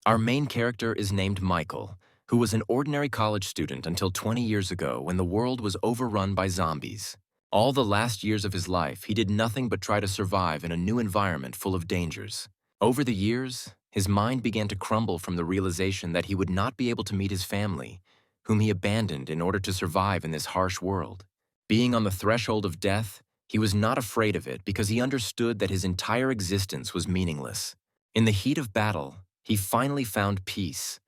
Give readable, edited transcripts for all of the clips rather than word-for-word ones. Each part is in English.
Our main character is named Michael, who was an ordinary college student until 20 years ago when the world was overrun by zombies. All the last years of his life, he did nothing but try to survive in a new environment full of dangers. Over the years, his mind began to crumble from the realization that he would not be able to meet his family, whom he abandoned in order to survive in this harsh world. Being on the threshold of death, he was not afraid of it because he understood that his entire existence was meaningless. In the heat of battle, he finally found peace.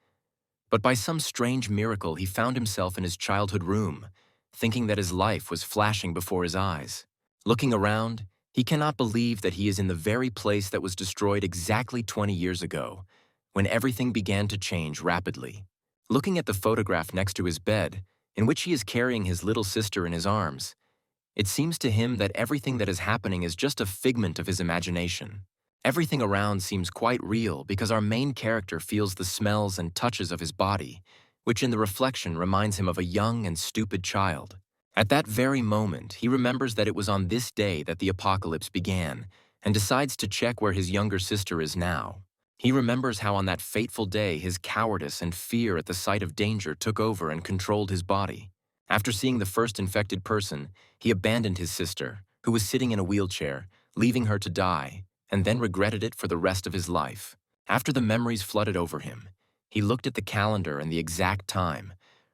But by some strange miracle, he found himself in his childhood room, thinking that his life was flashing before his eyes. Looking around, he cannot believe that he is in the very place that was destroyed exactly 20 years ago, when everything began to change rapidly. Looking at the photograph next to his bed, in which he is carrying his little sister in his arms, it seems to him that everything that is happening is just a figment of his imagination. Everything around seems quite real because our main character feels the smells and touches of his body, which in the reflection reminds him of a young and stupid child. At that very moment, he remembers that it was on this day that the apocalypse began and decides to check where his younger sister is now. He remembers how on that fateful day his cowardice and fear at the sight of danger took over and controlled his body. After seeing the first infected person, he abandoned his sister, who was sitting in a wheelchair, leaving her to die, and then regretted it for the rest of his life. After the memories flooded over him, he looked at the calendar and the exact time,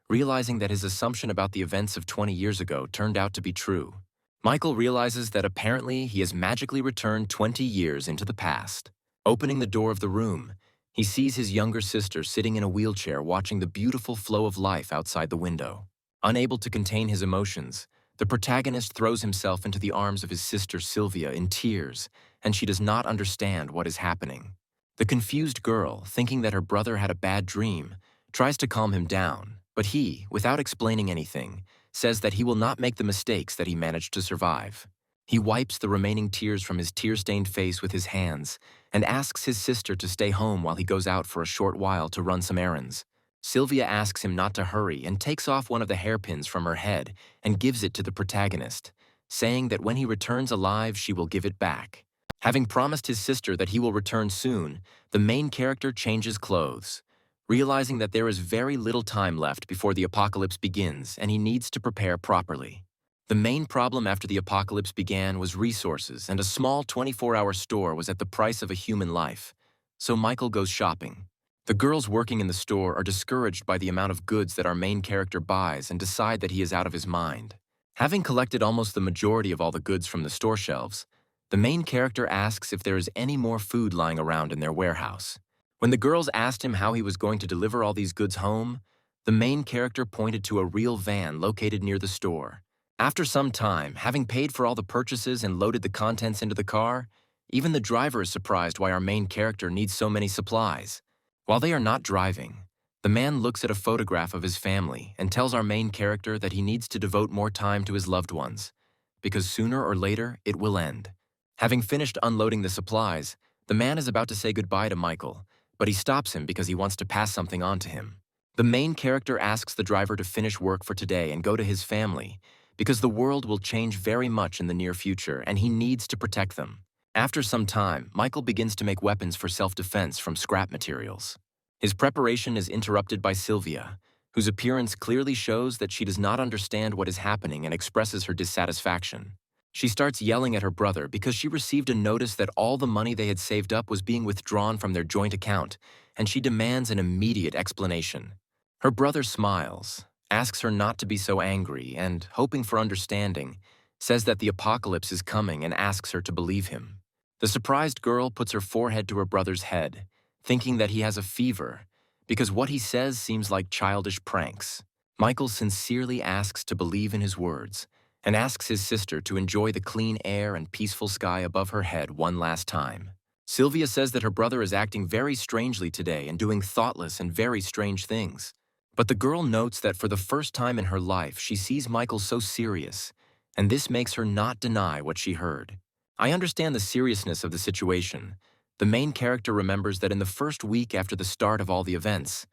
realizing that his assumption about the events of 20 years ago turned out to be true. Michael realizes that apparently he has magically returned 20 years into the past. Opening the door of the room, he sees his younger sister sitting in a wheelchair watching the beautiful flow of life outside the window. Unable to contain his emotions, the protagonist throws himself into the arms of his sister Sylvia in tears, and she does not understand what is happening. The confused girl, thinking that her brother had a bad dream, tries to calm him down, but he, without explaining anything, says that he will not make the mistakes that he managed to survive. He wipes the remaining tears from his tear-stained face with his hands and asks his sister to stay home while he goes out for a short while to run some errands. Sylvia asks him not to hurry and takes off one of the hairpins from her head and gives it to the protagonist, saying that when he returns alive, she will give it back. Having promised his sister that he will return soon, the main character changes clothes, realizing that there is very little time left before the apocalypse begins and he needs to prepare properly. The main problem after the apocalypse began was resources, and a small 24-hour store was at the price of a human life, so Michael goes shopping. The girls working in the store are discouraged by the amount of goods that our main character buys and decide that he is out of his mind. Having collected almost the majority of all the goods from the store shelves, the main character asks if there is any more food lying around in their warehouse. When the girls asked him how he was going to deliver all these goods home, the main character pointed to a real van located near the store. After some time, having paid for all the purchases and loaded the contents into the car, even the driver is surprised why our main character needs so many supplies. While they are not driving, the man looks at a photograph of his family and tells our main character that he needs to devote more time to his loved ones, because sooner or later it will end. Having finished unloading the supplies, the man is about to say goodbye to Michael, but he stops him because he wants to pass something on to him. The main character asks the driver to finish work for today and go to his family, because the world will change very much in the near future and he needs to protect them. After some time, Michael begins to make weapons for self-defense from scrap materials. His preparation is interrupted by Sylvia, whose appearance clearly shows that she does not understand what is happening and expresses her dissatisfaction. She starts yelling at her brother because she received a notice that all the money they had saved up was being withdrawn from their joint account, and she demands an immediate explanation. Her brother smiles, asks her not to be so angry, and, hoping for understanding, says that the apocalypse is coming and asks her to believe him. The surprised girl puts her forehead to her brother's head, thinking that he has a fever, because what he says seems like childish pranks. Michael sincerely asks to believe in his words, and asks his sister to enjoy the clean air and peaceful sky above her head one last time. Sylvia says that her brother is acting very strangely today and doing thoughtless and very strange things. But the girl notes that for the first time in her life, she sees Michael so serious, and this makes her not deny what she heard. I understand the seriousness of the situation. The main character remembers that in the first week after the start of all the events,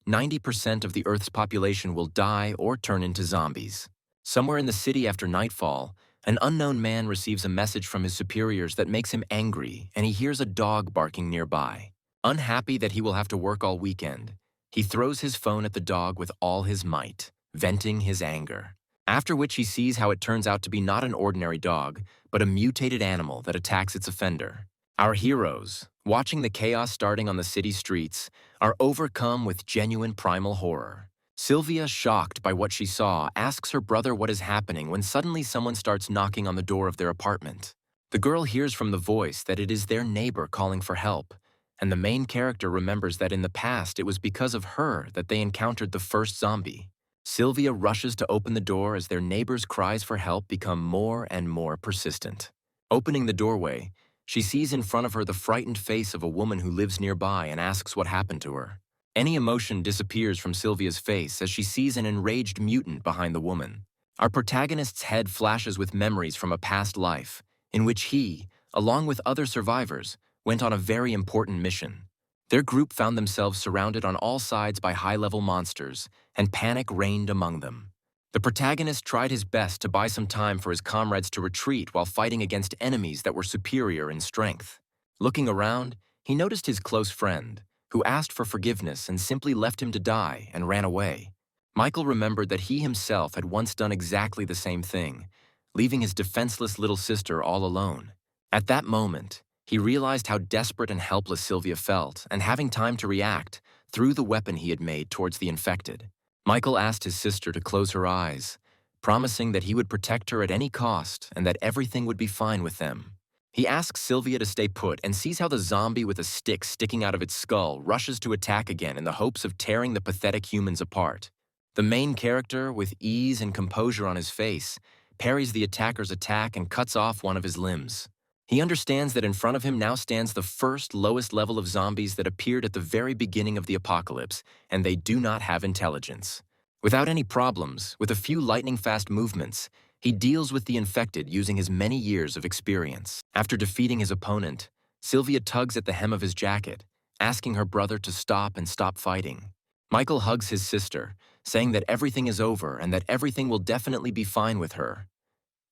90% of the Earth's population will die or turn into zombies. Somewhere in the city after nightfall, an unknown man receives a message from his superiors that makes him angry, and he hears a dog barking nearby. Unhappy that he will have to work all weekend, he throws his phone at the dog with all his might, venting his anger. After which he sees how it turns out to be not an ordinary dog, but a mutated animal that attacks its offender. Our heroes, watching the chaos starting on the city streets, are overcome with genuine primal horror. Sylvia, shocked by what she saw, asks her brother what is happening when suddenly someone starts knocking on the door of their apartment. The girl hears from the voice that it is their neighbor calling for help, and the main character remembers that in the past it was because of her that they encountered the first zombie. Sylvia rushes to open the door as their neighbor's cries for help become more and more persistent. Opening the doorway, she sees in front of her the frightened face of a woman who lives nearby and asks what happened to her. Any emotion disappears from Sylvia's face as she sees an enraged mutant behind the woman. Our protagonist's head flashes with memories from a past life, in which he, along with other survivors, went on a very important mission. Their group found themselves surrounded on all sides by high-level monsters, and panic reigned among them. The protagonist tried his best to buy some time for his comrades to retreat while fighting against enemies that were superior in strength. Looking around, he noticed his close friend, who asked for forgiveness and simply left him to die and ran away. Michael remembered that he himself had once done exactly the same thing, leaving his defenseless little sister all alone. At that moment, he realized how desperate and helpless Sylvia felt, and having time to react, threw the weapon he had made towards the infected. Michael asked his sister to close her eyes, promising that he would protect her at any cost and that everything would be fine with them. He asks Sylvia to stay put and sees how the zombie with a stick sticking out of its skull rushes to attack again in the hopes of tearing the pathetic humans apart. The main character, with ease and composure on his face, parries the attacker's attack and cuts off one of his limbs. He understands that in front of him now stands the first lowest level of zombies that appeared at the very beginning of the apocalypse, and they do not have intelligence. Without any problems, with a few lightning-fast movements, he deals with the infected using his many years of experience. After defeating his opponent, Sylvia tugs at the hem of his jacket, asking her brother to stop and stop fighting. Michael hugs his sister, saying that everything is over and that everything will definitely be fine with her.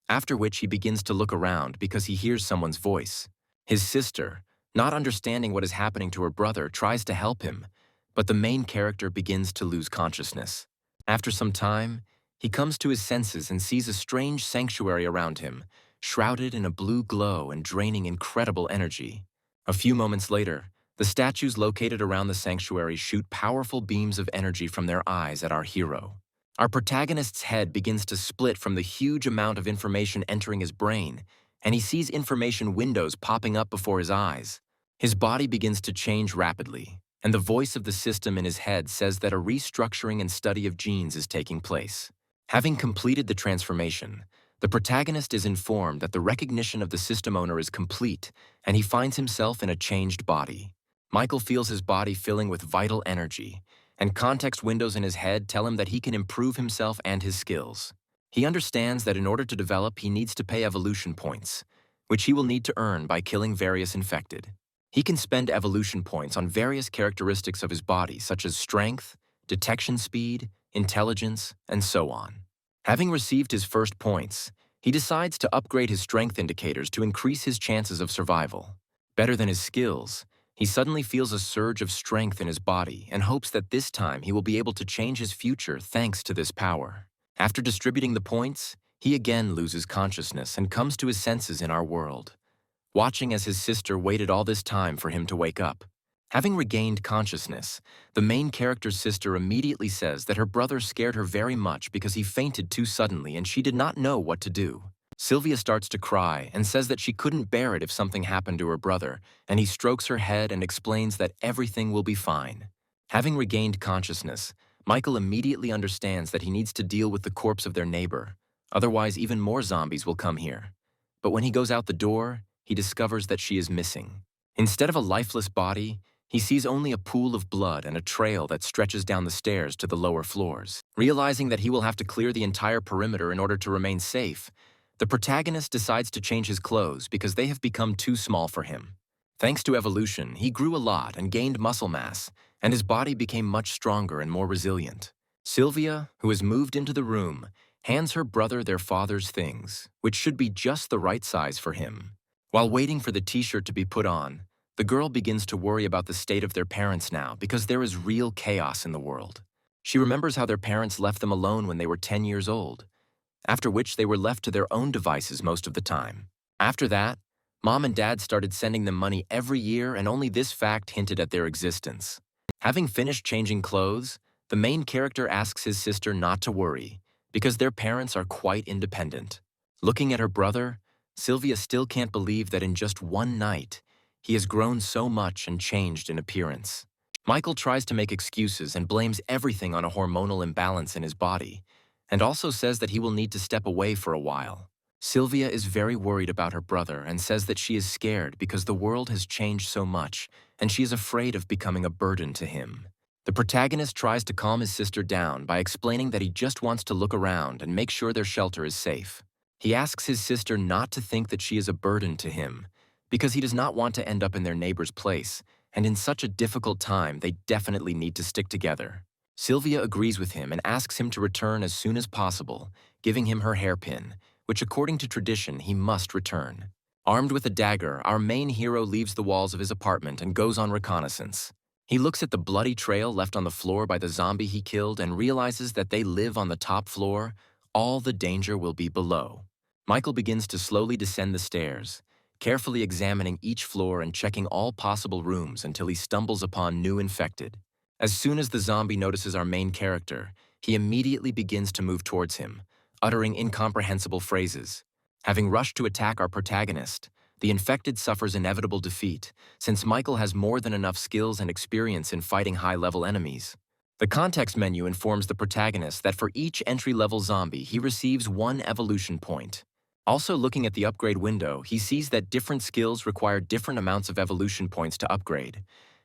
After which he begins to look around because he hears someone's voice. His sister, not understanding what is happening to her brother, tries to help him, but the main character begins to lose consciousness. After some time, he comes to his senses and sees a strange sanctuary around him, shrouded in a blue glow and draining incredible energy. A few moments later, the statues located around the sanctuary shoot powerful beams of energy from their eyes at our hero. Our protagonist's head begins to split from the huge amount of information entering his brain, and he sees information windows popping up before his eyes. His body begins to change rapidly, and the voice of the system in his head says that a restructuring and study of genes is taking place. Having completed the transformation, the protagonist is informed that the recognition of the system owner is complete, and he finds himself in a changed body. Michael feels his body filling with vital energy, and context windows in his head tell him that he can improve himself and his skills. He understands that in order to develop, he needs to pay evolution points, which he will need to earn by killing various infected. He can spend evolution points on various characteristics of his body, such as strength, detection speed, intelligence, and so on. Having received his first points, he decides to upgrade his strength indicators to increase his chances of survival. Better than his skills, he suddenly feels a surge of strength in his body and hopes that this time he will be able to change his future thanks to this power. After distributing the points, he again loses consciousness and comes to his senses in our world, watching as his sister waited all this time for him to wake up. Having regained consciousness, the main character's sister immediately says that her brother scared her very much because he fainted too suddenly and she did not know what to do. Sylvia starts to cry and says that she couldn't bear it if something happened to her brother, and he strokes her head and explains that everything will be fine. Having regained consciousness, Michael immediately understands that he needs to deal with the corpse of their neighbor, otherwise even more zombies will come here. But when he goes out the door, he discovers that she is missing. Instead of a lifeless body, he sees only a pool of blood and a trail that stretches down the stairs to the lower floors. Realizing that he will have to clear the entire perimeter in order to remain safe, the protagonist decides to change his clothes because they have become too small for him. Thanks to evolution, he grew a lot and gained muscle mass, and his body became much stronger and more resilient. Sylvia, who has moved into the room, hands her brother their father's things, which should be just the right size for him. While waiting for the t-shirt to be put on, The girl begins to worry about the state of their parents now because there is real chaos in the world. She remembers how their parents left them alone when they were 10 years old, after which they were left to their own devices most of the time. After that, Mom and Dad started sending them money every year, and only this fact hinted at their existence. Having finished changing clothes, the main character asks his sister not to worry, because their parents are quite independent. Looking at her brother, Sylvia still can't believe that in just one night, he has grown so much and changed in appearance. Michael tries to make excuses and blames everything on a hormonal imbalance in his body, and also says that he will need to step away for a while. Sylvia is very worried about her brother and says that she is scared because the world has changed so much and she is afraid of becoming a burden to him. The protagonist tries to calm his sister down by explaining that he just wants to look around and make sure their shelter is safe. He asks his sister not to think that she is a burden to him because he does not want to end up in their neighbor's place, and in such a difficult time they definitely need to stick together. Sylvia agrees with him and asks him to return as soon as possible, giving him her hairpin, which according to tradition he must return. Armed with a dagger, our main hero leaves the walls of his apartment and goes on reconnaissance. He looks at the bloody trail left on the floor by the zombie he killed and realizes that they live on the top floor. All the danger will be below. Michael begins to slowly descend the stairs, carefully examining each floor and checking all possible rooms until he stumbles upon new infected. As soon as the zombie notices our main character, he immediately begins to move towards him, uttering incomprehensible phrases. Having rushed to attack our protagonist, the infected suffers inevitable defeat, since Michael has more than enough skills and experience in fighting high-level enemies. The context menu informs the protagonist that for each entry-level zombie, he receives 1 evolution point. Also looking at the upgrade window, he sees that different skills require different amounts of evolution points to upgrade,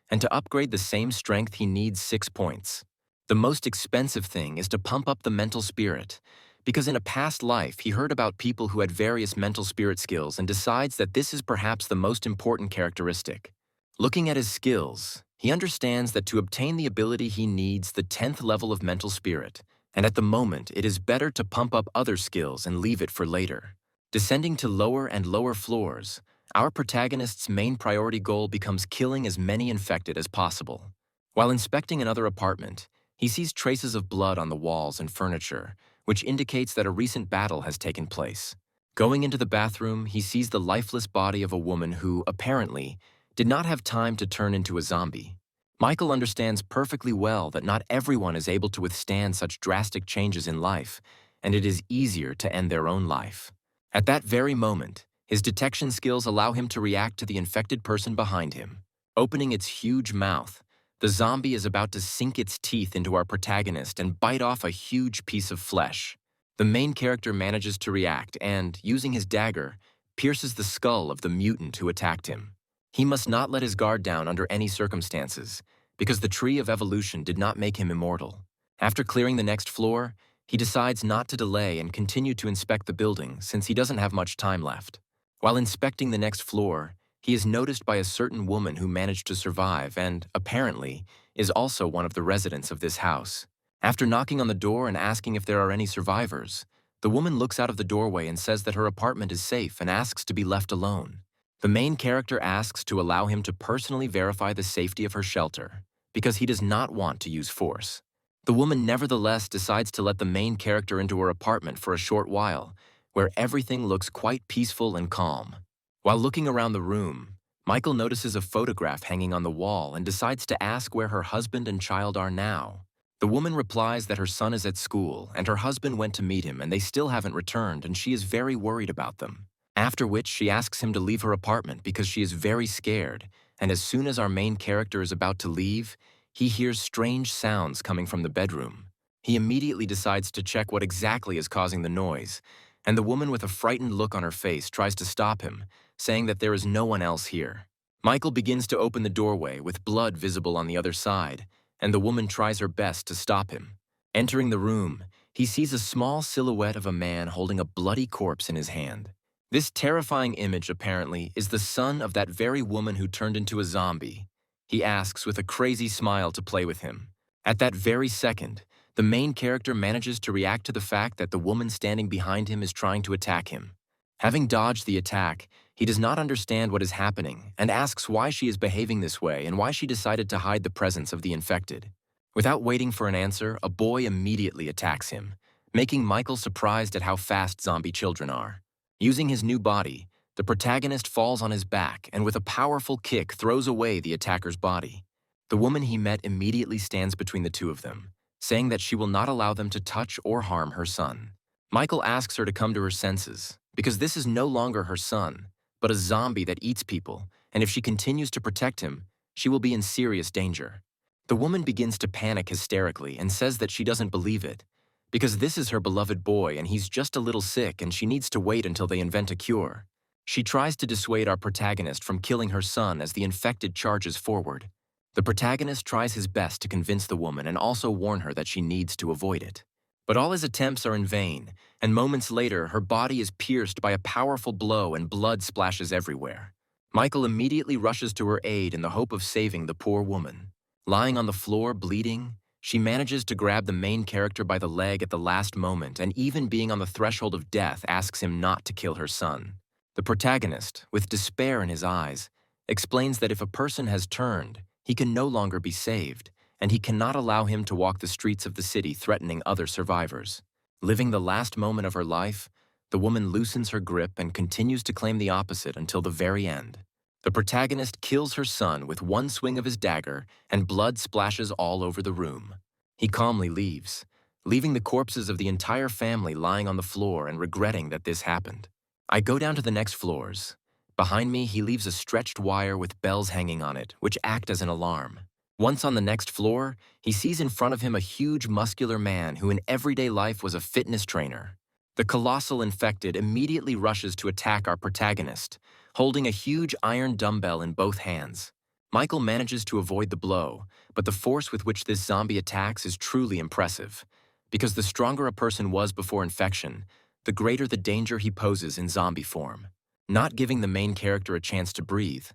and to upgrade the same strength he needs 6 points. The most expensive thing is to pump up the mental spirit, because in a past life he heard about people who had various mental spirit skills and decides that this is perhaps the most important characteristic. Looking at his skills, he understands that to obtain the ability he needs the 10th level of mental spirit, and at the moment it is better to pump up other skills and leave it for later. Descending to lower and lower floors, our protagonist's main priority goal becomes killing as many infected as possible. While inspecting another apartment, he sees traces of blood on the walls and furniture, which indicates that a recent battle has taken place. Going into the bathroom, he sees the lifeless body of a woman who, apparently, did not have time to turn into a zombie. Michael understands perfectly well that not everyone is able to withstand such drastic changes in life, and it is easier to end their own life. At that very moment, his detection skills allow him to react to the infected person behind him. Opening its huge mouth, the zombie is about to sink its teeth into our protagonist and bite off a huge piece of flesh. The main character manages to react and, using his dagger, pierces the skull of the mutant who attacked him. He must not let his guard down under any circumstances, because the tree of evolution did not make him immortal. After clearing the next floor, he decides not to delay and continue to inspect the building since he doesn't have much time left. While inspecting the next floor, he is noticed by a certain woman who managed to survive and, apparently, is also one of the residents of this house. After knocking on the door and asking if there are any survivors, the woman looks out of the doorway and says that her apartment is safe and asks to be left alone. The main character asks to allow him to personally verify the safety of her shelter, because he does not want to use force. The woman nevertheless decides to let the main character into her apartment for a short while, where everything looks quite peaceful and calm. While looking around the room, Michael notices a photograph hanging on the wall and decides to ask where her husband and child are now. The woman replies that her son is at school and her husband went to meet him and they still haven't returned and she is very worried about them. After which she asks him to leave her apartment because she is very scared, and as soon as our main character is about to leave, he hears strange sounds coming from the bedroom. He immediately decides to check what exactly is causing the noise, and the woman with a frightened look on her face tries to stop him, saying that there is no one else here. Michael begins to open the doorway with blood visible on the other side, and the woman tries her best to stop him. Entering the room, he sees a small silhouette of a man holding a bloody corpse in his hand. This terrifying image, apparently, is the son of that very woman who turned into a zombie. He asks with a crazy smile to play with him. At that very second, the main character manages to react to the fact that the woman standing behind him is trying to attack him. Having dodged the attack, he does not understand what is happening and asks why she is behaving this way and why she decided to hide the presence of the infected. Without waiting for an answer, a boy immediately attacks him, making Michael surprised at how fast zombie children are. Using his new body, the protagonist falls on his back and with a powerful kick throws away the attacker's body. The woman he met immediately stands between the two of them, saying that she will not allow them to touch or harm her son. Michael asks her to come to her senses, because this is no longer her son, but a zombie that eats people, and if she continues to protect him, she will be in serious danger. The woman begins to panic hysterically and says that she doesn't believe it, because this is her beloved boy and he's just a little sick and she needs to wait until they invent a cure. She tries to dissuade our protagonist from killing her son as the infected charges forward. The protagonist tries his best to convince the woman and also warn her that she needs to avoid it. But all his attempts are in vain, and moments later, her body is pierced by a powerful blow and blood splashes everywhere. Michael immediately rushes to her aid in the hope of saving the poor woman. Lying on the floor, bleeding, she manages to grab the main character by the leg at the last moment and even being on the threshold of death asks him not to kill her son. The protagonist, with despair in his eyes, explains that if a person has turned, he can no longer be saved, and he cannot allow him to walk the streets of the city threatening other survivors. Living the last moment of her life, the woman loosens her grip and continues to claim the opposite until the very end. The protagonist kills her son with one swing of his dagger, and blood splashes all over the room. He calmly leaves, leaving the corpses of the entire family lying on the floor and regretting that this happened. I go down to the next floors. Behind me, he leaves a stretched wire with bells hanging on it, which act as an alarm. Once on the next floor, he sees in front of him a huge muscular man who in everyday life was a fitness trainer. The colossal infected immediately rushes to attack our protagonist, holding a huge iron dumbbell in both hands. Michael manages to avoid the blow, but the force with which this zombie attacks is truly impressive. Because the stronger a person was before infection, the greater the danger he poses in zombie form. Not giving the main character a chance to breathe,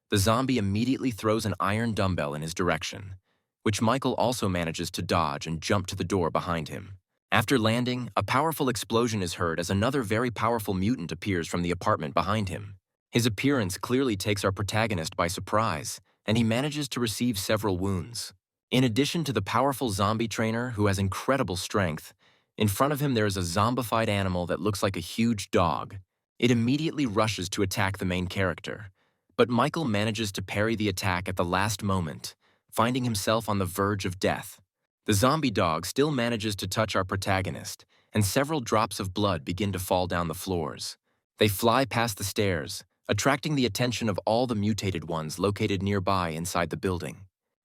the zombie immediately throws an iron dumbbell in his direction, which Michael also manages to dodge and jump to the door behind him. After landing, a powerful explosion is heard as another very powerful mutant appears from the apartment behind him. His appearance clearly takes our protagonist by surprise, and he manages to receive several wounds. In addition to the powerful zombie trainer who has incredible strength, in front of him there is a zombified animal that looks like a huge dog. It immediately rushes to attack the main character, but Michael manages to parry the attack at the last moment, finding himself on the verge of death. The zombie dog still manages to touch our protagonist, and several drops of blood begin to fall down the floors. They fly past the stairs, attracting the attention of all the mutated ones located nearby inside the building.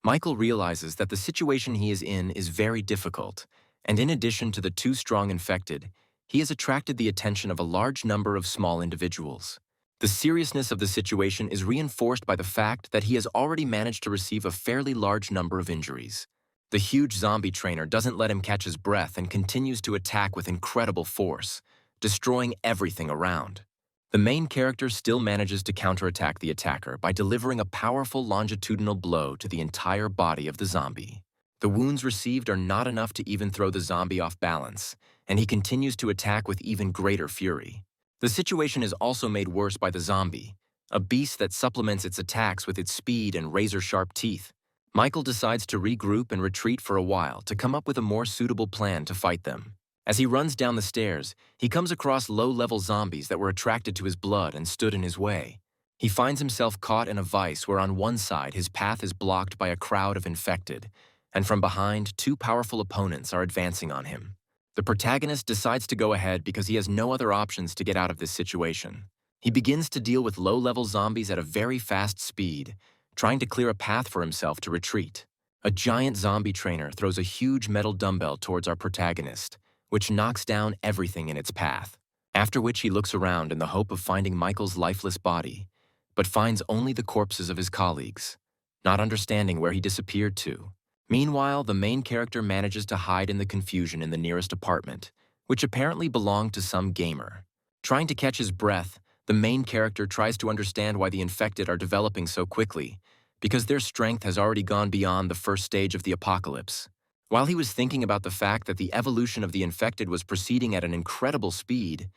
Michael realizes that the situation he is in is very difficult, and in addition to the two strong infected, he has attracted the attention of a large number of small individuals. The seriousness of the situation is reinforced by the fact that he has already managed to receive a fairly large number of injuries. The huge zombie trainer doesn't let him catch his breath and continues to attack with incredible force, destroying everything around. The main character still manages to counterattack the attacker by delivering a powerful longitudinal blow to the entire body of the zombie. The wounds received are not enough to even throw the zombie off balance, and he continues to attack with even greater fury. The situation is also made worse by the zombie, a beast that supplements its attacks with its speed and razor-sharp teeth. Michael decides to regroup and retreat for a while to come up with a more suitable plan to fight them. As he runs down the stairs, he comes across low-level zombies that were attracted to his blood and stood in his way. He finds himself caught in a vice where on one side his path is blocked by a crowd of infected, and from behind, two powerful opponents are advancing on him. The protagonist decides to go ahead because he has no other options to get out of this situation. He begins to deal with low-level zombies at a very fast speed, trying to clear a path for himself to retreat. A giant zombie trainer throws a huge metal dumbbell towards our protagonist, which knocks down everything in its path, after which he looks around in the hope of finding Michael's lifeless body, but finds only the corpses of his colleagues, not understanding where he disappeared to. Meanwhile, the main character manages to hide in the confusion in the nearest apartment, which apparently belonged to some gamer. Trying to catch his breath, the main character tries to understand why the infected are developing so quickly, because their strength has already gone beyond the first stage of the apocalypse. While he was thinking about the fact that the evolution of the infected was proceeding at an incredible speed,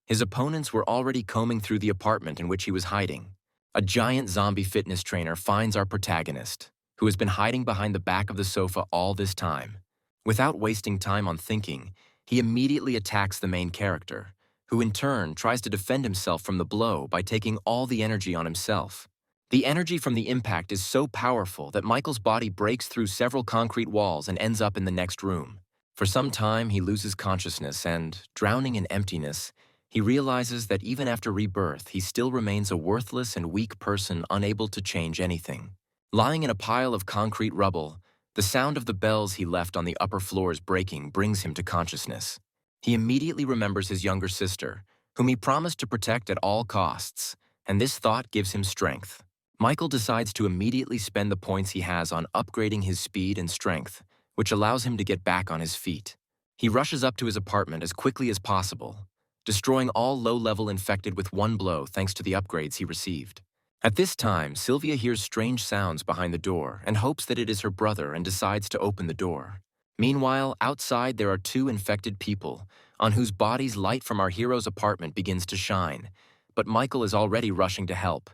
His opponents were already combing through the apartment in which he was hiding. A giant zombie fitness trainer finds our protagonist, who has been hiding behind the back of the sofa all this time. Without wasting time on thinking, he immediately attacks the main character, who in turn tries to defend himself from the blow by taking all the energy on himself. The energy from the impact is so powerful that Michael's body breaks through several concrete walls and ends up in the next room. For some time, he loses consciousness and, drowning in emptiness, he realizes that even after rebirth, he still remains a worthless and weak person unable to change anything. Lying in a pile of concrete rubble, the sound of the bells he left on the upper floors breaking brings him to consciousness. He immediately remembers his younger sister, whom he promised to protect at all costs, and this thought gives him strength. Michael decides to immediately spend the points he has on upgrading his speed and strength, which allows him to get back on his feet. He rushes up to his apartment as quickly as possible, destroying all low-level infected with one blow thanks to the upgrades he received. At this time, Sylvia hears strange sounds behind the door and hopes that it is her brother and decides to open the door. Meanwhile, outside there are two infected people, on whose bodies light from our hero's apartment begins to shine, but Michael is already rushing to help.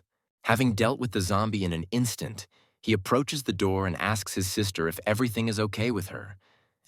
Having dealt with the zombie in an instant, he approaches the door and asks his sister if everything is okay with her,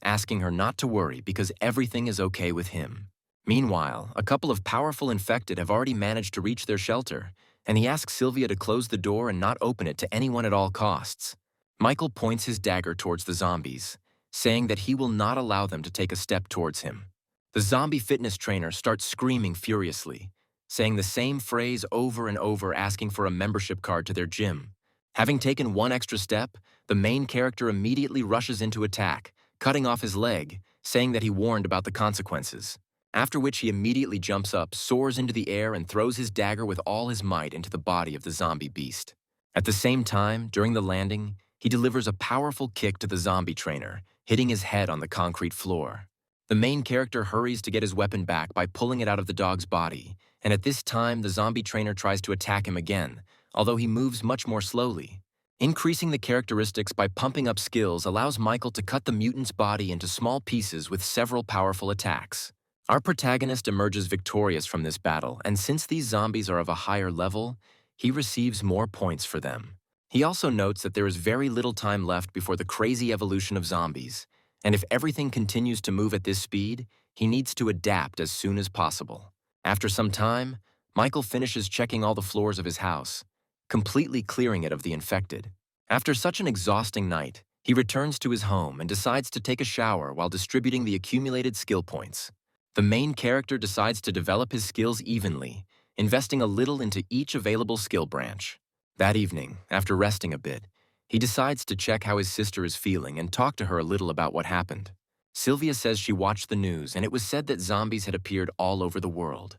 asking her not to worry because everything is okay with him. Meanwhile, a couple of powerful infected have already managed to reach their shelter, and he asks Sylvia to close the door and not open it to anyone at all costs. Michael points his dagger towards the zombies, saying that he will not allow them to take a step towards him. The zombie fitness trainer starts screaming furiously, saying the same phrase over and over, asking for a membership card to their gym. Having taken one extra step, the main character immediately rushes into attack, cutting off his leg, saying that he warned about the consequences. After which he immediately jumps up, soars into the air, and throws his dagger with all his might into the body of the zombie beast. At the same time, during the landing, he delivers a powerful kick to the zombie trainer, hitting his head on the concrete floor. The main character hurries to get his weapon back by pulling it out of the dog's body, and at this time the zombie trainer tries to attack him again, although he moves much more slowly. Increasing the characteristics by pumping up skills allows Michael to cut the mutant's body into small pieces with several powerful attacks. Our protagonist emerges victorious from this battle, and since these zombies are of a higher level, he receives more points for them. He also notes that there is very little time left before the crazy evolution of zombies, and if everything continues to move at this speed, he needs to adapt as soon as possible. After some time, Michael finishes checking all the floors of his house, completely clearing it of the infected. After such an exhausting night, he returns to his home and decides to take a shower while distributing the accumulated skill points. The main character decides to develop his skills evenly, investing a little into each available skill branch. That evening, after resting a bit, he decides to check how his sister is feeling and talk to her a little about what happened. Sylvia says she watched the news and it was said that zombies had appeared all over the world,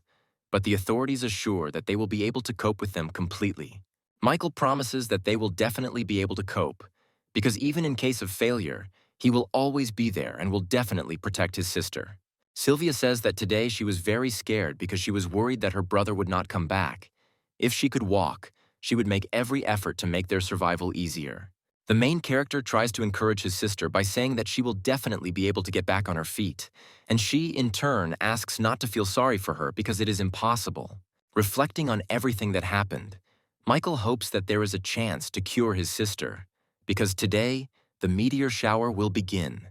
but the authorities assure that they will be able to cope with them completely. Michael promises that they will definitely be able to cope, because even in case of failure, he will always be there and will definitely protect his sister. Sylvia says that today she was very scared because she was worried that her brother would not come back. If she could walk, she would make every effort to make their survival easier. The main character tries to encourage his sister by saying that she will definitely be able to get back on her feet, and she, in turn, asks not to feel sorry for her because it is impossible. Reflecting on everything that happened, Michael hopes that there is a chance to cure his sister, because today, the meteor shower will begin,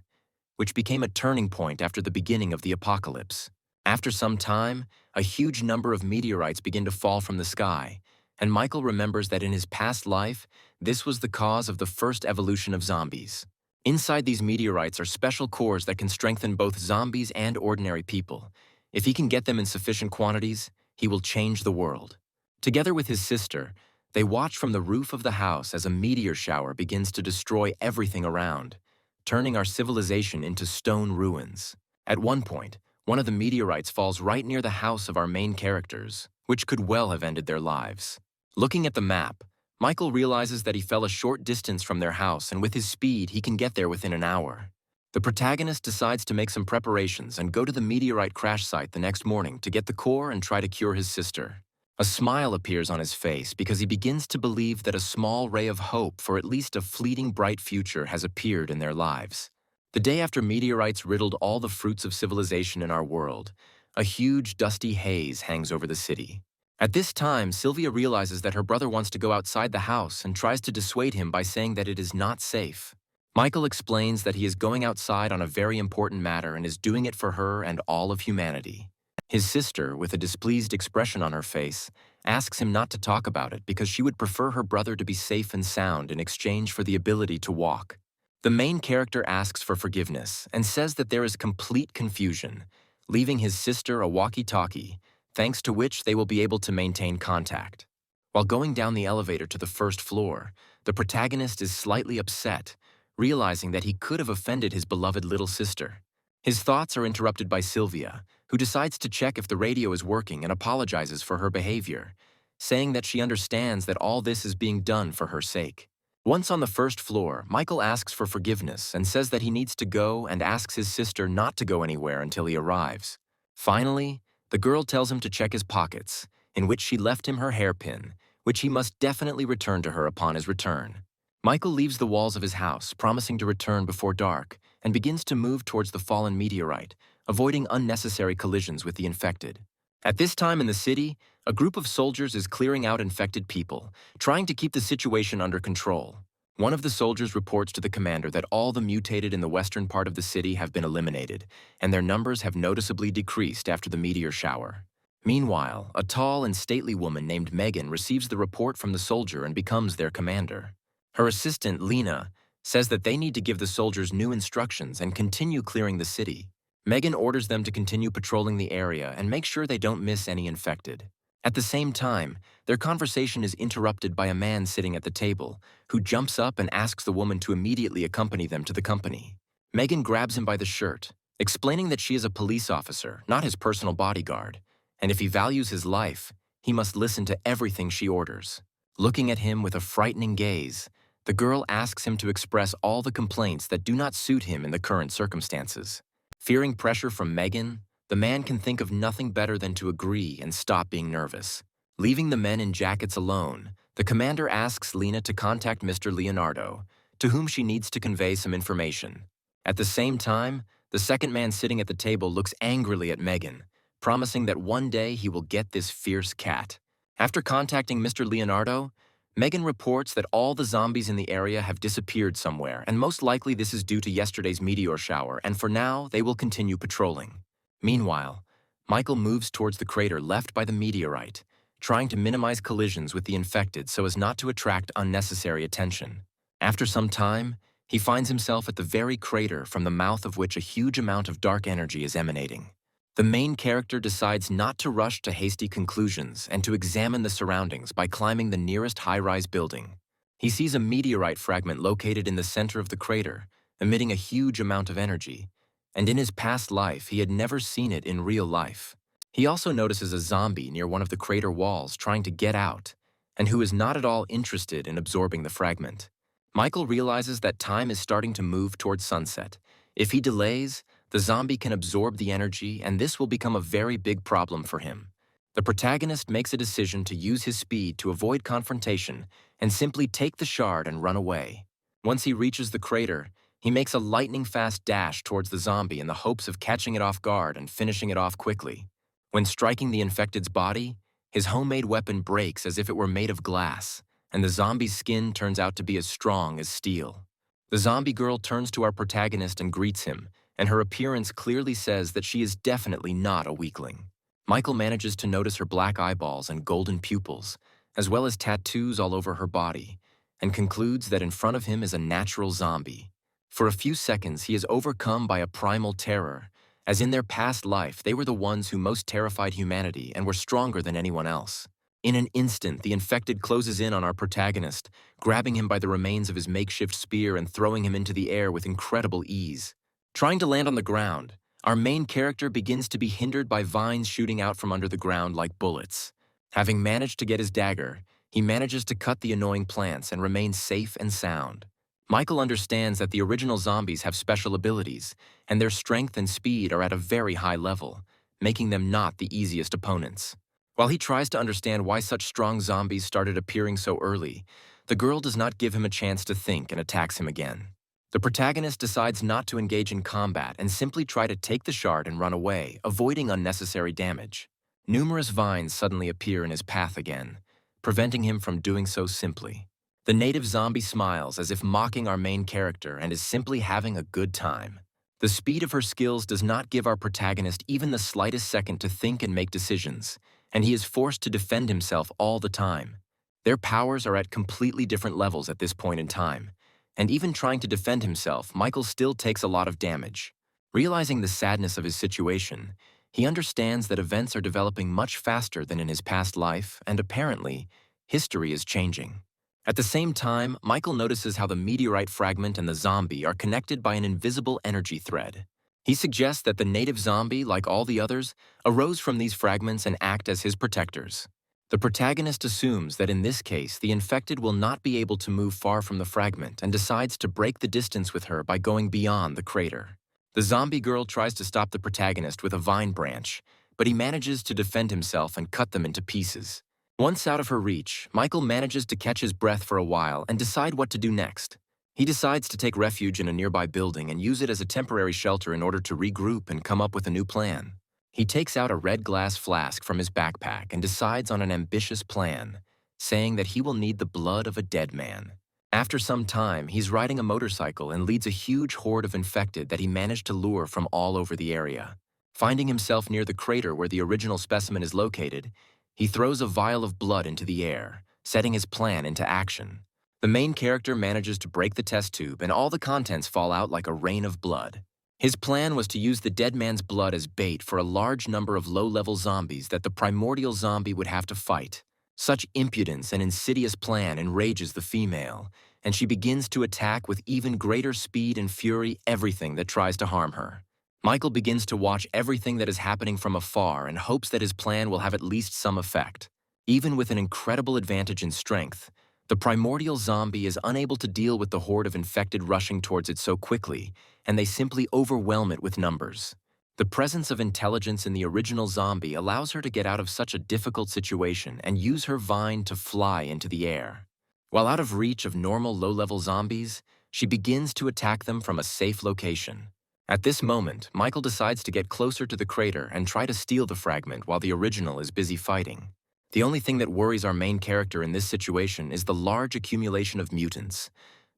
which became a turning point after the beginning of the apocalypse. After some time, a huge number of meteorites begin to fall from the sky, and Michael remembers that in his past life, this was the cause of the first evolution of zombies. Inside these meteorites are special cores that can strengthen both zombies and ordinary people. If he can get them in sufficient quantities, he will change the world. Together with his sister, they watch from the roof of the house as a meteor shower begins to destroy everything around, turning our civilization into stone ruins. At one point, one of the meteorites falls right near the house of our main characters, which could well have ended their lives. Looking at the map, Michael realizes that he fell a short distance from their house, and with his speed, he can get there within an hour. The protagonist decides to make some preparations and go to the meteorite crash site the next morning to get the core and try to cure his sister. A smile appears on his face because he begins to believe that a small ray of hope for at least a fleeting bright future has appeared in their lives. The day after meteorites riddled all the fruits of civilization in our world, A huge, dusty haze hangs over the city. At this time, Sylvia realizes that her brother wants to go outside the house and tries to dissuade him by saying that it is not safe. Michael explains that he is going outside on a very important matter and is doing it for her and all of humanity. His sister, with a displeased expression on her face, asks him not to talk about it because she would prefer her brother to be safe and sound in exchange for the ability to walk. The main character asks for forgiveness and says that there is complete confusion, leaving his sister a walkie-talkie, thanks to which they will be able to maintain contact. While going down the elevator to the first floor, the protagonist is slightly upset, realizing that he could have offended his beloved little sister. His thoughts are interrupted by Sylvia, who decides to check if the radio is working and apologizes for her behavior, saying that she understands that all this is being done for her sake. Once on the first floor, Michael asks for forgiveness and says that he needs to go and asks his sister not to go anywhere until he arrives. Finally, the girl tells him to check his pockets, in which she left him her hairpin, which he must definitely return to her upon his return. Michael leaves the walls of his house, promising to return before dark, and begins to move towards the fallen meteorite, avoiding unnecessary collisions with the infected. At this time in the city, a group of soldiers is clearing out infected people, trying to keep the situation under control. One of the soldiers reports to the commander that all the mutated in the western part of the city have been eliminated, and their numbers have noticeably decreased after the meteor shower. Meanwhile, a tall and stately woman named Megan receives the report from the soldier and becomes their commander. Her assistant, Lena, says that they need to give the soldiers new instructions and continue clearing the city. Megan orders them to continue patrolling the area and make sure they don't miss any infected. At the same time, their conversation is interrupted by a man sitting at the table, who jumps up and asks the woman to immediately accompany them to the company. Megan grabs him by the shirt, explaining that she is a police officer, not his personal bodyguard, and if he values his life, he must listen to everything she orders. Looking at him with a frightening gaze, the girl asks him to express all the complaints that do not suit him in the current circumstances. Fearing pressure from Megan, the man can think of nothing better than to agree and stop being nervous. Leaving the men in jackets alone, the commander asks Lena to contact Mr. Leonardo, to whom she needs to convey some information. At the same time, the second man sitting at the table looks angrily at Megan, promising that one day he will get this fierce cat. After contacting Mr. Leonardo, Megan reports that all the zombies in the area have disappeared somewhere, and most likely this is due to yesterday's meteor shower, and for now, they will continue patrolling. Meanwhile, Michael moves towards the crater left by the meteorite, trying to minimize collisions with the infected so as not to attract unnecessary attention. After some time, he finds himself at the very crater from the mouth of which a huge amount of dark energy is emanating. The main character decides not to rush to hasty conclusions and to examine the surroundings by climbing the nearest high-rise building. He sees a meteorite fragment located in the center of the crater, emitting a huge amount of energy, and in his past life he had never seen it in real life. He also notices a zombie near one of the crater walls trying to get out, and who is not at all interested in absorbing the fragment. Michael realizes that time is starting to move towards sunset. If he delays, the zombie can absorb the energy, and this will become a very big problem for him. The protagonist makes a decision to use his speed to avoid confrontation and simply take the shard and run away. Once he reaches the crater, he makes a lightning-fast dash towards the zombie in the hopes of catching it off guard and finishing it off quickly. When striking the infected's body, his homemade weapon breaks as if it were made of glass, and the zombie's skin turns out to be as strong as steel. The zombie girl turns to our protagonist and greets him, and her appearance clearly says that she is definitely not a weakling. Michael manages to notice her black eyeballs and golden pupils, as well as tattoos all over her body, and concludes that in front of him is a natural zombie. For a few seconds, he is overcome by a primal terror, as in their past life they were the ones who most terrified humanity and were stronger than anyone else. In an instant, the infected closes in on our protagonist, grabbing him by the remains of his makeshift spear and throwing him into the air with incredible ease. Trying to land on the ground, our main character begins to be hindered by vines shooting out from under the ground like bullets. Having managed to get his dagger, he manages to cut the annoying plants and remains safe and sound. Michael understands that the original zombies have special abilities, and their strength and speed are at a very high level, making them not the easiest opponents. While he tries to understand why such strong zombies started appearing so early, the girl does not give him a chance to think and attacks him again. The protagonist decides not to engage in combat and simply try to take the shard and run away, avoiding unnecessary damage. Numerous vines suddenly appear in his path again, preventing him from doing so simply. The native zombie smiles as if mocking our main character and is simply having a good time. The speed of her skills does not give our protagonist even the slightest second to think and make decisions, and he is forced to defend himself all the time. Their powers are at completely different levels at this point in time, and even trying to defend himself, Michael still takes a lot of damage. Realizing the sadness of his situation, he understands that events are developing much faster than in his past life, and apparently, history is changing. At the same time, Michael notices how the meteorite fragment and the zombie are connected by an invisible energy thread. He suggests that the native zombie, like all the others, arose from these fragments and act as his protectors. The protagonist assumes that in this case, the infected will not be able to move far from the fragment and decides to break the distance with her by going beyond the crater. The zombie girl tries to stop the protagonist with a vine branch, but he manages to defend himself and cut them into pieces. Once out of her reach, Michael manages to catch his breath for a while and decide what to do next. He decides to take refuge in a nearby building and use it as a temporary shelter in order to regroup and come up with a new plan. He takes out a red glass flask from his backpack and decides on an ambitious plan, saying that he will need the blood of a dead man. After some time, he's riding a motorcycle and leads a huge horde of infected that he managed to lure from all over the area. Finding himself near the crater where the original specimen is located, he throws a vial of blood into the air, setting his plan into action. The main character manages to break the test tube and all the contents fall out like a rain of blood. His plan was to use the dead man's blood as bait for a large number of low-level zombies that the primordial zombie would have to fight. Such impudence and insidious plan enrages the female, and she begins to attack with even greater speed and fury everything that tries to harm her. Michael begins to watch everything that is happening from afar and hopes that his plan will have at least some effect. Even with an incredible advantage in strength, the primordial zombie is unable to deal with the horde of infected rushing towards it so quickly, and they simply overwhelm it with numbers. The presence of intelligence in the original zombie allows her to get out of such a difficult situation and use her vine to fly into the air. While out of reach of normal low-level zombies, she begins to attack them from a safe location. At this moment, Michael decides to get closer to the crater and try to steal the fragment while the original is busy fighting. The only thing that worries our main character in this situation is the large accumulation of mutants,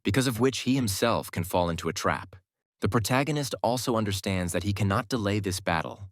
because of which he himself can fall into a trap. The protagonist also understands that he cannot delay this battle.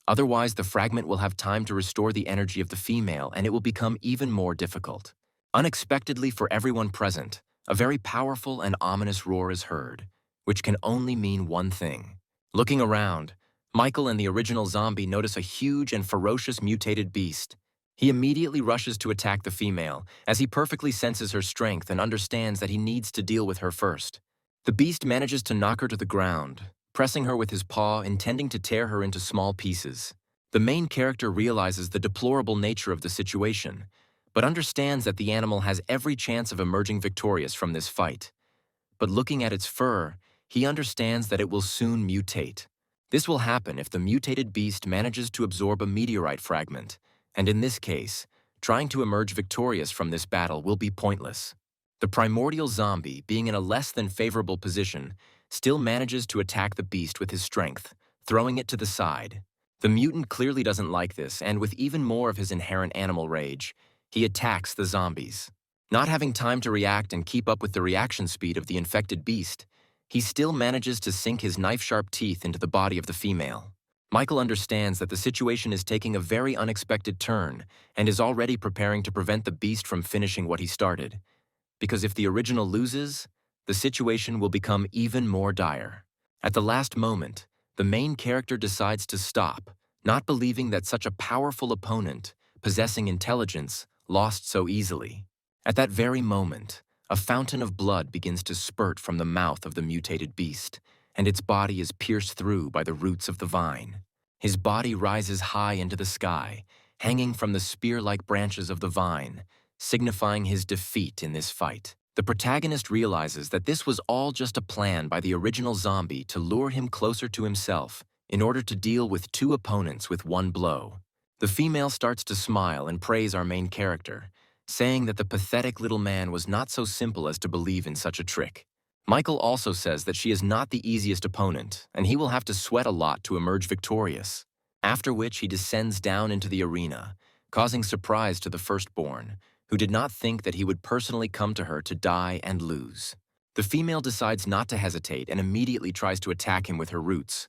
Otherwise, the fragment will have time to restore the energy of the female and it will become even more difficult. Unexpectedly for everyone present, a very powerful and ominous roar is heard, which can only mean one thing. Looking around, Michael and the original zombie notice a huge and ferocious mutated beast. He immediately rushes to attack the female, as he perfectly senses her strength and understands that he needs to deal with her first. The beast manages to knock her to the ground, pressing her with his paw, intending to tear her into small pieces. The main character realizes the deplorable nature of the situation, but understands that the animal has every chance of emerging victorious from this fight. But looking at its fur, he understands that it will soon mutate. This will happen if the mutated beast manages to absorb a meteorite fragment, and in this case, trying to emerge victorious from this battle will be pointless. The primordial zombie, being in a less than favorable position, still manages to attack the beast with his strength, throwing it to the side. The mutant clearly doesn't like this, and with even more of his inherent animal rage, he attacks the zombies. Not having time to react and keep up with the reaction speed of the infected beast, he still manages to sink his knife-sharp teeth into the body of the female. Michael understands that the situation is taking a very unexpected turn and is already preparing to prevent the beast from finishing what he started. Because if the original loses, the situation will become even more dire. At the last moment, the main character decides to stop, not believing that such a powerful opponent, possessing intelligence, lost so easily. At that very moment, a fountain of blood begins to spurt from the mouth of the mutated beast, and its body is pierced through by the roots of the vine. His body rises high into the sky, hanging from the spear-like branches of the vine, signifying his defeat in this fight. The protagonist realizes that this was all just a plan by the original zombie to lure him closer to himself in order to deal with two opponents with one blow. The female starts to smile and praise our main character, saying that the pathetic little man was not so simple as to believe in such a trick. Michael also says that she is not the easiest opponent, and he will have to sweat a lot to emerge victorious, after which he descends down into the arena, causing surprise to the firstborn, who did not think that he would personally come to her to die and lose. The female decides not to hesitate and immediately tries to attack him with her roots,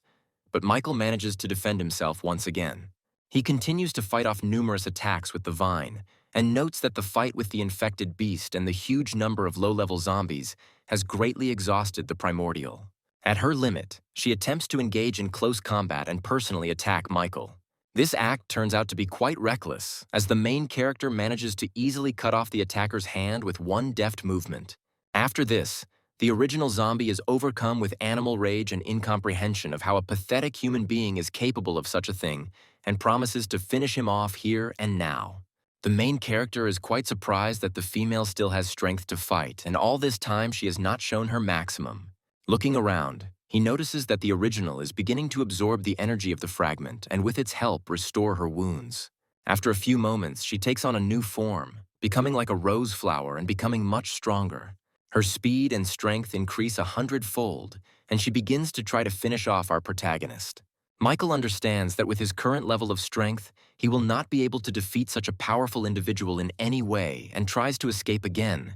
but Michael manages to defend himself once again. He continues to fight off numerous attacks with the vine, and notes that the fight with the infected beast and the huge number of low-level zombies has greatly exhausted the primordial. At her limit, she attempts to engage in close combat and personally attack Michael. This act turns out to be quite reckless, as the main character manages to easily cut off the attacker's hand with one deft movement. After this, the original zombie is overcome with animal rage and incomprehension of how a pathetic human being is capable of such a thing, and promises to finish him off here and now. The main character is quite surprised that the female still has strength to fight, and all this time she has not shown her maximum. Looking around, he notices that the original is beginning to absorb the energy of the fragment and with its help restore her wounds. After a few moments, she takes on a new form, becoming like a rose flower and becoming much stronger. Her speed and strength increase 100-fold, and she begins to try to finish off our protagonist. Michael understands that with his current level of strength, he will not be able to defeat such a powerful individual in any way and tries to escape again,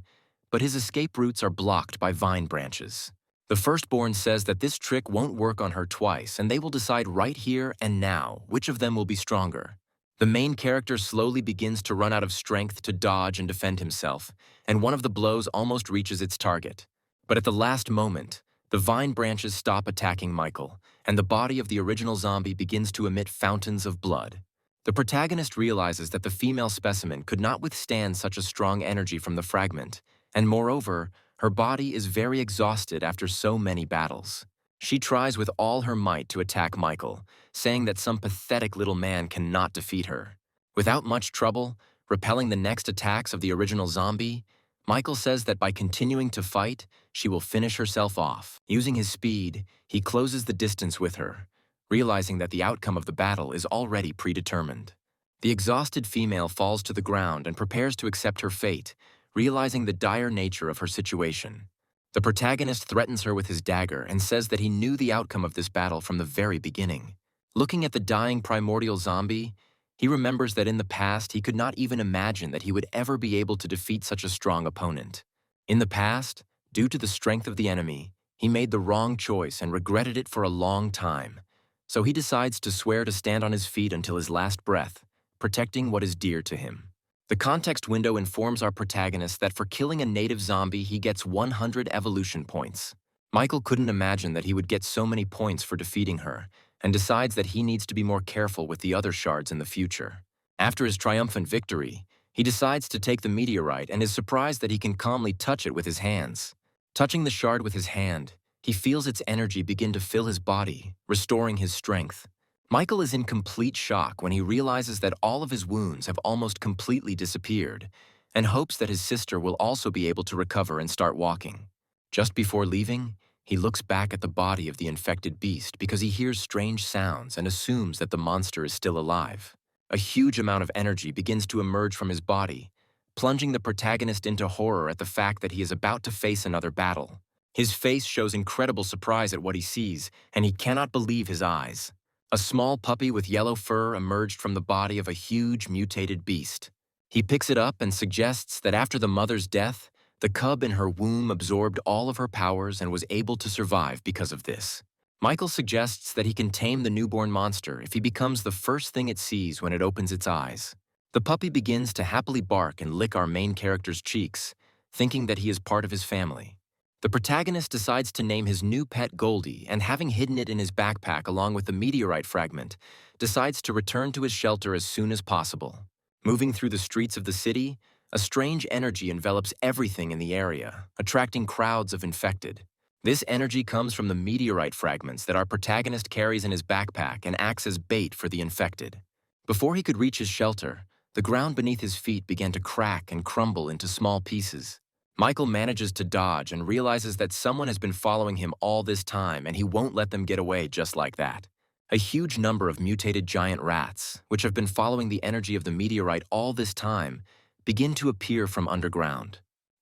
but his escape routes are blocked by vine branches. The firstborn says that this trick won't work on her twice, and they will decide right here and now which of them will be stronger. The main character slowly begins to run out of strength to dodge and defend himself, and one of the blows almost reaches its target. But at the last moment, the vine branches stop attacking Michael, and the body of the original zombie begins to emit fountains of blood. The protagonist realizes that the female specimen could not withstand such a strong energy from the fragment, and moreover, her body is very exhausted after so many battles. She tries with all her might to attack Michael, saying that some pathetic little man cannot defeat her. Without much trouble, repelling the next attacks of the original zombie, Michael says that by continuing to fight, she will finish herself off. Using his speed, he closes the distance with her, realizing that the outcome of the battle is already predetermined. The exhausted female falls to the ground and prepares to accept her fate, realizing the dire nature of her situation. The protagonist threatens her with his dagger and says that he knew the outcome of this battle from the very beginning. Looking at the dying primordial zombie, he remembers that in the past he could not even imagine that he would ever be able to defeat such a strong opponent. In the past, due to the strength of the enemy, he made the wrong choice and regretted it for a long time. So he decides to swear to stand on his feet until his last breath, protecting what is dear to him. The context window informs our protagonist that for killing a native zombie, he gets 100 evolution points. Michael couldn't imagine that he would get so many points for defeating her, and decides that he needs to be more careful with the other shards in the future. After his triumphant victory, he decides to take the meteorite and is surprised that he can calmly touch it with his hands. Touching the shard with his hand, he feels its energy begin to fill his body, restoring his strength. Michael is in complete shock when he realizes that all of his wounds have almost completely disappeared, and hopes that his sister will also be able to recover and start walking. Just before leaving, he looks back at the body of the infected beast because he hears strange sounds and assumes that the monster is still alive. A huge amount of energy begins to emerge from his body, plunging the protagonist into horror at the fact that he is about to face another battle. His face shows incredible surprise at what he sees, and he cannot believe his eyes. A small puppy with yellow fur emerged from the body of a huge mutated beast. He picks it up and suggests that after the mother's death, the cub in her womb absorbed all of her powers and was able to survive because of this. Michael suggests that he can tame the newborn monster if he becomes the first thing it sees when it opens its eyes. The puppy begins to happily bark and lick our main character's cheeks, thinking that he is part of his family. The protagonist decides to name his new pet Goldie, and having hidden it in his backpack along with the meteorite fragment, decides to return to his shelter as soon as possible. Moving through the streets of the city, a strange energy envelops everything in the area, attracting crowds of infected. This energy comes from the meteorite fragments that our protagonist carries in his backpack and acts as bait for the infected. Before he could reach his shelter, the ground beneath his feet began to crack and crumble into small pieces. Michael manages to dodge and realizes that someone has been following him all this time, and he won't let them get away just like that. A huge number of mutated giant rats, which have been following the energy of the meteorite all this time, begin to appear from underground.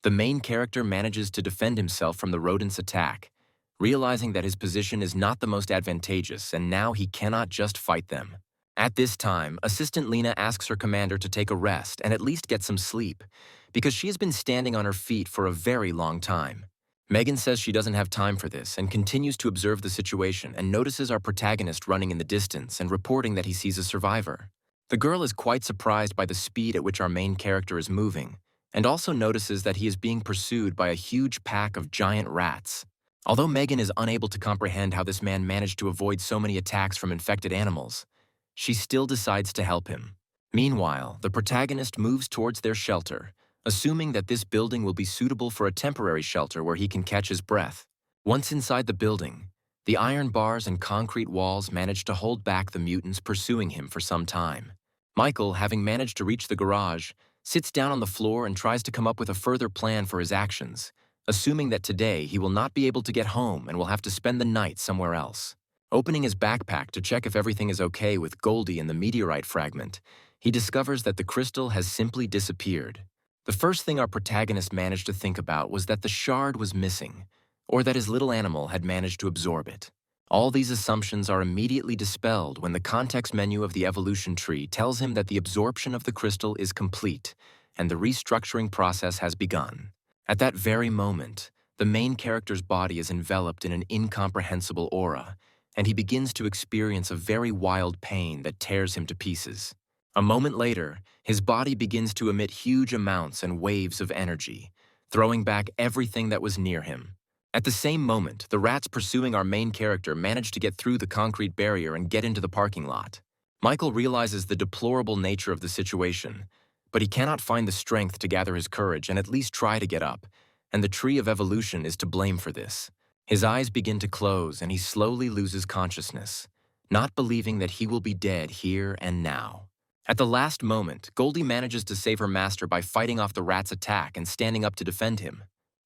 The main character manages to defend himself from the rodent's attack, realizing that his position is not the most advantageous and now he cannot just fight them. At this time, Assistant Lena asks her commander to take a rest and at least get some sleep, because she has been standing on her feet for a very long time. Megan says she doesn't have time for this and continues to observe the situation and notices our protagonist running in the distance and reporting that he sees a survivor. The girl is quite surprised by the speed at which our main character is moving, and also notices that he is being pursued by a huge pack of giant rats. Although Megan is unable to comprehend how this man managed to avoid so many attacks from infected animals, she still decides to help him. Meanwhile, the protagonist moves towards their shelter, assuming that this building will be suitable for a temporary shelter where he can catch his breath. Once inside the building, the iron bars and concrete walls manage to hold back the mutants pursuing him for some time. Michael, having managed to reach the garage, sits down on the floor and tries to come up with a further plan for his actions, assuming that today he will not be able to get home and will have to spend the night somewhere else. Opening his backpack to check if everything is okay with Goldie and the meteorite fragment, he discovers that the crystal has simply disappeared. The first thing our protagonist managed to think about was that the shard was missing, or that his little animal had managed to absorb it. All these assumptions are immediately dispelled when the context menu of the evolution tree tells him that the absorption of the crystal is complete and the restructuring process has begun. At that very moment, the main character's body is enveloped in an incomprehensible aura, and he begins to experience a very wild pain that tears him to pieces. A moment later, his body begins to emit huge amounts and waves of energy, throwing back everything that was near him. At the same moment, the rats pursuing our main character manage to get through the concrete barrier and get into the parking lot. Michael realizes the deplorable nature of the situation, but he cannot find the strength to gather his courage and at least try to get up, and the tree of evolution is to blame for this. His eyes begin to close and he slowly loses consciousness, not believing that he will be dead here and now. At the last moment, Goldie manages to save her master by fighting off the rat's attack and standing up to defend him.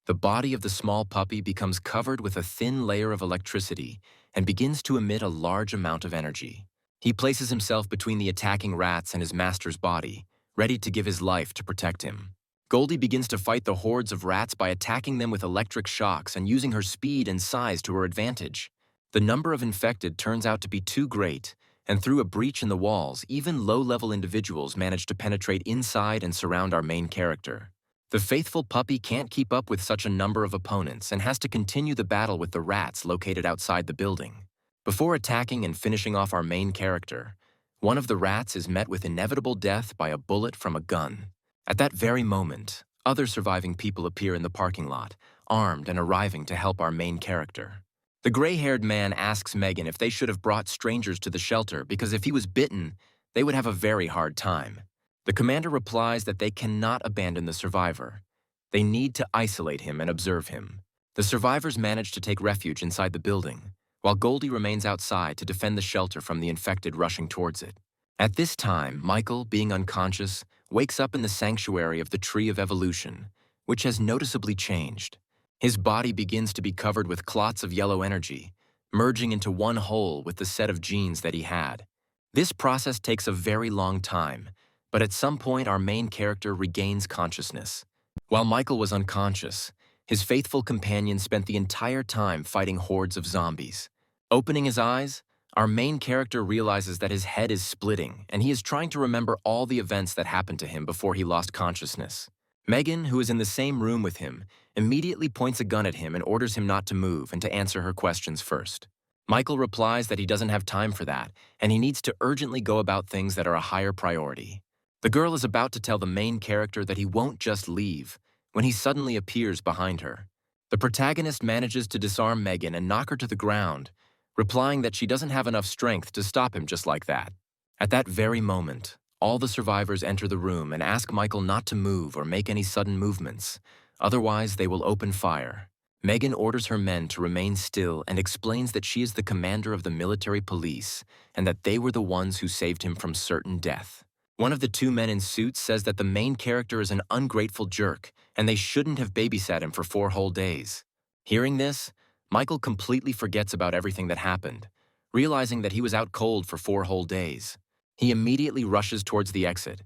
The body of the small puppy becomes covered with a thin layer of electricity and begins to emit a large amount of energy. He places himself between the attacking rats and his master's body, ready to give his life to protect him. Goldie begins to fight the hordes of rats by attacking them with electric shocks and using her speed and size to her advantage. The number of infected turns out to be too great, and through a breach in the walls, even low-level individuals manage to penetrate inside and surround our main character. The faithful puppy can't keep up with such a number of opponents and has to continue the battle with the rats located outside the building. Before attacking and finishing off our main character, one of the rats is met with inevitable death by a bullet from a gun. At that very moment, other surviving people appear in the parking lot, armed and arriving to help our main character. The gray-haired man asks Megan if they should have brought strangers to the shelter because if he was bitten, they would have a very hard time. The commander replies that they cannot abandon the survivor. They need to isolate him and observe him. The survivors manage to take refuge inside the building, while Goldie remains outside to defend the shelter from the infected rushing towards it. At this time, Michael, being unconscious, wakes up in the sanctuary of the Tree of Evolution, which has noticeably changed. His body begins to be covered with clots of yellow energy, merging into one whole with the set of genes that he had. This process takes a very long time, but at some point our main character regains consciousness. While Michael was unconscious, his faithful companion spent the entire time fighting hordes of zombies. Opening his eyes, our main character realizes that his head is splitting and he is trying to remember all the events that happened to him before he lost consciousness. Megan, who is in the same room with him, immediately points a gun at him and orders him not to move and to answer her questions first. Michael replies that he doesn't have time for that and he needs to urgently go about things that are a higher priority. The girl is about to tell the main character that he won't just leave when he suddenly appears behind her. The protagonist manages to disarm Megan and knock her to the ground, replying that she doesn't have enough strength to stop him just like that. At that very moment, all the survivors enter the room and ask Michael not to move or make any sudden movements, otherwise they will open fire. Megan orders her men to remain still and explains that she is the commander of the military police and that they were the ones who saved him from certain death. One of the two men in suits says that the main character is an ungrateful jerk and they shouldn't have babysat him for 4 whole days. Hearing this, Michael completely forgets about everything that happened, realizing that he was out cold for 4 whole days. He immediately rushes towards the exit,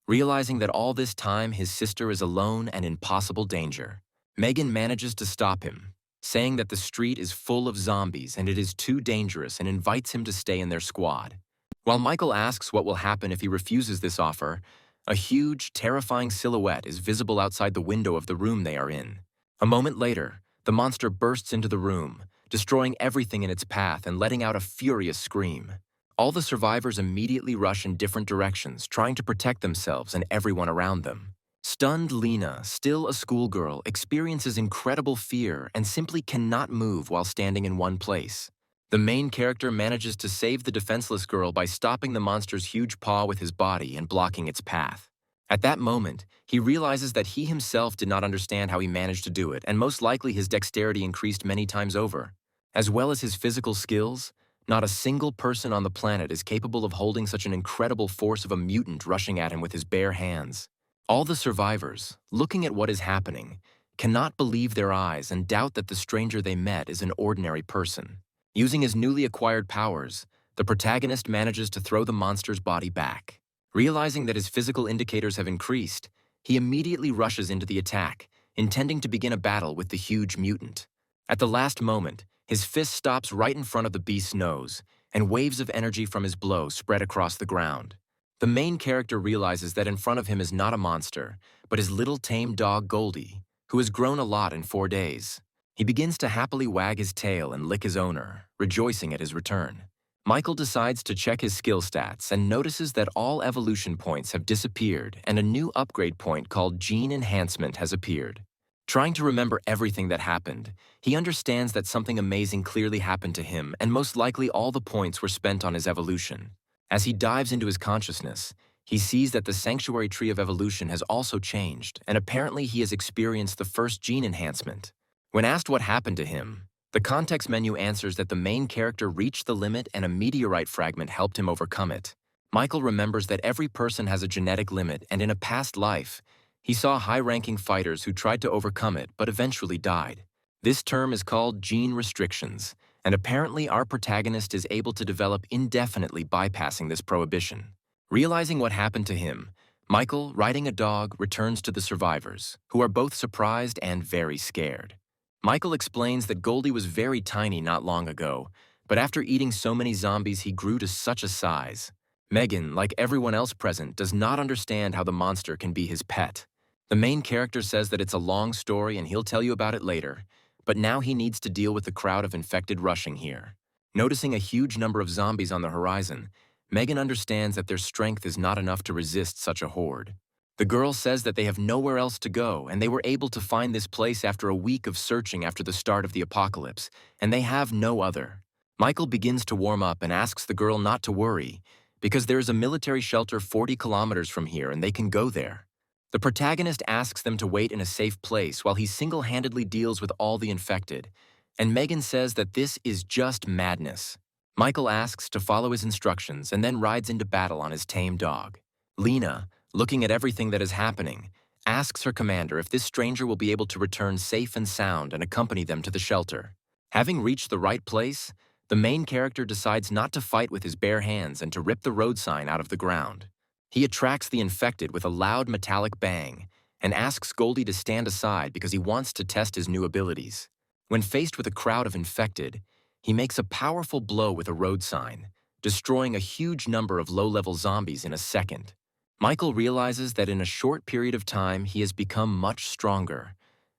Realizing that all this time his sister is alone and in possible danger, Megan manages to stop him, saying that the street is full of zombies and it is too dangerous and invites him to stay in their squad. While Michael asks what will happen if he refuses this offer, a huge, terrifying silhouette is visible outside the window of the room they are in. A moment later, the monster bursts into the room, destroying everything in its path and letting out a furious scream. All the survivors immediately rush in different directions, trying to protect themselves and everyone around them. Stunned Lena, still a schoolgirl, experiences incredible fear and simply cannot move while standing in one place. The main character manages to save the defenseless girl by stopping the monster's huge paw with his body and blocking its path. At that moment, he realizes that he himself did not understand how he managed to do it, and most likely his dexterity increased many times over. As well as his physical skills, not a single person on the planet is capable of holding such an incredible force of a mutant rushing at him with his bare hands. All the survivors, looking at what is happening, cannot believe their eyes and doubt that the stranger they met is an ordinary person. Using his newly acquired powers, the protagonist manages to throw the monster's body back. Realizing that his physical indicators have increased, he immediately rushes into the attack, intending to begin a battle with the huge mutant. At the last moment, his fist stops right in front of the beast's nose, and waves of energy from his blow spread across the ground. The main character realizes that in front of him is not a monster, but his little tame dog Goldie, who has grown a lot in 4 days. He begins to happily wag his tail and lick his owner, rejoicing at his return. Michael decides to check his skill stats and notices that all evolution points have disappeared and a new upgrade point called Gene Enhancement has appeared. Trying to remember everything that happened, he understands that something amazing clearly happened to him and most likely all the points were spent on his evolution. As he dives into his consciousness, he sees that the sanctuary tree of evolution has also changed and apparently he has experienced the first gene enhancement. When asked what happened to him, the context menu answers that the main character reached the limit and a meteorite fragment helped him overcome it. Michael remembers that every person has a genetic limit and in a past life, he saw high-ranking fighters who tried to overcome it but eventually died. This term is called gene restrictions, and apparently our protagonist is able to develop indefinitely bypassing this prohibition. Realizing what happened to him, Michael, riding a dog, returns to the survivors, who are both surprised and very scared. Michael explains that Goldie was very tiny not long ago, but after eating so many zombies he grew to such a size. Megan, like everyone else present, does not understand how the monster can be his pet. The main character says that it's a long story and he'll tell you about it later, but now he needs to deal with the crowd of infected rushing here. Noticing a huge number of zombies on the horizon, Megan understands that their strength is not enough to resist such a horde. The girl says that they have nowhere else to go, and they were able to find this place after a week of searching after the start of the apocalypse, and they have no other. Michael begins to warm up and asks the girl not to worry, because there is a military shelter 40 kilometers from here and they can go there. The protagonist asks them to wait in a safe place while he single-handedly deals with all the infected, and Megan says that this is just madness. Michael asks to follow his instructions and then rides into battle on his tame dog. Lena, looking at everything that is happening, asks her commander if this stranger will be able to return safe and sound and accompany them to the shelter. Having reached the right place, the main character decides not to fight with his bare hands and to rip the road sign out of the ground. He attracts the infected with a loud metallic bang and asks Goldie to stand aside because he wants to test his new abilities. When faced with a crowd of infected, he makes a powerful blow with a road sign, destroying a huge number of low-level zombies in a second. Michael realizes that in a short period of time he has become much stronger,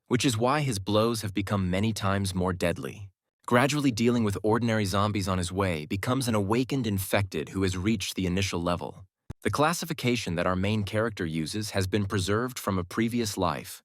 which is why his blows have become many times more deadly. Gradually dealing with ordinary zombies on his way becomes an awakened infected who has reached the initial level. The classification that our main character uses has been preserved from a previous life,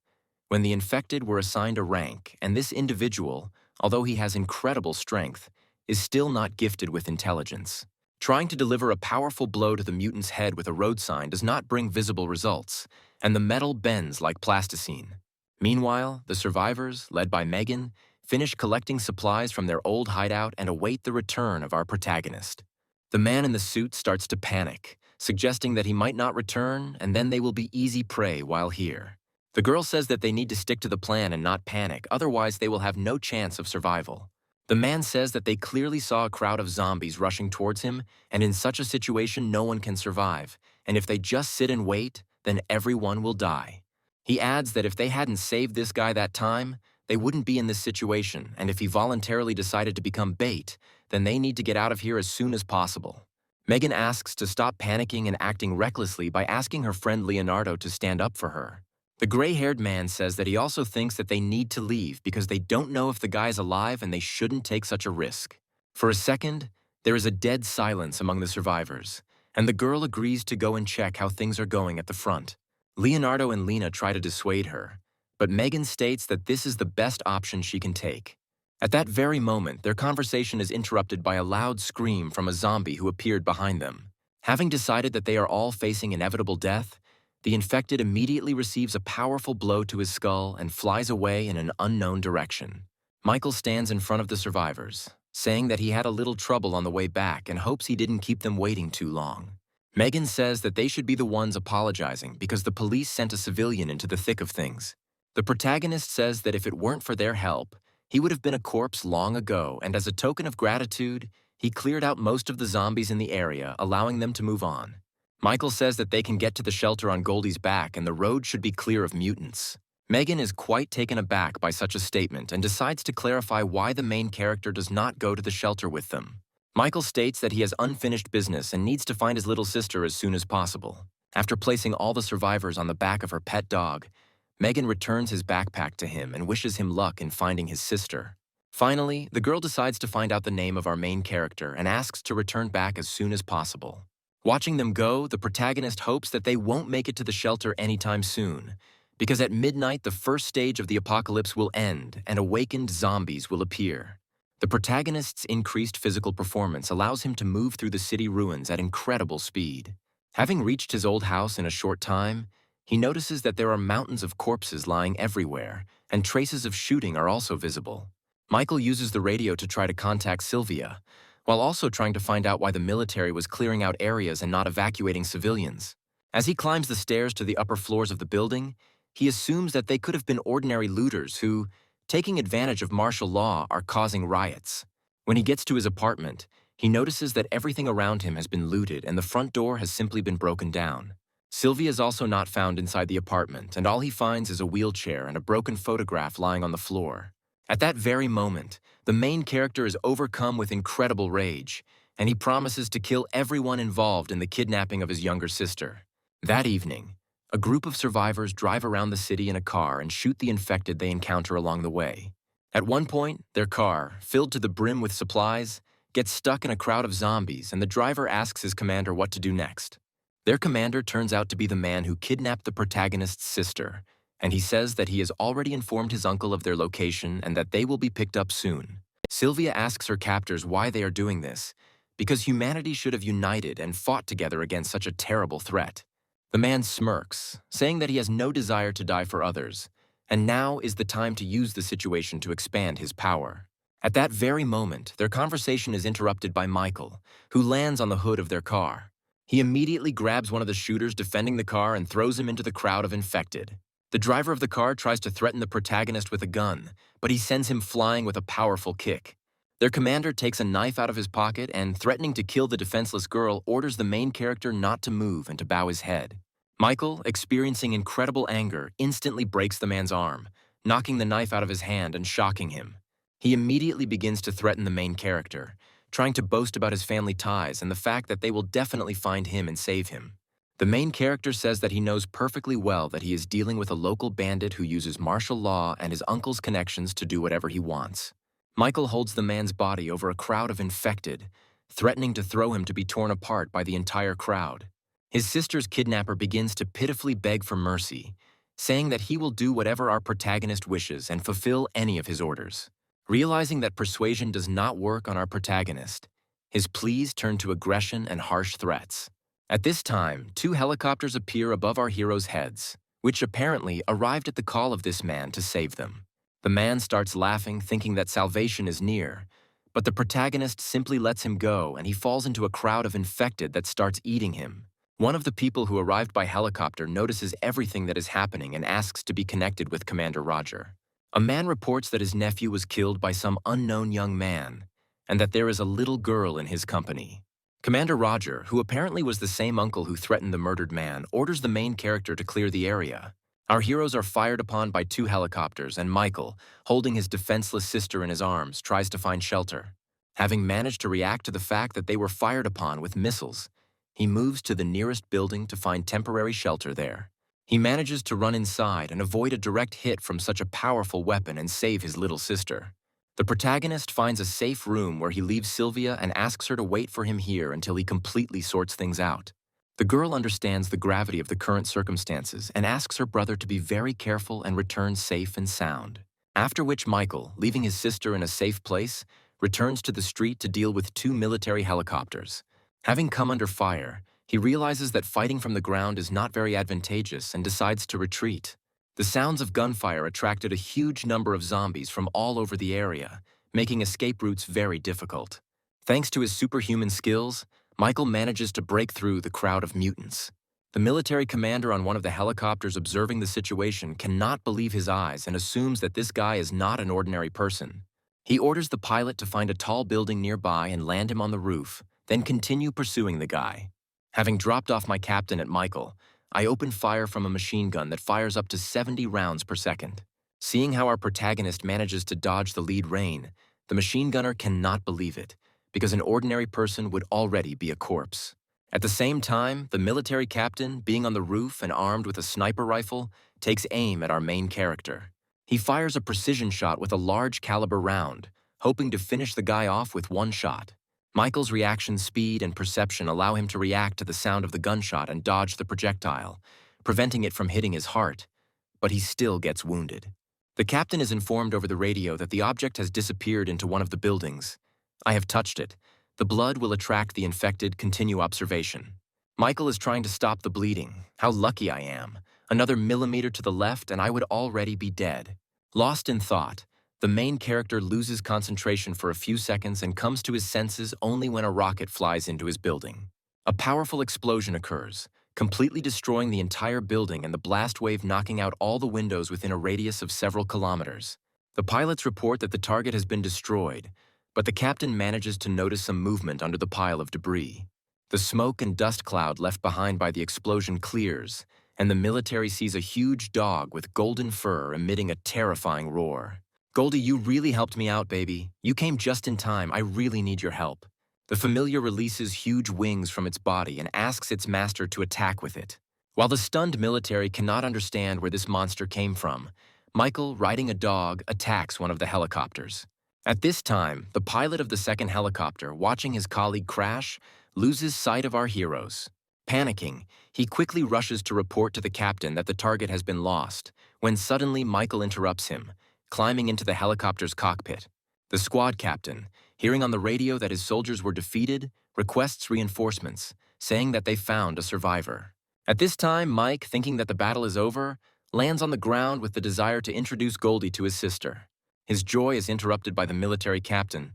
when the infected were assigned a rank, and this individual, although he has incredible strength, is still not gifted with intelligence. Trying to deliver a powerful blow to the mutant's head with a road sign does not bring visible results, and the metal bends like plasticine. Meanwhile, the survivors, led by Megan, finish collecting supplies from their old hideout and await the return of our protagonist. The man in the suit starts to panic, suggesting that he might not return and then they will be easy prey while here. The girl says that they need to stick to the plan and not panic, otherwise they will have no chance of survival. The man says that they clearly saw a crowd of zombies rushing towards him, and in such a situation no one can survive, and if they just sit and wait, then everyone will die. He adds that if they hadn't saved this guy that time, they wouldn't be in this situation, and if he voluntarily decided to become bait, then they need to get out of here as soon as possible. Megan asks to stop panicking and acting recklessly by asking her friend Leonardo to stand up for her. The gray-haired man says that he also thinks that they need to leave because they don't know if the guy's alive and they shouldn't take such a risk. For a second, there is a dead silence among the survivors, and the girl agrees to go and check how things are going at the front. Leonardo and Lena try to dissuade her, but Megan states that this is the best option she can take. At that very moment, their conversation is interrupted by a loud scream from a zombie who appeared behind them. Having decided that they are all facing inevitable death, the infected immediately receives a powerful blow to his skull and flies away in an unknown direction. Michael stands in front of the survivors, saying that he had a little trouble on the way back and hopes he didn't keep them waiting too long. Megan says that they should be the ones apologizing because the police sent a civilian into the thick of things. The protagonist says that if it weren't for their help, he would have been a corpse long ago, and as a token of gratitude, he cleared out most of the zombies in the area, allowing them to move on. Michael says that they can get to the shelter on Goldie's back and the road should be clear of mutants. Megan is quite taken aback by such a statement and decides to clarify why the main character does not go to the shelter with them. Michael states that he has unfinished business and needs to find his little sister as soon as possible. After placing all the survivors on the back of her pet dog, Megan returns his backpack to him and wishes him luck in finding his sister. Finally, the girl decides to find out the name of our main character and asks to return back as soon as possible. Watching them go, the protagonist hopes that they won't make it to the shelter anytime soon, because at midnight the first stage of the apocalypse will end and awakened zombies will appear. The protagonist's increased physical performance allows him to move through the city ruins at incredible speed. Having reached his old house in a short time, he notices that there are mountains of corpses lying everywhere, and traces of shooting are also visible. Michael uses the radio to try to contact Sylvia, while also trying to find out why the military was clearing out areas and not evacuating civilians. As he climbs the stairs to the upper floors of the building, he assumes that they could have been ordinary looters who, taking advantage of martial law, are causing riots. When he gets to his apartment, he notices that everything around him has been looted and the front door has simply been broken down. Sylvia is also not found inside the apartment, and all he finds is a wheelchair and a broken photograph lying on the floor. At that very moment, the main character is overcome with incredible rage, and he promises to kill everyone involved in the kidnapping of his younger sister. That evening, a group of survivors drive around the city in a car and shoot the infected they encounter along the way. At one point, their car, filled to the brim with supplies, gets stuck in a crowd of zombies, and the driver asks his commander what to do next. Their commander turns out to be the man who kidnapped the protagonist's sister, and he says that he has already informed his uncle of their location and that they will be picked up soon. Sylvia asks her captors why they are doing this, because humanity should have united and fought together against such a terrible threat. The man smirks, saying that he has no desire to die for others, and now is the time to use the situation to expand his power. At that very moment, their conversation is interrupted by Michael, who lands on the hood of their car. He immediately grabs one of the shooters defending the car and throws him into the crowd of infected. The driver of the car tries to threaten the protagonist with a gun, but he sends him flying with a powerful kick. Their commander takes a knife out of his pocket and, threatening to kill the defenseless girl, orders the main character not to move and to bow his head. Michael, experiencing incredible anger, instantly breaks the man's arm, knocking the knife out of his hand and shocking him. He immediately begins to threaten the main character, trying to boast about his family ties and the fact that they will definitely find him and save him. The main character says that he knows perfectly well that he is dealing with a local bandit who uses martial law and his uncle's connections to do whatever he wants. Michael holds the man's body over a crowd of infected, threatening to throw him to be torn apart by the entire crowd. His sister's kidnapper begins to pitifully beg for mercy, saying that he will do whatever our protagonist wishes and fulfill any of his orders. Realizing that persuasion does not work on our protagonist, his pleas turn to aggression and harsh threats. At this time, 2 helicopters appear above our heroes' heads, which apparently arrived at the call of this man to save them. The man starts laughing, thinking that salvation is near, but the protagonist simply lets him go and he falls into a crowd of infected that starts eating him. One of the people who arrived by helicopter notices everything that is happening and asks to be connected with Commander Roger. A man reports that his nephew was killed by some unknown young man, and that there is a little girl in his company. Commander Roger, who apparently was the same uncle who threatened the murdered man, orders the main character to clear the area. Our heroes are fired upon by 2 helicopters, and Michael, holding his defenseless sister in his arms, tries to find shelter. Having managed to react to the fact that they were fired upon with missiles, he moves to the nearest building to find temporary shelter there. He manages to run inside and avoid a direct hit from such a powerful weapon and save his little sister. The protagonist finds a safe room where he leaves Sylvia and asks her to wait for him here until he completely sorts things out. The girl understands the gravity of the current circumstances and asks her brother to be very careful and return safe and sound. After which Michael, leaving his sister in a safe place, returns to the street to deal with 2 military helicopters. Having come under fire, he realizes that fighting from the ground is not very advantageous and decides to retreat. The sounds of gunfire attracted a huge number of zombies from all over the area, making escape routes very difficult. Thanks to his superhuman skills, Michael manages to break through the crowd of mutants. The military commander on one of the helicopters observing the situation cannot believe his eyes and assumes that this guy is not an ordinary person. He orders the pilot to find a tall building nearby and land him on the roof, then continue pursuing the guy. Having dropped off my captain at Michael, I open fire from a machine gun that fires up to 70 rounds per second. Seeing how our protagonist manages to dodge the lead rain, the machine gunner cannot believe it, because an ordinary person would already be a corpse. At the same time, the military captain, being on the roof and armed with a sniper rifle, takes aim at our main character. He fires a precision shot with a large caliber round, hoping to finish the guy off with one shot. Michael's reaction speed and perception allow him to react to the sound of the gunshot and dodge the projectile, preventing it from hitting his heart, but he still gets wounded. The captain is informed over the radio that the object has disappeared into one of the buildings. I have touched it. The blood will attract the infected. Continue observation. Michael is trying to stop the bleeding. How lucky I am. Another millimeter to the left and I would already be dead. Lost in thought, the main character loses concentration for a few seconds and comes to his senses only when a rocket flies into his building. A powerful explosion occurs, completely destroying the entire building and the blast wave knocking out all the windows within a radius of several kilometers. The pilots report that the target has been destroyed, but the captain manages to notice some movement under the pile of debris. The smoke and dust cloud left behind by the explosion clears, and the military sees a huge dog with golden fur emitting a terrifying roar. "Goldie, you really helped me out, baby. You came just in time. I really need your help." The familiar releases huge wings from its body and asks its master to attack with it. While the stunned military cannot understand where this monster came from, Michael, riding a dog, attacks one of the helicopters. At this time, the pilot of the second helicopter, watching his colleague crash, loses sight of our heroes. Panicking, he quickly rushes to report to the captain that the target has been lost, when suddenly Michael interrupts him, climbing into the helicopter's cockpit. The squad captain, hearing on the radio that his soldiers were defeated, requests reinforcements, saying that they found a survivor. At this time, Mike, thinking that the battle is over, lands on the ground with the desire to introduce Goldie to his sister. His joy is interrupted by the military captain.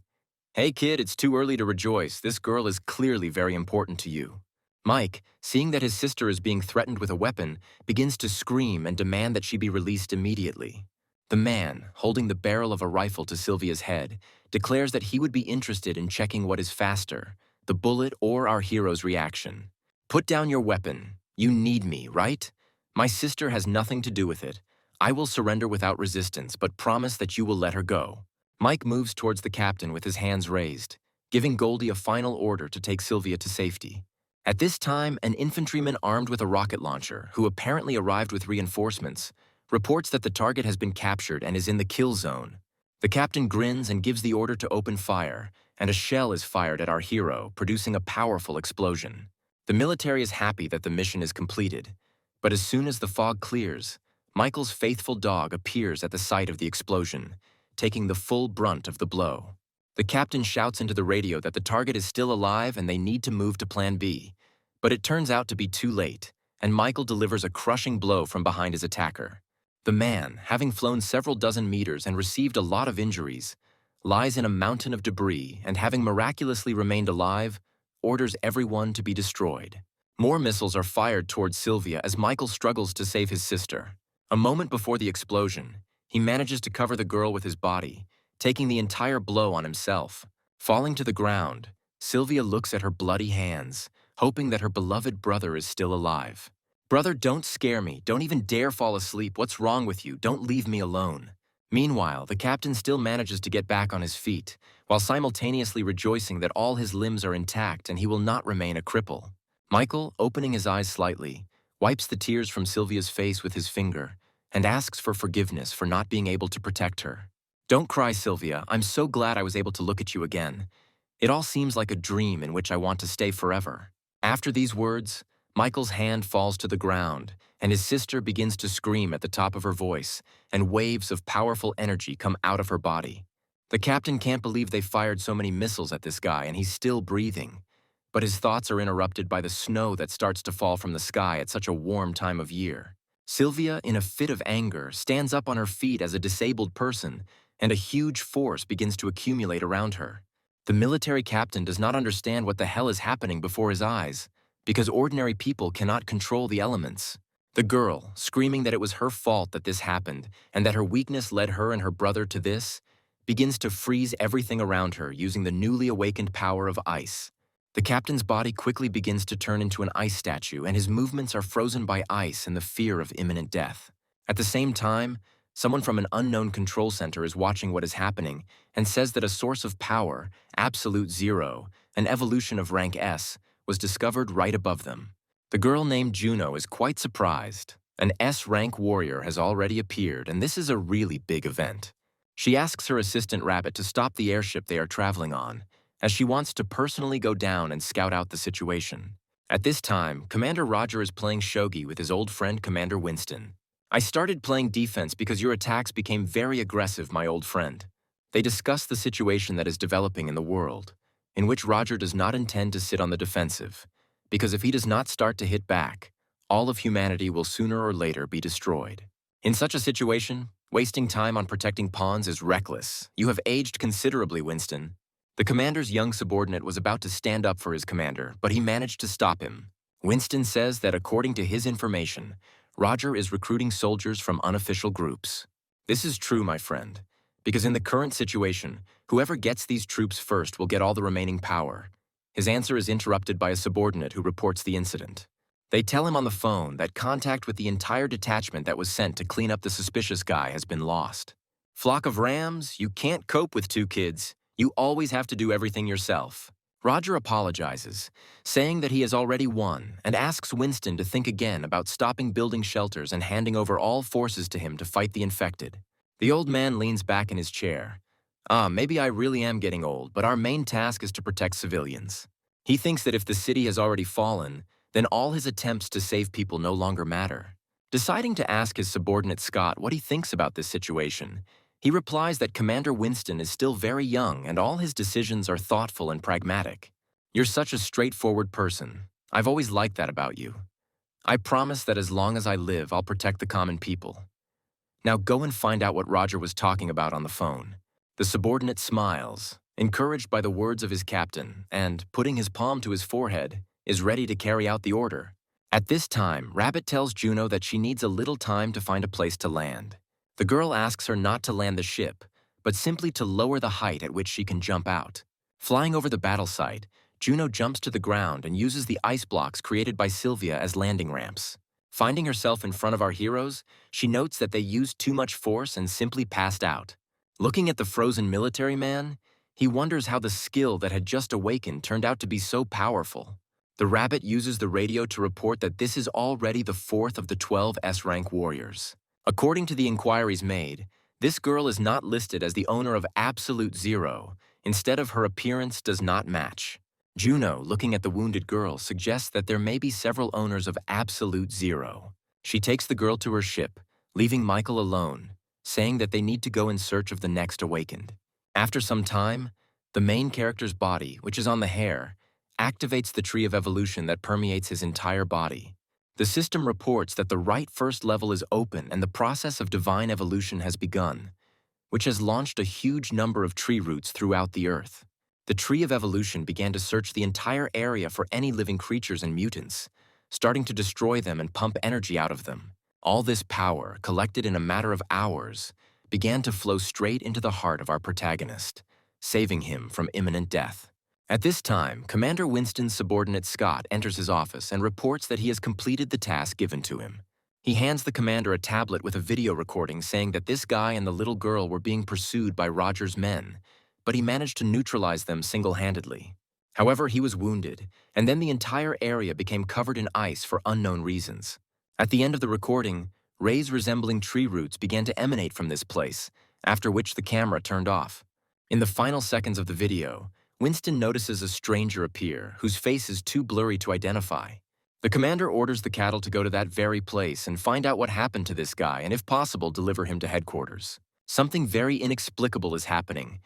"Hey kid, it's too early to rejoice. This girl is clearly very important to you." Mike, seeing that his sister is being threatened with a weapon, begins to scream and demand that she be released immediately. The man, holding the barrel of a rifle to Sylvia's head, declares that he would be interested in checking what is faster, the bullet or our hero's reaction. "Put down your weapon. You need me, right? My sister has nothing to do with it. I will surrender without resistance, but promise that you will let her go." Mike moves towards the captain with his hands raised, giving Goldie a final order to take Sylvia to safety. At this time, an infantryman armed with a rocket launcher, who apparently arrived with reinforcements, reports that the target has been captured and is in the kill zone. The captain grins and gives the order to open fire, and a shell is fired at our hero, producing a powerful explosion. The military is happy that the mission is completed, but as soon as the fog clears, Michael's faithful dog appears at the site of the explosion, taking the full brunt of the blow. The captain shouts into the radio that the target is still alive and they need to move to Plan B, but it turns out to be too late, and Michael delivers a crushing blow from behind his attacker. The man, having flown several dozen meters and received a lot of injuries, lies in a mountain of debris and, having miraculously remained alive, orders everyone to be destroyed. More missiles are fired towards Sylvia as Michael struggles to save his sister. A moment before the explosion, he manages to cover the girl with his body, taking the entire blow on himself. Falling to the ground, Sylvia looks at her bloody hands, hoping that her beloved brother is still alive. "Brother, don't scare me. Don't even dare fall asleep. What's wrong with you? Don't leave me alone." Meanwhile, the captain still manages to get back on his feet, while simultaneously rejoicing that all his limbs are intact and he will not remain a cripple. Michael, opening his eyes slightly, wipes the tears from Sylvia's face with his finger and asks for forgiveness for not being able to protect her. "Don't cry, Sylvia. I'm so glad I was able to look at you again. It all seems like a dream in which I want to stay forever." After these words, Michael's hand falls to the ground, and his sister begins to scream at the top of her voice, and waves of powerful energy come out of her body. The captain can't believe they fired so many missiles at this guy, and he's still breathing. But his thoughts are interrupted by the snow that starts to fall from the sky at such a warm time of year. Sylvia, in a fit of anger, stands up on her feet as a disabled person, and a huge force begins to accumulate around her. The military captain does not understand what the hell is happening before his eyes, because ordinary people cannot control the elements. The girl, screaming that it was her fault that this happened, and that her weakness led her and her brother to this, begins to freeze everything around her using the newly awakened power of ice. The captain's body quickly begins to turn into an ice statue, and his movements are frozen by ice and the fear of imminent death. At the same time, someone from an unknown control center is watching what is happening and says that a source of power, absolute zero, an evolution of rank S, was discovered right above them. The girl named Juno is quite surprised. An S-rank warrior has already appeared, and this is a really big event. She asks her assistant Rabbit to stop the airship they are traveling on, as she wants to personally go down and scout out the situation. At this time, Commander Roger is playing shogi with his old friend Commander Winston. "I started playing defense because your attacks became very aggressive, my old friend." They discuss the situation that is developing in the world, in which Roger does not intend to sit on the defensive, because if he does not start to hit back, all of humanity will sooner or later be destroyed. In such a situation, wasting time on protecting pawns is reckless. "You have aged considerably, Winston." The commander's young subordinate was about to stand up for his commander, but he managed to stop him. Winston says that according to his information, Roger is recruiting soldiers from unofficial groups. "This is true, my friend, because in the current situation, whoever gets these troops first will get all the remaining power." His answer is interrupted by a subordinate who reports the incident. They tell him on the phone that contact with the entire detachment that was sent to clean up the suspicious guy has been lost. "Flock of rams, you can't cope with two kids. You always have to do everything yourself." Roger apologizes, saying that he has already won, and asks Winston to think again about stopping building shelters and handing over all forces to him to fight the infected. The old man leans back in his chair. Maybe I really am getting old, but our main task is to protect civilians." He thinks that if the city has already fallen, then all his attempts to save people no longer matter. Deciding to ask his subordinate Scott what he thinks about this situation, he replies that Commander Winston is still very young and all his decisions are thoughtful and pragmatic. "You're such a straightforward person. I've always liked that about you. I promise that as long as I live, I'll protect the common people. Now go and find out what Roger was talking about on the phone." The subordinate smiles, encouraged by the words of his captain, and, putting his palm to his forehead, is ready to carry out the order. At this time, Rabbit tells Juno that she needs a little time to find a place to land. The girl asks her not to land the ship, but simply to lower the height at which she can jump out. Flying over the battle site, Juno jumps to the ground and uses the ice blocks created by Sylvia as landing ramps. Finding herself in front of our heroes, she notes that they used too much force and simply passed out. Looking at the frozen military man, he wonders how the skill that had just awakened turned out to be so powerful. The Rabbit uses the radio to report that this is already the fourth of the 12 S-rank warriors. According to the inquiries made, this girl is not listed as the owner of Absolute Zero. Instead of her appearance does not match. Juno, looking at the wounded girl, suggests that there may be several owners of Absolute Zero. She takes the girl to her ship, leaving Michael alone, saying that they need to go in search of the next awakened. After some time, the main character's body, which is on the hair, activates the tree of evolution that permeates his entire body. The system reports that the right first level is open and the process of divine evolution has begun, which has launched a huge number of tree roots throughout the earth. The tree of evolution began to search the entire area for any living creatures and mutants, starting to destroy them and pump energy out of them. All this power, collected in a matter of hours, began to flow straight into the heart of our protagonist, saving him from imminent death. At this time, Commander Winston's subordinate Scott enters his office and reports that he has completed the task given to him. He hands the commander a tablet with a video recording saying that this guy and the little girl were being pursued by Roger's men, but he managed to neutralize them single-handedly. However, he was wounded, and then the entire area became covered in ice for unknown reasons. At the end of the recording, rays resembling tree roots began to emanate from this place, after which the camera turned off. In the final seconds of the video, Winston notices a stranger appear, whose face is too blurry to identify. The commander orders the cattle to go to that very place and find out what happened to this guy and, if possible, deliver him to headquarters. Something very inexplicable is happening.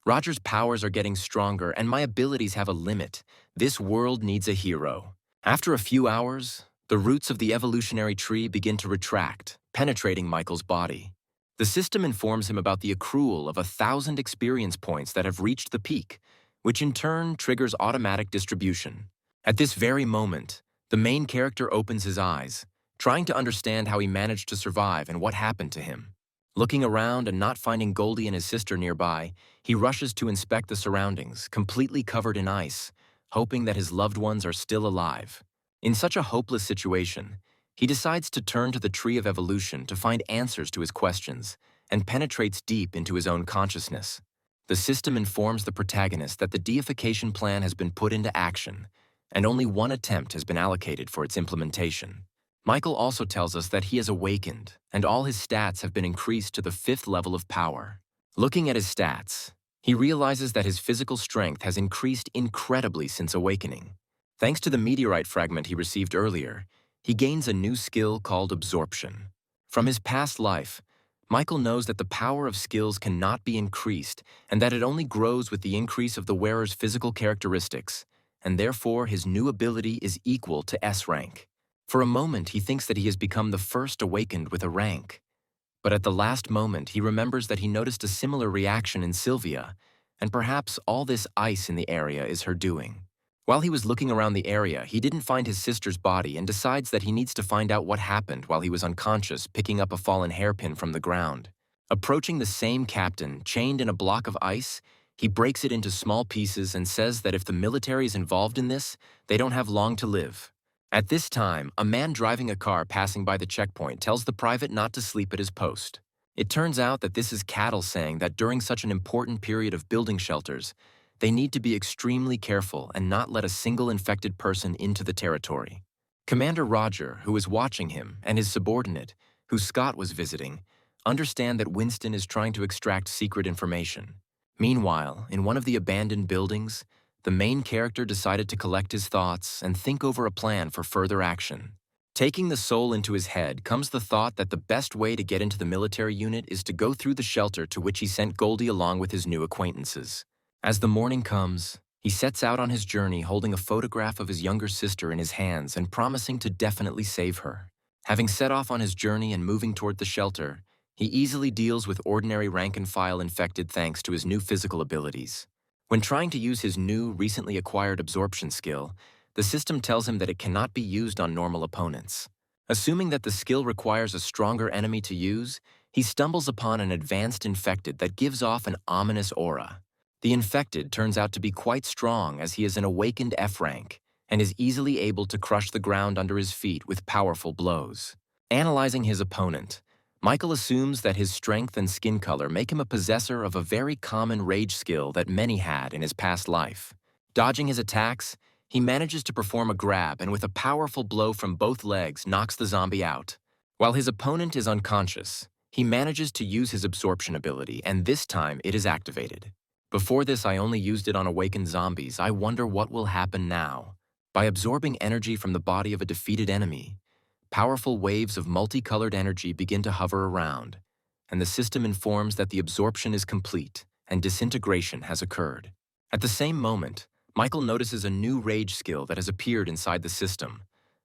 Roger's powers are getting stronger, and my abilities have a limit. This world needs a hero. After a few hours, the roots of the evolutionary tree begin to retract, penetrating Michael's body. The system informs him about the accrual of 1,000 experience points that have reached the peak, which in turn triggers automatic distribution. At this very moment, the main character opens his eyes, trying to understand how he managed to survive and what happened to him. Looking around and not finding Goldie and his sister nearby, he rushes to inspect the surroundings, completely covered in ice, hoping that his loved ones are still alive. In such a hopeless situation, he decides to turn to the Tree of Evolution to find answers to his questions, and penetrates deep into his own consciousness. The system informs the protagonist that the deification plan has been put into action, and only one attempt has been allocated for its implementation. Michael also tells us that he has awakened, and all his stats have been increased to the 5th level of power. Looking at his stats, he realizes that his physical strength has increased incredibly since awakening. Thanks to the meteorite fragment he received earlier, he gains a new skill called absorption. From his past life, Michael knows that the power of skills cannot be increased and that it only grows with the increase of the wearer's physical characteristics, and therefore his new ability is equal to S rank. For a moment, he thinks that he has become the first awakened with a rank. But at the last moment, he remembers that he noticed a similar reaction in Sylvia, and perhaps all this ice in the area is her doing. While he was looking around the area, he didn't find his sister's body and decides that he needs to find out what happened while he was unconscious, picking up a fallen hairpin from the ground. Approaching the same captain, chained in a block of ice, he breaks it into small pieces and says that if the military is involved in this, they don't have long to live. At this time, a man driving a car passing by the checkpoint tells the private not to sleep at his post. It turns out that this is cattle saying that during such an important period of building shelters, they need to be extremely careful and not let a single infected person into the territory. Commander Roger, who is watching him, and his subordinate, who Scott was visiting, understand that Winston is trying to extract secret information. Meanwhile, in one of the abandoned buildings, the main character decided to collect his thoughts and think over a plan for further action. Taking the soul into his head comes the thought that the best way to get into the military unit is to go through the shelter to which he sent Goldie along with his new acquaintances. As the morning comes, he sets out on his journey holding a photograph of his younger sister in his hands and promising to definitely save her. Having set off on his journey and moving toward the shelter, he easily deals with ordinary rank-and-file infected thanks to his new physical abilities. When trying to use his new, recently acquired absorption skill, the system tells him that it cannot be used on normal opponents. Assuming that the skill requires a stronger enemy to use, he stumbles upon an advanced infected that gives off an ominous aura. The infected turns out to be quite strong as he is an awakened F rank and is easily able to crush the ground under his feet with powerful blows. Analyzing his opponent, Michael assumes that his strength and skin color make him a possessor of a very common rage skill that many had in his past life. Dodging his attacks, he manages to perform a grab and with a powerful blow from both legs knocks the zombie out. While his opponent is unconscious, he manages to use his absorption ability, and this time it is activated. Before this, I only used it on awakened zombies. I wonder what will happen now. By absorbing energy from the body of a defeated enemy, powerful waves of multicolored energy begin to hover around, and the system informs that the absorption is complete and disintegration has occurred. At the same moment, Michael notices a new rage skill that has appeared inside the system,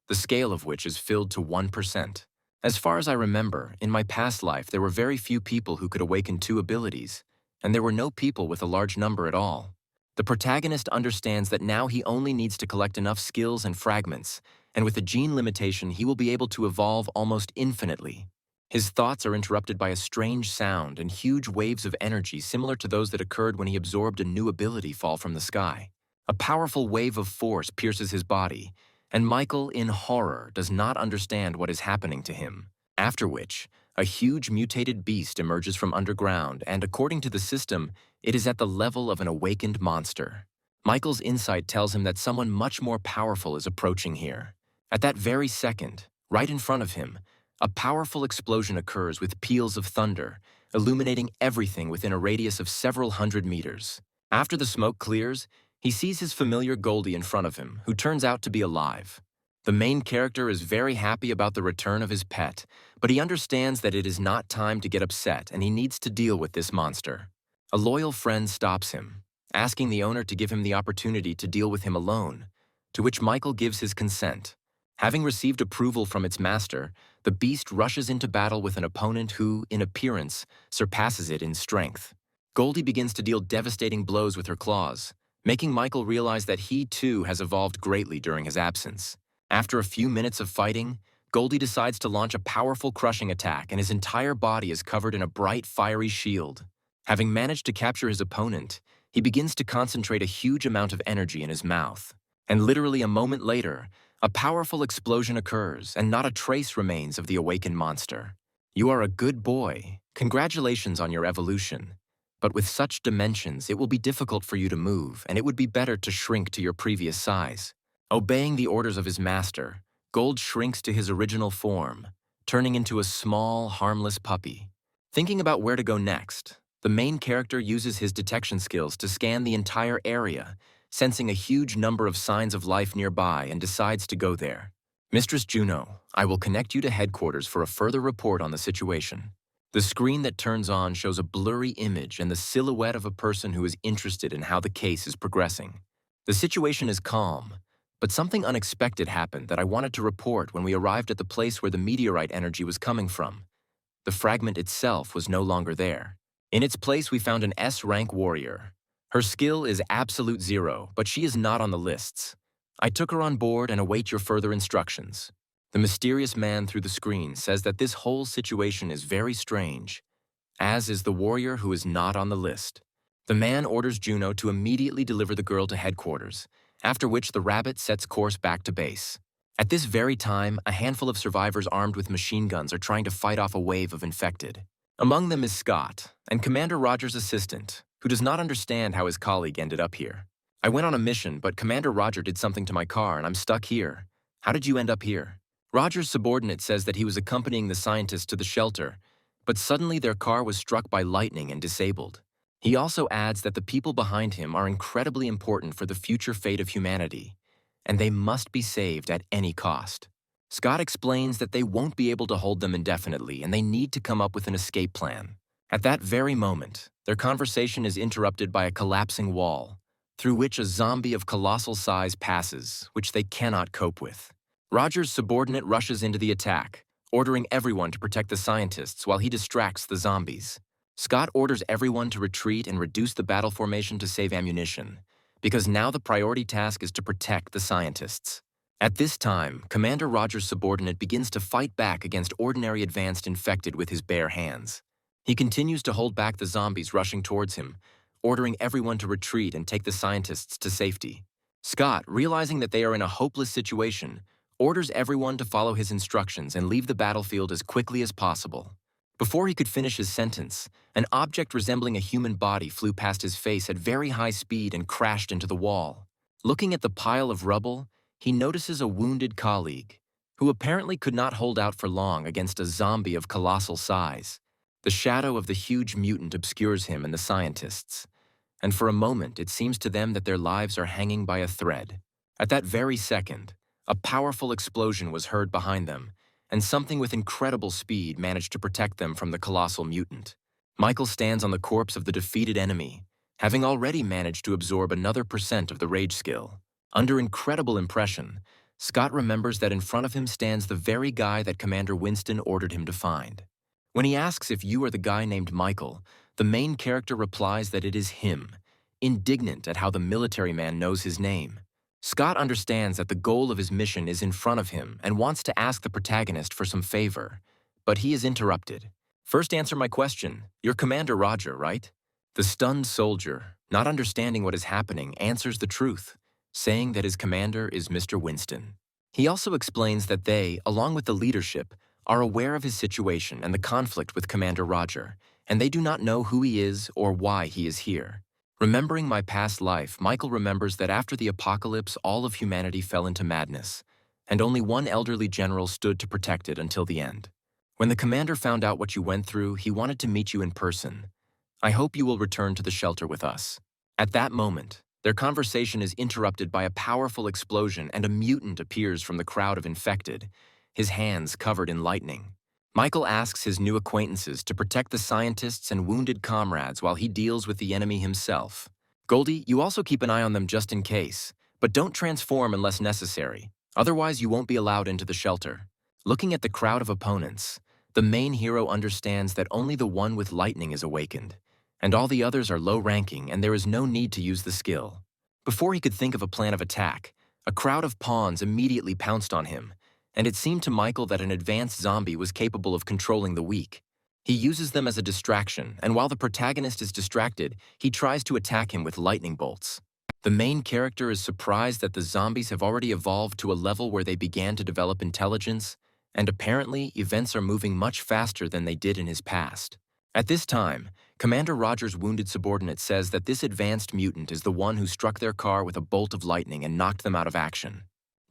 the scale of which is filled to 1%. As far as I remember, in my past life there were very few people who could awaken 2 abilities, and there were no people with a large number at all. The protagonist understands that now he only needs to collect enough skills and fragments, and with a gene limitation he will be able to evolve almost infinitely. His thoughts are interrupted by a strange sound and huge waves of energy similar to those that occurred when he absorbed a new ability fall from the sky. A powerful wave of force pierces his body, and Michael, in horror, does not understand what is happening to him. After which, a huge mutated beast emerges from underground, and according to the system, it is at the level of an awakened monster. Michael's insight tells him that someone much more powerful is approaching here. At that very second, right in front of him, a powerful explosion occurs with peals of thunder, illuminating everything within a radius of several hundred meters. After the smoke clears, he sees his familiar Goldie in front of him, who turns out to be alive. The main character is very happy about the return of his pet, but he understands that it is not time to get upset and he needs to deal with this monster. A loyal friend stops him, asking the owner to give him the opportunity to deal with him alone, to which Michael gives his consent. Having received approval from its master, the beast rushes into battle with an opponent who, in appearance, surpasses it in strength. Goldie begins to deal devastating blows with her claws, making Michael realize that he too has evolved greatly during his absence. After a few minutes of fighting, Goldie decides to launch a powerful crushing attack and his entire body is covered in a bright, fiery shield. Having managed to capture his opponent, he begins to concentrate a huge amount of energy in his mouth. And literally a moment later, a powerful explosion occurs and not a trace remains of the awakened monster. You are a good boy. Congratulations on your evolution. But with such dimensions, it will be difficult for you to move, and it would be better to shrink to your previous size. Obeying the orders of his master, Gold shrinks to his original form, turning into a small, harmless puppy. Thinking about where to go next, the main character uses his detection skills to scan the entire area, sensing a huge number of signs of life nearby and decides to go there. Mistress Juno, I will connect you to headquarters for a further report on the situation. The screen that turns on shows a blurry image and the silhouette of a person who is interested in how the case is progressing. The situation is calm, but something unexpected happened that I wanted to report when we arrived at the place where the meteorite energy was coming from. The fragment itself was no longer there. In its place, we found an S-rank warrior. Her skill is absolute 0, but she is not on the lists. I took her on board and await your further instructions. The mysterious man through the screen says that this whole situation is very strange, as is the warrior who is not on the list. The man orders Juno to immediately deliver the girl to headquarters, after which the rabbit sets course back to base. At this very time, a handful of survivors armed with machine guns are trying to fight off a wave of infected. Among them is Scott, and Commander Roger's assistant, who does not understand how his colleague ended up here. I went on a mission, but Commander Roger did something to my car and I'm stuck here. How did you end up here? Roger's subordinate says that he was accompanying the scientists to the shelter, but suddenly their car was struck by lightning and disabled. He also adds that the people behind him are incredibly important for the future fate of humanity, and they must be saved at any cost. Scott explains that they won't be able to hold them indefinitely and they need to come up with an escape plan. At that very moment, their conversation is interrupted by a collapsing wall, through which a zombie of colossal size passes, which they cannot cope with. Roger's subordinate rushes into the attack, ordering everyone to protect the scientists while he distracts the zombies. Scott orders everyone to retreat and reduce the battle formation to save ammunition, because now the priority task is to protect the scientists. At this time, Commander Roger's subordinate begins to fight back against ordinary advanced infected with his bare hands. He continues to hold back the zombies rushing towards him, ordering everyone to retreat and take the scientists to safety. Scott, realizing that they are in a hopeless situation, orders everyone to follow his instructions and leave the battlefield as quickly as possible. Before he could finish his sentence, an object resembling a human body flew past his face at very high speed and crashed into the wall. Looking at the pile of rubble, he notices a wounded colleague, who apparently could not hold out for long against a zombie of colossal size. The shadow of the huge mutant obscures him and the scientists, and for a moment it seems to them that their lives are hanging by a thread. At that very second, a powerful explosion was heard behind them, and something with incredible speed managed to protect them from the colossal mutant. Michael stands on the corpse of the defeated enemy, having already managed to absorb another % of the rage skill. Under incredible impression, Scott remembers that in front of him stands the very guy that Commander Winston ordered him to find. When he asks if you are the guy named Michael, the main character replies that it is him, indignant at how the military man knows his name. Scott understands that the goal of his mission is in front of him and wants to ask the protagonist for some favor, but he is interrupted. First, answer my question. You're Commander Roger, right? The stunned soldier, not understanding what is happening, answers the truth, saying that his commander is Mr. Winston. He also explains that they, along with the leadership, are aware of his situation and the conflict with Commander Roger, and they do not know who he is or why he is here. Remembering my past life, Michael remembers that after the apocalypse, all of humanity fell into madness, and only one elderly general stood to protect it until the end. When the commander found out what you went through, he wanted to meet you in person. I hope you will return to the shelter with us. At that moment, their conversation is interrupted by a powerful explosion and a mutant appears from the crowd of infected, his hands covered in lightning. Michael asks his new acquaintances to protect the scientists and wounded comrades while he deals with the enemy himself. Goldie, you also keep an eye on them just in case, but don't transform unless necessary. Otherwise, you won't be allowed into the shelter. Looking at the crowd of opponents, the main hero understands that only the one with lightning is awakened, and all the others are low-ranking and there is no need to use the skill. Before he could think of a plan of attack, a crowd of pawns immediately pounced on him, and it seemed to Michael that an advanced zombie was capable of controlling the weak. He uses them as a distraction, and while the protagonist is distracted, he tries to attack him with lightning bolts. The main character is surprised that the zombies have already evolved to a level where they began to develop intelligence, and apparently events are moving much faster than they did in his past. At this time, Commander Roger's wounded subordinate says that this advanced mutant is the one who struck their car with a bolt of lightning and knocked them out of action.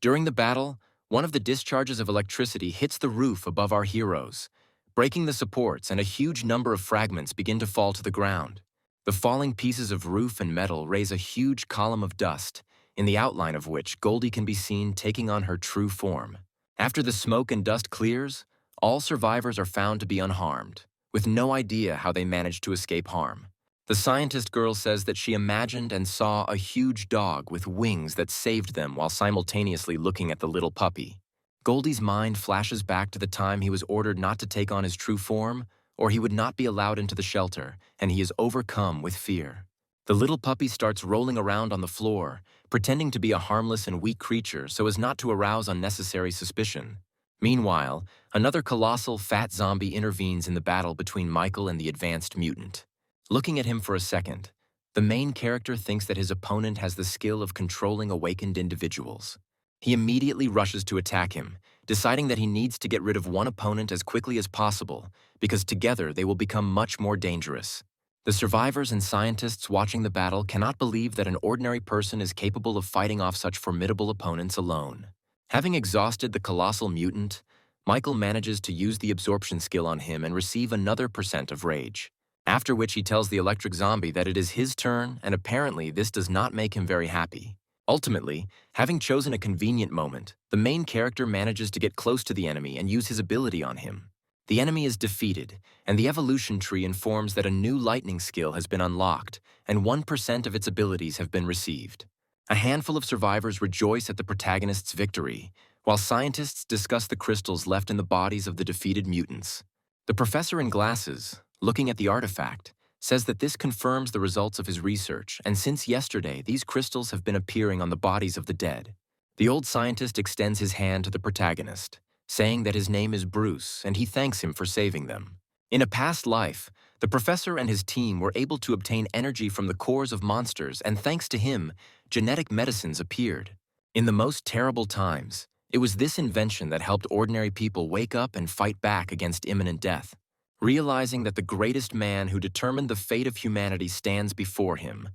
During the battle, one of the discharges of electricity hits the roof above our heroes, breaking the supports, and a huge number of fragments begin to fall to the ground. The falling pieces of roof and metal raise a huge column of dust, in the outline of which Goldie can be seen taking on her true form. After the smoke and dust clears, all survivors are found to be unharmed, with no idea how they managed to escape harm. The scientist girl says that she imagined and saw a huge dog with wings that saved them while simultaneously looking at the little puppy. Goldie's mind flashes back to the time he was ordered not to take on his true form, or he would not be allowed into the shelter, and he is overcome with fear. The little puppy starts rolling around on the floor, pretending to be a harmless and weak creature so as not to arouse unnecessary suspicion. Meanwhile, another colossal fat zombie intervenes in the battle between Michael and the advanced mutant. Looking at him for a second, the main character thinks that his opponent has the skill of controlling awakened individuals. He immediately rushes to attack him, deciding that he needs to get rid of one opponent as quickly as possible, because together they will become much more dangerous. The survivors and scientists watching the battle cannot believe that an ordinary person is capable of fighting off such formidable opponents alone. Having exhausted the colossal mutant, Michael manages to use the absorption skill on him and receive another % of rage. After which he tells the electric zombie that it is his turn, and apparently this does not make him very happy. Ultimately, having chosen a convenient moment, the main character manages to get close to the enemy and use his ability on him. The enemy is defeated, and the evolution tree informs that a new lightning skill has been unlocked, and 1% of its abilities have been received. A handful of survivors rejoice at the protagonist's victory, while scientists discuss the crystals left in the bodies of the defeated mutants. The professor in glasses, looking at the artifact, says that this confirms the results of his research, and since yesterday, these crystals have been appearing on the bodies of the dead. The old scientist extends his hand to the protagonist, saying that his name is Bruce, and he thanks him for saving them. In a past life, the professor and his team were able to obtain energy from the cores of monsters, and thanks to him, genetic medicines appeared. In the most terrible times, it was this invention that helped ordinary people wake up and fight back against imminent death. Realizing that the greatest man who determined the fate of humanity stands before him,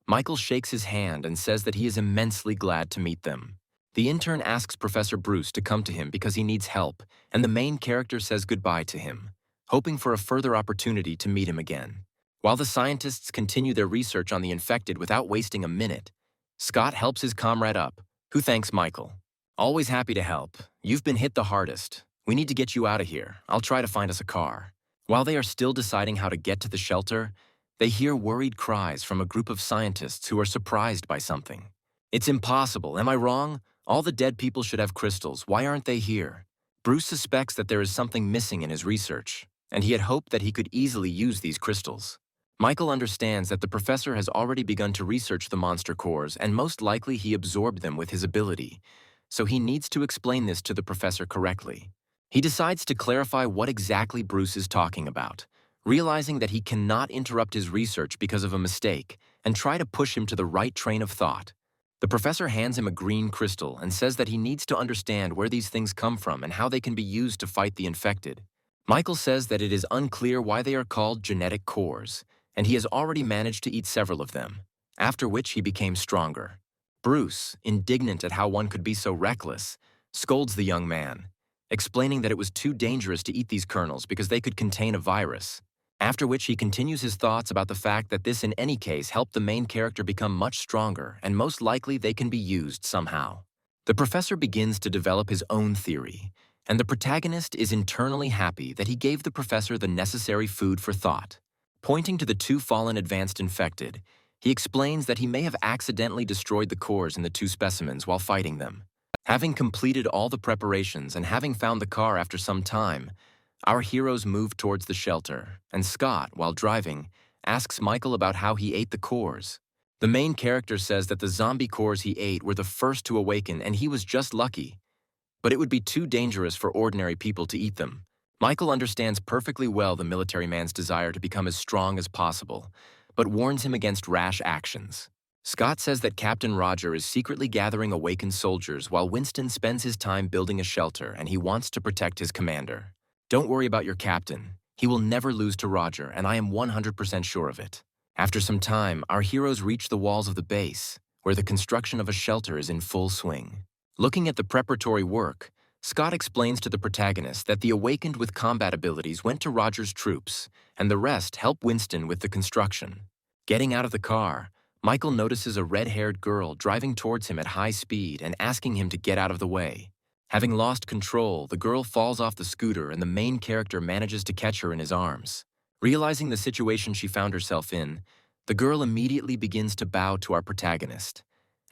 Michael shakes his hand and says that he is immensely glad to meet them. The intern asks Professor Bruce to come to him because he needs help, and the main character says goodbye to him, hoping for a further opportunity to meet him again. While the scientists continue their research on the infected without wasting a minute, Scott helps his comrade up, who thanks Michael. Always happy to help. You've been hit the hardest. We need to get you out of here. I'll try to find us a car. While they are still deciding how to get to the shelter, they hear worried cries from a group of scientists who are surprised by something. It's impossible, am I wrong? All the dead people should have crystals. Why aren't they here? Bruce suspects that there is something missing in his research, and he had hoped that he could easily use these crystals. Michael understands that the professor has already begun to research the monster cores, and most likely he absorbed them with his ability, so he needs to explain this to the professor correctly. He decides to clarify what exactly Bruce is talking about, realizing that he cannot interrupt his research because of a mistake and try to push him to the right train of thought. The professor hands him a green crystal and says that he needs to understand where these things come from and how they can be used to fight the infected. Michael says that it is unclear why they are called genetic cores, and he has already managed to eat several of them, after which he became stronger. Bruce, indignant at how one could be so reckless, scolds the young man, explaining that it was too dangerous to eat these kernels because they could contain a virus. After which he continues his thoughts about the fact that this in any case helped the main character become much stronger and most likely they can be used somehow. The professor begins to develop his own theory, and the protagonist is internally happy that he gave the professor the necessary food for thought. Pointing to the two fallen advanced infected, he explains that he may have accidentally destroyed the cores in the two specimens while fighting them. Having completed all the preparations and having found the car after some time, our heroes move towards the shelter, and Scott, while driving, asks Michael about how he ate the cores. The main character says that the zombie cores he ate were the first to awaken and he was just lucky, but it would be too dangerous for ordinary people to eat them. Michael understands perfectly well the military man's desire to become as strong as possible, but warns him against rash actions. Scott says that Captain Roger is secretly gathering awakened soldiers while Winston spends his time building a shelter and he wants to protect his commander. Don't worry about your captain. He will never lose to Roger, and I am 100% sure of it. After some time, our heroes reach the walls of the base, where the construction of a shelter is in full swing. Looking at the preparatory work, Scott explains to the protagonist that the awakened with combat abilities went to Roger's troops, and the rest help Winston with the construction. Getting out of the car, Michael notices a red-haired girl driving towards him at high speed and asking him to get out of the way. Having lost control, the girl falls off the scooter and the main character manages to catch her in his arms. Realizing the situation she found herself in, the girl immediately begins to bow to our protagonist,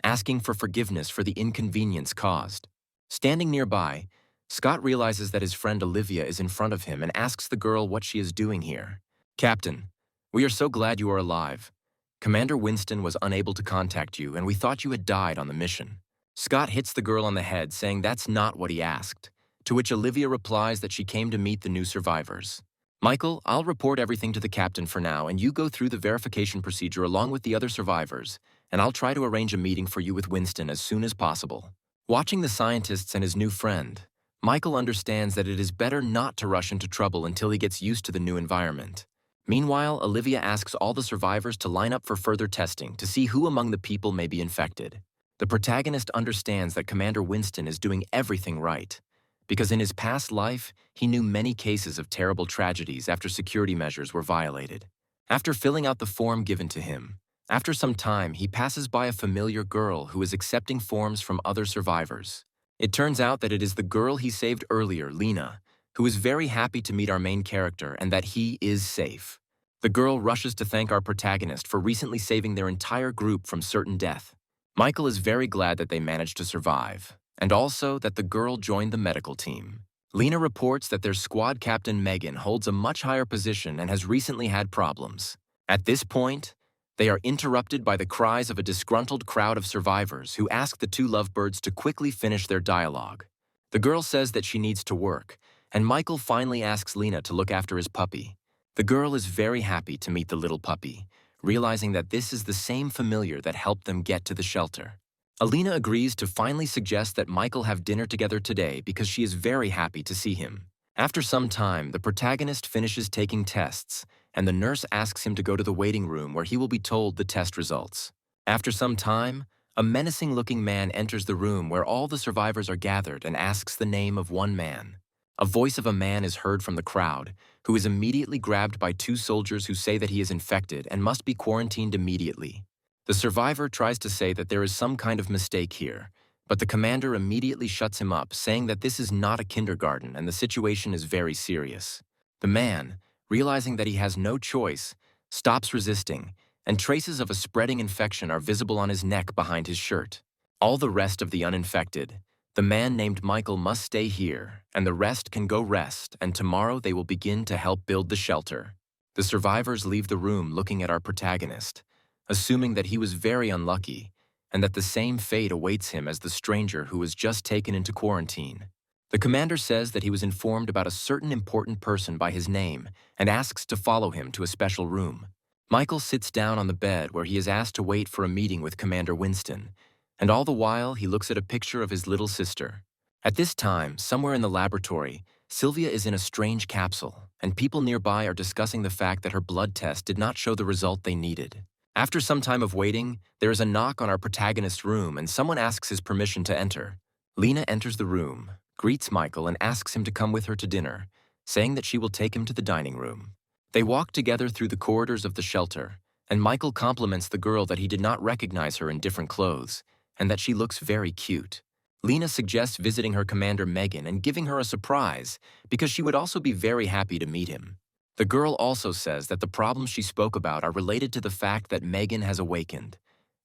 asking for forgiveness for the inconvenience caused. Standing nearby, Scott realizes that his friend Olivia is in front of him and asks the girl what she is doing here. "Captain, we are so glad you are alive. Commander Winston was unable to contact you and we thought you had died on the mission." Scott hits the girl on the head, saying that's not what he asked, to which Olivia replies that she came to meet the new survivors. "Michael, I'll report everything to the captain for now, and you go through the verification procedure along with the other survivors, and I'll try to arrange a meeting for you with Winston as soon as possible." Watching the scientists and his new friend, Michael understands that it is better not to rush into trouble until he gets used to the new environment. Meanwhile, Olivia asks all the survivors to line up for further testing to see who among the people may be infected. The protagonist understands that Commander Winston is doing everything right, because in his past life, he knew many cases of terrible tragedies after security measures were violated. After filling out the form given to him, after some time, he passes by a familiar girl who is accepting forms from other survivors. It turns out that it is the girl he saved earlier, Lena, who is very happy to meet our main character and that he is safe. The girl rushes to thank our protagonist for recently saving their entire group from certain death. Michael is very glad that they managed to survive, and also that the girl joined the medical team. Lena reports that their squad captain Megan holds a much higher position and has recently had problems. At this point, they are interrupted by the cries of a disgruntled crowd of survivors who ask the two lovebirds to quickly finish their dialogue. The girl says that she needs to work, and Michael finally asks Lena to look after his puppy. The girl is very happy to meet the little puppy, realizing that this is the same familiar that helped them get to the shelter. Alina agrees to finally suggest that Michael have dinner together today because she is very happy to see him. After some time, the protagonist finishes taking tests, and the nurse asks him to go to the waiting room where he will be told the test results. After some time, a menacing-looking man enters the room where all the survivors are gathered and asks the name of one man. A voice of a man is heard from the crowd, who is immediately grabbed by two soldiers who say that he is infected and must be quarantined immediately. The survivor tries to say that there is some kind of mistake here, but the commander immediately shuts him up, saying that this is not a kindergarten and the situation is very serious. The man, realizing that he has no choice, stops resisting, and traces of a spreading infection are visible on his neck behind his shirt. All the rest of the uninfected, the man named Michael must stay here, and the rest can go rest, and tomorrow they will begin to help build the shelter. The survivors leave the room looking at our protagonist, assuming that he was very unlucky, and that the same fate awaits him as the stranger who was just taken into quarantine. The commander says that he was informed about a certain important person by his name and asks to follow him to a special room. Michael sits down on the bed where he is asked to wait for a meeting with Commander Winston, and all the while he looks at a picture of his little sister. At this time, somewhere in the laboratory, Sylvia is in a strange capsule, and people nearby are discussing the fact that her blood test did not show the result they needed. After some time of waiting, there is a knock on our protagonist's room and someone asks his permission to enter. Lena enters the room, greets Michael and asks him to come with her to dinner, saying that she will take him to the dining room. They walk together through the corridors of the shelter, and Michael compliments the girl that he did not recognize her in different clothes, and that she looks very cute. Lena suggests visiting her commander Megan and giving her a surprise, because she would also be very happy to meet him. The girl also says that the problems she spoke about are related to the fact that Megan has awakened,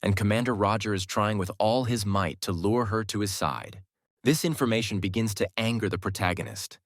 and Commander Roger is trying with all his might to lure her to his side. This information begins to anger the protagonist,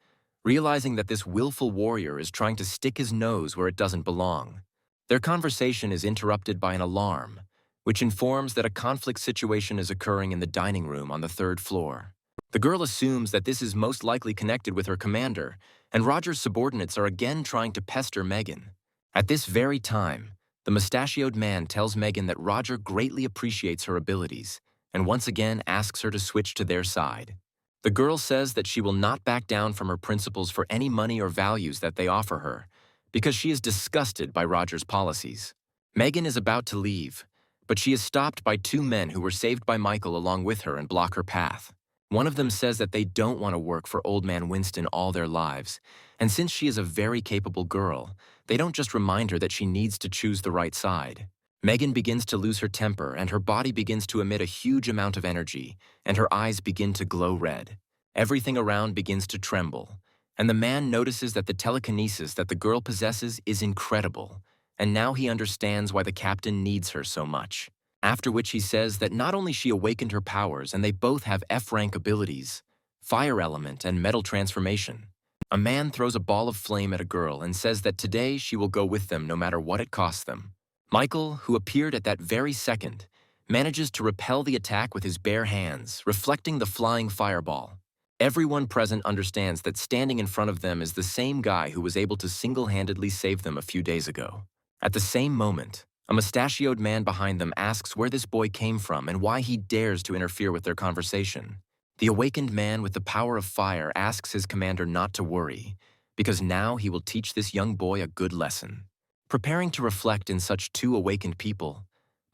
realizing that this willful warrior is trying to stick his nose where it doesn't belong. Their conversation is interrupted by an alarm, which informs that a conflict situation is occurring in the dining room on the 3rd floor. The girl assumes that this is most likely connected with her commander, and Roger's subordinates are again trying to pester Megan. At this very time, the mustachioed man tells Megan that Roger greatly appreciates her abilities, and once again asks her to switch to their side. The girl says that she will not back down from her principles for any money or values that they offer her, because she is disgusted by Roger's policies. Megan is about to leave, but she is stopped by 2 men who were saved by Michael along with her and block her path. One of them says that they don't want to work for Old Man Winston all their lives, and since she is a very capable girl, they don't just remind her that she needs to choose the right side. Megan begins to lose her temper, and her body begins to emit a huge amount of energy, and her eyes begin to glow red. Everything around begins to tremble, and the man notices that the telekinesis that the girl possesses is incredible, and now he understands why the captain needs her so much. After which he says that not only she awakened her powers and they both have F-rank abilities, fire element and metal transformation. A man throws a ball of flame at a girl and says that today she will go with them no matter what it costs them. Michael, who appeared at that very second, manages to repel the attack with his bare hands, reflecting the flying fireball. Everyone present understands that standing in front of them is the same guy who was able to single-handedly save them a few days ago. At the same moment, a mustachioed man behind them asks where this boy came from and why he dares to interfere with their conversation. The awakened man with the power of fire asks his commander not to worry, because now he will teach this young boy a good lesson. Preparing to reflect in such 2 awakened people,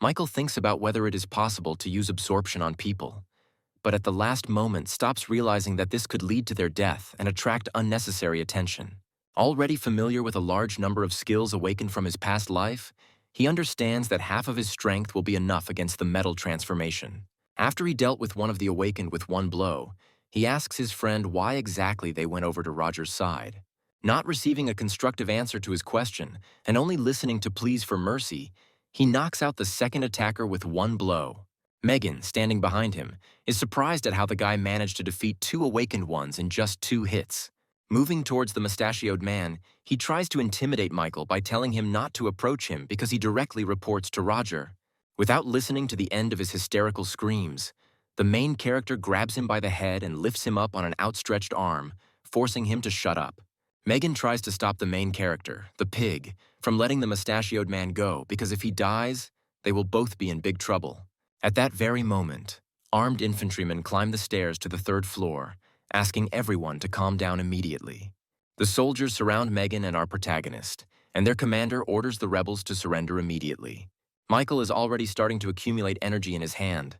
Michael thinks about whether it is possible to use absorption on people, but at the last moment stops realizing that this could lead to their death and attract unnecessary attention. Already familiar with a large number of skills awakened from his past life, he understands that half of his strength will be enough against the metal transformation. After he dealt with one of the awakened with 1 blow, he asks his friend why exactly they went over to Roger's side. Not receiving a constructive answer to his question, and only listening to pleas for mercy, he knocks out the second attacker with 1 blow. Megan, standing behind him, is surprised at how the guy managed to defeat 2 awakened ones in just 2 hits. Moving towards the mustachioed man, he tries to intimidate Michael by telling him not to approach him because he directly reports to Roger. Without listening to the end of his hysterical screams, the main character grabs him by the head and lifts him up on an outstretched arm, forcing him to shut up. Megan tries to stop the main character, the pig, from letting the mustachioed man go because if he dies, they will both be in big trouble. At that very moment, armed infantrymen climb the stairs to the 3rd floor, asking everyone to calm down immediately. The soldiers surround Megan and our protagonist, and their commander orders the rebels to surrender immediately. Michael is already starting to accumulate energy in his hand.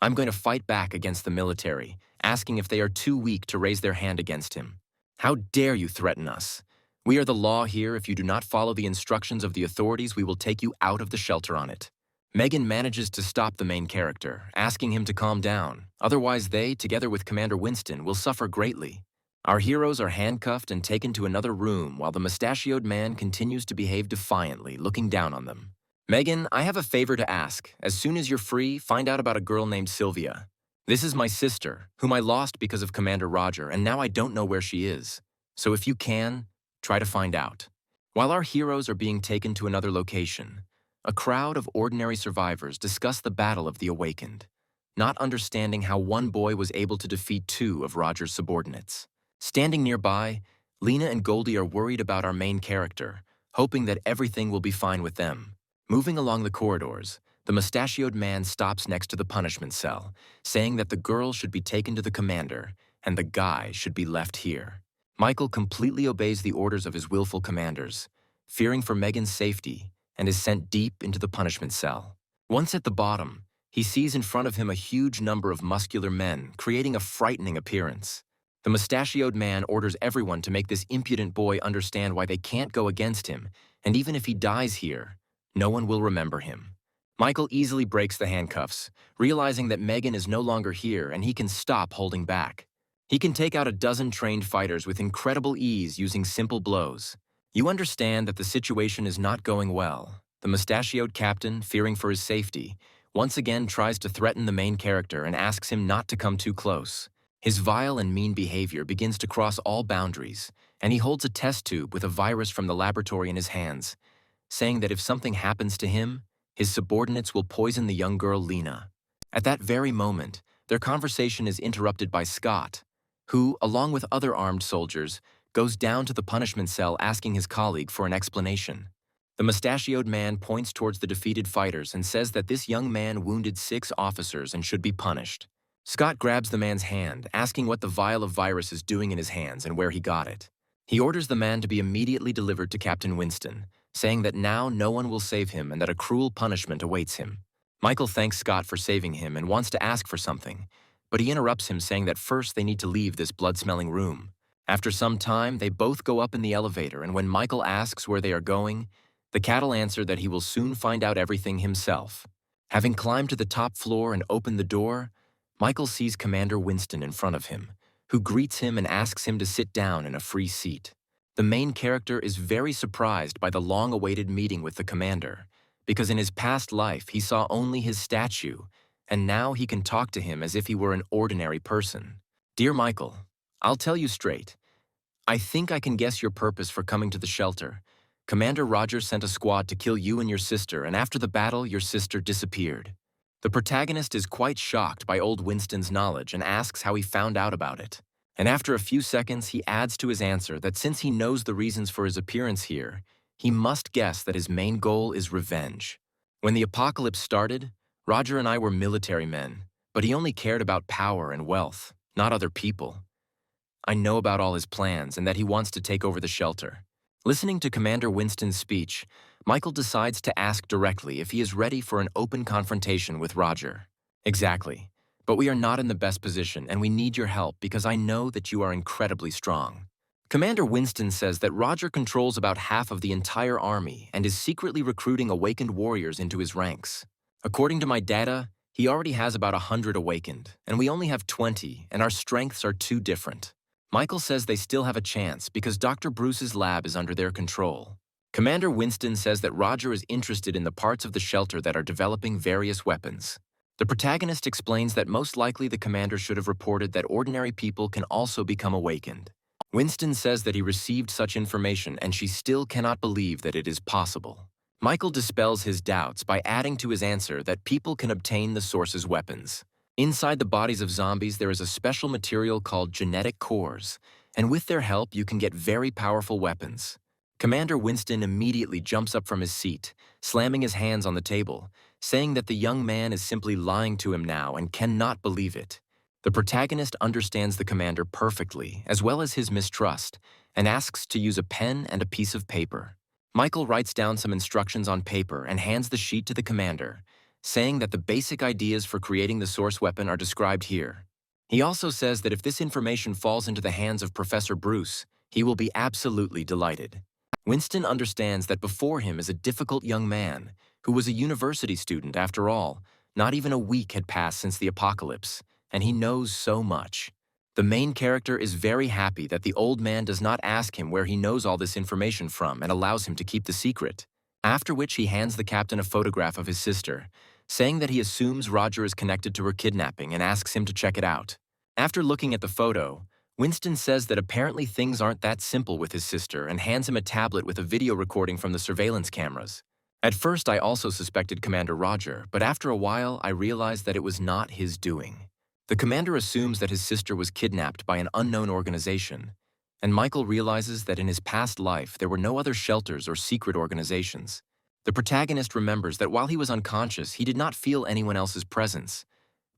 I'm going to fight back against the military, asking if they are too weak to raise their hand against him. How dare you threaten us? We are the law here. If you do not follow the instructions of the authorities, we will take you out of the shelter on it. Megan manages to stop the main character, asking him to calm down. Otherwise they, together with Commander Winston, will suffer greatly. Our heroes are handcuffed and taken to another room while the mustachioed man continues to behave defiantly, looking down on them. Megan, I have a favor to ask. As soon as you're free, find out about a girl named Sylvia. This is my sister, whom I lost because of Commander Roger, and now I don't know where she is. So if you can, try to find out. While our heroes are being taken to another location, a crowd of ordinary survivors discuss the battle of the Awakened. not understanding how one boy was able to defeat two of Roger's subordinates. Standing nearby, Lena and Goldie are worried about our main character, hoping that everything will be fine with them. Moving along the corridors, the mustachioed man stops next to the punishment cell, saying that the girl should be taken to the commander and the guy should be left here. Michael completely obeys the orders of his willful commanders, fearing for Megan's safety, and is sent deep into the punishment cell. Once at the bottom, he sees in front of him a huge number of muscular men, creating a frightening appearance. The mustachioed man orders everyone to make this impudent boy understand why they can't go against him, and even if he dies here, no one will remember him. Michael easily breaks the handcuffs, realizing that Megan is no longer here and he can stop holding back. He can take out a dozen trained fighters with incredible ease using simple blows. You understand that the situation is not going well. The mustachioed captain, fearing for his safety, once again tries to threaten the main character and asks him not to come too close. His vile and mean behavior begins to cross all boundaries, and he holds a test tube with a virus from the laboratory in his hands, saying that if something happens to him, his subordinates will poison the young girl Lena. At that very moment, their conversation is interrupted by Scott, who, along with other armed soldiers, goes down to the punishment cell asking his colleague for an explanation. The mustachioed man points towards the defeated fighters and says that this young man wounded 6 officers and should be punished. Scott grabs the man's hand, asking what the vial of virus is doing in his hands and where he got it. He orders the man to be immediately delivered to Captain Winston, saying that now no one will save him and that a cruel punishment awaits him. Michael thanks Scott for saving him and wants to ask for something, but he interrupts him, saying that first they need to leave this blood-smelling room. After some time, they both go up in the elevator, and when Michael asks where they are going, the cattle answer that he will soon find out everything himself. Having climbed to the top floor and opened the door, Michael sees Commander Winston in front of him, who greets him and asks him to sit down in a free seat. The main character is very surprised by the long-awaited meeting with the commander, because in his past life he saw only his statue, and now he can talk to him as if he were an ordinary person. Dear Michael, I'll tell you straight. I think I can guess your purpose for coming to the shelter. Commander Rogers sent a squad to kill you and your sister, and after the battle, your sister disappeared. The protagonist is quite shocked by old Winston's knowledge and asks how he found out about it. And after a few seconds, he adds to his answer that since he knows the reasons for his appearance here, he must guess that his main goal is revenge. When the apocalypse started, Roger and I were military men, but he only cared about power and wealth, not other people. I know about all his plans and that he wants to take over the shelter. Listening to Commander Winston's speech, Michael decides to ask directly if he is ready for an open confrontation with Roger. Exactly. But we are not in the best position, and we need your help because I know that you are incredibly strong. Commander Winston says that Roger controls about half of the entire army and is secretly recruiting awakened warriors into his ranks. According to my data, he already has about 100 awakened, and we only have 20, and our strengths are too different. Michael says they still have a chance because Dr. Bruce's lab is under their control. Commander Winston says that Roger is interested in the parts of the shelter that are developing various weapons. The protagonist explains that most likely the commander should have reported that ordinary people can also become awakened. Winston says that he received such information and she still cannot believe that it is possible. Michael dispels his doubts by adding to his answer that people can obtain the source's weapons. Inside the bodies of zombies, there is a special material called genetic cores, and with their help, you can get very powerful weapons. Commander Winston immediately jumps up from his seat, slamming his hands on the table, saying that the young man is simply lying to him now and cannot believe it. The protagonist understands the commander perfectly, as well as his mistrust, and asks to use a pen and a piece of paper. Michael writes down some instructions on paper and hands the sheet to the commander, saying that the basic ideas for creating the source weapon are described here. He also says that if this information falls into the hands of Professor Bruce, he will be absolutely delighted. Winston understands that before him is a difficult young man who was a university student after all. Not even a week had passed since the apocalypse, and he knows so much. The main character is very happy that the old man does not ask him where he knows all this information from and allows him to keep the secret, after which he hands the captain a photograph of his sister, saying that he assumes Roger is connected to her kidnapping and asks him to check it out. After looking at the photo, Winston says that apparently things aren't that simple with his sister and hands him a tablet with a video recording from the surveillance cameras. At first, I also suspected Commander Roger, but after a while, I realized that it was not his doing. The commander assumes that his sister was kidnapped by an unknown organization, and Michael realizes that in his past life, there were no other shelters or secret organizations. The protagonist remembers that while he was unconscious, he did not feel anyone else's presence.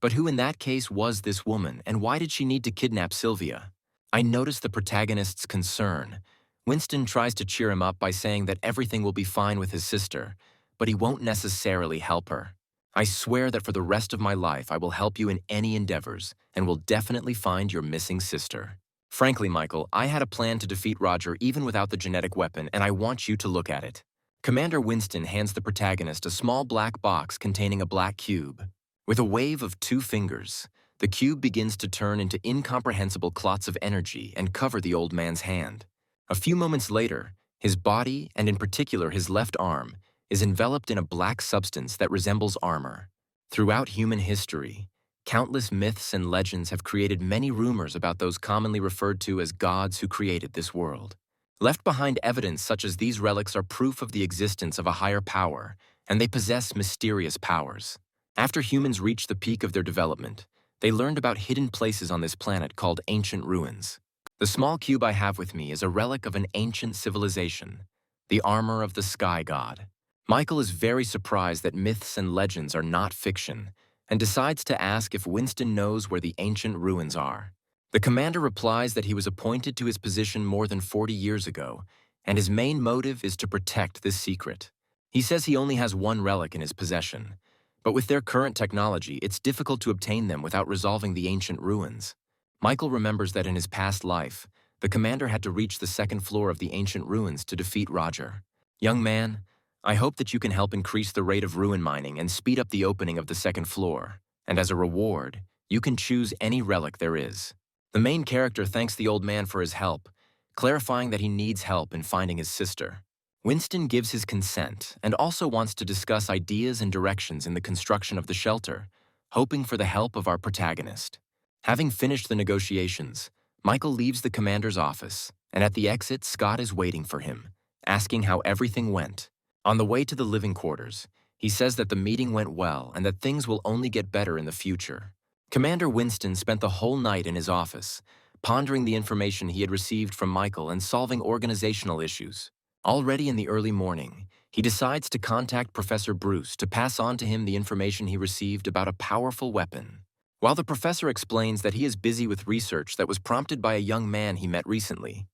But who in that case was this woman, and why did she need to kidnap Sylvia? I notice the protagonist's concern. Winston tries to cheer him up by saying that everything will be fine with his sister, but he won't necessarily help her. I swear that for the rest of my life I will help you in any endeavors, and will definitely find your missing sister. Frankly, Michael, I had a plan to defeat Roger even without the genetic weapon, and I want you to look at it. Commander Winston hands the protagonist a small black box containing a black cube. With a wave of 2 fingers, the cube begins to turn into incomprehensible clots of energy and cover the old man's hand. A few moments later, his body, and in particular his left arm, is enveloped in a black substance that resembles armor. Throughout human history, countless myths and legends have created many rumors about those commonly referred to as gods who created this world. Left behind evidence such as these relics are proof of the existence of a higher power, and they possess mysterious powers. After humans reached the peak of their development, they learned about hidden places on this planet called ancient ruins. The small cube I have with me is a relic of an ancient civilization, the armor of the sky god. Michael is very surprised that myths and legends are not fiction, and decides to ask if Winston knows where the ancient ruins are. The commander replies that he was appointed to his position more than 40 years ago, and his main motive is to protect this secret. He says he only has one relic in his possession, but with their current technology, it's difficult to obtain them without resolving the ancient ruins. Michael remembers that in his past life, the commander had to reach the 2nd floor of the ancient ruins to defeat Roger. Young man, I hope that you can help increase the rate of ruin mining and speed up the opening of the 2nd floor, and as a reward, you can choose any relic there is. The main character thanks the old man for his help, clarifying that he needs help in finding his sister. Winston gives his consent and also wants to discuss ideas and directions in the construction of the shelter, hoping for the help of our protagonist. Having finished the negotiations, Michael leaves the commander's office, and at the exit, Scott is waiting for him, asking how everything went. On the way to the living quarters, he says that the meeting went well and that things will only get better in the future. Commander Winston spent the whole night in his office, pondering the information he had received from Michael and solving organizational issues. Already in the early morning, he decides to contact Professor Bruce to pass on to him the information he received about a powerful weapon. While the professor explains that he is busy with research that was prompted by a young man he met recently,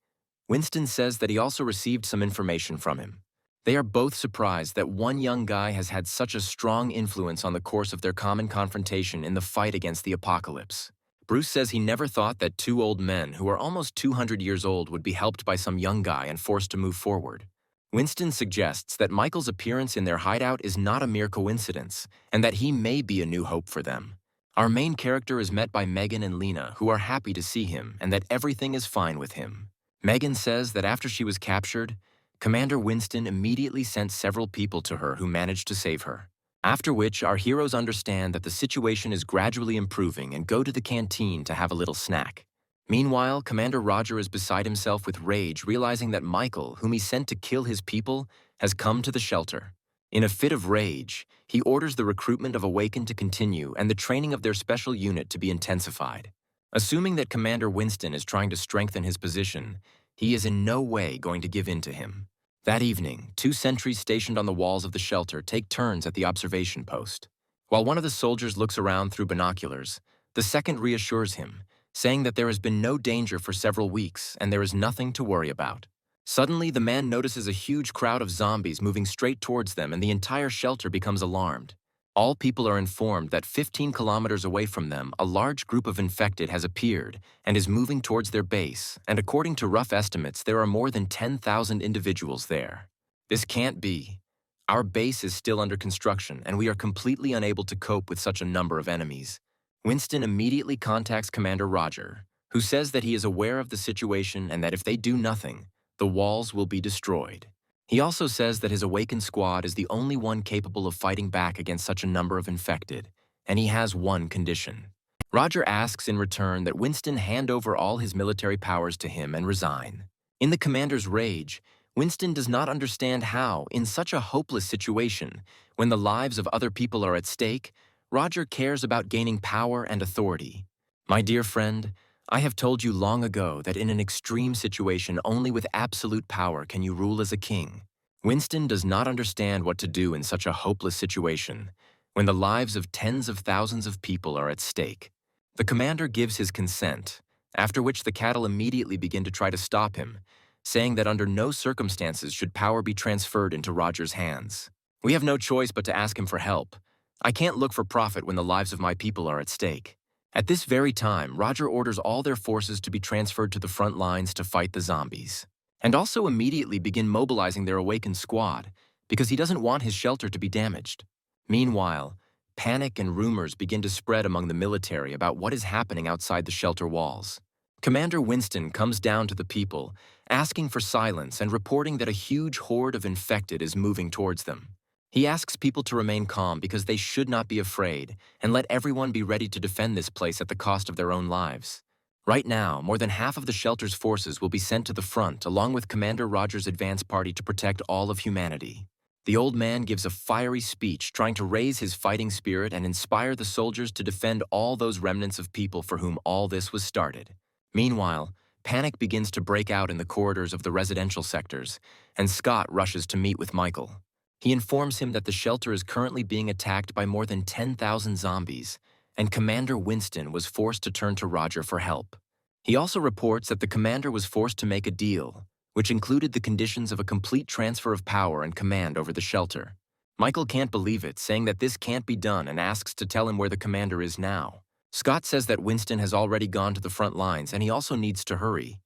Winston says that he also received some information from him. They are both surprised that one young guy has had such a strong influence on the course of their common confrontation in the fight against the apocalypse. Bruce says he never thought that 2 old men who are almost 200 years old would be helped by some young guy and forced to move forward. Winston suggests that Michael's appearance in their hideout is not a mere coincidence, and that he may be a new hope for them. Our main character is met by Megan and Lena, who are happy to see him and that everything is fine with him. Megan says that after she was captured, Commander Winston immediately sent several people to her who managed to save her. After which, our heroes understand that the situation is gradually improving and go to the canteen to have a little snack. Meanwhile, Commander Roger is beside himself with rage, realizing that Michael, whom he sent to kill his people, has come to the shelter. In a fit of rage, he orders the recruitment of Awakened to continue and the training of their special unit to be intensified. Assuming that Commander Winston is trying to strengthen his position, he is in no way going to give in to him. That evening, 2 sentries stationed on the walls of the shelter take turns at the observation post. While one of the soldiers looks around through binoculars, the second reassures him, saying that there has been no danger for several weeks and there is nothing to worry about. Suddenly, the man notices a huge crowd of zombies moving straight towards them, and the entire shelter becomes alarmed. All people are informed that 15 kilometers away from them, a large group of infected has appeared and is moving towards their base, and according to rough estimates, there are more than 10,000 individuals there. This can't be. Our base is still under construction, and we are completely unable to cope with such a number of enemies. Winston immediately contacts Commander Roger, who says that he is aware of the situation and that if they do nothing, the walls will be destroyed. He also says that his Awakened squad is the only one capable of fighting back against such a number of infected, and he has one condition. Roger asks in return that Winston hand over all his military powers to him and resign. In the commander's rage, Winston does not understand how, in such a hopeless situation, when the lives of other people are at stake, Roger cares about gaining power and authority. My dear friend, I have told you long ago that in an extreme situation only with absolute power can you rule as a king. Winston does not understand what to do in such a hopeless situation, when the lives of tens of thousands of people are at stake. The commander gives his consent, after which the cattle immediately begin to try to stop him, saying that under no circumstances should power be transferred into Roger's hands. We have no choice but to ask him for help. I can't look for profit when the lives of my people are at stake. At this very time, Roger orders all their forces to be transferred to the front lines to fight the zombies, and also immediately begin mobilizing their awakened squad, because he doesn't want his shelter to be damaged. Meanwhile, panic and rumors begin to spread among the military about what is happening outside the shelter walls. Commander Winston comes down to the people, asking for silence and reporting that a huge horde of infected is moving towards them. He asks people to remain calm because they should not be afraid, and let everyone be ready to defend this place at the cost of their own lives. Right now, more than half of the shelter's forces will be sent to the front along with Commander Roger's advance party to protect all of humanity. The old man gives a fiery speech trying to raise his fighting spirit and inspire the soldiers to defend all those remnants of people for whom all this was started. Meanwhile, panic begins to break out in the corridors of the residential sectors, and Scott rushes to meet with Michael. He informs him that the shelter is currently being attacked by more than 10,000 zombies, and Commander Winston was forced to turn to Roger for help. He also reports that the commander was forced to make a deal, which included the conditions of a complete transfer of power and command over the shelter. Michael can't believe it, saying that this can't be done and asks to tell him where the commander is now. Scott says that Winston has already gone to the front lines and he also needs to hurry,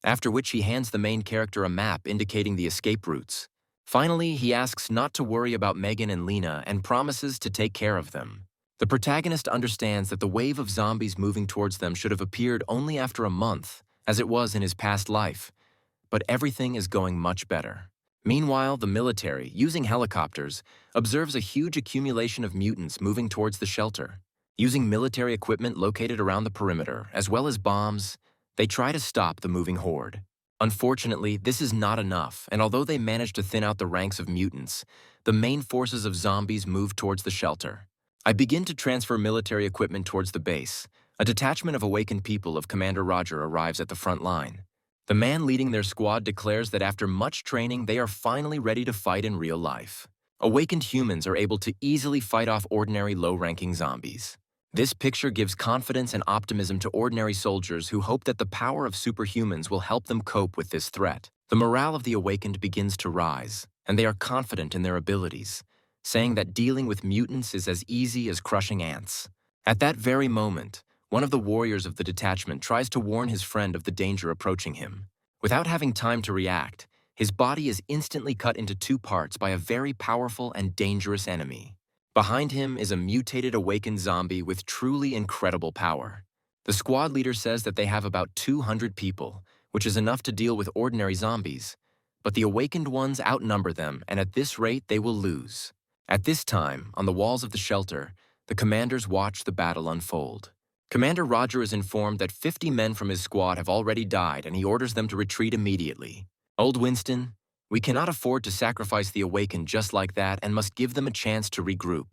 after which he hands the main character a map indicating the escape routes. Finally, he asks not to worry about Megan and Lena and promises to take care of them. The protagonist understands that the wave of zombies moving towards them should have appeared only after a month, as it was in his past life, but everything is going much better. Meanwhile, the military, using helicopters, observes a huge accumulation of mutants moving towards the shelter. Using military equipment located around the perimeter, as well as bombs, they try to stop the moving horde. Unfortunately, this is not enough, and although they manage to thin out the ranks of mutants, the main forces of zombies move towards the shelter. I begin to transfer military equipment towards the base. A detachment of awakened people of Commander Roger arrives at the front line. The man leading their squad declares that after much training, they are finally ready to fight in real life. Awakened humans are able to easily fight off ordinary low-ranking zombies. This picture gives confidence and optimism to ordinary soldiers who hope that the power of superhumans will help them cope with this threat. The morale of the awakened begins to rise, and they are confident in their abilities, saying that dealing with mutants is as easy as crushing ants. At that very moment, one of the warriors of the detachment tries to warn his friend of the danger approaching him. Without having time to react, his body is instantly cut into two parts by a very powerful and dangerous enemy. Behind him is a mutated awakened zombie with truly incredible power. The squad leader says that they have about 200 people, which is enough to deal with ordinary zombies, but the awakened ones outnumber them, and at this rate they will lose. At this time, on the walls of the shelter, the commanders watch the battle unfold. Commander Roger is informed that 50 men from his squad have already died, and he orders them to retreat immediately. Old Winston, we cannot afford to sacrifice the awakened just like that and must give them a chance to regroup.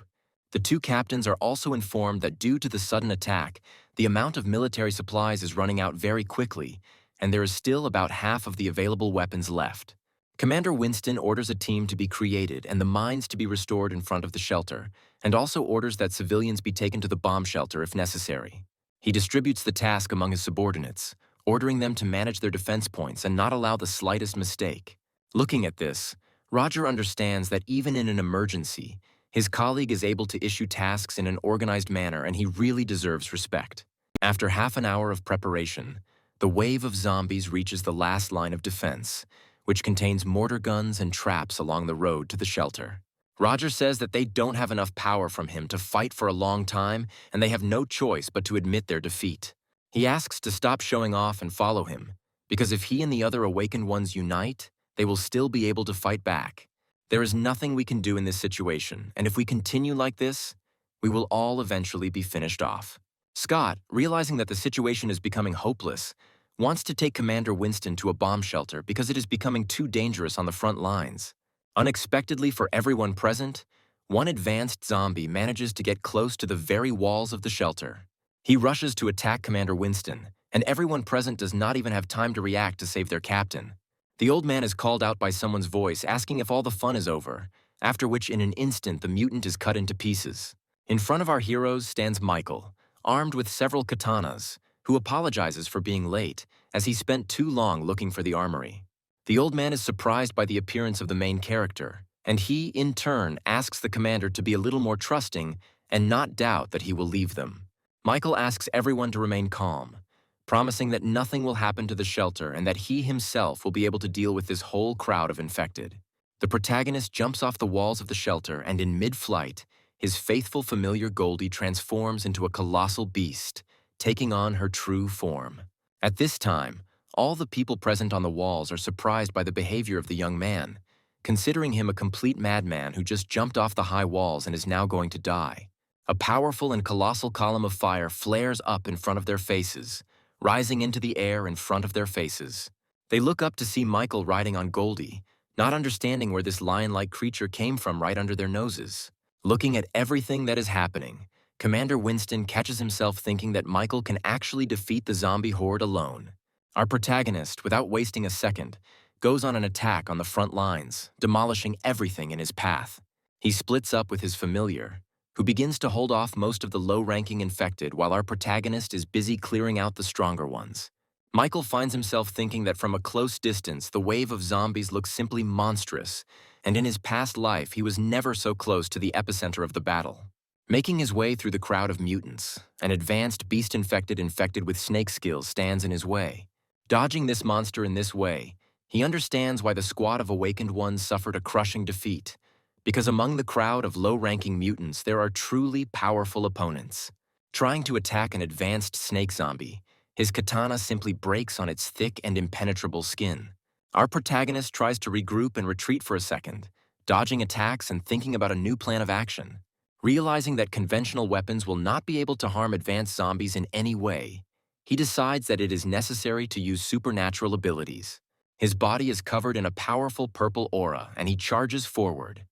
The two captains are also informed that due to the sudden attack, the amount of military supplies is running out very quickly, and there is still about half of the available weapons left. Commander Winston orders a team to be created and the mines to be restored in front of the shelter, and also orders that civilians be taken to the bomb shelter if necessary. He distributes the task among his subordinates, ordering them to manage their defense points and not allow the slightest mistake. Looking at this, Roger understands that even in an emergency, his colleague is able to issue tasks in an organized manner and he really deserves respect. After half an hour of preparation, the wave of zombies reaches the last line of defense, which contains mortar guns and traps along the road to the shelter. Roger says that they don't have enough power from him to fight for a long time and they have no choice but to admit their defeat. He asks to stop showing off and follow him, because if he and the other awakened ones unite, they will still be able to fight back. There is nothing we can do in this situation, and if we continue like this, we will all eventually be finished off. Scott, realizing that the situation is becoming hopeless, wants to take Commander Winston to a bomb shelter because it is becoming too dangerous on the front lines. Unexpectedly for everyone present, one advanced zombie manages to get close to the very walls of the shelter. He rushes to attack Commander Winston, and everyone present does not even have time to react to save their captain. The old man is called out by someone's voice asking if all the fun is over, after which in an instant the mutant is cut into pieces. In front of our heroes stands Michael, armed with several katanas, who apologizes for being late as he spent too long looking for the armory. The old man is surprised by the appearance of the main character, and he, in turn, asks the commander to be a little more trusting and not doubt that he will leave them. Michael asks everyone to remain calm, promising that nothing will happen to the shelter and that he himself will be able to deal with this whole crowd of infected. The protagonist jumps off the walls of the shelter and in mid-flight, his faithful familiar Goldie transforms into a colossal beast, taking on her true form. At this time, all the people present on the walls are surprised by the behavior of the young man, considering him a complete madman who just jumped off the high walls and is now going to die. A powerful and colossal column of fire flares up in front of their faces, rising into the air in front of their faces. They look up to see Michael riding on Goldie, not understanding where this lion-like creature came from right under their noses. Looking at everything that is happening, Commander Winston catches himself thinking that Michael can actually defeat the zombie horde alone. Our protagonist, without wasting a second, goes on an attack on the front lines, demolishing everything in his path. He splits up with his familiar, who begins to hold off most of the low-ranking infected while our protagonist is busy clearing out the stronger ones. Michael finds himself thinking that from a close distance, the wave of zombies looks simply monstrous, and in his past life, he was never so close to the epicenter of the battle. Making his way through the crowd of mutants, an advanced beast-infected with snake skills stands in his way. Dodging this monster in this way, he understands why the squad of awakened ones suffered a crushing defeat, because among the crowd of low-ranking mutants there are truly powerful opponents. Trying to attack an advanced snake zombie, his katana simply breaks on its thick and impenetrable skin. Our protagonist tries to regroup and retreat for a second, dodging attacks and thinking about a new plan of action. Realizing that conventional weapons will not be able to harm advanced zombies in any way, he decides that it is necessary to use supernatural abilities. His body is covered in a powerful purple aura and he charges forward,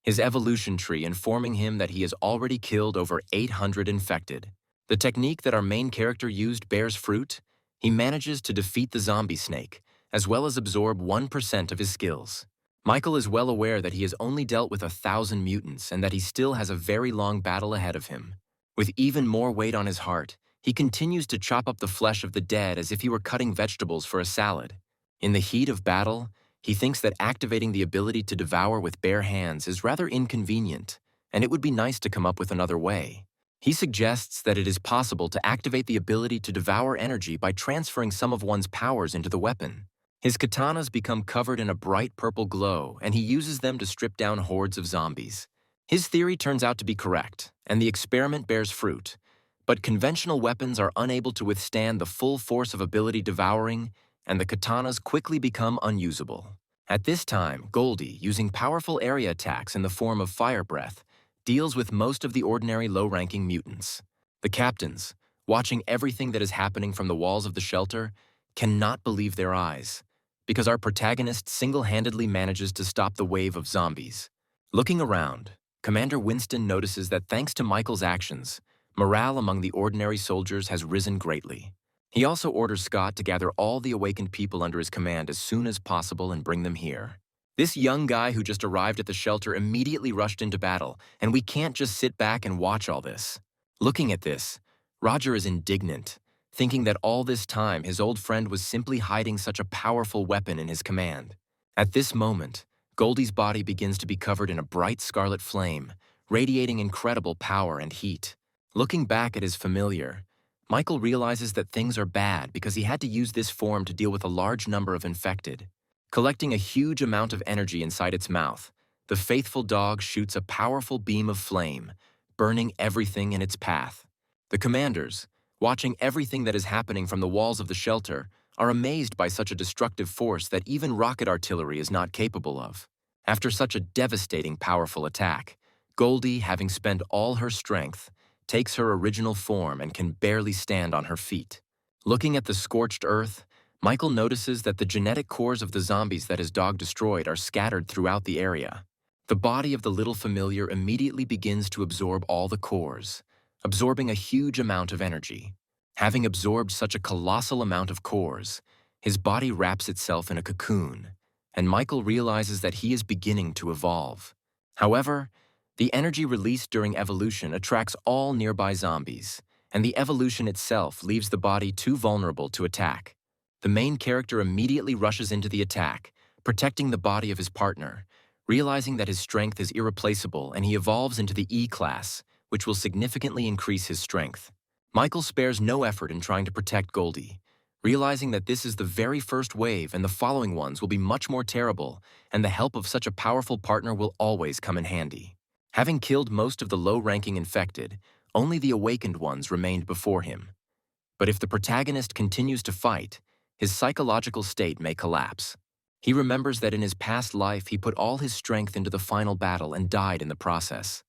his evolution tree informing him that he has already killed over 800 infected. The technique that our main character used bears fruit. He manages to defeat the zombie snake, as well as absorb 1% of his skills. Michael is well aware that he has only dealt with 1,000 mutants and that he still has a very long battle ahead of him. With even more weight on his heart, he continues to chop up the flesh of the dead as if he were cutting vegetables for a salad. In the heat of battle, he thinks that activating the ability to devour with bare hands is rather inconvenient, and it would be nice to come up with another way. He suggests that it is possible to activate the ability to devour energy by transferring some of one's powers into the weapon. His katanas become covered in a bright purple glow, and he uses them to strip down hordes of zombies. His theory turns out to be correct, and the experiment bears fruit. But conventional weapons are unable to withstand the full force of ability devouring, and the katanas quickly become unusable. At this time, Goldie, using powerful area attacks in the form of fire breath, deals with most of the ordinary low-ranking mutants. The captains, watching everything that is happening from the walls of the shelter, cannot believe their eyes, because our protagonist single-handedly manages to stop the wave of zombies. Looking around, Commander Winston notices that thanks to Michael's actions, morale among the ordinary soldiers has risen greatly. He also orders Scott to gather all the awakened people under his command as soon as possible and bring them here. This young guy who just arrived at the shelter immediately rushed into battle, and we can't just sit back and watch all this. Looking at this, Roger is indignant, thinking that all this time his old friend was simply hiding such a powerful weapon in his command. At this moment, Goldie's body begins to be covered in a bright scarlet flame, radiating incredible power and heat. Looking back at his familiar, Michael realizes that things are bad because he had to use this form to deal with a large number of infected. Collecting a huge amount of energy inside its mouth, the faithful dog shoots a powerful beam of flame, burning everything in its path. The commanders, watching everything that is happening from the walls of the shelter, are amazed by such a destructive force that even rocket artillery is not capable of. After such a devastating powerful attack, Goldie, having spent all her strength, takes her original form and can barely stand on her feet. Looking at the scorched earth, Michael notices that the genetic cores of the zombies that his dog destroyed are scattered throughout the area. The body of the little familiar immediately begins to absorb all the cores, absorbing a huge amount of energy. Having absorbed such a colossal amount of cores, his body wraps itself in a cocoon, and Michael realizes that he is beginning to evolve. However, the energy released during evolution attracts all nearby zombies, and the evolution itself leaves the body too vulnerable to attack. The main character immediately rushes into the attack, protecting the body of his partner, realizing that his strength is irreplaceable, and he evolves into the E class, which will significantly increase his strength. Michael spares no effort in trying to protect Goldie, realizing that this is the very first wave and the following ones will be much more terrible, and the help of such a powerful partner will always come in handy. Having killed most of the low-ranking infected, only the awakened ones remained before him. But if the protagonist continues to fight, his psychological state may collapse. He remembers that in his past life he put all his strength into the final battle and died in the process.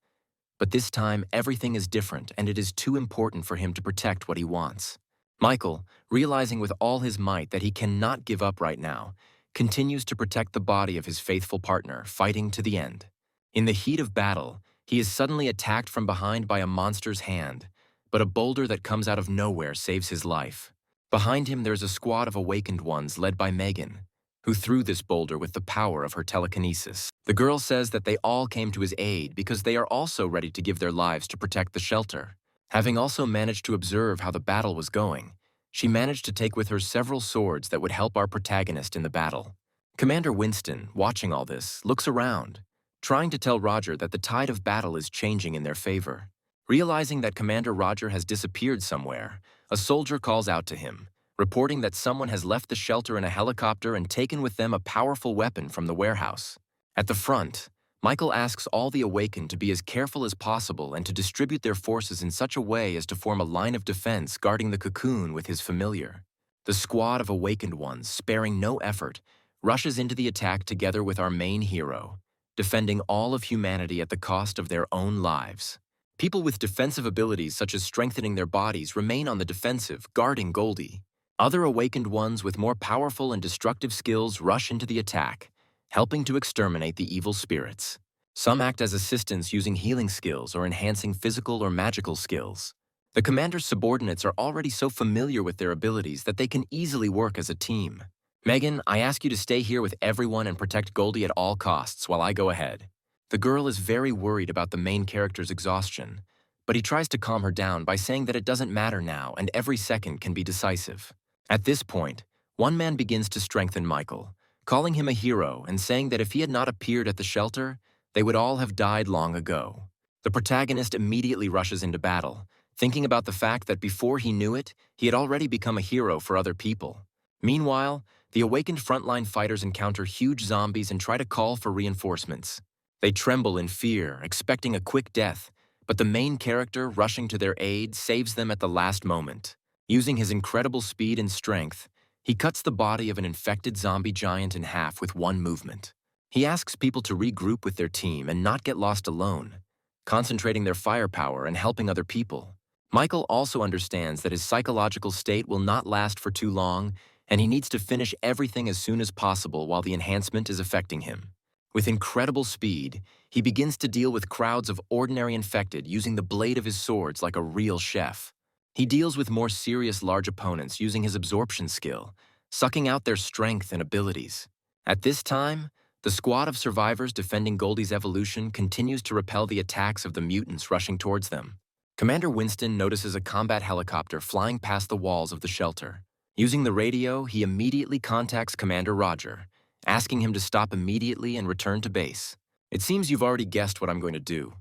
But this time, everything is different, and it is too important for him to protect what he wants. Michael, realizing with all his might that he cannot give up right now, continues to protect the body of his faithful partner, fighting to the end. In the heat of battle, he is suddenly attacked from behind by a monster's hand, but a boulder that comes out of nowhere saves his life. Behind him, there's a squad of awakened ones led by Megan, who threw this boulder with the power of her telekinesis. The girl says that they all came to his aid because they are also ready to give their lives to protect the shelter. Having also managed to observe how the battle was going, she managed to take with her several swords that would help our protagonist in the battle. Commander Winston, watching all this, looks around, trying to tell Roger that the tide of battle is changing in their favor. Realizing that Commander Roger has disappeared somewhere, a soldier calls out to him, reporting that someone has left the shelter in a helicopter and taken with them a powerful weapon from the warehouse. At the front, Michael asks all the awakened to be as careful as possible and to distribute their forces in such a way as to form a line of defense guarding the cocoon with his familiar. The squad of awakened ones, sparing no effort, rushes into the attack together with our main hero, defending all of humanity at the cost of their own lives. People with defensive abilities such as strengthening their bodies remain on the defensive, guarding Goldie. Other awakened ones with more powerful and destructive skills rush into the attack, helping to exterminate the evil spirits. Some act as assistants using healing skills or enhancing physical or magical skills. The commander's subordinates are already so familiar with their abilities that they can easily work as a team. Megan, I ask you to stay here with everyone and protect Goldie at all costs while I go ahead. The girl is very worried about the main character's exhaustion, but he tries to calm her down by saying that it doesn't matter now and every second can be decisive. At this point, one man begins to strengthen Michael, calling him a hero and saying that if he had not appeared at the shelter, they would all have died long ago. The protagonist immediately rushes into battle, thinking about the fact that before he knew it, he had already become a hero for other people. Meanwhile, the awakened frontline fighters encounter huge zombies and try to call for reinforcements. They tremble in fear, expecting a quick death, but the main character, rushing to their aid, saves them at the last moment. Using his incredible speed and strength, he cuts the body of an infected zombie giant in half with one movement. He asks people to regroup with their team and not get lost alone, concentrating their firepower and helping other people. Michael also understands that his psychological state will not last for too long, and he needs to finish everything as soon as possible while the enhancement is affecting him. With incredible speed, he begins to deal with crowds of ordinary infected using the blade of his swords like a real chef. He deals with more serious large opponents using his absorption skill, sucking out their strength and abilities. At this time, the squad of survivors defending Goldie's evolution continues to repel the attacks of the mutants rushing towards them. Commander Winston notices a combat helicopter flying past the walls of the shelter. Using the radio, he immediately contacts Commander Roger, asking him to stop immediately and return to base. It seems you've already guessed what I'm going to do.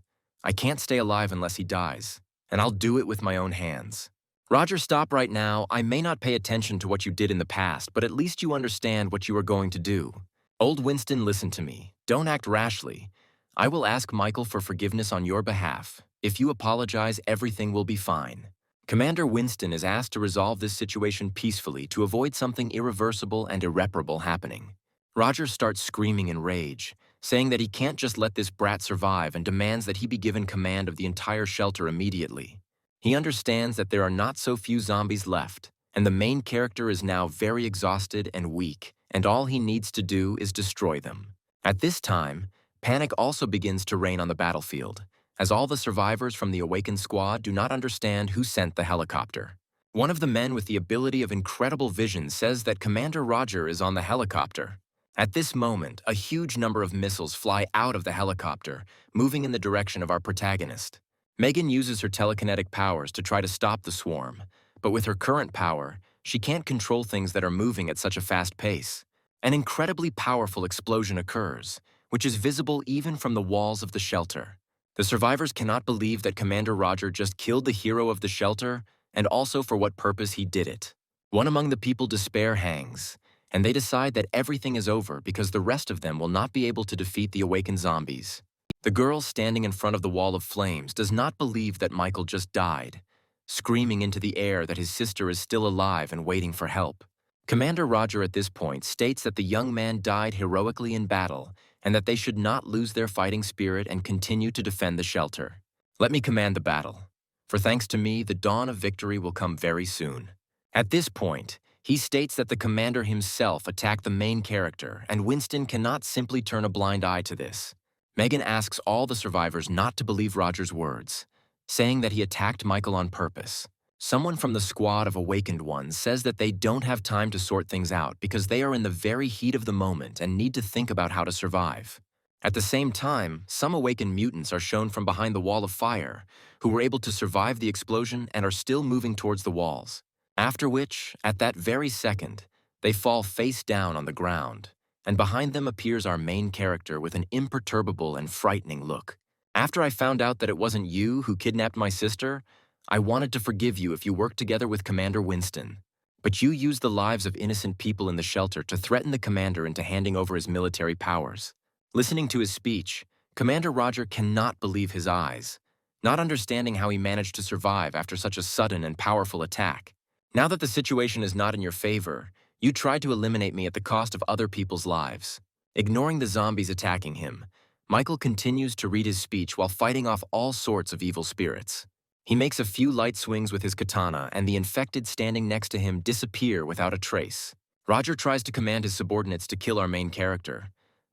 I can't stay alive unless he dies, and I'll do it with my own hands. Roger, stop right now. I may not pay attention to what you did in the past, but at least you understand what you are going to do. Old Winston, listen to me. Don't act rashly. I will ask Michael for forgiveness on your behalf. If you apologize, everything will be fine. Commander Winston is asked to resolve this situation peacefully to avoid something irreversible and irreparable happening. Roger starts screaming in rage, saying that he can't just let this brat survive and demands that he be given command of the entire shelter immediately. He understands that there are not so few zombies left, and the main character is now very exhausted and weak, and all he needs to do is destroy them. At this time, panic also begins to reign on the battlefield, as all the survivors from the awakened squad do not understand who sent the helicopter. One of the men with the ability of incredible vision says that Commander Roger is on the helicopter. At this moment, a huge number of missiles fly out of the helicopter, moving in the direction of our protagonist. Megan uses her telekinetic powers to try to stop the swarm, but with her current power, she can't control things that are moving at such a fast pace. An incredibly powerful explosion occurs, which is visible even from the walls of the shelter. The survivors cannot believe that Commander Roger just killed the hero of the shelter, and also for what purpose he did it. One among the people despair hangs, and they decide that everything is over because the rest of them will not be able to defeat the awakened zombies. The girl standing in front of the wall of flames does not believe that Michael just died, screaming into the air that his sister is still alive and waiting for help. Commander Roger at this point states that the young man died heroically in battle and that they should not lose their fighting spirit and continue to defend the shelter. Let me command the battle, for thanks to me, the dawn of victory will come very soon. At this point, he states that the commander himself attacked the main character, and Winston cannot simply turn a blind eye to this. Megan asks all the survivors not to believe Roger's words, saying that he attacked Michael on purpose. Someone from the squad of awakened ones says that they don't have time to sort things out because they are in the very heat of the moment and need to think about how to survive. At the same time, some awakened mutants are shown from behind the wall of fire, who were able to survive the explosion and are still moving towards the walls. After which, at that very second, they fall face down on the ground, and behind them appears our main character with an imperturbable and frightening look. After I found out that it wasn't you who kidnapped my sister, I wanted to forgive you if you worked together with Commander Winston. But you used the lives of innocent people in the shelter to threaten the commander into handing over his military powers. Listening to his speech, Commander Roger cannot believe his eyes, not understanding how he managed to survive after such a sudden and powerful attack. Now that the situation is not in your favor, you tried to eliminate me at the cost of other people's lives. Ignoring the zombies attacking him, Michael continues to read his speech while fighting off all sorts of evil spirits. He makes a few light swings with his katana, and the infected standing next to him disappear without a trace. Roger tries to command his subordinates to kill our main character,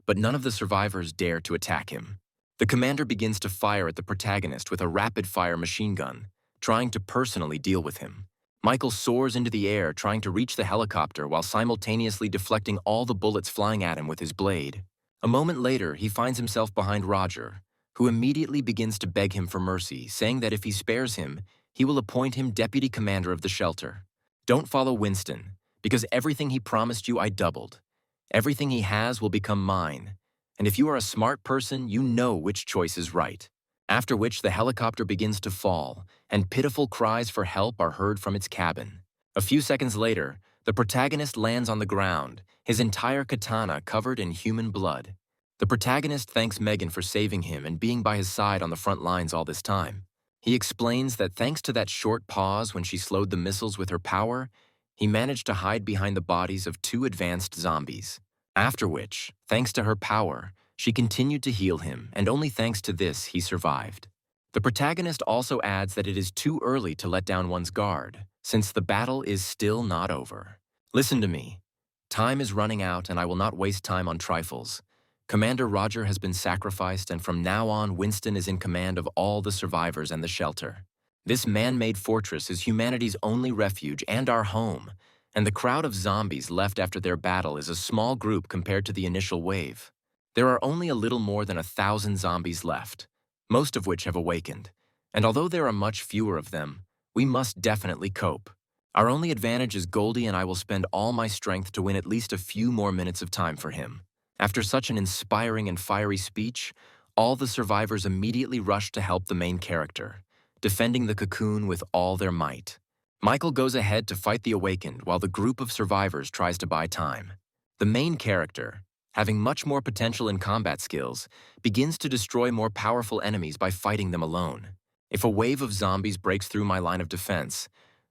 but none of the survivors dare to attack him. The commander begins to fire at the protagonist with a rapid-fire machine gun, trying to personally deal with him. Michael soars into the air trying to reach the helicopter while simultaneously deflecting all the bullets flying at him with his blade. A moment later, he finds himself behind Roger, who immediately begins to beg him for mercy, saying that if he spares him, he will appoint him deputy commander of the shelter. Don't follow Winston, because everything he promised you I doubled. Everything he has will become mine, and if you are a smart person, you know which choice is right. After which the helicopter begins to fall, and pitiful cries for help are heard from its cabin. A few seconds later, the protagonist lands on the ground, his entire katana covered in human blood. The protagonist thanks Megan for saving him and being by his side on the front lines all this time. He explains that thanks to that short pause when she slowed the missiles with her power, he managed to hide behind the bodies of 2 advanced zombies. After which, thanks to her power, she continued to heal him, and only thanks to this he survived. The protagonist also adds that it is too early to let down one's guard, since the battle is still not over. Listen to me. Time is running out, and I will not waste time on trifles. Commander Roger has been sacrificed, and from now on, Winston is in command of all the survivors and the shelter. This man-made fortress is humanity's only refuge and our home, and the crowd of zombies left after their battle is a small group compared to the initial wave. There are only a little more than 1,000 zombies left, most of which have awakened, and although there are much fewer of them, we must definitely cope. Our only advantage is Goldie, and I will spend all my strength to win at least a few more minutes of time for him. After such an inspiring and fiery speech, all the survivors immediately rush to help the main character, defending the cocoon with all their might. Michael goes ahead to fight the awakened while the group of survivors tries to buy time. The main character, having much more potential in combat skills, begins to destroy more powerful enemies by fighting them alone. If a wave of zombies breaks through my line of defense,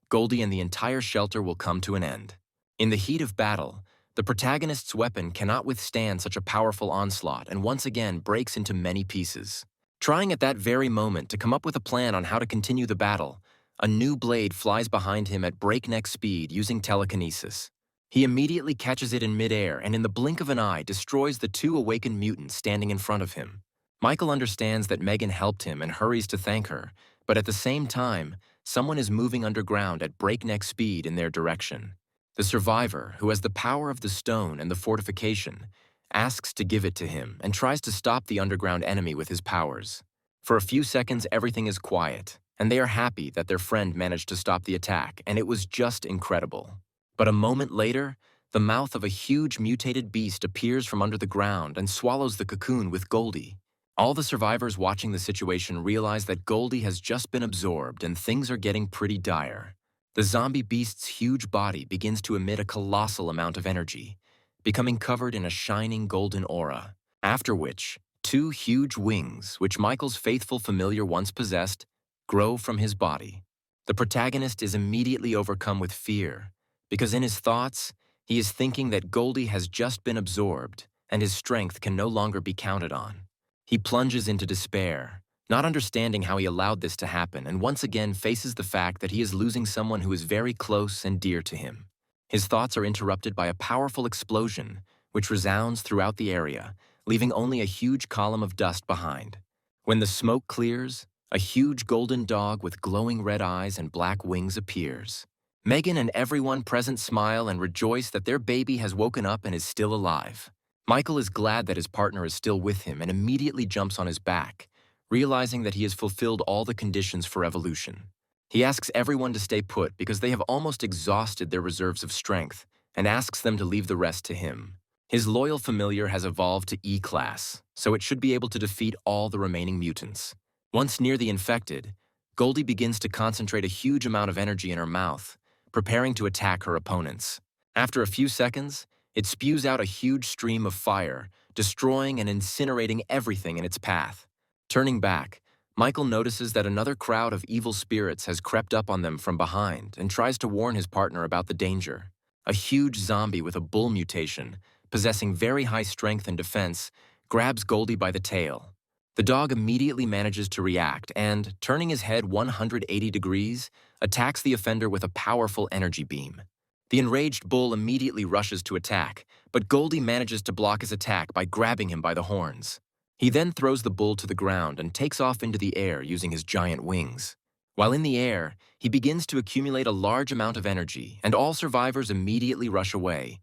Goldie and the entire shelter will come to an end. In the heat of battle, the protagonist's weapon cannot withstand such a powerful onslaught and once again breaks into many pieces. Trying at that very moment to come up with a plan on how to continue the battle, a new blade flies behind him at breakneck speed using telekinesis. He immediately catches it in midair and in the blink of an eye destroys the two awakened mutants standing in front of him. Michael understands that Megan helped him and hurries to thank her, but at the same time, someone is moving underground at breakneck speed in their direction. The survivor, who has the power of the stone and the fortification, asks to give it to him and tries to stop the underground enemy with his powers. For a few seconds, everything is quiet, and they are happy that their friend managed to stop the attack, and it was just incredible. But a moment later, the mouth of a huge mutated beast appears from under the ground and swallows the cocoon with Goldie. All the survivors watching the situation realize that Goldie has just been absorbed and things are getting pretty dire. The zombie beast's huge body begins to emit a colossal amount of energy, becoming covered in a shining golden aura, after which, two huge wings, which Michael's faithful familiar once possessed, grow from his body. The protagonist is immediately overcome with fear, because in his thoughts, he is thinking that Goldie has just been absorbed and his strength can no longer be counted on. He plunges into despair, not understanding how he allowed this to happen, and once again faces the fact that he is losing someone who is very close and dear to him. His thoughts are interrupted by a powerful explosion, which resounds throughout the area, leaving only a huge column of dust behind. When the smoke clears, a huge golden dog with glowing red eyes and black wings appears. Megan and everyone present smile and rejoice that their baby has woken up and is still alive. Michael is glad that his partner is still with him and immediately jumps on his back, realizing that he has fulfilled all the conditions for evolution. He asks everyone to stay put because they have almost exhausted their reserves of strength and asks them to leave the rest to him. His loyal familiar has evolved to E-class, so it should be able to defeat all the remaining mutants. Once near the infected, Goldie begins to concentrate a huge amount of energy in her mouth, preparing to attack her opponents. After a few seconds, it spews out a huge stream of fire, destroying and incinerating everything in its path. Turning back, Michael notices that another crowd of evil spirits has crept up on them from behind and tries to warn his partner about the danger. A huge zombie with a bull mutation, possessing very high strength and defense, grabs Goldie by the tail. The dog immediately manages to react and, turning his head 180 degrees, attacks the offender with a powerful energy beam. The enraged bull immediately rushes to attack, but Goldie manages to block his attack by grabbing him by the horns. He then throws the bull to the ground and takes off into the air using his giant wings. While in the air, he begins to accumulate a large amount of energy, and all survivors immediately rush away,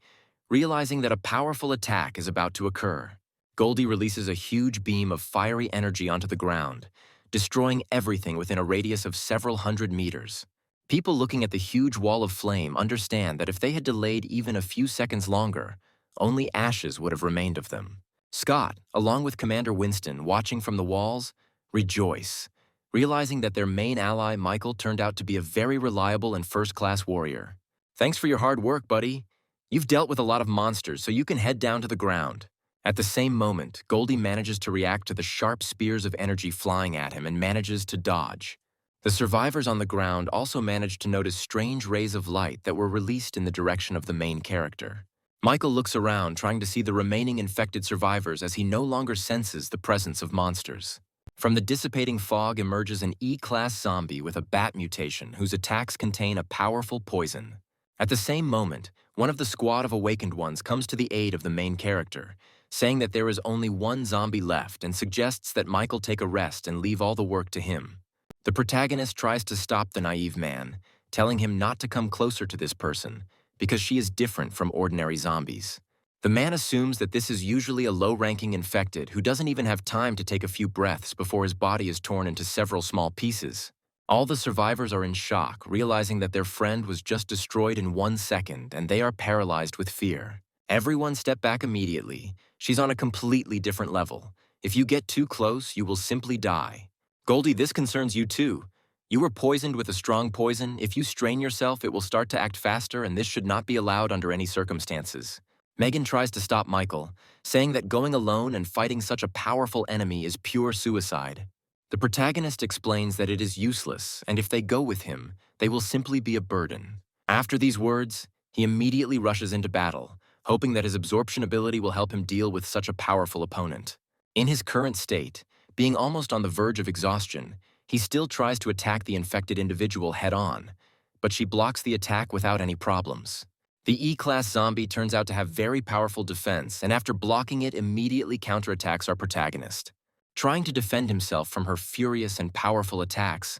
realizing that a powerful attack is about to occur. Goldie releases a huge beam of fiery energy onto the ground, destroying everything within a radius of several hundred meters. People looking at the huge wall of flame understand that if they had delayed even a few seconds longer, only ashes would have remained of them. Scott, along with Commander Winston watching from the walls, rejoice, realizing that their main ally Michael turned out to be a very reliable and first-class warrior. "Thanks for your hard work, buddy. You've dealt with a lot of monsters, so you can head down to the ground." At the same moment, Goldie manages to react to the sharp spears of energy flying at him and manages to dodge. The survivors on the ground also managed to notice strange rays of light that were released in the direction of the main character. Michael looks around, trying to see the remaining infected survivors as he no longer senses the presence of monsters. From the dissipating fog emerges an E-class zombie with a bat mutation whose attacks contain a powerful poison. At the same moment, one of the squad of awakened ones comes to the aid of the main character, saying that there is only one zombie left and suggests that Michael take a rest and leave all the work to him. The protagonist tries to stop the naive man, telling him not to come closer to this person, because she is different from ordinary zombies. The man assumes that this is usually a low-ranking infected who doesn't even have time to take a few breaths before his body is torn into several small pieces. All the survivors are in shock, realizing that their friend was just destroyed in 1 second, and they are paralyzed with fear. Everyone step back immediately. She's on a completely different level. If you get too close, you will simply die. Goldie, this concerns you too. You were poisoned with a strong poison. If you strain yourself, it will start to act faster, and this should not be allowed under any circumstances. Megan tries to stop Michael, saying that going alone and fighting such a powerful enemy is pure suicide. The protagonist explains that it is useless, and if they go with him, they will simply be a burden. After these words, he immediately rushes into battle, hoping that his absorption ability will help him deal with such a powerful opponent. In his current state, being almost on the verge of exhaustion, He still tries to attack the infected individual head-on, but she blocks the attack without any problems. The E-class zombie turns out to have very powerful defense, and after blocking it, immediately counterattacks our protagonist. Trying to defend himself from her furious and powerful attacks,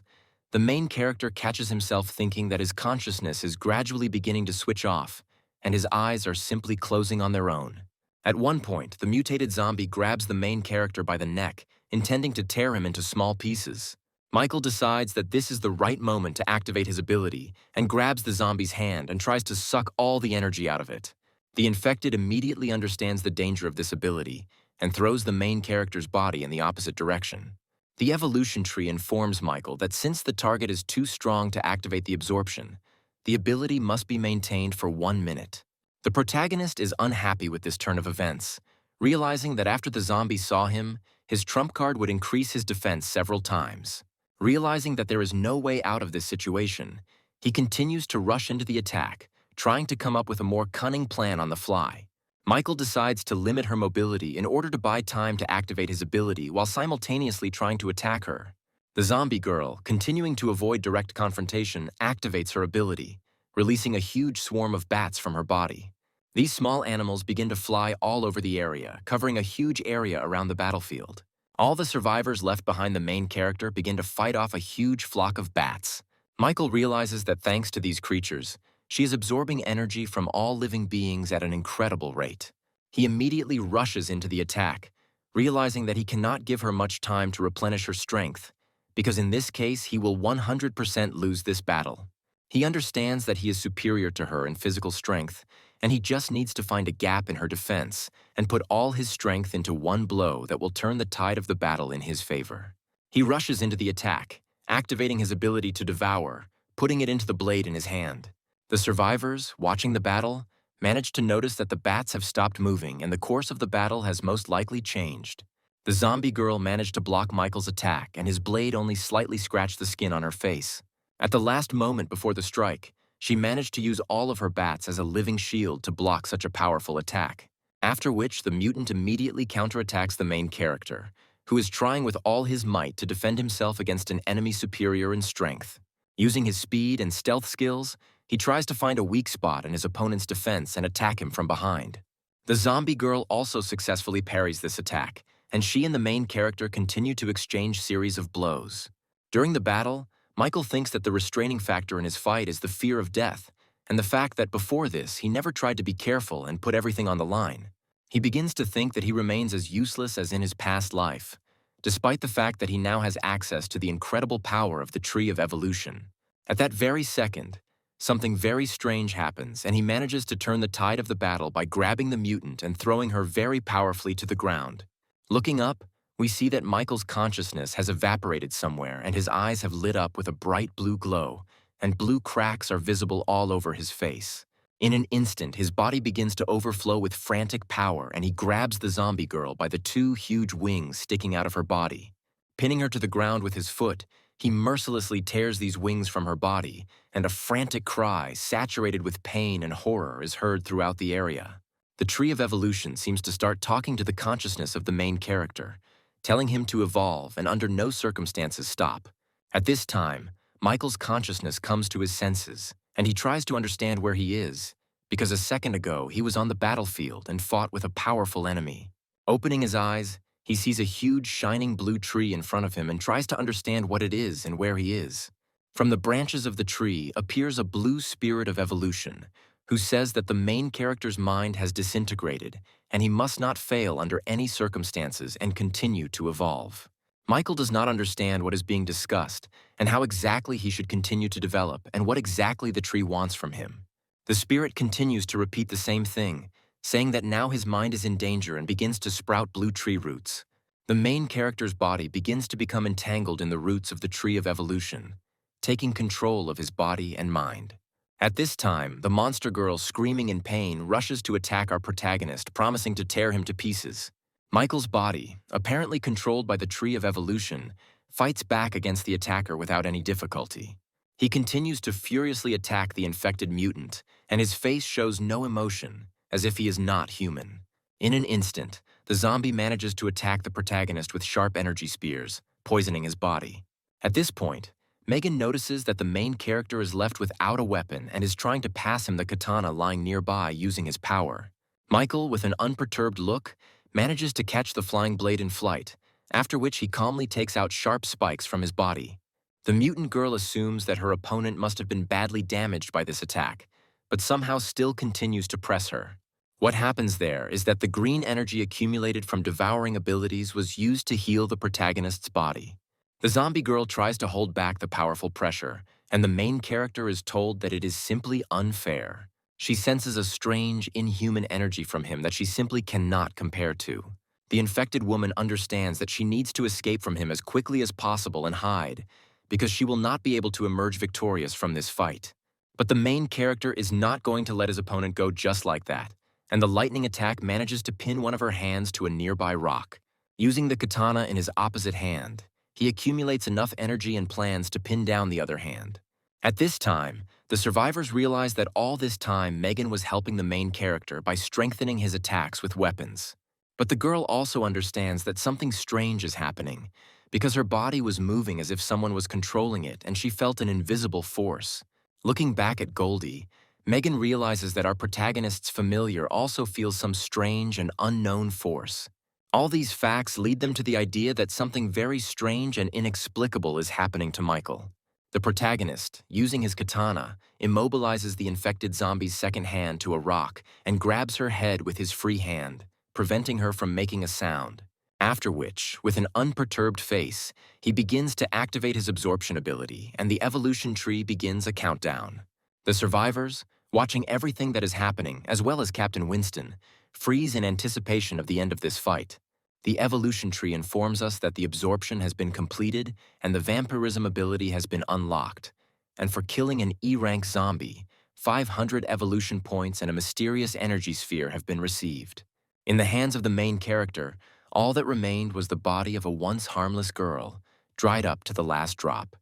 the main character catches himself thinking that his consciousness is gradually beginning to switch off, and his eyes are simply closing on their own. At one point, the mutated zombie grabs the main character by the neck, intending to tear him into small pieces. Michael decides that this is the right moment to activate his ability and grabs the zombie's hand and tries to suck all the energy out of it. The infected immediately understands the danger of this ability and throws the main character's body in the opposite direction. The evolution tree informs Michael that since the target is too strong to activate the absorption, the ability must be maintained for 1 minute. The protagonist is unhappy with this turn of events, realizing that after the zombie saw him, his trump card would increase his defense several times. Realizing that there is no way out of this situation, he continues to rush into the attack, trying to come up with a more cunning plan on the fly. Michael decides to limit her mobility in order to buy time to activate his ability while simultaneously trying to attack her. The zombie girl, continuing to avoid direct confrontation, activates her ability, releasing a huge swarm of bats from her body. These small animals begin to fly all over the area, covering a huge area around the battlefield. All the survivors left behind the main character begin to fight off a huge flock of bats. Michael realizes that thanks to these creatures, she is absorbing energy from all living beings at an incredible rate. He immediately rushes into the attack, realizing that he cannot give her much time to replenish her strength, because in this case he will 100% lose this battle. He understands that he is superior to her in physical strength, and he just needs to find a gap in her defense and put all his strength into one blow that will turn the tide of the battle in his favor. He rushes into the attack, activating his ability to devour, putting it into the blade in his hand. The survivors, watching the battle, manage to notice that the bats have stopped moving and the course of the battle has most likely changed. The zombie girl managed to block Michael's attack, and his blade only slightly scratched the skin on her face. At the last moment before the strike, she managed to use all of her bats as a living shield to block such a powerful attack, after which the mutant immediately counterattacks the main character, who is trying with all his might to defend himself against an enemy superior in strength. Using his speed and stealth skills, he tries to find a weak spot in his opponent's defense and attack him from behind. The zombie girl also successfully parries this attack, and she and the main character continue to exchange series of blows. During the battle, Michael thinks that the restraining factor in his fight is the fear of death, and the fact that before this he never tried to be careful and put everything on the line. He begins to think that he remains as useless as in his past life, despite the fact that he now has access to the incredible power of the Tree of Evolution. At that very second, something very strange happens, and he manages to turn the tide of the battle by grabbing the mutant and throwing her very powerfully to the ground. Looking up, we see that Michael's consciousness has evaporated somewhere and his eyes have lit up with a bright blue glow, and blue cracks are visible all over his face. In an instant, his body begins to overflow with frantic power, and he grabs the zombie girl by the two huge wings sticking out of her body. Pinning her to the ground with his foot, he mercilessly tears these wings from her body, and a frantic cry, saturated with pain and horror, is heard throughout the area. The Tree of Evolution seems to start talking to the consciousness of the main character, telling him to evolve and under no circumstances stop. At this time, Michael's consciousness comes to his senses, and he tries to understand where he is, because a second ago he was on the battlefield and fought with a powerful enemy. Opening his eyes, he sees a huge shining blue tree in front of him and tries to understand what it is and where he is. From the branches of the tree appears a blue spirit of evolution, who says that the main character's mind has disintegrated and he must not fail under any circumstances and continue to evolve. Michael does not understand what is being discussed and how exactly he should continue to develop and what exactly the tree wants from him. The spirit continues to repeat the same thing, saying that now his mind is in danger and begins to sprout blue tree roots. The main character's body begins to become entangled in the roots of the Tree of Evolution, taking control of his body and mind. At this time, the monster girl, screaming in pain, rushes to attack our protagonist, promising to tear him to pieces. Michael's body, apparently controlled by the Tree of Evolution, fights back against the attacker without any difficulty. He continues to furiously attack the infected mutant, and his face shows no emotion, as if he is not human. In an instant, the zombie manages to attack the protagonist with sharp energy spears, poisoning his body. At this point, Megan notices that the main character is left without a weapon and is trying to pass him the katana lying nearby using his power. Michael, with an unperturbed look, manages to catch the flying blade in flight, after which he calmly takes out sharp spikes from his body. The mutant girl assumes that her opponent must have been badly damaged by this attack, but somehow still continues to press her. What happens there is that the green energy accumulated from devouring abilities was used to heal the protagonist's body. The zombie girl tries to hold back the powerful pressure, and the main character is told that it is simply unfair. She senses a strange, inhuman energy from him that she simply cannot compare to. The infected woman understands that she needs to escape from him as quickly as possible and hide, because she will not be able to emerge victorious from this fight. But the main character is not going to let his opponent go just like that, and the lightning attack manages to pin one of her hands to a nearby rock. Using the katana in his opposite hand, he accumulates enough energy and plans to pin down the other hand. At this time, the survivors realize that all this time Megan was helping the main character by strengthening his attacks with weapons. But the girl also understands that something strange is happening, because her body was moving as if someone was controlling it and she felt an invisible force. Looking back at Goldie, Megan realizes that our protagonist's familiar also feels some strange and unknown force. All these facts lead them to the idea that something very strange and inexplicable is happening to Michael. The protagonist, using his katana, immobilizes the infected zombie's second hand to a rock and grabs her head with his free hand, preventing her from making a sound. After which, with an unperturbed face, he begins to activate his absorption ability, and the evolution tree begins a countdown. The survivors, watching everything that is happening, as well as Captain Winston, freeze in anticipation of the end of this fight. The evolution tree informs us that the absorption has been completed and the vampirism ability has been unlocked. And for killing an E-rank zombie, 500 evolution points and a mysterious energy sphere have been received. In the hands of the main character, all that remained was the body of a once harmless girl, dried up to the last drop.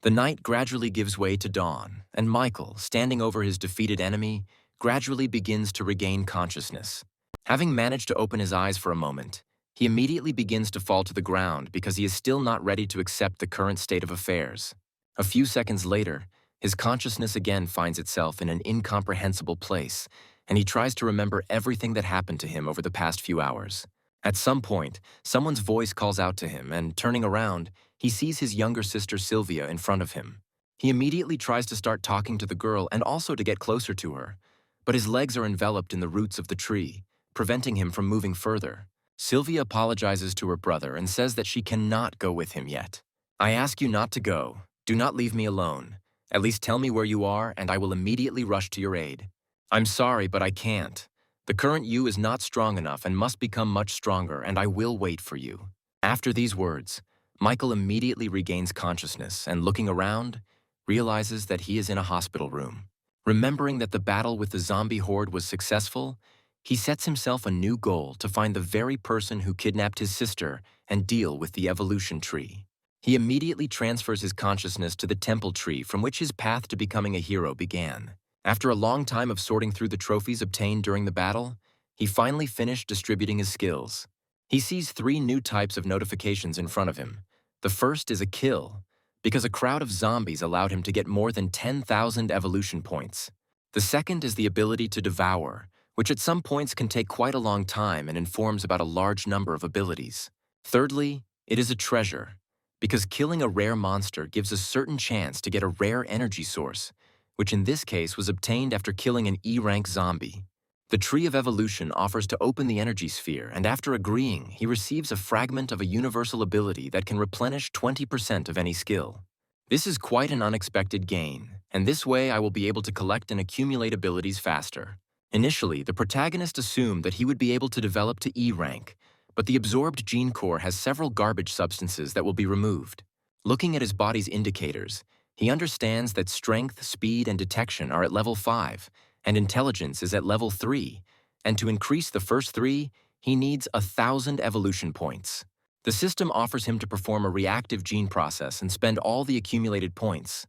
The night gradually gives way to dawn, and Michael, standing over his defeated enemy, gradually begins to regain consciousness. Having managed to open his eyes for a moment, he immediately begins to fall to the ground because he is still not ready to accept the current state of affairs. A few seconds later, his consciousness again finds itself in an incomprehensible place, and he tries to remember everything that happened to him over the past few hours. At some point, someone's voice calls out to him, and turning around, he sees his younger sister Sylvia in front of him. He immediately tries to start talking to the girl and also to get closer to her, but his legs are enveloped in the roots of the tree, preventing him from moving further. Sylvia apologizes to her brother and says that she cannot go with him yet. "I ask you not to go. Do not leave me alone. At least tell me where you are, and I will immediately rush to your aid." "I'm sorry, but I can't. The current you is not strong enough and must become much stronger, and I will wait for you." After these words, Michael immediately regains consciousness and, looking around, realizes that he is in a hospital room. Remembering that the battle with the zombie horde was successful, he sets himself a new goal to find the very person who kidnapped his sister and deal with the evolution tree. He immediately transfers his consciousness to the temple tree from which his path to becoming a hero began. After a long time of sorting through the trophies obtained during the battle, he finally finished distributing his skills. He sees 3 new types of notifications in front of him. The first is a kill, because a crowd of zombies allowed him to get more than 10,000 evolution points. The second is the ability to devour, which at some points can take quite a long time and informs about a large number of abilities. Thirdly, it is a treasure, because killing a rare monster gives a certain chance to get a rare energy source, which in this case was obtained after killing an E-rank zombie. The Tree of Evolution offers to open the energy sphere, and after agreeing, he receives a fragment of a universal ability that can replenish 20% of any skill. This is quite an unexpected gain, and this way I will be able to collect and accumulate abilities faster. Initially, the protagonist assumed that he would be able to develop to E-rank, but the absorbed gene core has several garbage substances that will be removed. Looking at his body's indicators, he understands that strength, speed, and detection are at level 5, and intelligence is at level 3, and to increase the first 3, he needs 1,000 evolution points. The system offers him to perform a reactive gene process and spend all the accumulated points.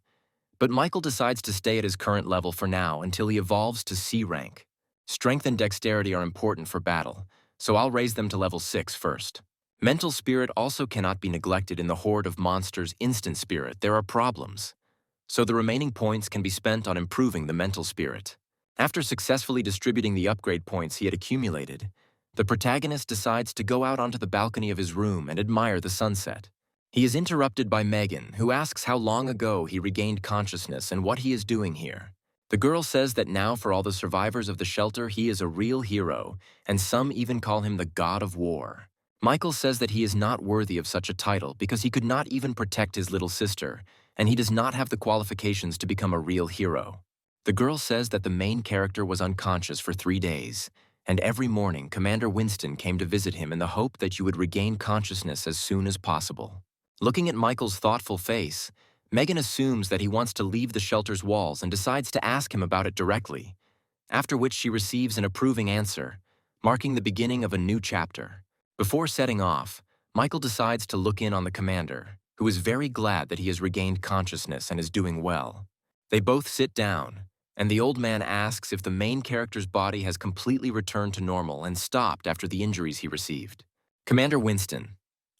But Michael decides to stay at his current level for now until he evolves to C rank. Strength and dexterity are important for battle, so I'll raise them to level 6 first. Mental spirit also cannot be neglected in the horde of monsters. Instant spirit, there are problems. So the remaining points can be spent on improving the mental spirit. After successfully distributing the upgrade points he had accumulated, the protagonist decides to go out onto the balcony of his room and admire the sunset. He is interrupted by Megan, who asks how long ago he regained consciousness and what he is doing here. The girl says that now for all the survivors of the shelter he is a real hero, and some even call him the god of war. Michael says that he is not worthy of such a title because he could not even protect his little sister, and he does not have the qualifications to become a real hero. The girl says that the main character was unconscious for 3 days, and every morning Commander Winston came to visit him in the hope that you would regain consciousness as soon as possible. Looking at Michael's thoughtful face, Megan assumes that he wants to leave the shelter's walls and decides to ask him about it directly, after which she receives an approving answer, marking the beginning of a new chapter. Before setting off, Michael decides to look in on the commander, who is very glad that he has regained consciousness and is doing well. They both sit down, and the old man asks if the main character's body has completely returned to normal and stopped after the injuries he received. Commander Winston,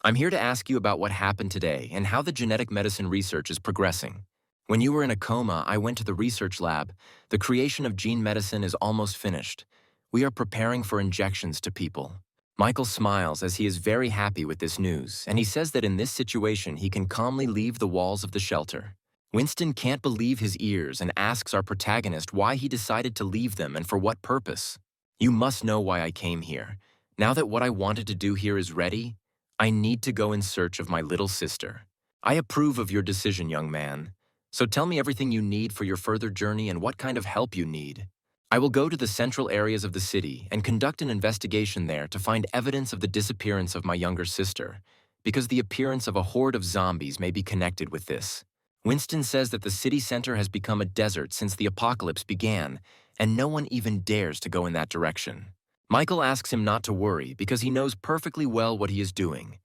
I'm here to ask you about what happened today and how the genetic medicine research is progressing. When you were in a coma, I went to the research lab. The creation of gene medicine is almost finished. We are preparing for injections to people. Michael smiles as he is very happy with this news, and he says that in this situation he can calmly leave the walls of the shelter. Winston can't believe his ears and asks our protagonist why he decided to leave them and for what purpose. You must know why I came here. Now that what I wanted to do here is ready, I need to go in search of my little sister. I approve of your decision, young man. So tell me everything you need for your further journey and what kind of help you need. I will go to the central areas of the city and conduct an investigation there to find evidence of the disappearance of my younger sister, because the appearance of a horde of zombies may be connected with this. Winston says that the city center has become a desert since the apocalypse began, and no one even dares to go in that direction. Michael asks him not to worry because he knows perfectly well what he is doing,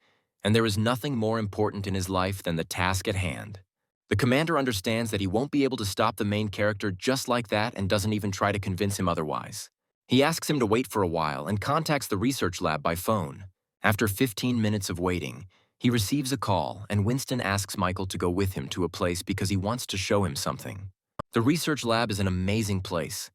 and there is nothing more important in his life than the task at hand. The commander understands that he won't be able to stop the main character just like that and doesn't even try to convince him otherwise. He asks him to wait for a while and contacts the research lab by phone. After 15 minutes of waiting, he receives a call, and Winston asks Michael to go with him to a place because he wants to show him something. The research lab is an amazing place.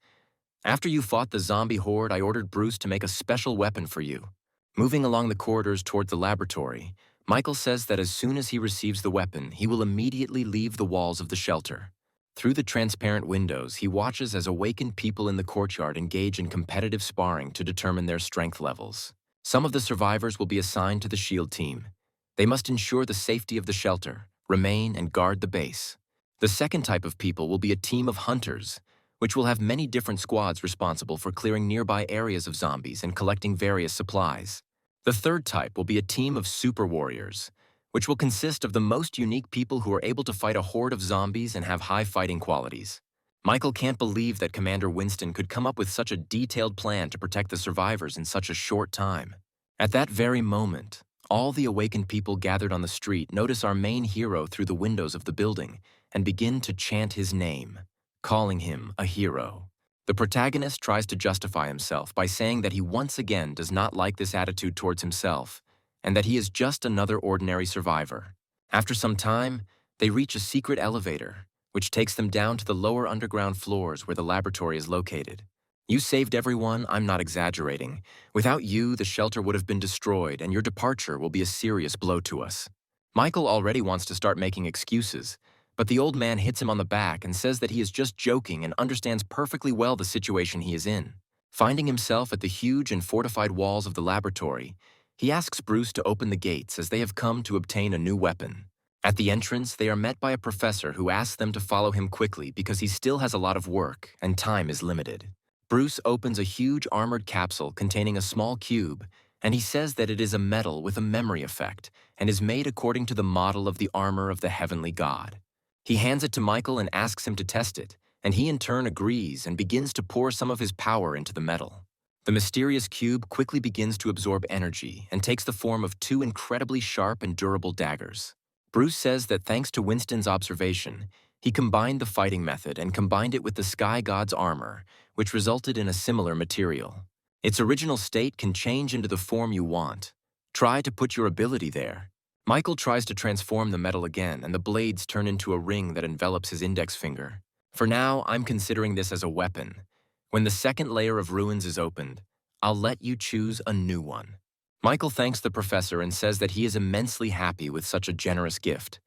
After you fought the zombie horde, I ordered Bruce to make a special weapon for you. Moving along the corridors toward the laboratory, Michael says that as soon as he receives the weapon, he will immediately leave the walls of the shelter. Through the transparent windows, he watches as awakened people in the courtyard engage in competitive sparring to determine their strength levels. Some of the survivors will be assigned to the SHIELD team. They must ensure the safety of the shelter, remain and guard the base. The second type of people will be a team of hunters, which will have many different squads responsible for clearing nearby areas of zombies and collecting various supplies. The third type will be a team of super warriors, which will consist of the most unique people who are able to fight a horde of zombies and have high fighting qualities. Michael can't believe that Commander Winston could come up with such a detailed plan to protect the survivors in such a short time. At that very moment, all the awakened people gathered on the street notice our main hero through the windows of the building and begin to chant his name, calling him a hero. The protagonist tries to justify himself by saying that he once again does not like this attitude towards himself and that he is just another ordinary survivor. After some time, they reach a secret elevator, which takes them down to the lower underground floors where the laboratory is located. You saved everyone, I'm not exaggerating. Without you, the shelter would have been destroyed and your departure will be a serious blow to us. Michael already wants to start making excuses, but the old man hits him on the back and says that he is just joking and understands perfectly well the situation he is in. Finding himself at the huge and fortified walls of the laboratory, he asks Bruce to open the gates as they have come to obtain a new weapon. At the entrance, they are met by a professor who asks them to follow him quickly because he still has a lot of work and time is limited. Bruce opens a huge armored capsule containing a small cube, and he says that it is a metal with a memory effect and is made according to the model of the armor of the heavenly god. He hands it to Michael and asks him to test it, and he in turn agrees and begins to pour some of his power into the metal. The mysterious cube quickly begins to absorb energy and takes the form of two incredibly sharp and durable daggers. Bruce says that thanks to Winston's observation, he combined the fighting method and combined it with the Sky God's armor, which resulted in a similar material. Its original state can change into the form you want. Try to put your ability there. Michael tries to transform the metal again, and the blades turn into a ring that envelops his index finger. For now, I'm considering this as a weapon. When the second layer of ruins is opened, I'll let you choose a new one. Michael thanks the professor and says that he is immensely happy with such a generous gift,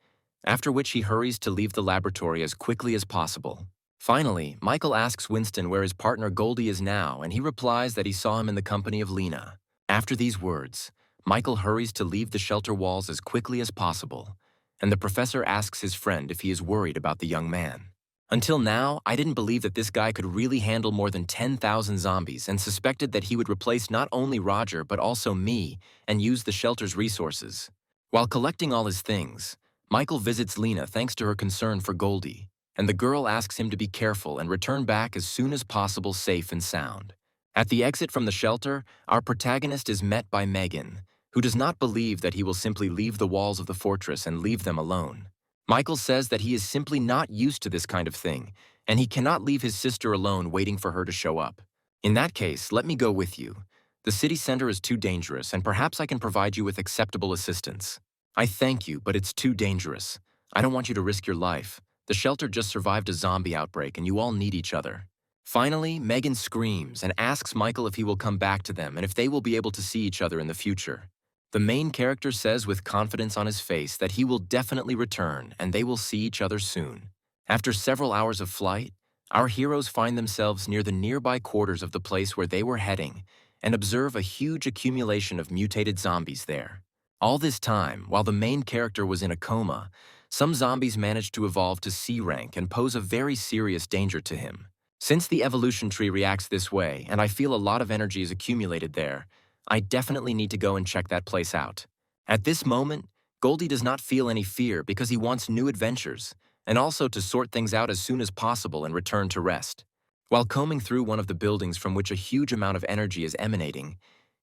after which he hurries to leave the laboratory as quickly as possible. Finally, Michael asks Winston where his partner Goldie is now, and he replies that he saw him in the company of Lena. After these words, Michael hurries to leave the shelter walls as quickly as possible, and the professor asks his friend if he is worried about the young man. Until now, I didn't believe that this guy could really handle more than 10,000 zombies and suspected that he would replace not only Roger but also me and use the shelter's resources. While collecting all his things, Michael visits Lena thanks to her concern for Goldie, and the girl asks him to be careful and return back as soon as possible safe and sound. At the exit from the shelter, our protagonist is met by Megan, who does not believe that he will simply leave the walls of the fortress and leave them alone. Michael says that he is simply not used to this kind of thing, and he cannot leave his sister alone waiting for her to show up. In that case, let me go with you. The city center is too dangerous, and perhaps I can provide you with acceptable assistance. I thank you, but it's too dangerous. I don't want you to risk your life. The shelter just survived a zombie outbreak, and you all need each other. Finally, Megan screams and asks Michael if he will come back to them and if they will be able to see each other in the future. The main character says with confidence on his face that he will definitely return and they will see each other soon. After several hours of flight, our heroes find themselves near the nearby quarters of the place where they were heading and observe a huge accumulation of mutated zombies there. All this time, while the main character was in a coma, some zombies managed to evolve to C rank and pose a very serious danger to him. Since the evolution tree reacts this way, and I feel a lot of energy is accumulated there, I definitely need to go and check that place out. At this moment, Goldie does not feel any fear because he wants new adventures, and also to sort things out as soon as possible and return to rest. While combing through one of the buildings from which a huge amount of energy is emanating,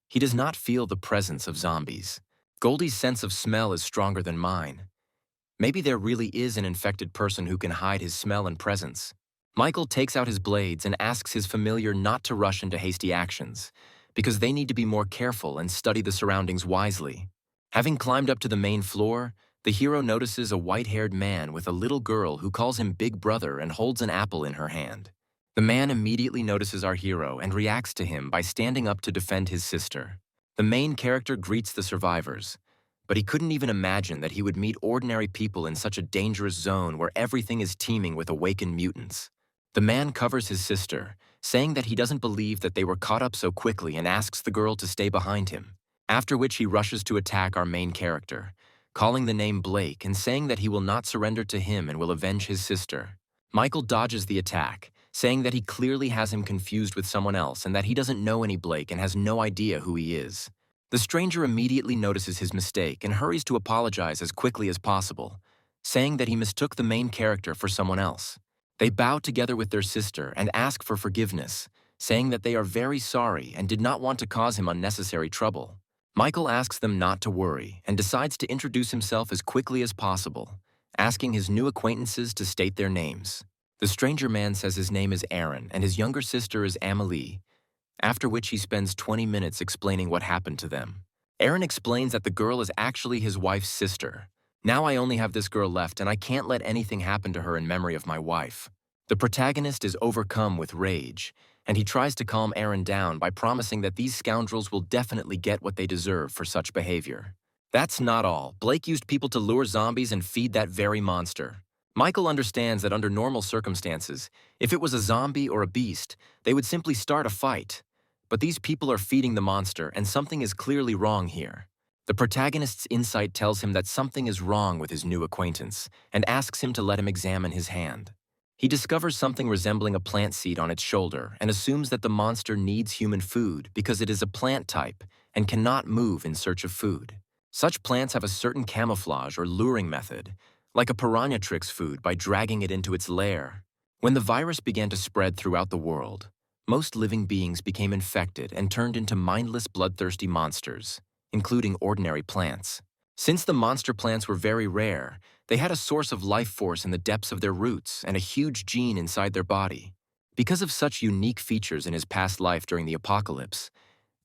he does not feel the presence of zombies. Goldie's sense of smell is stronger than mine. Maybe there really is an infected person who can hide his smell and presence. Michael takes out his blades and asks his familiar not to rush into hasty actions, because they need to be more careful and study the surroundings wisely. Having climbed up to the main floor, the hero notices a white-haired man with a little girl who calls him Big Brother and holds an apple in her hand. The man immediately notices our hero and reacts to him by standing up to defend his sister. The main character greets the survivors, but he couldn't even imagine that he would meet ordinary people in such a dangerous zone where everything is teeming with awakened mutants. The man covers his sister, saying that he doesn't believe that they were caught up so quickly and asks the girl to stay behind him, after which he rushes to attack our main character, calling the name Blake and saying that he will not surrender to him and will avenge his sister. Michael dodges the attack, saying that he clearly has him confused with someone else and that he doesn't know any Blake and has no idea who he is. The stranger immediately notices his mistake and hurries to apologize as quickly as possible, saying that he mistook the main character for someone else. They bow together with their sister and ask for forgiveness, saying that they are very sorry and did not want to cause him unnecessary trouble. Michael asks them not to worry and decides to introduce himself as quickly as possible, asking his new acquaintances to state their names. The stranger man says his name is Aaron and his younger sister is Amelie, after which he spends 20 minutes explaining what happened to them. Aaron explains that the girl is actually his wife's sister. Now I only have this girl left and I can't let anything happen to her in memory of my wife. The protagonist is overcome with rage, and he tries to calm Aaron down by promising that these scoundrels will definitely get what they deserve for such behavior. That's not all. Blake used people to lure zombies and feed that very monster. Michael understands that under normal circumstances, if it was a zombie or a beast, they would simply start a fight. But these people are feeding the monster, and something is clearly wrong here. The protagonist's insight tells him that something is wrong with his new acquaintance and asks him to let him examine his hand. He discovers something resembling a plant seed on its shoulder and assumes that the monster needs human food because it is a plant type and cannot move in search of food. Such plants have a certain camouflage or luring method, like a piranha tricks food by dragging it into its lair. When the virus began to spread throughout the world, most living beings became infected and turned into mindless, bloodthirsty monsters, including ordinary plants. Since the monster plants were very rare, they had a source of life force in the depths of their roots and a huge gene inside their body. Because of such unique features in his past life during the apocalypse,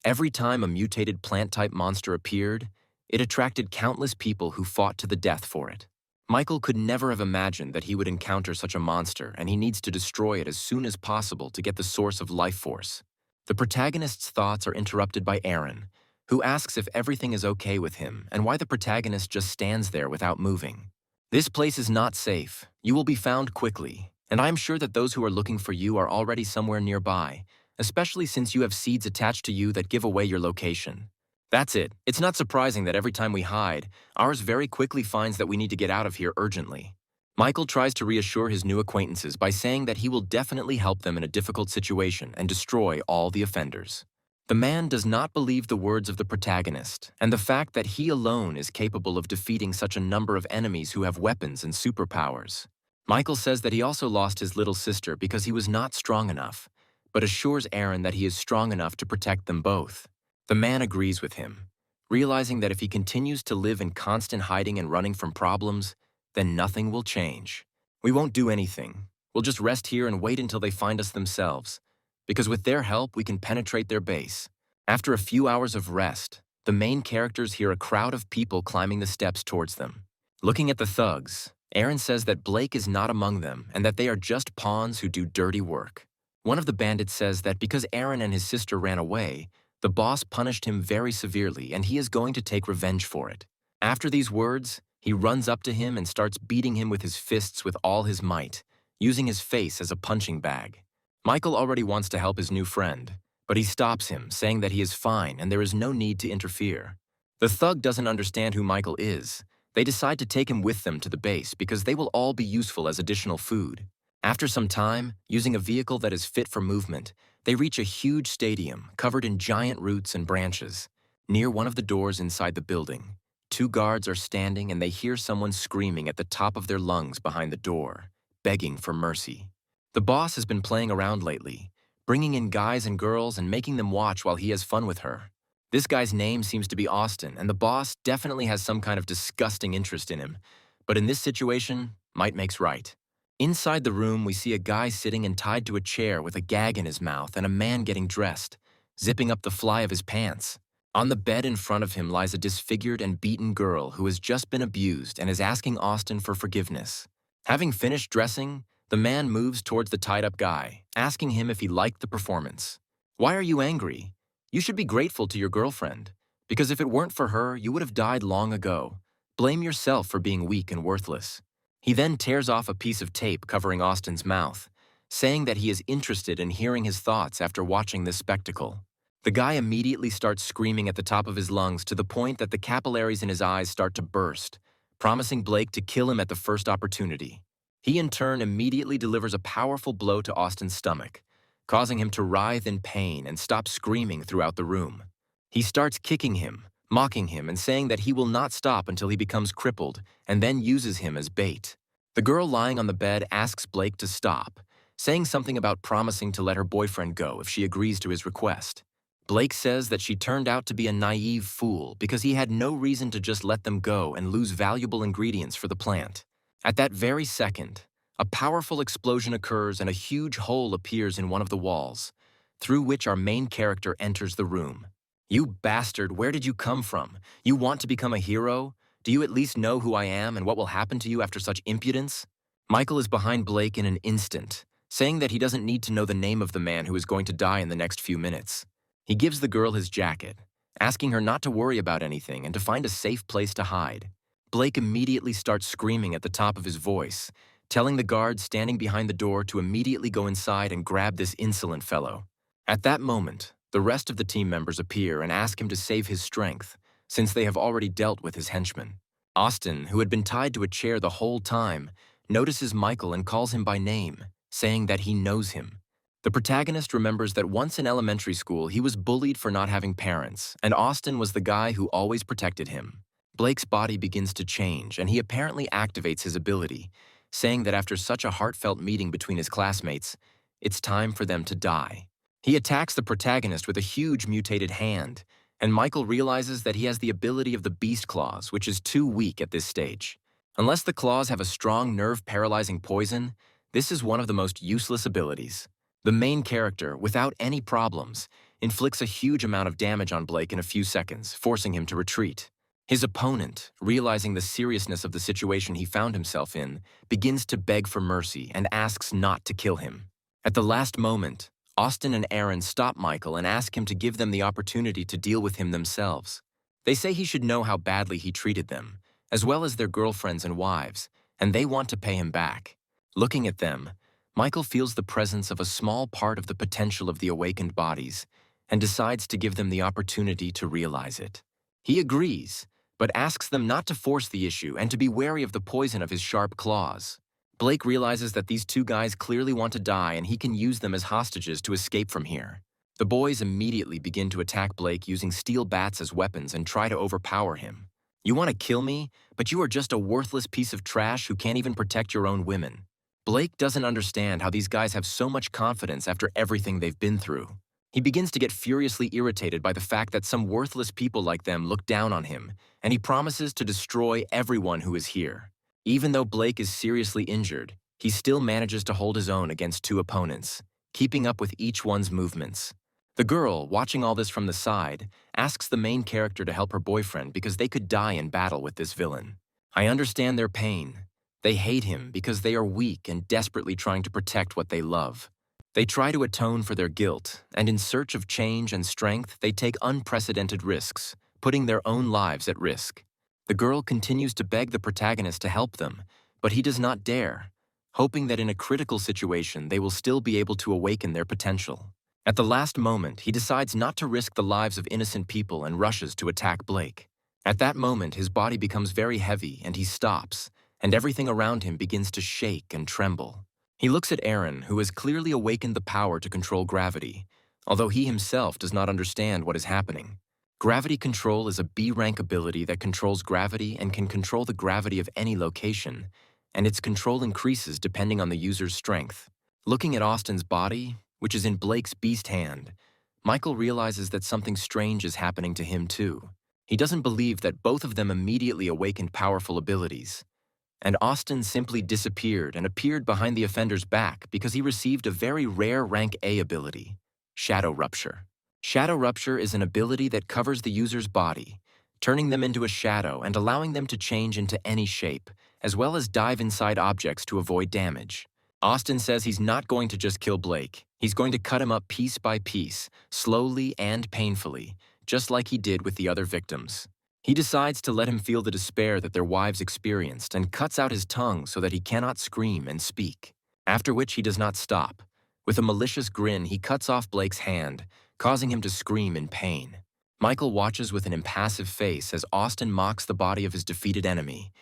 Every time a mutated plant-type monster appeared, it attracted countless people who fought to the death for it. Michael could never have imagined that he would encounter such a monster, and he needs to destroy it as soon as possible to get the source of life force. The protagonist's thoughts are interrupted by Aaron, who asks if everything is okay with him and why the protagonist just stands there without moving. This place is not safe. You will be found quickly, and I am sure that those who are looking for you are already somewhere nearby, especially since you have seeds attached to you that give away your location. That's it. It's not surprising that every time we hide, ours very quickly finds that we need to get out of here urgently. Michael tries to reassure his new acquaintances by saying that he will definitely help them in a difficult situation and destroy all the offenders. The man does not believe the words of the protagonist, and the fact that he alone is capable of defeating such a number of enemies who have weapons and superpowers. Michael says that he also lost his little sister because he was not strong enough, but assures Aaron that he is strong enough to protect them both. The man agrees with him, realizing that if he continues to live in constant hiding and running from problems, then nothing will change. We won't do anything. We'll just rest here and wait until they find us themselves, because with their help, we can penetrate their base. After a few hours of rest, the main characters hear a crowd of people climbing the steps towards them. Looking at the thugs, Aaron says that Blake is not among them and that they are just pawns who do dirty work. One of the bandits says that because Aaron and his sister ran away, the boss punished him very severely and he is going to take revenge for it. After these words, he runs up to him and starts beating him with his fists with all his might, using his face as a punching bag. Michael already wants to help his new friend, but he stops him, saying that he is fine and there is no need to interfere. The thug doesn't understand who Michael is. They decide to take him with them to the base because they will all be useful as additional food. After some time, using a vehicle that is fit for movement, they reach a huge stadium covered in giant roots and branches. Near one of the doors inside the building, 2 guards are standing and they hear someone screaming at the top of their lungs behind the door, begging for mercy. The boss has been playing around lately, bringing in guys and girls and making them watch while he has fun with her. This guy's name seems to be Austin, and the boss definitely has some kind of disgusting interest in him. But in this situation, might makes right. Inside the room, we see a guy sitting and tied to a chair with a gag in his mouth and a man getting dressed, zipping up the fly of his pants. On the bed in front of him lies a disfigured and beaten girl who has just been abused and is asking Austin for forgiveness. Having finished dressing, the man moves towards the tied-up guy, asking him if he liked the performance. "Why are you angry? You should be grateful to your girlfriend, because if it weren't for her, you would have died long ago. Blame yourself for being weak and worthless." He then tears off a piece of tape covering Austin's mouth, saying that he is interested in hearing his thoughts after watching this spectacle. The guy immediately starts screaming at the top of his lungs to the point that the capillaries in his eyes start to burst, promising Blake to kill him at the first opportunity. He in turn immediately delivers a powerful blow to Austin's stomach, causing him to writhe in pain and stop screaming throughout the room. He starts kicking him, mocking him, and saying that he will not stop until he becomes crippled, and then uses him as bait. The girl lying on the bed asks Blake to stop, saying something about promising to let her boyfriend go if she agrees to his request. Blake says that she turned out to be a naive fool because he had no reason to just let them go and lose valuable ingredients for the plant. At that very second, a powerful explosion occurs and a huge hole appears in one of the walls, through which our main character enters the room. "You bastard, where did you come from? You want to become a hero? Do you at least know who I am and what will happen to you after such impudence?" Michael is behind Blake in an instant, saying that he doesn't need to know the name of the man who is going to die in the next few minutes. He gives the girl his jacket, asking her not to worry about anything and to find a safe place to hide. Blake immediately starts screaming at the top of his voice, telling the guard standing behind the door to immediately go inside and grab this insolent fellow. At that moment, the rest of the team members appear and ask him to save his strength, since they have already dealt with his henchmen. Austin, who had been tied to a chair the whole time, notices Michael and calls him by name, saying that he knows him. The protagonist remembers that once in elementary school he was bullied for not having parents, and Austin was the guy who always protected him. Blake's body begins to change, and he apparently activates his ability, saying that after such a heartfelt meeting between his classmates, it's time for them to die. He attacks the protagonist with a huge mutated hand, and Michael realizes that he has the ability of the beast claws, which is too weak at this stage. Unless the claws have a strong nerve-paralyzing poison, this is one of the most useless abilities. The main character, without any problems, inflicts a huge amount of damage on Blake in a few seconds, forcing him to retreat. His opponent, realizing the seriousness of the situation he found himself in, begins to beg for mercy and asks not to kill him. At the last moment, Austin and Aaron stop Michael and ask him to give them the opportunity to deal with him themselves. They say he should know how badly he treated them, as well as their girlfriends and wives, and they want to pay him back. Looking at them, Michael feels the presence of a small part of the potential of the awakened bodies and decides to give them the opportunity to realize it. He agrees, but asks them not to force the issue and to be wary of the poison of his sharp claws. Blake realizes that these two guys clearly want to die and he can use them as hostages to escape from here. The boys immediately begin to attack Blake using steel bats as weapons and try to overpower him. "You want to kill me, but you are just a worthless piece of trash who can't even protect your own women." Blake doesn't understand how these guys have so much confidence after everything they've been through. He begins to get furiously irritated by the fact that some worthless people like them look down on him, and he promises to destroy everyone who is here. Even though Blake is seriously injured, he still manages to hold his own against two opponents, keeping up with each one's movements. The girl, watching all this from the side, asks the main character to help her boyfriend because they could die in battle with this villain. "I understand their pain. They hate him because they are weak and desperately trying to protect what they love. They try to atone for their guilt, and in search of change and strength, they take unprecedented risks, putting their own lives at risk." The girl continues to beg the protagonist to help them, but he does not dare, hoping that in a critical situation they will still be able to awaken their potential. At the last moment, he decides not to risk the lives of innocent people and rushes to attack Blake. At that moment, his body becomes very heavy and he stops, and everything around him begins to shake and tremble. He looks at Aaron, who has clearly awakened the power to control gravity, although he himself does not understand what is happening. Gravity control is a B-rank ability that controls gravity and can control the gravity of any location, and its control increases depending on the user's strength. Looking at Austin's body, which is in Blake's beast hand, Michael realizes that something strange is happening to him too. He doesn't believe that both of them immediately awakened powerful abilities, and Austin simply disappeared and appeared behind the offender's back because he received a very rare rank A ability, Shadow Rupture. Shadow Rupture is an ability that covers the user's body, turning them into a shadow and allowing them to change into any shape, as well as dive inside objects to avoid damage. Austin says he's not going to just kill Blake. He's going to cut him up piece by piece, slowly and painfully, just like he did with the other victims. He decides to let him feel the despair that their wives experienced and cuts out his tongue so that he cannot scream and speak, after which he does not stop. With a malicious grin, he cuts off Blake's hand, causing him to scream in pain. Michael watches with an impassive face as Austin mocks the body of his defeated enemy,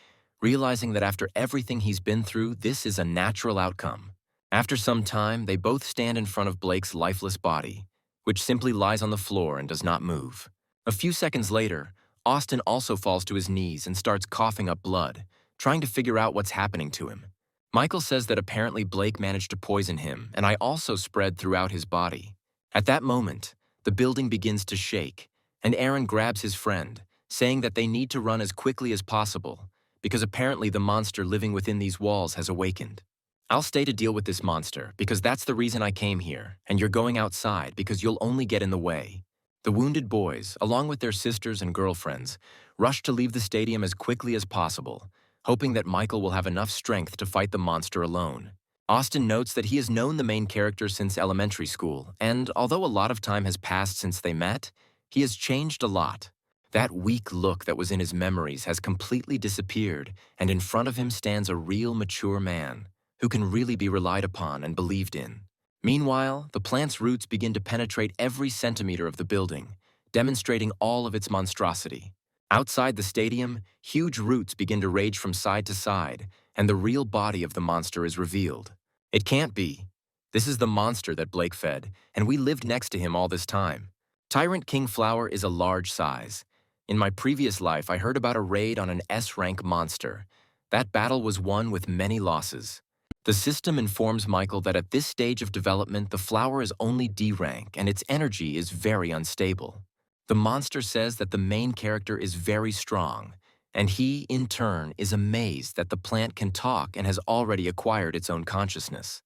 realizing that after everything he's been through, this is a natural outcome. After some time, they both stand in front of Blake's lifeless body, which simply lies on the floor and does not move. A few seconds later, Austin also falls to his knees and starts coughing up blood, trying to figure out what's happening to him. Michael says that apparently Blake managed to poison him, and I also spread throughout his body. At that moment, the building begins to shake, and Aaron grabs his friend, saying that they need to run as quickly as possible, because apparently the monster living within these walls has awakened. "I'll stay to deal with this monster, because that's the reason I came here, and you're going outside because you'll only get in the way." The wounded boys, along with their sisters and girlfriends, rush to leave the stadium as quickly as possible, hoping that Michael will have enough strength to fight the monster alone. Austin notes that he has known the main character since elementary school, and although a lot of time has passed since they met, he has changed a lot. That weak look that was in his memories has completely disappeared, and in front of him stands a real mature man, who can really be relied upon and believed in. Meanwhile, the plant's roots begin to penetrate every centimeter of the building, demonstrating all of its monstrosity. Outside the stadium, huge roots begin to rage from side to side, and the real body of the monster is revealed. It can't be. This is the monster that Blake fed, and we lived next to him all this time. Tyrant King Flower is a large size. In my previous life, I heard about a raid on an S-rank monster. That battle was won with many losses. The system informs Michael that at this stage of development, the flower is only D-rank, and its energy is very unstable. The monster says that the main character is very strong, and he, in turn, is amazed that the plant can talk and has already acquired its own consciousness.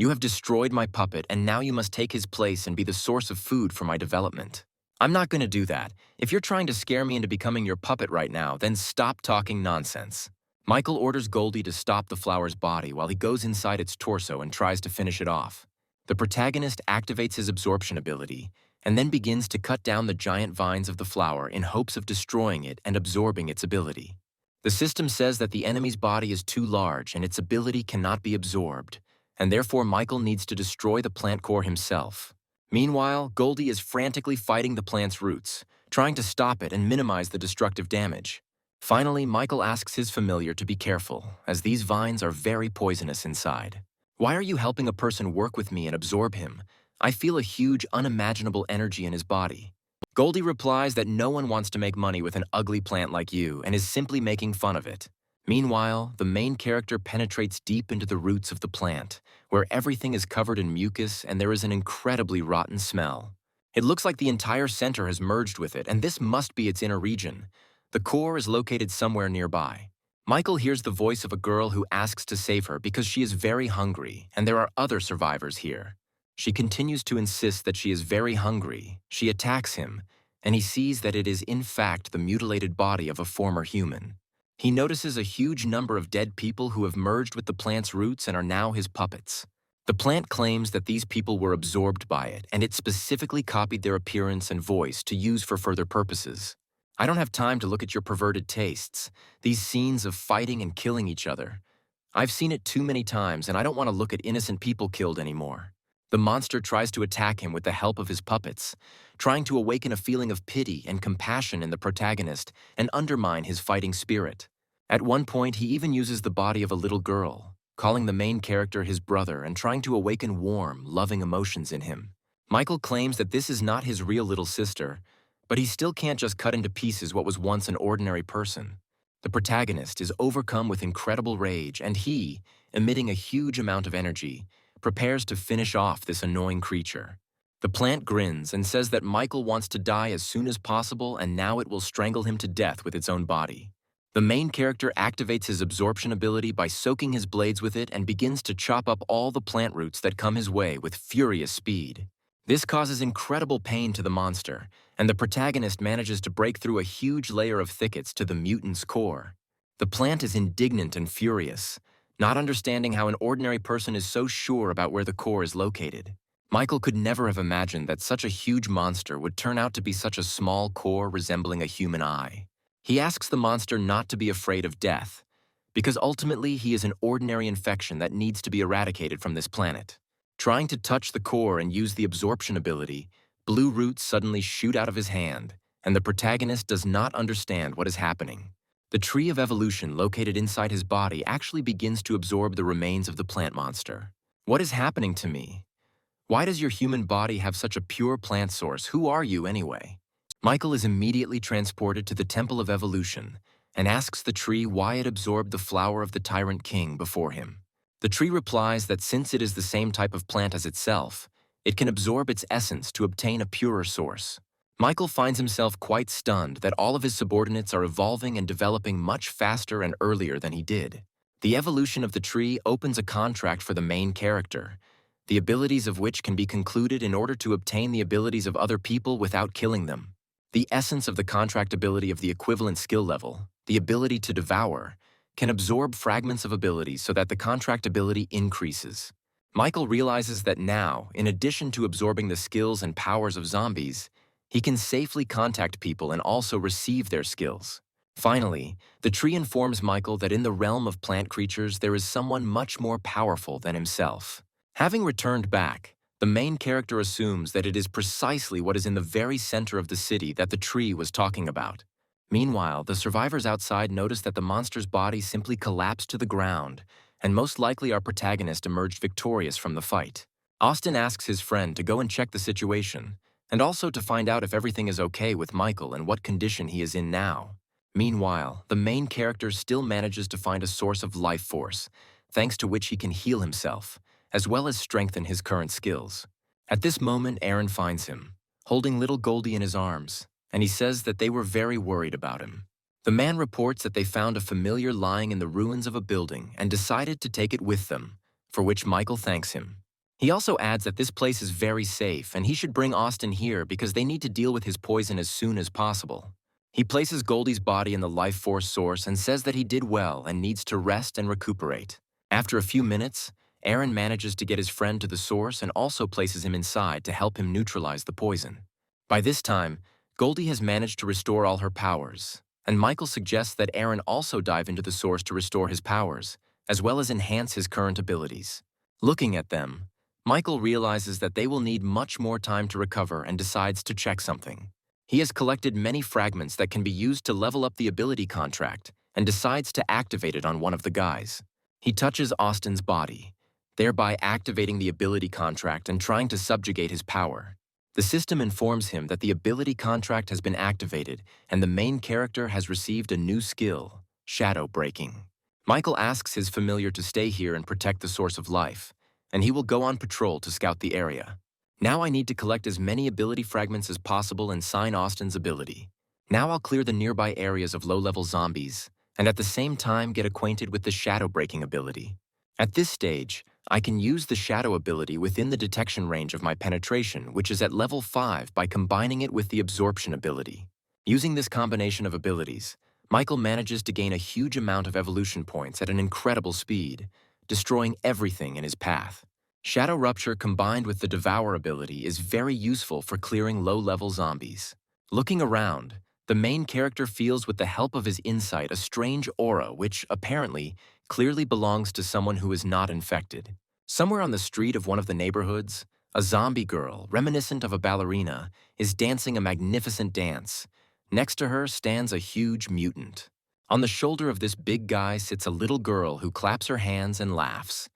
You have destroyed my puppet, and now you must take his place and be the source of food for my development. I'm not going to do that. If you're trying to scare me into becoming your puppet right now, then stop talking nonsense. Michael orders Goldie to stop the flower's body while he goes inside its torso and tries to finish it off. The protagonist activates his absorption ability and then begins to cut down the giant vines of the flower in hopes of destroying it and absorbing its ability. The system says that the enemy's body is too large and its ability cannot be absorbed, and therefore Michael needs to destroy the plant core himself. Meanwhile, Goldie is frantically fighting the plant's roots, trying to stop it and minimize the destructive damage. Finally, Michael asks his familiar to be careful, as these vines are very poisonous inside. Why are you helping a person work with me and absorb him? I feel a huge, unimaginable energy in his body. Goldie replies that no one wants to make money with an ugly plant like you and is simply making fun of it. Meanwhile, the main character penetrates deep into the roots of the plant, where everything is covered in mucus and there is an incredibly rotten smell. It looks like the entire center has merged with it, and this must be its inner region. The core is located somewhere nearby. Michael hears the voice of a girl who asks to save her because she is very hungry, and there are other survivors here. She continues to insist that she is very hungry. She attacks him, and he sees that it is in fact the mutilated body of a former human. He notices a huge number of dead people who have merged with the plant's roots and are now his puppets. The plant claims that these people were absorbed by it, and it specifically copied their appearance and voice to use for further purposes. I don't have time to look at your perverted tastes, these scenes of fighting and killing each other. I've seen it too many times, and I don't want to look at innocent people killed anymore. The monster tries to attack him with the help of his puppets, trying to awaken a feeling of pity and compassion in the protagonist and undermine his fighting spirit. At one point, he even uses the body of a little girl, calling the main character his brother and trying to awaken warm, loving emotions in him. Michael claims that this is not his real little sister, but he still can't just cut into pieces what was once an ordinary person. The protagonist is overcome with incredible rage, and he, emitting a huge amount of energy, prepares to finish off this annoying creature. The plant grins and says that Michael wants to die as soon as possible, and now it will strangle him to death with its own body. The main character activates his absorption ability by soaking his blades with it and begins to chop up all the plant roots that come his way with furious speed. This causes incredible pain to the monster, and the protagonist manages to break through a huge layer of thickets to the mutant's core. The plant is indignant and furious, not understanding how an ordinary person is so sure about where the core is located. Michael could never have imagined that such a huge monster would turn out to be such a small core resembling a human eye. He asks the monster not to be afraid of death, because ultimately he is an ordinary infection that needs to be eradicated from this planet. Trying to touch the core and use the absorption ability, blue roots suddenly shoot out of his hand, and the protagonist does not understand what is happening. The tree of evolution located inside his body actually begins to absorb the remains of the plant monster. What is happening to me? Why does your human body have such a pure plant source? Who are you anyway? Michael is immediately transported to the Temple of Evolution and asks the tree why it absorbed the flower of the Tyrant King before him. The tree replies that since it is the same type of plant as itself, it can absorb its essence to obtain a purer source. Michael finds himself quite stunned that all of his subordinates are evolving and developing much faster and earlier than he did. The evolution of the tree opens a contract for the main character, the abilities of which can be concluded in order to obtain the abilities of other people without killing them. The essence of the contract ability of the equivalent skill level, the ability to devour, can absorb fragments of abilities so that the contract ability increases. Michael realizes that now, in addition to absorbing the skills and powers of zombies, he can safely contact people and also receive their skills. Finally, the tree informs Michael that in the realm of plant creatures there is someone much more powerful than himself. Having returned back, the main character assumes that it is precisely what is in the very center of the city that the tree was talking about. Meanwhile, the survivors outside notice that the monster's body simply collapsed to the ground, and most likely our protagonist emerged victorious from the fight. Austin asks his friend to go and check the situation, and also to find out if everything is okay with Michael and what condition he is in now. Meanwhile, the main character still manages to find a source of life force, thanks to which he can heal himself, as well as strengthen his current skills. At this moment, Aaron finds him, holding little Goldie in his arms, and he says that they were very worried about him. The man reports that they found a familiar lying in the ruins of a building and decided to take it with them, for which Michael thanks him. He also adds that this place is very safe and he should bring Austin here because they need to deal with his poison as soon as possible. He places Goldie's body in the life force source and says that he did well and needs to rest and recuperate. After a few minutes, Aaron manages to get his friend to the source and also places him inside to help him neutralize the poison. By this time, Goldie has managed to restore all her powers, and Michael suggests that Aaron also dive into the source to restore his powers, as well as enhance his current abilities. Looking at them, Michael realizes that they will need much more time to recover and decides to check something. He has collected many fragments that can be used to level up the ability contract and decides to activate it on one of the guys. He touches Austin's body, thereby activating the ability contract and trying to subjugate his power. The system informs him that the ability contract has been activated and the main character has received a new skill, shadow breaking. Michael asks his familiar to stay here and protect the source of life, and he will go on patrol to scout the area. Now I need to collect as many ability fragments as possible and sign Austin's ability. Now I'll clear the nearby areas of low-level zombies, and at the same time get acquainted with the shadow breaking ability. At this stage, I can use the shadow ability within the detection range of my penetration, which is at level 5, by combining it with the absorption ability. Using this combination of abilities, Michael manages to gain a huge amount of evolution points at an incredible speed, destroying everything in his path. Shadow Rupture combined with the Devour ability is very useful for clearing low-level zombies. Looking around, the main character feels with the help of his insight a strange aura which, apparently, clearly belongs to someone who is not infected. Somewhere on the street of one of the neighborhoods, a zombie girl, reminiscent of a ballerina, is dancing a magnificent dance. Next to her stands a huge mutant. On the shoulder of this big guy sits a little girl who claps her hands and laughs.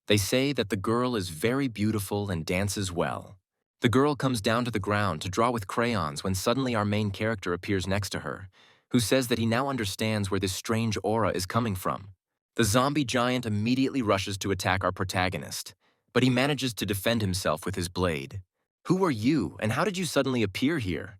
They say that the girl is very beautiful and dances well. The girl comes down to the ground to draw with crayons when suddenly our main character appears next to her, who says that he now understands where this strange aura is coming from. The zombie giant immediately rushes to attack our protagonist, but he manages to defend himself with his blade. "Who are you, and how did you suddenly appear here?"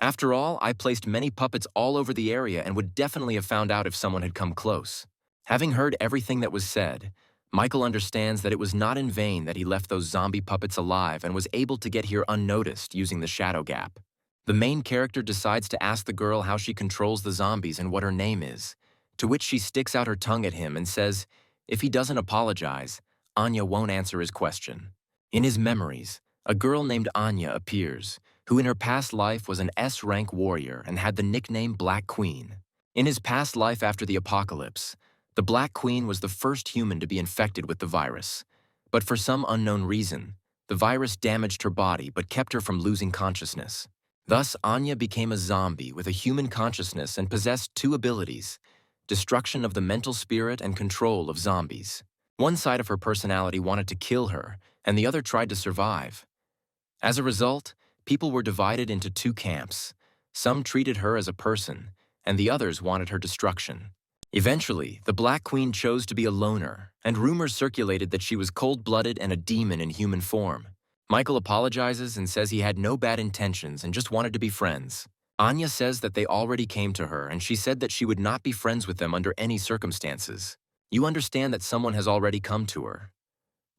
"After all, I placed many puppets all over the area and would definitely have found out if someone had come close." Having heard everything that was said, Michael understands that it was not in vain that he left those zombie puppets alive and was able to get here unnoticed using the shadow gap. The main character decides to ask the girl how she controls the zombies and what her name is, to which she sticks out her tongue at him and says if he doesn't apologize, Anya won't answer his question. In his memories, a girl named Anya appears, who in her past life was an S-rank warrior and had the nickname Black Queen. In his past life after the apocalypse, the Black Queen was the first human to be infected with the virus. But for some unknown reason, the virus damaged her body but kept her from losing consciousness. Thus, Anya became a zombie with a human consciousness and possessed two abilities: destruction of the mental spirit and control of zombies. One side of her personality wanted to kill her, and the other tried to survive. As a result, people were divided into two camps. Some treated her as a person, and the others wanted her destruction. Eventually, the Black Queen chose to be a loner, and rumors circulated that she was cold-blooded and a demon in human form. Michael apologizes and says he had no bad intentions and just wanted to be friends. Anya says that they already came to her, and she said that she would not be friends with them under any circumstances. You understand that someone has already come to her.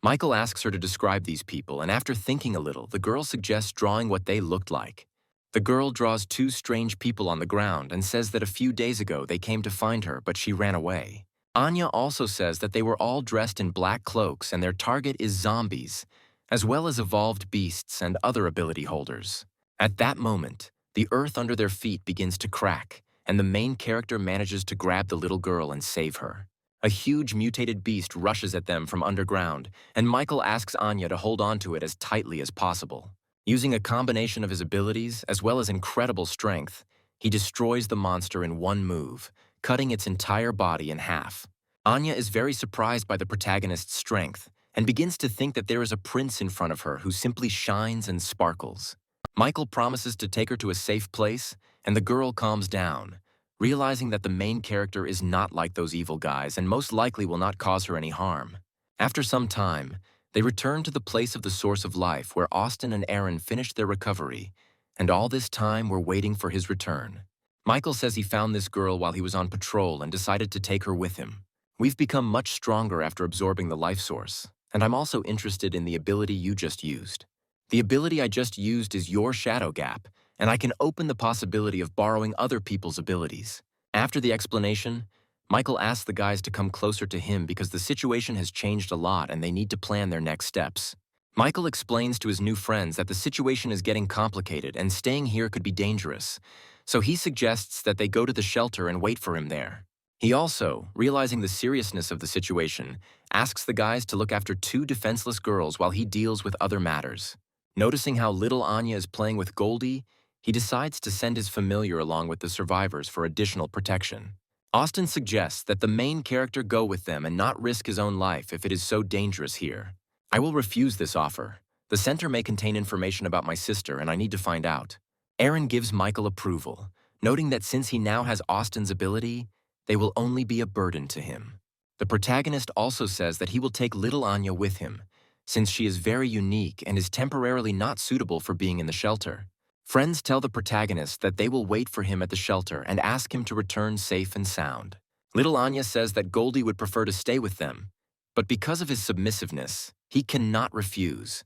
Michael asks her to describe these people, and after thinking a little, the girl suggests drawing what they looked like. The girl draws two strange people on the ground and says that a few days ago they came to find her, but she ran away. Anya also says that they were all dressed in black cloaks and their target is zombies, as well as evolved beasts and other ability holders. At that moment, the earth under their feet begins to crack, and the main character manages to grab the little girl and save her. A huge mutated beast rushes at them from underground, and Michael asks Anya to hold on to it as tightly as possible. Using a combination of his abilities, as well as incredible strength, he destroys the monster in one move, cutting its entire body in half. Anya is very surprised by the protagonist's strength, and begins to think that there is a prince in front of her who simply shines and sparkles. Michael promises to take her to a safe place, and the girl calms down, realizing that the main character is not like those evil guys and most likely will not cause her any harm. After some time, they return to the place of the source of life where Austin and Aaron finished their recovery, and all this time we're waiting for his return. Michael says he found this girl while he was on patrol and decided to take her with him. We've become much stronger after absorbing the life source, And I'm also interested in the ability you just used. The ability I just used is your shadow gap, and I can open the possibility of borrowing other people's abilities. After the explanation, Michael asks the guys to come closer to him because the situation has changed a lot and they need to plan their next steps. Michael explains to his new friends that the situation is getting complicated and staying here could be dangerous, so he suggests that they go to the shelter and wait for him there. He also, realizing the seriousness of the situation, asks the guys to look after two defenseless girls while he deals with other matters. Noticing how little Anya is playing with Goldie, he decides to send his familiar along with the survivors for additional protection. Austin suggests that the main character go with them and not risk his own life if it is so dangerous here. I will refuse this offer. The center may contain information about my sister and I need to find out. Aaron gives Michael approval, noting that since he now has Austin's ability, they will only be a burden to him. The protagonist also says that he will take little Anya with him, since she is very unique and is temporarily not suitable for being in the shelter. Friends tell the protagonist that they will wait for him at the shelter and ask him to return safe and sound. Little Anya says that Goldie would prefer to stay with them, but because of his submissiveness, he cannot refuse,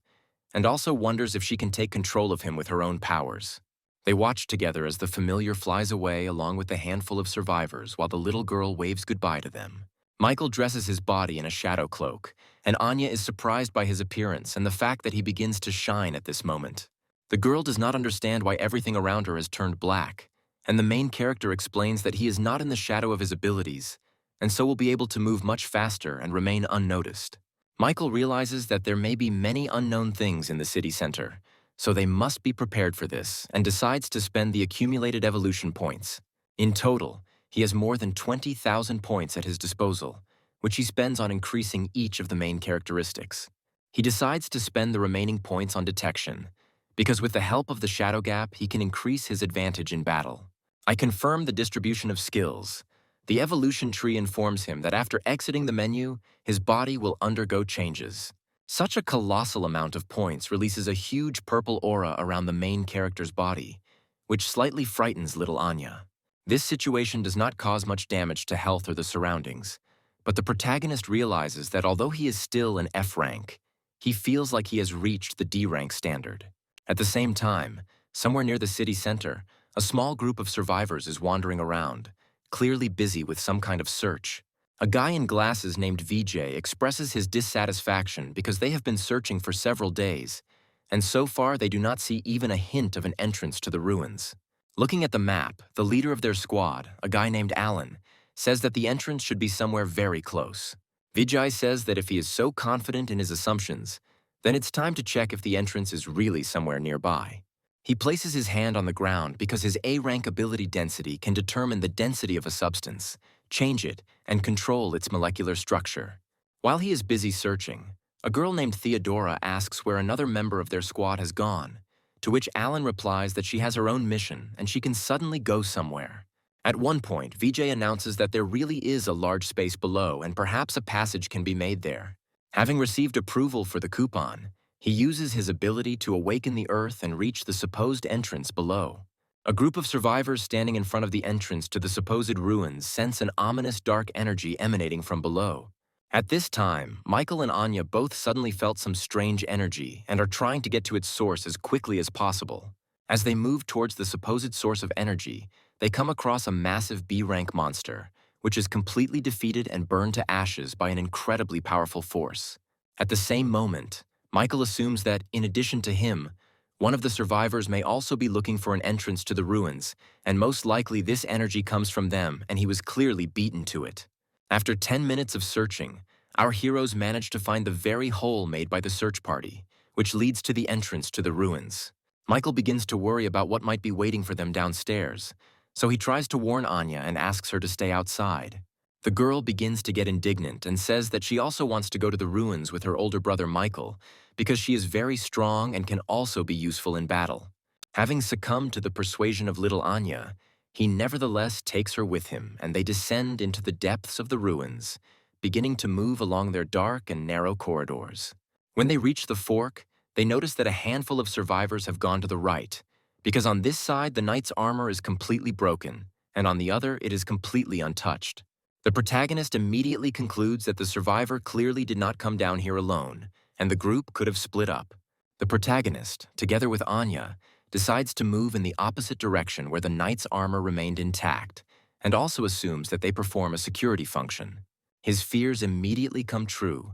and also wonders if she can take control of him with her own powers. They watch together as the familiar flies away along with a handful of survivors while the little girl waves goodbye to them. Michael dresses his body in a shadow cloak, and Anya is surprised by his appearance and the fact that he begins to shine at this moment. The girl does not understand why everything around her has turned black, and the main character explains that he is not in the shadow of his abilities, and so will be able to move much faster and remain unnoticed. Michael realizes that there may be many unknown things in the city center, so they must be prepared for this, and decides to spend the accumulated evolution points. In total, he has more than 20,000 points at his disposal, which he spends on increasing each of the main characteristics. He decides to spend the remaining points on detection, because with the help of the shadow gap, he can increase his advantage in battle. I confirm the distribution of skills. The evolution tree informs him that after exiting the menu, his body will undergo changes. Such a colossal amount of points releases a huge purple aura around the main character's body, which slightly frightens little Anya. This situation does not cause much damage to health or the surroundings, but the protagonist realizes that although he is still an F rank, he feels like he has reached the D rank standard. At the same time, somewhere near the city center, a small group of survivors is wandering around, clearly busy with some kind of search. A guy in glasses named VJ expresses his dissatisfaction because they have been searching for several days, and so far they do not see even a hint of an entrance to the ruins. Looking at the map, the leader of their squad, a guy named Alan, says that the entrance should be somewhere very close. Vijay says that if he is so confident in his assumptions, then it's time to check if the entrance is really somewhere nearby. He places his hand on the ground because his A-rank ability density can determine the density of a substance, change it, and control its molecular structure. While he is busy searching, a girl named Theodora asks where another member of their squad has gone, to which Alan replies that she has her own mission and she can suddenly go somewhere. At one point, Vijay announces that there really is a large space below and perhaps a passage can be made there. Having received approval for the coupon, he uses his ability to awaken the earth and reach the supposed entrance below. A group of survivors standing in front of the entrance to the supposed ruins sense an ominous dark energy emanating from below. At this time, Michael and Anya both suddenly felt some strange energy and are trying to get to its source as quickly as possible. As they move towards the supposed source of energy, they come across a massive B-rank monster, which is completely defeated and burned to ashes by an incredibly powerful force. At the same moment, Michael assumes that, in addition to him, one of the survivors may also be looking for an entrance to the ruins, and most likely this energy comes from them and he was clearly beaten to it. After 10 minutes of searching, our heroes manage to find the very hole made by the search party, which leads to the entrance to the ruins. Michael begins to worry about what might be waiting for them downstairs, so he tries to warn Anya and asks her to stay outside. The girl begins to get indignant and says that she also wants to go to the ruins with her older brother Michael because she is very strong and can also be useful in battle. Having succumbed to the persuasion of little Anya, he nevertheless takes her with him and they descend into the depths of the ruins, beginning to move along their dark and narrow corridors. When they reach the fork, they notice that a handful of survivors have gone to the right, because on this side the knight's armor is completely broken, and on the other it is completely untouched. The protagonist immediately concludes that the survivor clearly did not come down here alone, and the group could have split up. The protagonist, together with Anya, decides to move in the opposite direction where the knight's armor remained intact, and also assumes that they perform a security function. His fears immediately come true,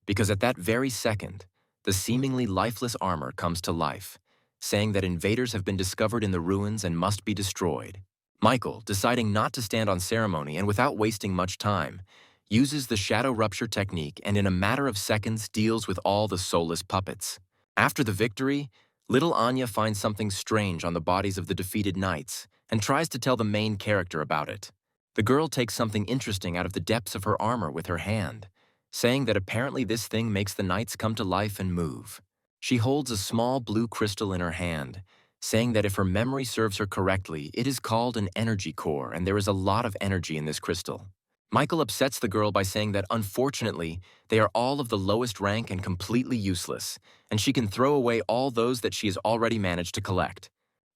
because at that very second, the seemingly lifeless armor comes to life, saying that invaders have been discovered in the ruins and must be destroyed. Michael, deciding not to stand on ceremony and without wasting much time, uses the shadow rupture technique and in a matter of seconds deals with all the soulless puppets. After the victory, little Anya finds something strange on the bodies of the defeated knights and tries to tell the main character about it. The girl takes something interesting out of the depths of her armor with her hand, saying that apparently this thing makes the knights come to life and move. She holds a small blue crystal in her hand, saying that if her memory serves her correctly, it is called an energy core and there is a lot of energy in this crystal. Michael upsets the girl by saying that unfortunately, they are all of the lowest rank and completely useless, and she can throw away all those that she has already managed to collect.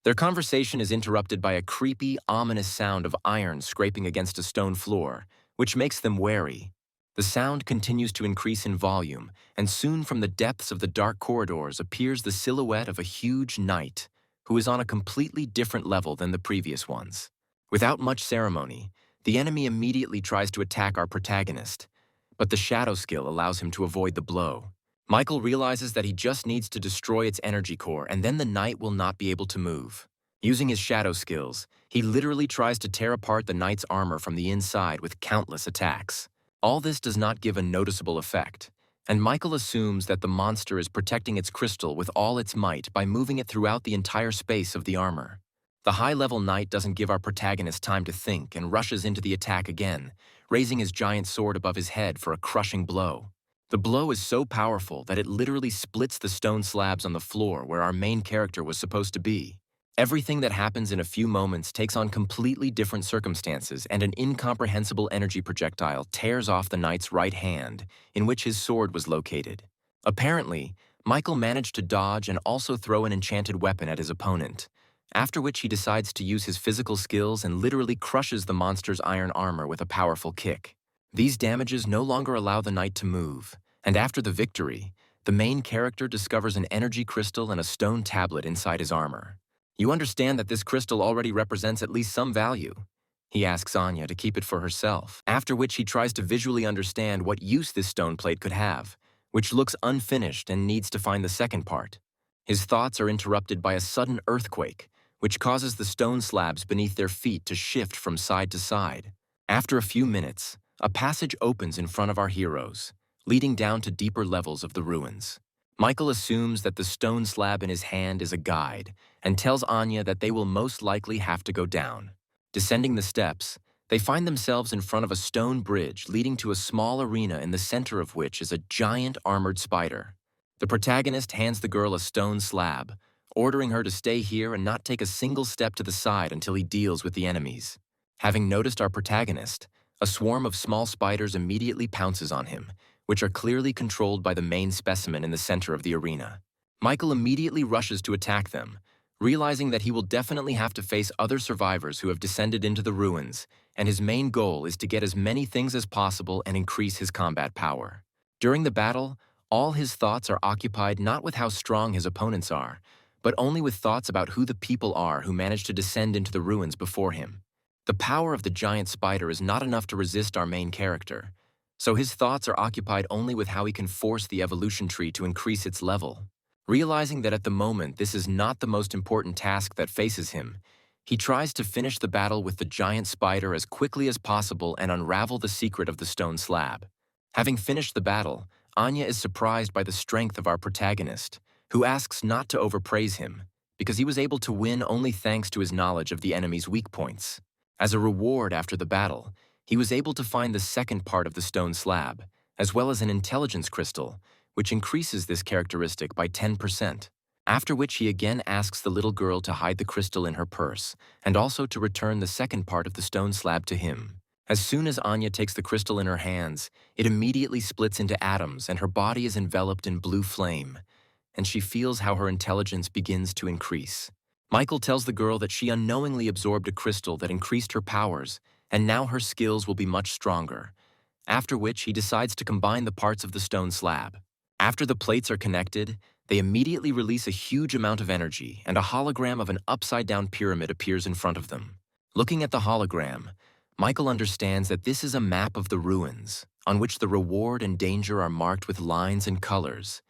Their conversation is interrupted by a creepy, ominous sound of iron scraping against a stone floor, which makes them wary. The sound continues to increase in volume, and soon from the depths of the dark corridors appears the silhouette of a huge knight, who is on a completely different level than the previous ones. Without much ceremony, the enemy immediately tries to attack our protagonist, but the shadow skill allows him to avoid the blow. Michael realizes that he just needs to destroy its energy core and then the knight will not be able to move. Using his shadow skills, he literally tries to tear apart the knight's armor from the inside with countless attacks. All this does not give a noticeable effect, and Michael assumes that the monster is protecting its crystal with all its might by moving it throughout the entire space of the armor. The high-level knight doesn't give our protagonist time to think and rushes into the attack again, raising his giant sword above his head for a crushing blow. The blow is so powerful that it literally splits the stone slabs on the floor where our main character was supposed to be. Everything that happens in a few moments takes on completely different circumstances, and an incomprehensible energy projectile tears off the knight's right hand, in which his sword was located. Apparently, Michael managed to dodge and also throw an enchanted weapon at his opponent, after which he decides to use his physical skills and literally crushes the monster's iron armor with a powerful kick. These damages no longer allow the knight to move, and after the victory, the main character discovers an energy crystal and a stone tablet inside his armor. "You understand that this crystal already represents at least some value?" he asks Anya to keep it for herself, after which he tries to visually understand what use this stone plate could have, which looks unfinished and needs to find the second part. His thoughts are interrupted by a sudden earthquake, which causes the stone slabs beneath their feet to shift from side to side. After a few minutes, a passage opens in front of our heroes, leading down to deeper levels of the ruins. Michael assumes that the stone slab in his hand is a guide and tells Anya that they will most likely have to go down. Descending the steps, they find themselves in front of a stone bridge leading to a small arena in the center of which is a giant armored spider. The protagonist hands the girl a stone slab, ordering her to stay here and not take a single step to the side until he deals with the enemies. Having noticed our protagonist, a swarm of small spiders immediately pounces on him, which are clearly controlled by the main specimen in the center of the arena. Michael immediately rushes to attack them, realizing that he will definitely have to face other survivors who have descended into the ruins, and his main goal is to get as many things as possible and increase his combat power. During the battle, all his thoughts are occupied not with how strong his opponents are, but only with thoughts about who the people are who managed to descend into the ruins before him. The power of the giant spider is not enough to resist our main character, so his thoughts are occupied only with how he can force the evolution tree to increase its level. Realizing that at the moment this is not the most important task that faces him, he tries to finish the battle with the giant spider as quickly as possible and unravel the secret of the stone slab. Having finished the battle, Anya is surprised by the strength of our protagonist, who asks not to overpraise him, because he was able to win only thanks to his knowledge of the enemy's weak points. As a reward after the battle, he was able to find the second part of the stone slab, as well as an intelligence crystal, which increases this characteristic by 10%. After which he again asks the little girl to hide the crystal in her purse, and also to return the second part of the stone slab to him. As soon as Anya takes the crystal in her hands, it immediately splits into atoms and her body is enveloped in blue flame, and she feels how her intelligence begins to increase. Michael tells the girl that she unknowingly absorbed a crystal that increased her powers, and now her skills will be much stronger, after which he decides to combine the parts of the stone slab. After the plates are connected, they immediately release a huge amount of energy, and a hologram of an upside-down pyramid appears in front of them. Looking at the hologram, Michael understands that this is a map of the ruins, on which the reward and danger are marked with lines and colors,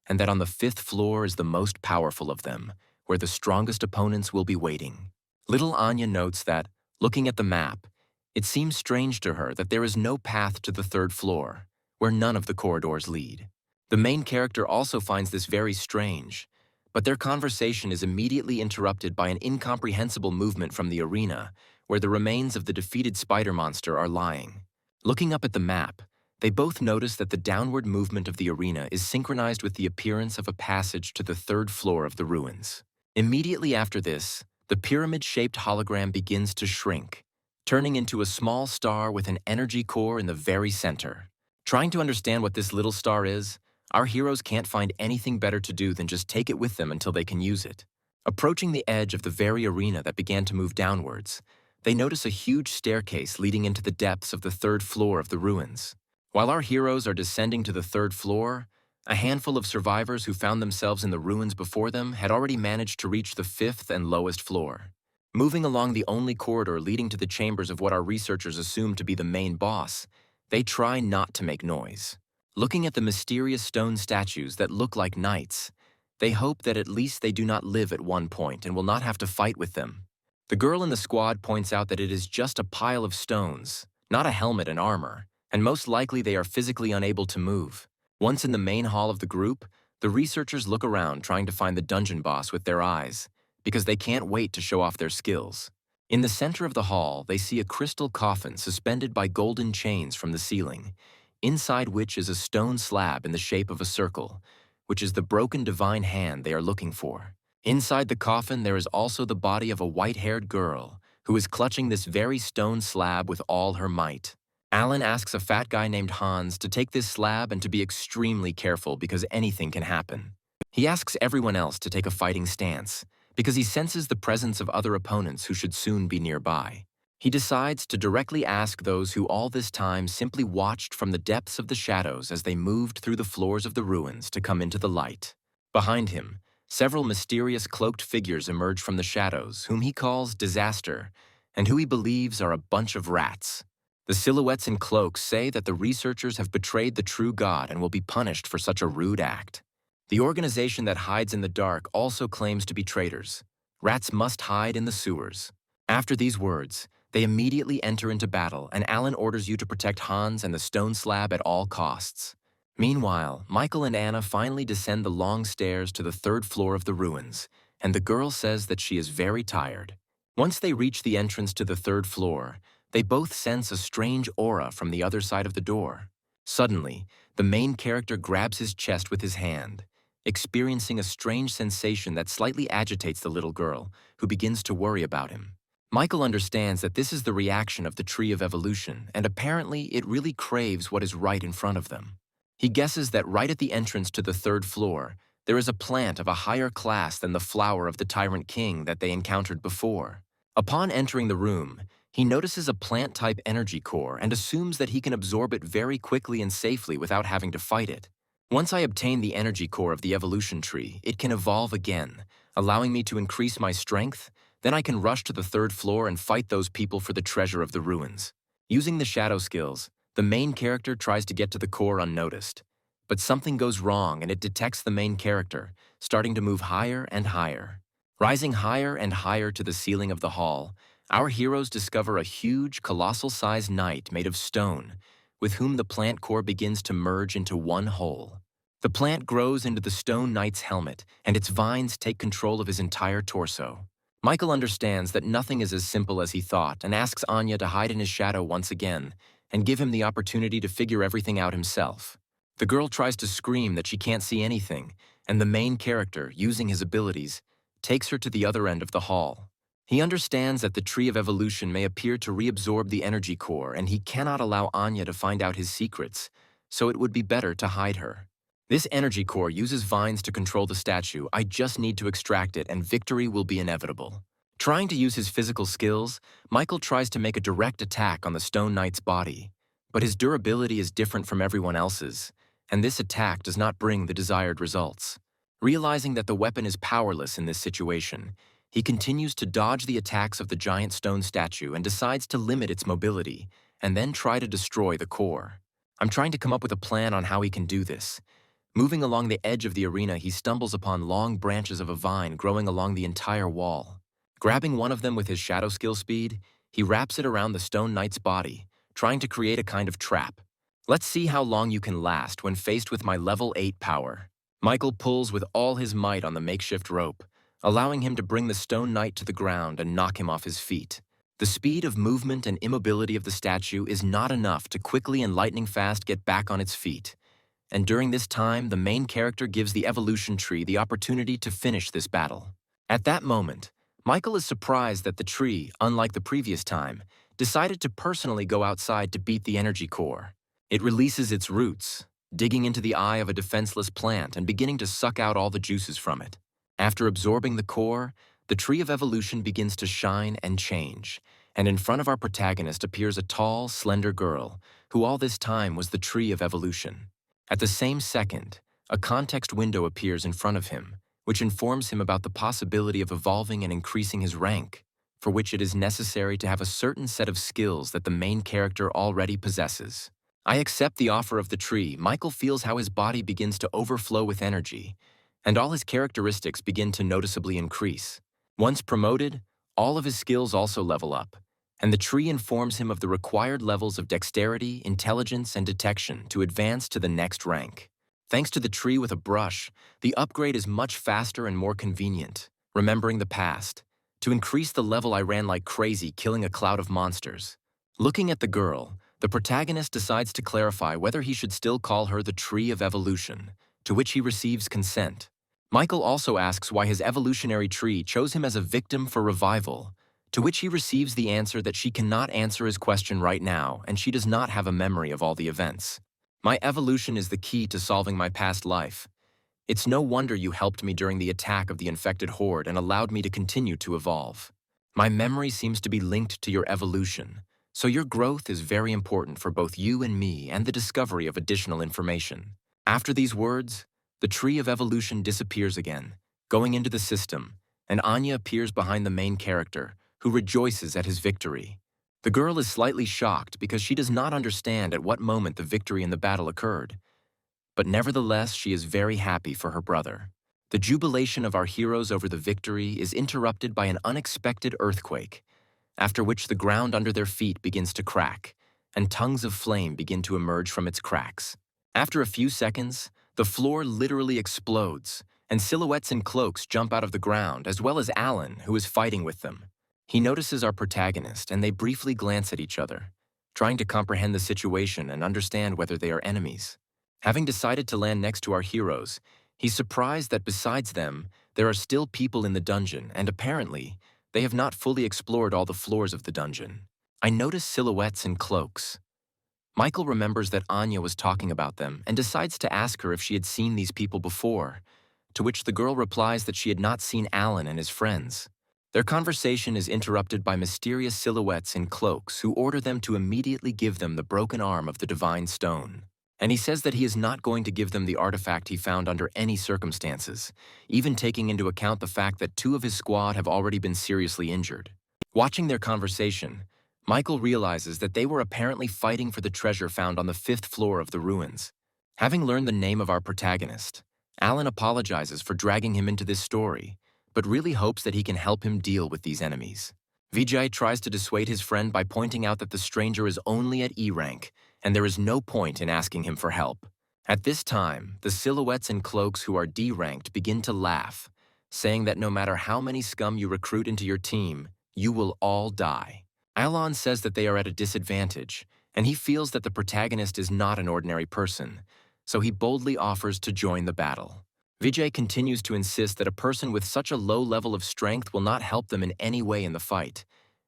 and that on the 5th floor is the most powerful of them, where the strongest opponents will be waiting. Little Anya notes that, looking at the map, it seems strange to her that there is no path to the 3rd floor, where none of the corridors lead. The main character also finds this very strange, but their conversation is immediately interrupted by an incomprehensible movement from the arena, where the remains of the defeated spider monster are lying. Looking up at the map, they both notice that the downward movement of the arena is synchronized with the appearance of a passage to the 3rd floor of the ruins. Immediately after this, the pyramid-shaped hologram begins to shrink, turning into a small star with an energy core in the very center. Trying to understand what this little star is, our heroes can't find anything better to do than just take it with them until they can use it. Approaching the edge of the very arena that began to move downwards, they notice a huge staircase leading into the depths of the 3rd floor of the ruins. While our heroes are descending to the 3rd floor, a handful of survivors who found themselves in the ruins before them had already managed to reach the 5th and lowest floor. Moving along the only corridor leading to the chambers of what our researchers assume to be the main boss, they try not to make noise. Looking at the mysterious stone statues that look like knights, they hope that at least they do not live at one point and will not have to fight with them. The girl in the squad points out that it is just a pile of stones, not a helmet and armor, and most likely they are physically unable to move. Once in the main hall of the group, the researchers look around trying to find the dungeon boss with their eyes, because they can't wait to show off their skills. In the center of the hall, they see a crystal coffin suspended by golden chains from the ceiling, inside which is a stone slab in the shape of a circle, which is the broken divine hand they are looking for. Inside the coffin, there is also the body of a white-haired girl who is clutching this very stone slab with all her might. Alan asks a fat guy named Hans to take this slab and to be extremely careful because anything can happen. He asks everyone else to take a fighting stance because he senses the presence of other opponents who should soon be nearby. He decides to directly ask those who all this time simply watched from the depths of the shadows as they moved through the floors of the ruins to come into the light. Behind him, several mysterious cloaked figures emerge from the shadows, whom he calls Disaster, and who he believes are a bunch of rats. The silhouettes and cloaks say that the researchers have betrayed the true God and will be punished for such a rude act. The organization that hides in the dark also claims to be traitors. Rats must hide in the sewers. After these words, they immediately enter into battle, and Alan orders you to protect Hans and the stone slab at all costs. Meanwhile, Michael and Anna finally descend the long stairs to the 3rd floor of the ruins, and the girl says that she is very tired. Once they reach the entrance to the 3rd floor, they both sense a strange aura from the other side of the door. Suddenly, the main character grabs his chest with his hand, experiencing a strange sensation that slightly agitates the little girl, who begins to worry about him. Michael understands that this is the reaction of the tree of evolution, and apparently it really craves what is right in front of them. He guesses that right at the entrance to the 3rd floor, there is a plant of a higher class than the flower of the Tyrant King that they encountered before. Upon entering the room, he notices a plant-type energy core and assumes that he can absorb it very quickly and safely without having to fight it. Once I obtain the energy core of the evolution tree, it can evolve again, allowing me to increase my strength. Then I can rush to the 3rd floor and fight those people for the treasure of the ruins. Using the shadow skills, the main character tries to get to the core unnoticed. But something goes wrong and it detects the main character, starting to move higher and higher. Rising higher and higher to the ceiling of the hall, our heroes discover a huge, colossal-sized knight made of stone, with whom the plant core begins to merge into one whole. The plant grows into the stone knight's helmet, and its vines take control of his entire torso. Michael understands that nothing is as simple as he thought and asks Anya to hide in his shadow once again and give him the opportunity to figure everything out himself. The girl tries to scream that she can't see anything, and the main character, using his abilities, takes her to the other end of the hall. He understands that the tree of evolution may appear to reabsorb the energy core, and he cannot allow Anya to find out his secrets, so it would be better to hide her. This energy core uses vines to control the statue. I just need to extract it, and victory will be inevitable. Trying to use his physical skills, Michael tries to make a direct attack on the Stone Knight's body, but his durability is different from everyone else's, and this attack does not bring the desired results. Realizing that the weapon is powerless in this situation, he continues to dodge the attacks of the giant stone statue and decides to limit its mobility, and then try to destroy the core. I'm trying to come up with a plan on how he can do this. Moving along the edge of the arena, he stumbles upon long branches of a vine growing along the entire wall. Grabbing one of them with his shadow skill speed, he wraps it around the Stone Knight's body, trying to create a kind of trap. Let's see how long you can last when faced with my level 8 power. Michael pulls with all his might on the makeshift rope, allowing him to bring the Stone Knight to the ground and knock him off his feet. The speed of movement and immobility of the statue is not enough to quickly and lightning fast get back on its feet. And during this time, the main character gives the evolution tree the opportunity to finish this battle. At that moment, Michael is surprised that the tree, unlike the previous time, decided to personally go outside to beat the energy core. It releases its roots, digging into the eye of a defenseless plant and beginning to suck out all the juices from it. After absorbing the core, the tree of evolution begins to shine and change, and in front of our protagonist appears a tall, slender girl, who all this time was the tree of evolution. At the same second, a context window appears in front of him, which informs him about the possibility of evolving and increasing his rank, for which it is necessary to have a certain set of skills that the main character already possesses. I accept the offer of the tree. Michael feels how his body begins to overflow with energy, and all his characteristics begin to noticeably increase. Once promoted, all of his skills also level up, and the tree informs him of the required levels of dexterity, intelligence, and detection to advance to the next rank. Thanks to the tree with a brush, the upgrade is much faster and more convenient. Remembering the past, to increase the level I ran like crazy, killing a cloud of monsters. Looking at the girl, the protagonist decides to clarify whether he should still call her the Tree of Evolution, to which he receives consent. Michael also asks why his evolutionary tree chose him as a victim for revival, to which he receives the answer that she cannot answer his question right now and she does not have a memory of all the events. My evolution is the key to solving my past life. It's no wonder you helped me during the attack of the infected horde and allowed me to continue to evolve. My memory seems to be linked to your evolution, so your growth is very important for both you and me and the discovery of additional information. After these words, the tree of evolution disappears again, going into the system, and Anya appears behind the main character, who rejoices at his victory. The girl is slightly shocked because she does not understand at what moment the victory in the battle occurred. But nevertheless, she is very happy for her brother. The jubilation of our heroes over the victory is interrupted by an unexpected earthquake, after which the ground under their feet begins to crack, and tongues of flame begin to emerge from its cracks. After a few seconds, the floor literally explodes, and silhouettes in cloaks jump out of the ground, as well as Alan, who is fighting with them. He notices our protagonist, and they briefly glance at each other, trying to comprehend the situation and understand whether they are enemies. Having decided to land next to our heroes, he's surprised that besides them, there are still people in the dungeon, and apparently, they have not fully explored all the floors of the dungeon. I notice silhouettes in cloaks. Michael remembers that Anya was talking about them and decides to ask her if she had seen these people before, to which the girl replies that she had not seen Alan and his friends. Their conversation is interrupted by mysterious silhouettes in cloaks who order them to immediately give them the broken arm of the divine stone. And he says that he is not going to give them the artifact he found under any circumstances, even taking into account the fact that 2 of his squad have already been seriously injured. Watching their conversation, Michael realizes that they were apparently fighting for the treasure found on the 5th floor of the ruins. Having learned the name of our protagonist, Alan apologizes for dragging him into this story, but really hopes that he can help him deal with these enemies. Vijay tries to dissuade his friend by pointing out that the stranger is only at E rank, and there is no point in asking him for help. At this time, the silhouettes in cloaks who are D-ranked begin to laugh, saying that no matter how many scum you recruit into your team, you will all die. Alan says that they are at a disadvantage, and he feels that the protagonist is not an ordinary person, so he boldly offers to join the battle. Vijay continues to insist that a person with such a low level of strength will not help them in any way in the fight,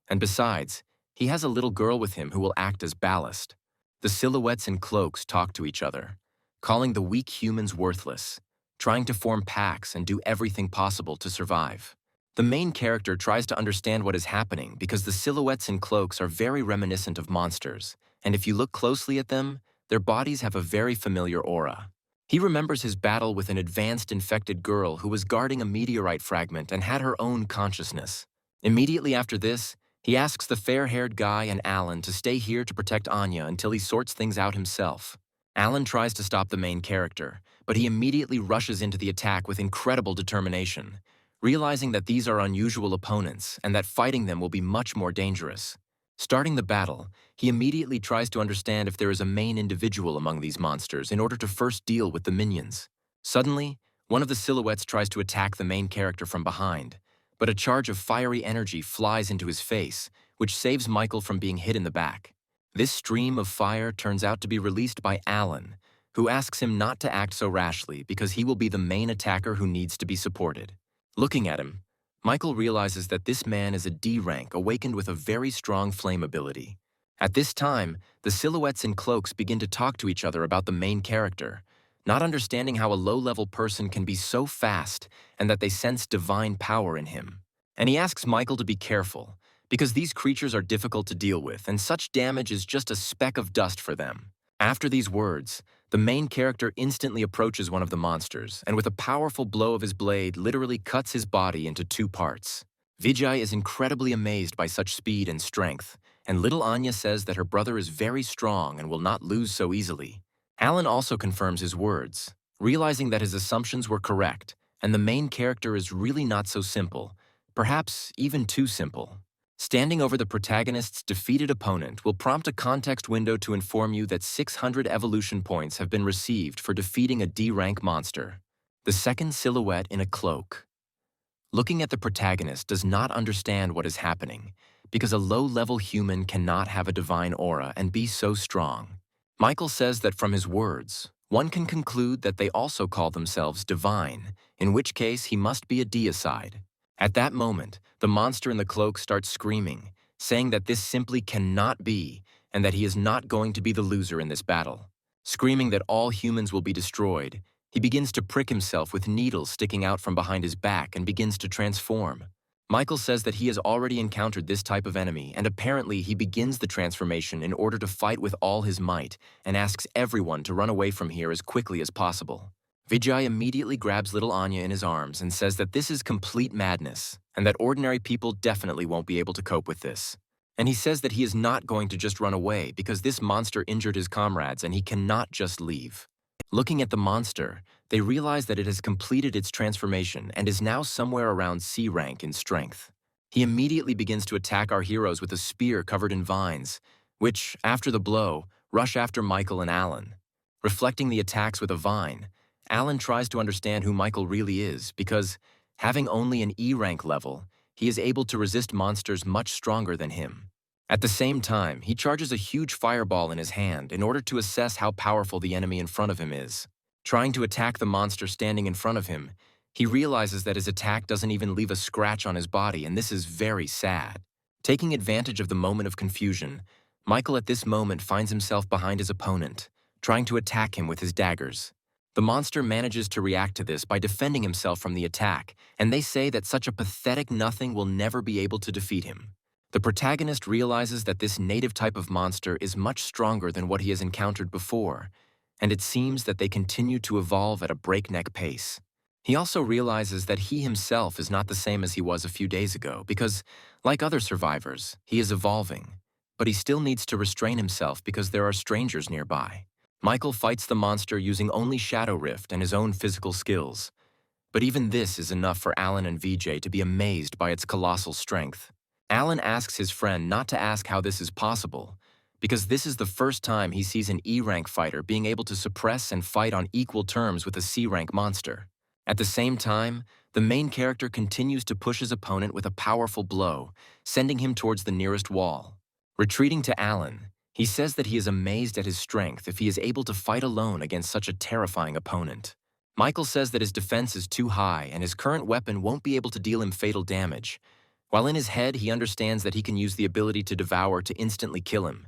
and besides, he has a little girl with him who will act as ballast. The silhouettes in cloaks talk to each other, calling the weak humans worthless, trying to form packs and do everything possible to survive. The main character tries to understand what is happening because the silhouettes and cloaks are very reminiscent of monsters, and if you look closely at them, their bodies have a very familiar aura. He remembers his battle with an advanced infected girl who was guarding a meteorite fragment and had her own consciousness. Immediately after this, he asks the fair-haired guy and Alan to stay here to protect Anya until he sorts things out himself. Alan tries to stop the main character, but he immediately rushes into the attack with incredible determination, realizing that these are unusual opponents and that fighting them will be much more dangerous. Starting the battle, he immediately tries to understand if there is a main individual among these monsters in order to first deal with the minions. Suddenly, one of the silhouettes tries to attack the main character from behind, but a charge of fiery energy flies into his face, which saves Michael from being hit in the back. This stream of fire turns out to be released by Alan, who asks him not to act so rashly because he will be the main attacker who needs to be supported. Looking at him, Michael realizes that this man is a D rank awakened with a very strong flame ability. At this time, the silhouettes and cloaks begin to talk to each other about the main character, not understanding how a low-level person can be so fast and that they sense divine power in him. And he asks Michael to be careful, because these creatures are difficult to deal with and such damage is just a speck of dust for them. After these words, the main character instantly approaches one of the monsters and with a powerful blow of his blade literally cuts his body into two parts. Vijay is incredibly amazed by such speed and strength, and little Anya says that her brother is very strong and will not lose so easily. Alan also confirms his words, realizing that his assumptions were correct, and the main character is really not so simple, perhaps even too simple. Standing over the protagonist's defeated opponent will prompt a context window to inform you that 600 evolution points have been received for defeating a D-rank monster. The second silhouette in a cloak. Looking at the protagonist does not understand what is happening, because a low-level human cannot have a divine aura and be so strong. Michael says that from his words, one can conclude that they also call themselves divine, in which case he must be a deicide. At that moment, the monster in the cloak starts screaming, saying that this simply cannot be and that he is not going to be the loser in this battle. Screaming that all humans will be destroyed, he begins to prick himself with needles sticking out from behind his back and begins to transform. Michael says that he has already encountered this type of enemy and apparently he begins the transformation in order to fight with all his might and asks everyone to run away from here as quickly as possible. Vijay immediately grabs little Anya in his arms and says that this is complete madness and that ordinary people definitely won't be able to cope with this. And he says that he is not going to just run away because this monster injured his comrades and he cannot just leave. Looking at the monster, they realize that it has completed its transformation and is now somewhere around C rank in strength. He immediately begins to attack our heroes with a spear covered in vines, which, after the blow, rush after Michael and Alan. Reflecting the attacks with a vine, Alan tries to understand who Michael really is because, having only an E rank level, he is able to resist monsters much stronger than him. At the same time, he charges a huge fireball in his hand in order to assess how powerful the enemy in front of him is. Trying to attack the monster standing in front of him, he realizes that his attack doesn't even leave a scratch on his body, and this is very sad. Taking advantage of the moment of confusion, Michael at this moment finds himself behind his opponent, trying to attack him with his daggers. The monster manages to react to this by defending himself from the attack, and they say that such a pathetic nothing will never be able to defeat him. The protagonist realizes that this native type of monster is much stronger than what he has encountered before, and it seems that they continue to evolve at a breakneck pace. He also realizes that he himself is not the same as he was a few days ago because, like other survivors, he is evolving, but he still needs to restrain himself because there are strangers nearby. Michael fights the monster using only Shadow Rift and his own physical skills, but even this is enough for Alan and Vijay to be amazed by its colossal strength. Alan asks his friend not to ask how this is possible, because this is the first time he sees an E-rank fighter being able to suppress and fight on equal terms with a C-rank monster. At the same time, the main character continues to push his opponent with a powerful blow, sending him towards the nearest wall. Retreating to Alan, he says that he is amazed at his strength if he is able to fight alone against such a terrifying opponent. Michael says that his defense is too high and his current weapon won't be able to deal him fatal damage, while in his head he understands that he can use the ability to devour to instantly kill him.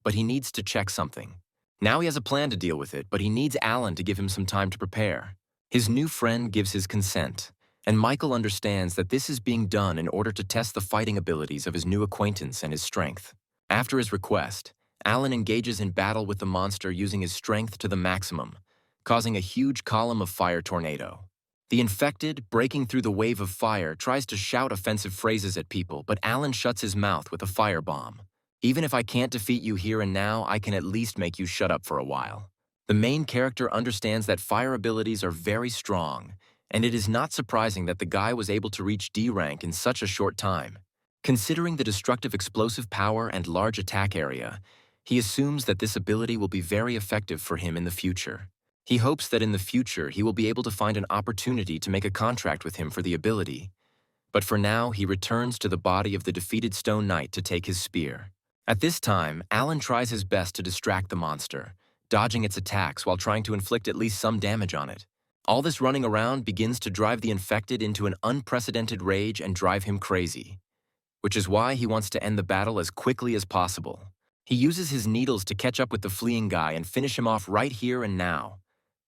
But he needs to check something. Now he has a plan to deal with it, but he needs Alan to give him some time to prepare. His new friend gives his consent, And Michael understands that this is being done in order to test the fighting abilities of his new acquaintance and his strength. After his request, Alan engages in battle with the monster using his strength to the maximum, causing a huge column of fire tornado. The infected, breaking through the wave of fire, tries to shout offensive phrases at people, but Alan shuts his mouth with a firebomb. Even if I can't defeat you here and now, I can at least make you shut up for a while. The main character understands that fire abilities are very strong, and it is not surprising that the guy was able to reach D rank in such a short time. Considering the destructive explosive power and large attack area, he assumes that this ability will be very effective for him in the future. He hopes that in the future he will be able to find an opportunity to make a contract with him for the ability. But for now, he returns to the body of the defeated Stone Knight to take his spear. At this time, Alan tries his best to distract the monster, dodging its attacks while trying to inflict at least some damage on it. All this running around begins to drive the infected into an unprecedented rage and drive him crazy, which is why he wants to end the battle as quickly as possible. He uses his needles to catch up with the fleeing guy and finish him off right here and now.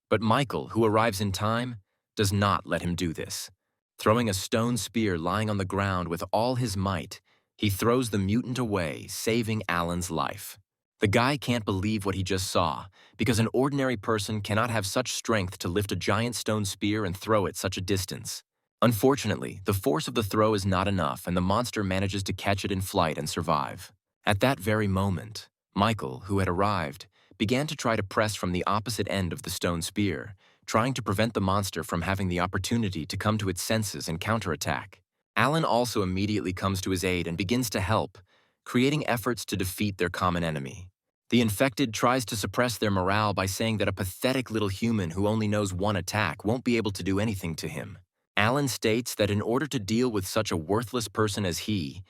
But Michael, who arrives in time, does not let him do this. Throwing a stone spear lying on the ground with all his might, he throws the mutant away, saving Alan's life. The guy can't believe what he just saw, because an ordinary person cannot have such strength to lift a giant stone spear and throw it such a distance. Unfortunately, the force of the throw is not enough, and the monster manages to catch it in flight and survive. At that very moment, Michael, who had arrived, began to try to press from the opposite end of the stone spear, trying to prevent the monster from having the opportunity to come to its senses and counterattack. Alan also immediately comes to his aid and begins to help, creating efforts to defeat their common enemy. The infected tries to suppress their morale by saying that a pathetic little human who only knows one attack won't be able to do anything to him. Alan states that in order to deal with such a worthless person as he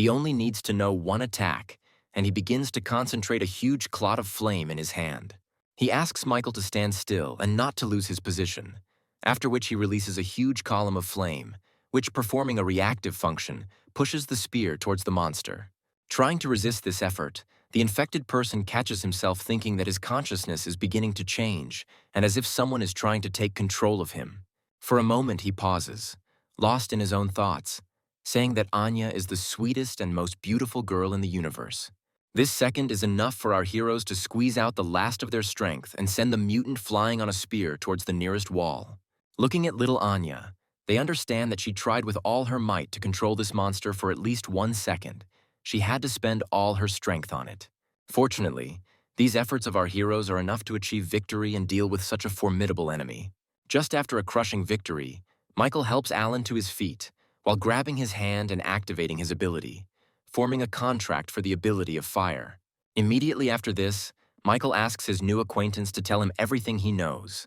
only needs to know one attack, and he begins to concentrate a huge clot of flame in his hand. He asks Michael to stand still and not to lose his position, after which he releases a huge column of flame, which, performing a reactive function, pushes the spear towards the monster. Trying to resist this effort, the infected person catches himself thinking that his consciousness is beginning to change, and as if someone is trying to take control of him. For a moment he pauses, lost in his own thoughts, saying that Anya is the sweetest and most beautiful girl in the universe. This second is enough for our heroes to squeeze out the last of their strength and send the mutant flying on a spear towards the nearest wall. Looking at little Anya, they understand that she tried with all her might to control this monster for at least 1 second. She had to spend all her strength on it. Fortunately, these efforts of our heroes are enough to achieve victory and deal with such a formidable enemy. Just after a crushing victory, Michael helps Alan to his feet while grabbing his hand and activating his ability, forming a contract for the ability of fire. Immediately after this, Michael asks his new acquaintance to tell him everything he knows.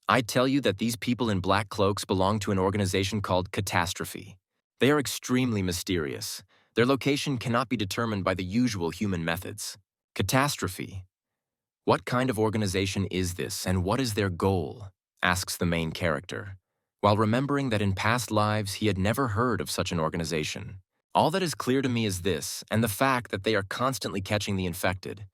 I tell you that these people in black cloaks belong to an organization called Catastrophe. They are extremely mysterious. Their location cannot be determined by the usual human methods. Catastrophe. What kind of organization is this, and what is their goal? Asks the main character, while remembering that in past lives he had never heard of such an organization. All that is clear to me is this, and the fact that they are constantly catching the infected.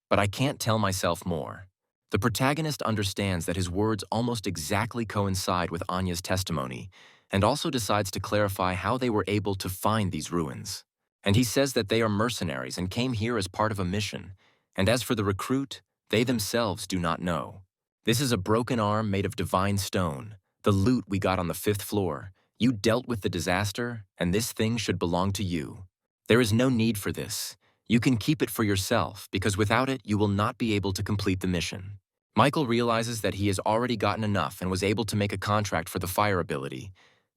But I can't tell myself more. The protagonist understands that his words almost exactly coincide with Anya's testimony, and also decides to clarify how they were able to find these ruins. And he says that they are mercenaries and came here as part of a mission, and as for the recruit, they themselves do not know. This is a broken arm made of divine stone, the loot we got on the 5th floor. You dealt with the disaster, and this thing should belong to you. There is no need for this. You can keep it for yourself, because without it, you will not be able to complete the mission. Michael realizes that he has already gotten enough and was able to make a contract for the fire ability,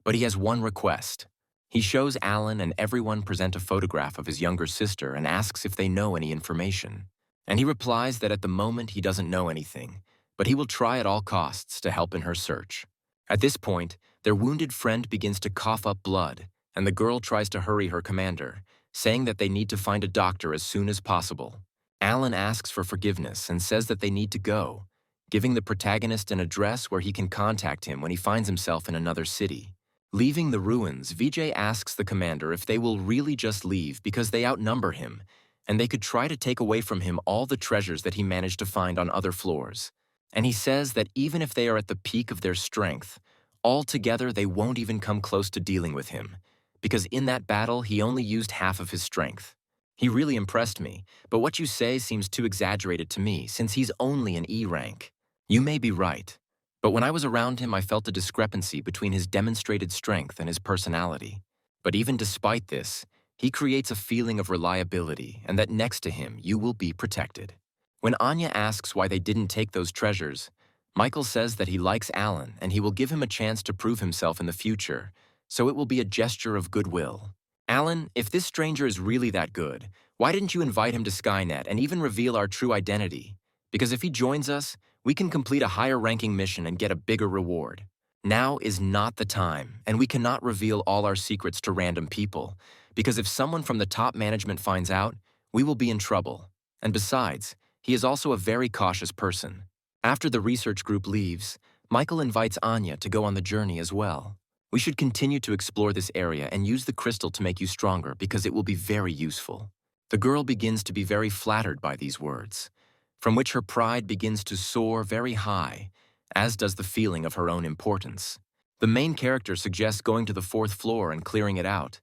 but he has one request. He shows Alan and everyone present a photograph of his younger sister and asks if they know any information. And he replies that at the moment he doesn't know anything, but he will try at all costs to help in her search. At this point, their wounded friend begins to cough up blood, and the girl tries to hurry her commander, saying that they need to find a doctor as soon as possible. Alan asks for forgiveness and says that they need to go, giving the protagonist an address where he can contact him when he finds himself in another city. Leaving the ruins, Vijay asks the commander if they will really just leave because they outnumber him, and they could try to take away from him all the treasures that he managed to find on other floors. And he says that even if they are at the peak of their strength, Altogether, they won't even come close to dealing with him, because in that battle, he only used half of his strength. He really impressed me, but what you say seems too exaggerated to me since he's only an E rank. You may be right, but when I was around him, I felt a discrepancy between his demonstrated strength and his personality. But even despite this, he creates a feeling of reliability and that next to him, you will be protected. When Anya asks why they didn't take those treasures, Michael says that he likes Alan and he will give him a chance to prove himself in the future, so it will be a gesture of goodwill. Alan, if this stranger is really that good, why didn't you invite him to Skynet and even reveal our true identity? Because if he joins us, we can complete a higher-ranking mission and get a bigger reward. Now is not the time, and we cannot reveal all our secrets to random people, because if someone from the top management finds out, we will be in trouble. And besides, he is also a very cautious person. After the research group leaves, Michael invites Anya to go on the journey as well. We should continue to explore this area and use the crystal to make you stronger because it will be very useful. The girl begins to be very flattered by these words, from which her pride begins to soar very high, as does the feeling of her own importance. The main character suggests going to the 4th floor and clearing it out,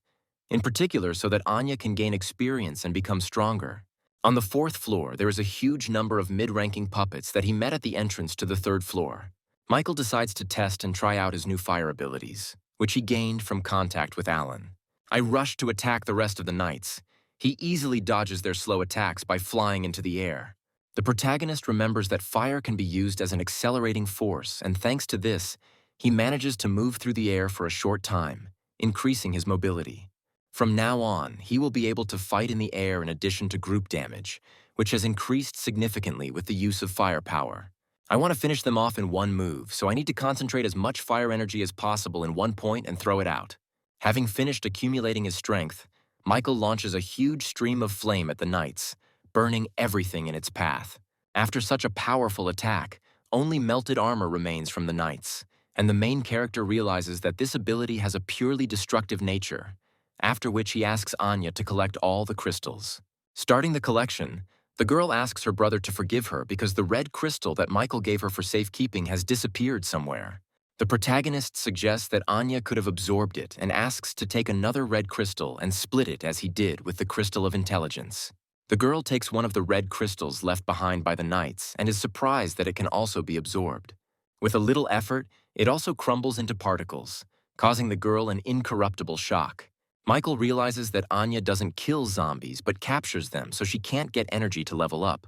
in particular so that Anya can gain experience and become stronger. On the 4th floor, there is a huge number of mid-ranking puppets that he met at the entrance to the 3rd floor. Michael decides to test and try out his new fire abilities, which he gained from contact with Alan. I rush to attack the rest of the knights. He easily dodges their slow attacks by flying into the air. The protagonist remembers that fire can be used as an accelerating force, and thanks to this, he manages to move through the air for a short time, increasing his mobility. From now on, he will be able to fight in the air in addition to group damage, which has increased significantly with the use of firepower. I want to finish them off in one move, so I need to concentrate as much fire energy as possible in one point and throw it out. Having finished accumulating his strength, Michael launches a huge stream of flame at the knights, burning everything in its path. After such a powerful attack, only melted armor remains from the knights, and the main character realizes that this ability has a purely destructive nature, after which he asks Anya to collect all the crystals. Starting the collection, the girl asks her brother to forgive her because the red crystal that Michael gave her for safekeeping has disappeared somewhere. The protagonist suggests that Anya could have absorbed it and asks to take another red crystal and split it as he did with the crystal of intelligence. The girl takes one of the red crystals left behind by the knights and is surprised that it can also be absorbed. With a little effort, it also crumbles into particles, causing the girl an incorruptible shock. Michael realizes that Anya doesn't kill zombies but captures them so she can't get energy to level up.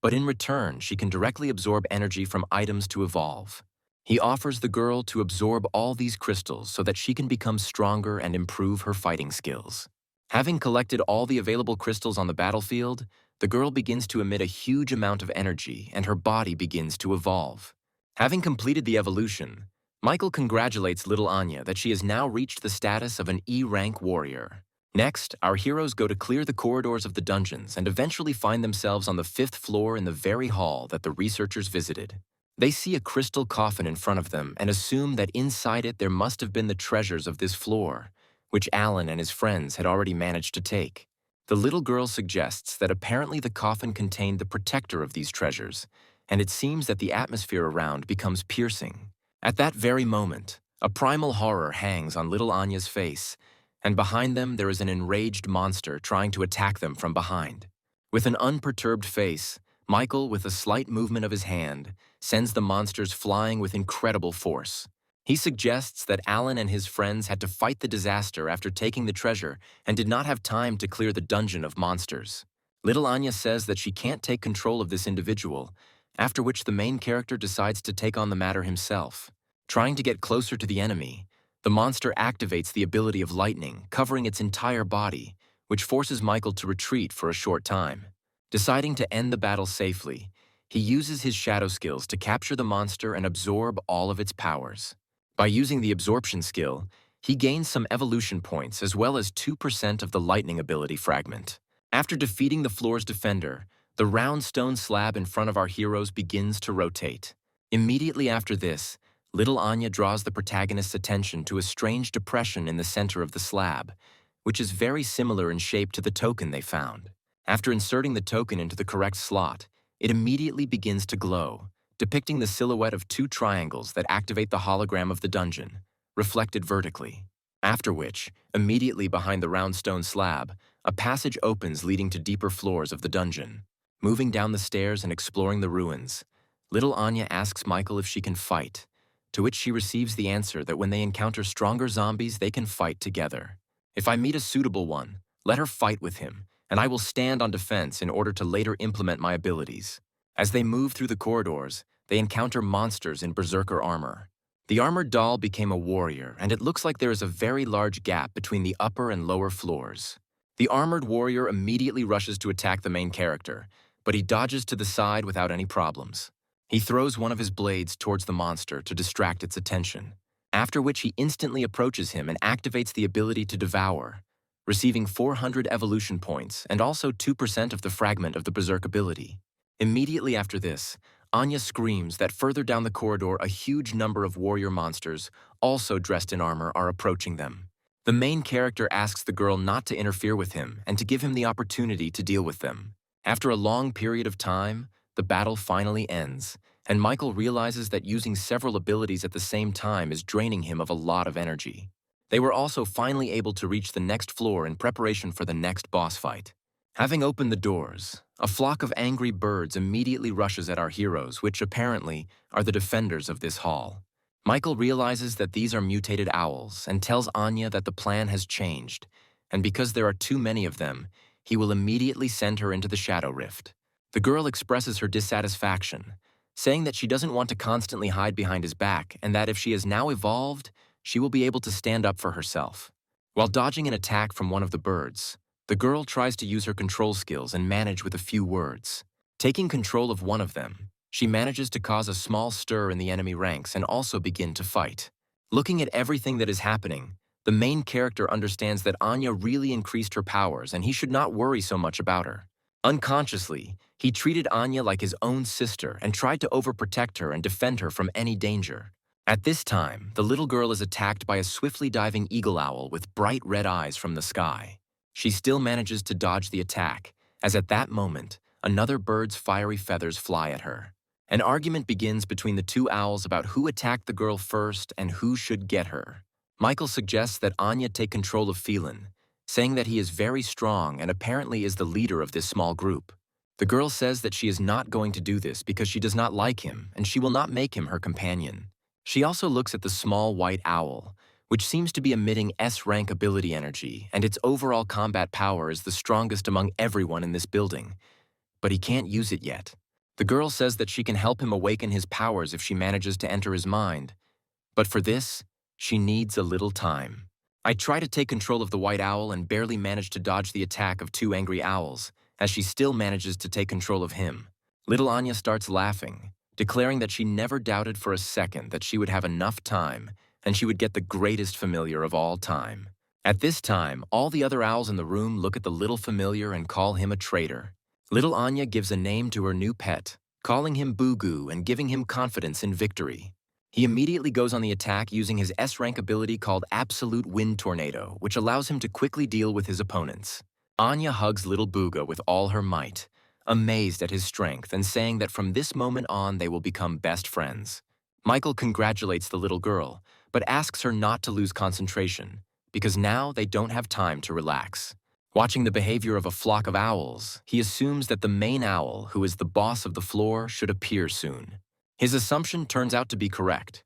But in return, she can directly absorb energy from items to evolve. He offers the girl to absorb all these crystals so that she can become stronger and improve her fighting skills. Having collected all the available crystals on the battlefield, the girl begins to emit a huge amount of energy and her body begins to evolve. Having completed the evolution, Michael congratulates little Anya that she has now reached the status of an E-rank warrior. Next, our heroes go to clear the corridors of the dungeons and eventually find themselves on the 5th floor in the very hall that the researchers visited. They see a crystal coffin in front of them and assume that inside it there must have been the treasures of this floor, which Alan and his friends had already managed to take. The little girl suggests that apparently the coffin contained the protector of these treasures, and it seems that the atmosphere around becomes piercing. At that very moment, a primal horror hangs on little Anya's face, and behind them there is an enraged monster trying to attack them from behind. With an unperturbed face, Michael, with a slight movement of his hand, sends the monsters flying with incredible force. He suggests that Alan and his friends had to fight the disaster after taking the treasure and did not have time to clear the dungeon of monsters. Little Anya says that she can't take control of this individual, after which the main character decides to take on the matter himself. Trying to get closer to the enemy, the monster activates the ability of lightning, covering its entire body, which forces Michael to retreat for a short time. Deciding to end the battle safely, he uses his shadow skills to capture the monster and absorb all of its powers. By using the absorption skill, he gains some evolution points as well as 2% of the lightning ability fragment. After defeating the floor's defender, the round stone slab in front of our heroes begins to rotate. Immediately after this, little Anya draws the protagonist's attention to a strange depression in the center of the slab, which is very similar in shape to the token they found. After inserting the token into the correct slot, it immediately begins to glow, depicting the silhouette of two triangles that activate the hologram of the dungeon, reflected vertically. After which, immediately behind the round stone slab, a passage opens leading to deeper floors of the dungeon. Moving down the stairs and exploring the ruins, little Anya asks Michael if she can fight, to which she receives the answer that when they encounter stronger zombies, they can fight together. If I meet a suitable one, let her fight with him, and I will stand on defense in order to later implement my abilities. As they move through the corridors, they encounter monsters in berserker armor. The armored doll became a warrior, and it looks like there is a very large gap between the upper and lower floors. The armored warrior immediately rushes to attack the main character, but he dodges to the side without any problems. He throws one of his blades towards the monster to distract its attention, after which he instantly approaches him and activates the ability to devour, receiving 400 evolution points and also 2% of the fragment of the berserk ability. Immediately after this, Anya screams that further down the corridor a huge number of warrior monsters, also dressed in armor, are approaching them. The main character asks the girl not to interfere with him and to give him the opportunity to deal with them. After a long period of time, the battle finally ends, and Michael realizes that using several abilities at the same time is draining him of a lot of energy. They were also finally able to reach the next floor in preparation for the next boss fight. Having opened the doors, a flock of angry birds immediately rushes at our heroes, which apparently are the defenders of this hall. Michael realizes that these are mutated owls and tells Anya that the plan has changed, and because there are too many of them, he will immediately send her into the Shadow Rift. The girl expresses her dissatisfaction, saying that she doesn't want to constantly hide behind his back and that if she has now evolved, she will be able to stand up for herself. While dodging an attack from one of the birds, the girl tries to use her control skills and manage with a few words. Taking control of one of them, she manages to cause a small stir in the enemy ranks and also begin to fight. Looking at everything that is happening, the main character understands that Anya really increased her powers and he should not worry so much about her. Unconsciously, he treated Anya like his own sister and tried to overprotect her and defend her from any danger. At this time, the little girl is attacked by a swiftly diving eagle owl with bright red eyes from the sky. She still manages to dodge the attack, as at that moment, another bird's fiery feathers fly at her. An argument begins between the two owls about who attacked the girl first and who should get her. Michael suggests that Anya take control of Phelan, saying that he is very strong and apparently is the leader of this small group. The girl says that she is not going to do this because she does not like him and she will not make him her companion. She also looks at the small white owl, which seems to be emitting S-rank ability energy, and its overall combat power is the strongest among everyone in this building, but he can't use it yet. The girl says that she can help him awaken his powers if she manages to enter his mind, but for this, she needs a little time. I try to take control of the white owl and barely manage to dodge the attack of two angry owls, as she still manages to take control of him. Little Anya starts laughing, declaring that she never doubted for a second that she would have enough time and she would get the greatest familiar of all time. At this time, all the other owls in the room look at the little familiar and call him a traitor. Little Anya gives a name to her new pet, calling him Boo-Goo and giving him confidence in victory. He immediately goes on the attack using his S-rank ability called Absolute Wind Tornado, which allows him to quickly deal with his opponents. Anya hugs little Booga with all her might, amazed at his strength and saying that from this moment on they will become best friends. Michael congratulates the little girl, but asks her not to lose concentration, because now they don't have time to relax. Watching the behavior of a flock of owls, he assumes that the main owl, who is the boss of the floor, should appear soon. His assumption turns out to be correct.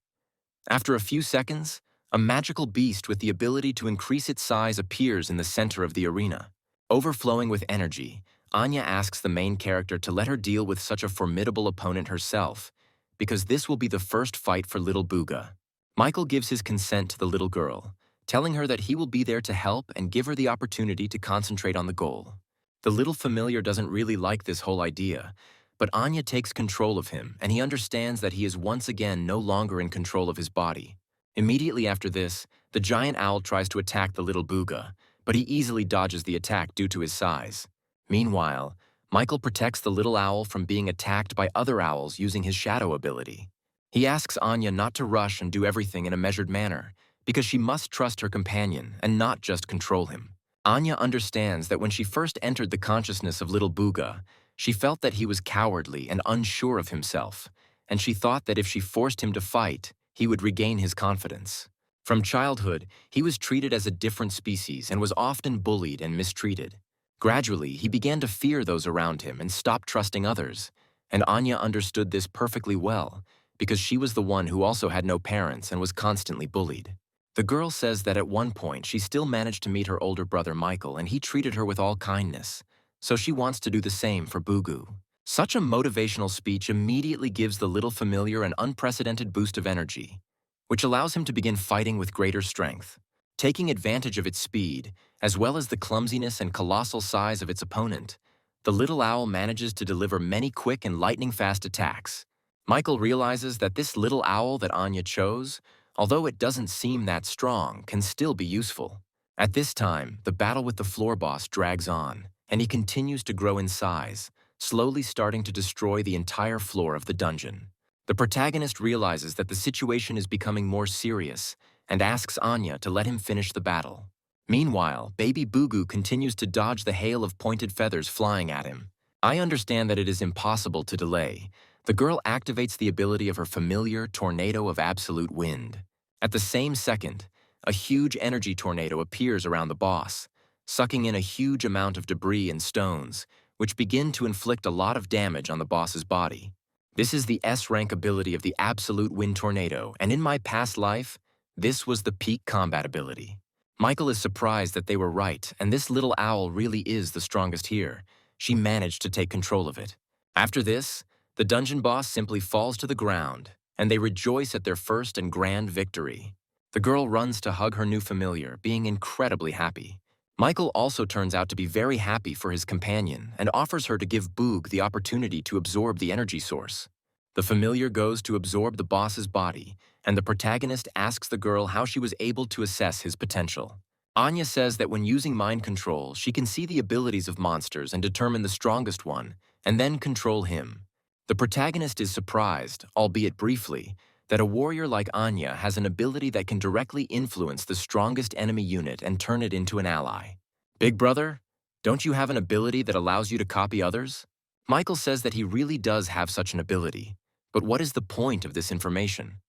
After a few seconds, a magical beast with the ability to increase its size appears in the center of the arena. Overflowing with energy, Anya asks the main character to let her deal with such a formidable opponent herself, because this will be the first fight for little Booga. Michael gives his consent to the little girl, telling her that he will be there to help and give her the opportunity to concentrate on the goal. The little familiar doesn't really like this whole idea, but Anya takes control of him and he understands that he is once again no longer in control of his body. Immediately after this, the giant owl tries to attack the little Booga, but he easily dodges the attack due to his size. Meanwhile, Michael protects the little owl from being attacked by other owls using his shadow ability. He asks Anya not to rush and do everything in a measured manner, because she must trust her companion and not just control him. Anya understands that when she first entered the consciousness of little Booga, she felt that he was cowardly and unsure of himself, and she thought that if she forced him to fight, he would regain his confidence. From childhood, he was treated as a different species and was often bullied and mistreated. Gradually, he began to fear those around him and stopped trusting others, and Anya understood this perfectly well, because she was the one who also had no parents and was constantly bullied. The girl says that at one point she still managed to meet her older brother Michael and he treated her with all kindness, so she wants to do the same for Bugu. Such a motivational speech immediately gives the little familiar an unprecedented boost of energy, which allows him to begin fighting with greater strength. Taking advantage of its speed, as well as the clumsiness and colossal size of its opponent, the little owl manages to deliver many quick and lightning-fast attacks. Michael realizes that this little owl that Anya chose, although it doesn't seem that strong, can still be useful. At this time, the battle with the floor boss drags on, and he continues to grow in size, slowly starting to destroy the entire floor of the dungeon. The protagonist realizes that the situation is becoming more serious and asks Anya to let him finish the battle. Meanwhile, baby Bugu continues to dodge the hail of pointed feathers flying at him. I understand that it is impossible to delay. The girl activates the ability of her familiar tornado of absolute wind. At the same second, a huge energy tornado appears around the boss, sucking in a huge amount of debris and stones, which begin to inflict a lot of damage on the boss's body. This is the S-rank ability of the absolute wind tornado, and in my past life, this was the peak combat ability. Michael is surprised that they were right, and this little owl really is the strongest here. She managed to take control of it. After this, the dungeon boss simply falls to the ground, and they rejoice at their first and grand victory. The girl runs to hug her new familiar, being incredibly happy. Michael also turns out to be very happy for his companion and offers her to give Boog the opportunity to absorb the energy source. The familiar goes to absorb the boss's body, and the protagonist asks the girl how she was able to assess his potential. Anya says that when using mind control, she can see the abilities of monsters and determine the strongest one, and then control him. The protagonist is surprised, albeit briefly, that a warrior like Anya has an ability that can directly influence the strongest enemy unit and turn it into an ally. Big brother, don't you have an ability that allows you to copy others? Michael says that he really does have such an ability, but what is the point of this information?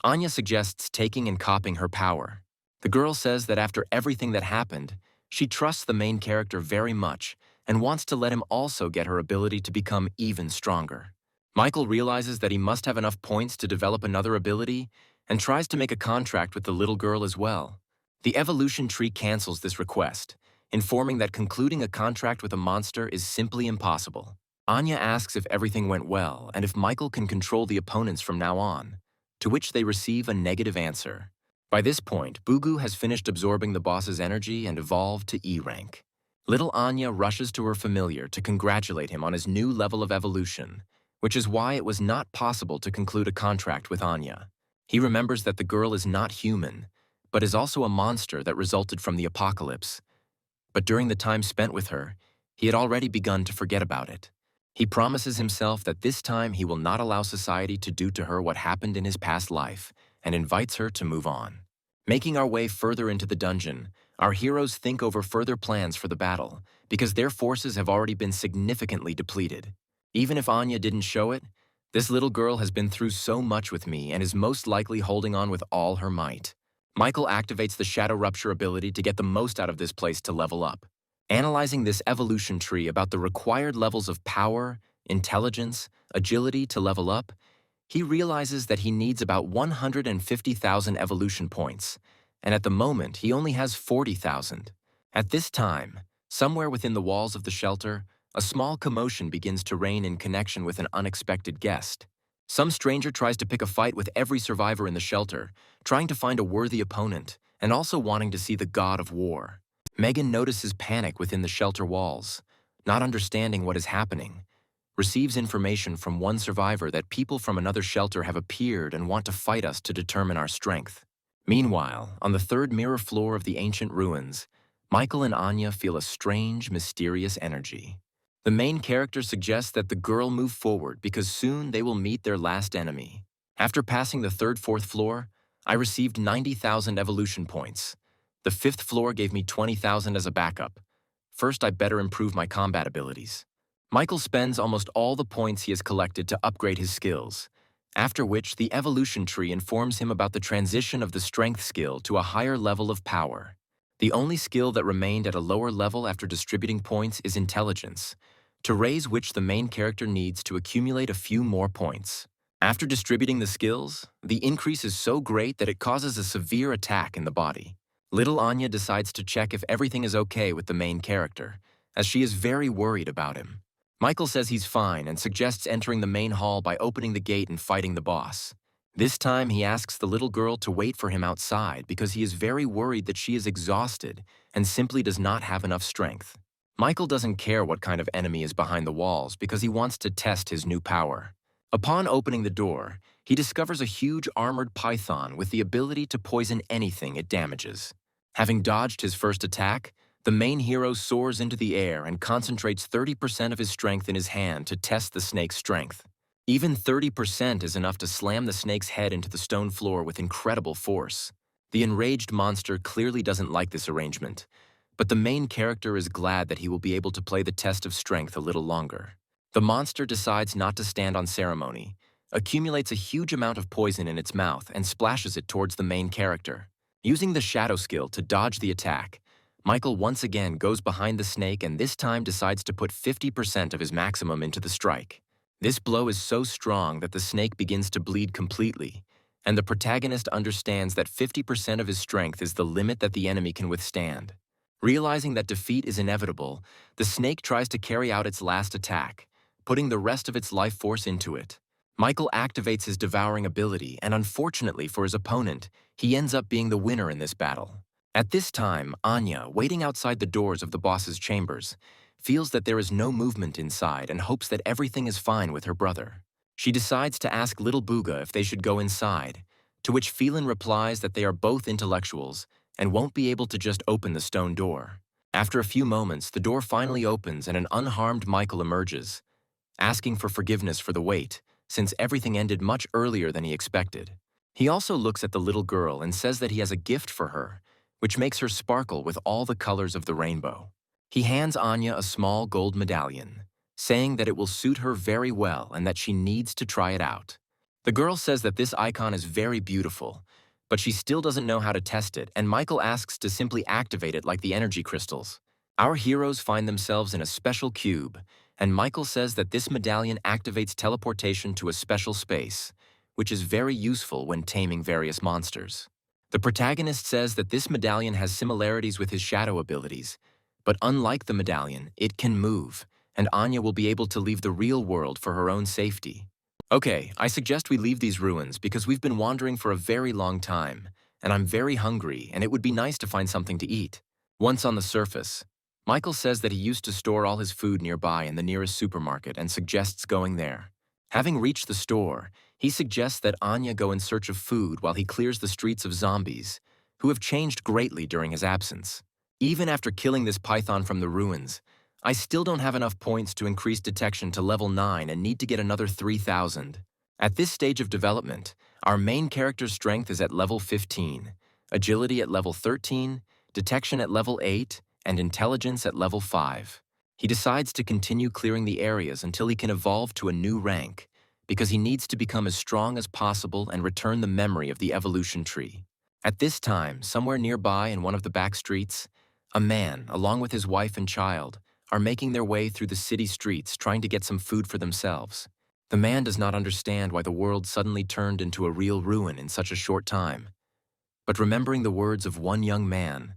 Anya suggests taking and copying her power. The girl says that after everything that happened, she trusts the main character very much and wants to let him also get her ability to become even stronger. Michael realizes that he must have enough points to develop another ability and tries to make a contract with the little girl as well. The evolution tree cancels this request, informing that concluding a contract with a monster is simply impossible. Anya asks if everything went well and if Michael can control the opponents from now on, to which they receive a negative answer. By this point, Bugu has finished absorbing the boss's energy and evolved to E rank. Little Anya rushes to her familiar to congratulate him on his new level of evolution, which is why it was not possible to conclude a contract with Anya. He remembers that the girl is not human, but is also a monster that resulted from the apocalypse. But during the time spent with her, he had already begun to forget about it. He promises himself that this time he will not allow society to do to her what happened in his past life, and invites her to move on. Making our way further into the dungeon, our heroes think over further plans for the battle, because their forces have already been significantly depleted. Even if Anya didn't show it, this little girl has been through so much with me and is most likely holding on with all her might. Michael activates the Shadow Rupture ability to get the most out of this place to level up. Analyzing this evolution tree about the required levels of power, intelligence, agility to level up, he realizes that he needs about 150,000 evolution points, and at the moment he only has 40,000. At this time, somewhere within the walls of the shelter, a small commotion begins to reign in connection with an unexpected guest. Some stranger tries to pick a fight with every survivor in the shelter, trying to find a worthy opponent, and also wanting to see the god of war. Megan notices panic within the shelter walls, not understanding what is happening, receives information from one survivor that people from another shelter have appeared and want to fight us to determine our strength. Meanwhile, on the third mirror floor of the ancient ruins, Michael and Anya feel a strange, mysterious energy. The main character suggests that the girl move forward because soon they will meet their last enemy. After passing the fourth floor, I received 90,000 evolution points. The fifth floor gave me 20,000 as a backup. First, I better improve my combat abilities. Michael spends almost all the points he has collected to upgrade his skills, after which the evolution tree informs him about the transition of the strength skill to a higher level of power. The only skill that remained at a lower level after distributing points is intelligence, to raise which the main character needs to accumulate a few more points. After distributing the skills, the increase is so great that it causes a severe attack in the body. Little Anya decides to check if everything is okay with the main character, as she is very worried about him. Michael says he's fine and suggests entering the main hall by opening the gate and fighting the boss. This time he asks the little girl to wait for him outside because he is very worried that she is exhausted and simply does not have enough strength. Michael doesn't care what kind of enemy is behind the walls because he wants to test his new power. Upon opening the door, he discovers a huge armored python with the ability to poison anything it damages. Having dodged his first attack, the main hero soars into the air and concentrates 30% of his strength in his hand to test the snake's strength. Even 30% is enough to slam the snake's head into the stone floor with incredible force. The enraged monster clearly doesn't like this arrangement, but the main character is glad that he will be able to play the test of strength a little longer. The monster decides not to stand on ceremony, accumulates a huge amount of poison in its mouth, and splashes it towards the main character. Using the shadow skill to dodge the attack, Michael once again goes behind the snake and this time decides to put 50% of his maximum into the strike. This blow is so strong that the snake begins to bleed completely, and the protagonist understands that 50% of his strength is the limit that the enemy can withstand. Realizing that defeat is inevitable, the snake tries to carry out its last attack, putting the rest of its life force into it. Michael activates his devouring ability, and unfortunately for his opponent, he ends up being the winner in this battle. At this time, Anya, waiting outside the doors of the boss's chambers, feels that there is no movement inside and hopes that everything is fine with her brother. She decides to ask Little Booga if they should go inside, to which Phelan replies that they are both intellectuals and won't be able to just open the stone door. After a few moments, the door finally opens and an unharmed Michael emerges, asking for forgiveness for the wait, since everything ended much earlier than he expected. He also looks at the little girl and says that he has a gift for her, which makes her sparkle with all the colors of the rainbow. He hands Anya a small gold medallion, saying that it will suit her very well and that she needs to try it out. The girl says that this icon is very beautiful, but she still doesn't know how to test it, and Michael asks to simply activate it like the energy crystals. Our heroes find themselves in a special cube, and Michael says that this medallion activates teleportation to a special space, which is very useful when taming various monsters. The protagonist says that this medallion has similarities with his shadow abilities, but unlike the medallion, it can move, and Anya will be able to leave the real world for her own safety. Okay, I suggest we leave these ruins because we've been wandering for a very long time, and I'm very hungry, and it would be nice to find something to eat. Once on the surface, Michael says that he used to store all his food nearby in the nearest supermarket and suggests going there. Having reached the store, he suggests that Anya go in search of food while he clears the streets of zombies, who have changed greatly during his absence. Even after killing this python from the ruins, I still don't have enough points to increase detection to level 9 and need to get another 3,000. At this stage of development, our main character's strength is at level 15, agility at level 13, detection at level 8, and intelligence at level 5. He decides to continue clearing the areas until he can evolve to a new rank, because he needs to become as strong as possible and return the memory of the evolution tree. At this time, somewhere nearby in one of the back streets, a man, along with his wife and child, are making their way through the city streets trying to get some food for themselves. The man does not understand why the world suddenly turned into a real ruin in such a short time. But remembering the words of one young man,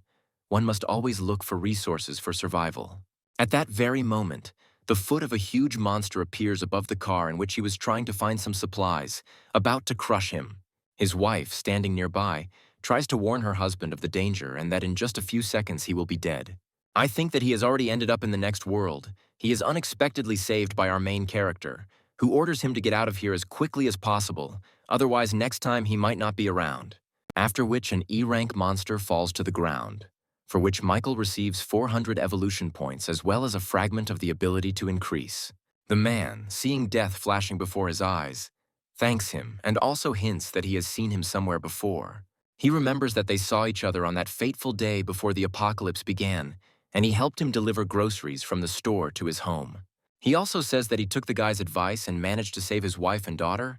one must always look for resources for survival. At that very moment, the foot of a huge monster appears above the car in which he was trying to find some supplies, about to crush him. His wife, standing nearby, tries to warn her husband of the danger and that in just a few seconds he will be dead. I think that he has already ended up in the next world. He is unexpectedly saved by our main character, who orders him to get out of here as quickly as possible, otherwise next time he might not be around. After which an E-rank monster falls to the ground, for which Michael receives 400 evolution points as well as a fragment of the ability to increase. The man, seeing death flashing before his eyes, thanks him and also hints that he has seen him somewhere before. He remembers that they saw each other on that fateful day before the apocalypse began, and he helped him deliver groceries from the store to his home. He also says that he took the guy's advice and managed to save his wife and daughter,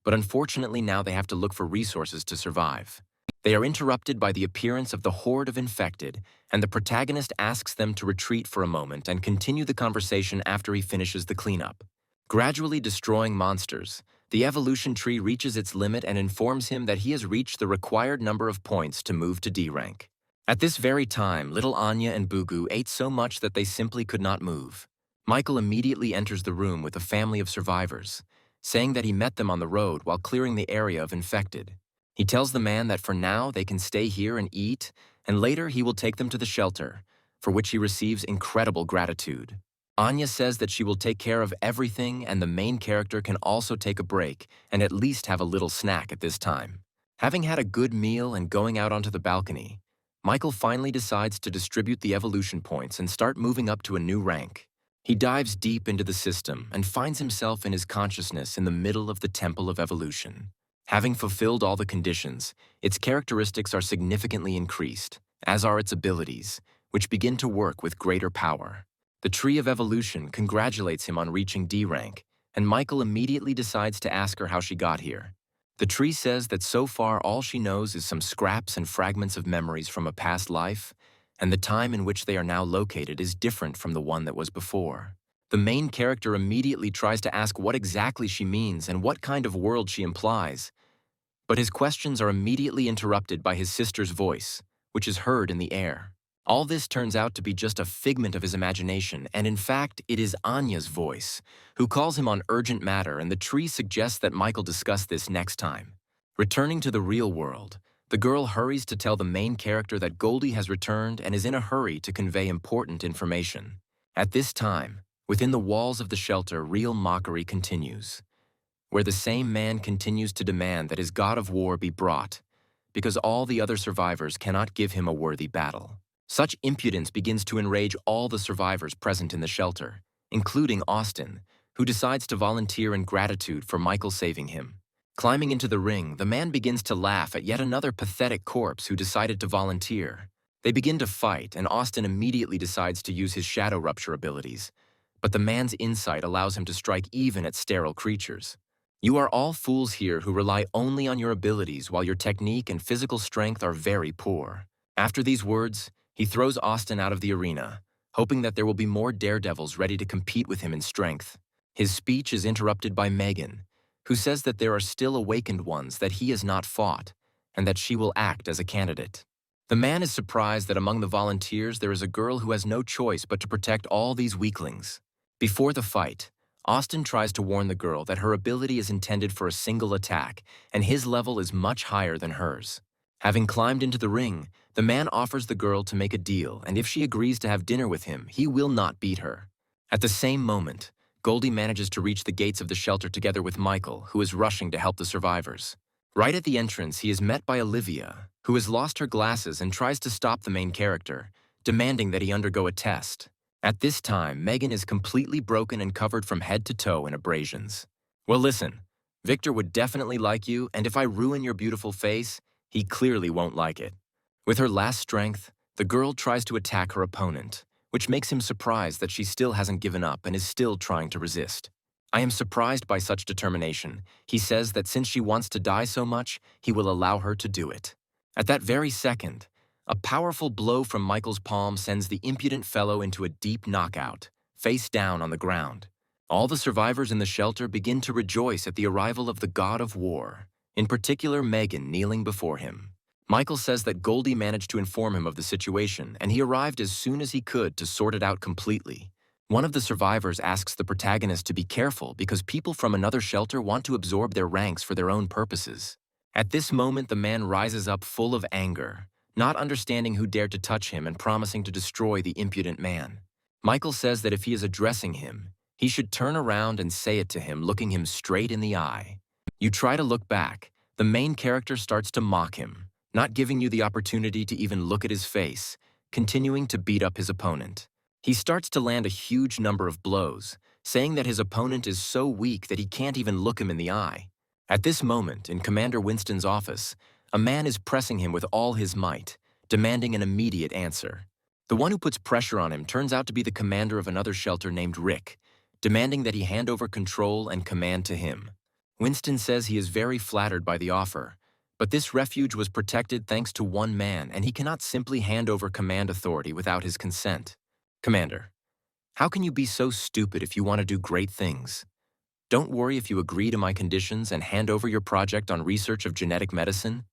but unfortunately now they have to look for resources to survive. They are interrupted by the appearance of the horde of infected, and the protagonist asks them to retreat for a moment and continue the conversation after he finishes the cleanup. Gradually destroying monsters, the evolution tree reaches its limit and informs him that he has reached the required number of points to move to D rank. At this very time, little Anya and Bugu ate so much that they simply could not move. Michael immediately enters the room with a family of survivors, saying that he met them on the road while clearing the area of infected. He tells the man that for now they can stay here and eat, and later he will take them to the shelter, for which he receives incredible gratitude. Anya says that she will take care of everything, and the main character can also take a break and at least have a little snack at this time. Having had a good meal and going out onto the balcony, Michael finally decides to distribute the evolution points and start moving up to a new rank. He dives deep into the system and finds himself in his consciousness in the middle of the Temple of Evolution. Having fulfilled all the conditions, its characteristics are significantly increased, as are its abilities, which begin to work with greater power. The Tree of Evolution congratulates him on reaching D rank, and Michael immediately decides to ask her how she got here. The tree says that so far all she knows is some scraps and fragments of memories from a past life, and the time in which they are now located is different from the one that was before. The main character immediately tries to ask what exactly she means and what kind of world she implies, but his questions are immediately interrupted by his sister's voice, which is heard in the air. All this turns out to be just a figment of his imagination, and in fact, it is Anya's voice, who calls him on urgent matter, and the tree suggests that Michael discuss this next time. Returning to the real world, the girl hurries to tell the main character that Goldie has returned and is in a hurry to convey important information. At this time, within the walls of the shelter, real mockery continues, where the same man continues to demand that his god of war be brought, because all the other survivors cannot give him a worthy battle. Such impudence begins to enrage all the survivors present in the shelter, including Austin, who decides to volunteer in gratitude for Michael saving him. Climbing into the ring, the man begins to laugh at yet another pathetic corpse who decided to volunteer. They begin to fight, and Austin immediately decides to use his shadow rupture abilities, but the man's insight allows him to strike even at sterile creatures. You are all fools here who rely only on your abilities while your technique and physical strength are very poor. After these words, he throws Austin out of the arena, hoping that there will be more daredevils ready to compete with him in strength. His speech is interrupted by Megan, who says that there are still awakened ones that he has not fought, and that she will act as a candidate. The man is surprised that among the volunteers there is a girl who has no choice but to protect all these weaklings. Before the fight, Austin tries to warn the girl that her ability is intended for a single attack, and his level is much higher than hers. Having climbed into the ring, the man offers the girl to make a deal, and if she agrees to have dinner with him, he will not beat her. At the same moment, Goldie manages to reach the gates of the shelter together with Michael, who is rushing to help the survivors. Right at the entrance, he is met by Olivia, who has lost her glasses and tries to stop the main character, demanding that he undergo a test. At this time, Megan is completely broken and covered from head to toe in abrasions. Well, listen, Victor would definitely like you, and if I ruin your beautiful face, he clearly won't like it. With her last strength, the girl tries to attack her opponent, which makes him surprised that she still hasn't given up and is still trying to resist. I am surprised by such determination. He says that since she wants to die so much, he will allow her to do it. At that very second, a powerful blow from Michael's palm sends the impudent fellow into a deep knockout, face down on the ground. All the survivors in the shelter begin to rejoice at the arrival of the god of war, in particular Megan kneeling before him. Michael says that Goldie managed to inform him of the situation, and he arrived as soon as he could to sort it out completely. One of the survivors asks the protagonist to be careful because people from another shelter want to absorb their ranks for their own purposes. At this moment, the man rises up full of anger, not understanding who dared to touch him and promising to destroy the impudent man. Michael says that if he is addressing him, he should turn around and say it to him, looking him straight in the eye. You try to look back, the main character starts to mock him, not giving you the opportunity to even look at his face, continuing to beat up his opponent. He starts to land a huge number of blows, saying that his opponent is so weak that he can't even look him in the eye. At this moment, in Commander Winston's office, a man is pressing him with all his might, demanding an immediate answer. The one who puts pressure on him turns out to be the commander of another shelter named Rick, demanding that he hand over control and command to him. Winston says he is very flattered by the offer, but this refuge was protected thanks to one man, and he cannot simply hand over command authority without his consent. Commander, how can you be so stupid if you want to do great things? Don't worry if you agree to my conditions and hand over your project on research of genetic medicine.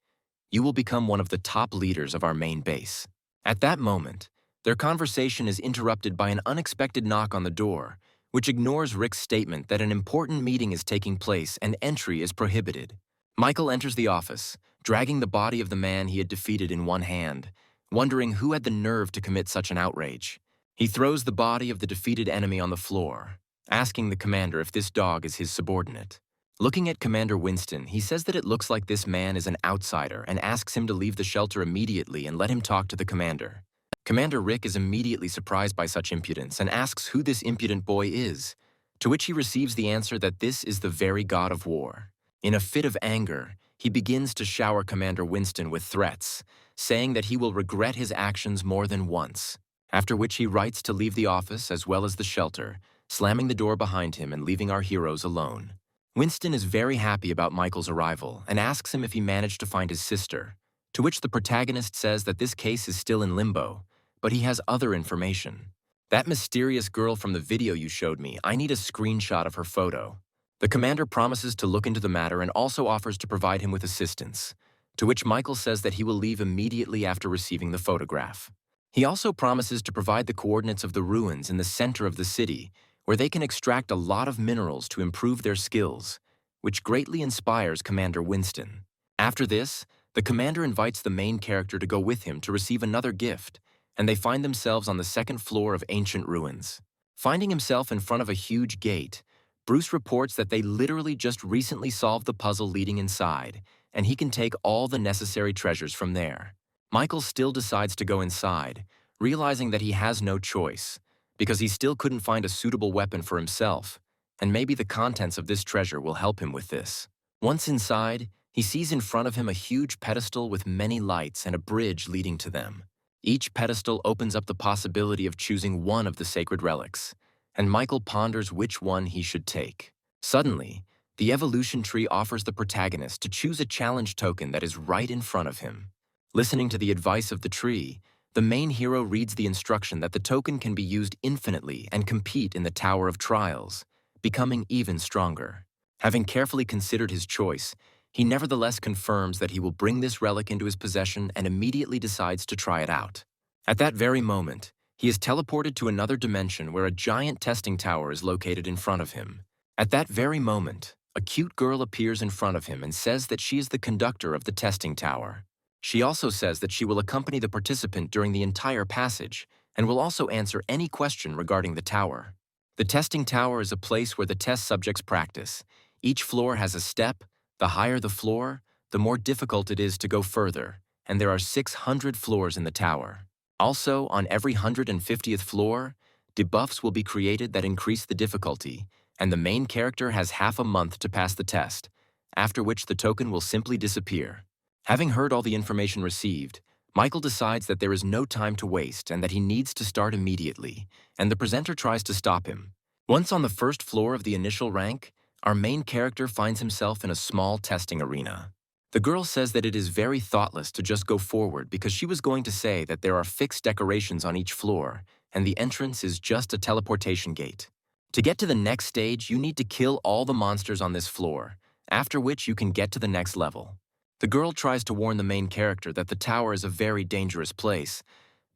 You will become one of the top leaders of our main base. At that moment, their conversation is interrupted by an unexpected knock on the door, which ignores Rick's statement that an important meeting is taking place and entry is prohibited. Michael enters the office, dragging the body of the man he had defeated in one hand, wondering who had the nerve to commit such an outrage. He throws the body of the defeated enemy on the floor, asking the commander if this dog is his subordinate. Looking at Commander Winston, he says that it looks like this man is an outsider and asks him to leave the shelter immediately and let him talk to the commander. Commander Rick is immediately surprised by such impudence and asks who this impudent boy is, to which he receives the answer that this is the very god of war. In a fit of anger, he begins to shower Commander Winston with threats, saying that he will regret his actions more than once, after which he writes to leave the office as well as the shelter, slamming the door behind him and leaving our heroes alone. Winston is very happy about Michael's arrival and asks him if he managed to find his sister, to which the protagonist says that this case is still in limbo, but he has other information. That mysterious girl from the video you showed me, I need a screenshot of her photo. The commander promises to look into the matter and also offers to provide him with assistance, to which Michael says that he will leave immediately after receiving the photograph. He also promises to provide the coordinates of the ruins in the center of the city, where they can extract a lot of minerals to improve their skills, which greatly inspires Commander Winston. After this, the commander invites the main character to go with him to receive another gift, and they find themselves on the second floor of ancient ruins. Finding himself in front of a huge gate, Bruce reports that they literally just recently solved the puzzle leading inside, and he can take all the necessary treasures from there. Michael still decides to go inside, realizing that he has no choice, because he still couldn't find a suitable weapon for himself, and maybe the contents of this treasure will help him with this. Once inside, he sees in front of him a huge pedestal with many lights and a bridge leading to them. Each pedestal opens up the possibility of choosing one of the sacred relics, and Michael ponders which one he should take. Suddenly, the evolution tree offers the protagonist to choose a challenge token that is right in front of him. Listening to the advice of the tree, the main hero reads the instruction that the token can be used infinitely and compete in the Tower of Trials, becoming even stronger. Having carefully considered his choice, he nevertheless confirms that he will bring this relic into his possession and immediately decides to try it out. At that very moment, he is teleported to another dimension where a giant testing tower is located in front of him. At that very moment, a cute girl appears in front of him and says that she is the conductor of the testing tower. She also says that she will accompany the participant during the entire passage and will also answer any question regarding the tower. The testing tower is a place where the test subjects practice. Each floor has a step. The higher the floor, the more difficult it is to go further, and there are 600 floors in the tower. Also, on every 150th floor, debuffs will be created that increase the difficulty, and the main character has half a month to pass the test, after which the token will simply disappear. Having heard all the information received, Michael decides that there is no time to waste and that he needs to start immediately, and the presenter tries to stop him. Once on the first floor of the initial rank, our main character finds himself in a small testing arena. The girl says that it is very thoughtless to just go forward because she was going to say that there are fixed decorations on each floor, and the entrance is just a teleportation gate. To get to the next stage, you need to kill all the monsters on this floor, after which you can get to the next level. The girl tries to warn the main character that the tower is a very dangerous place,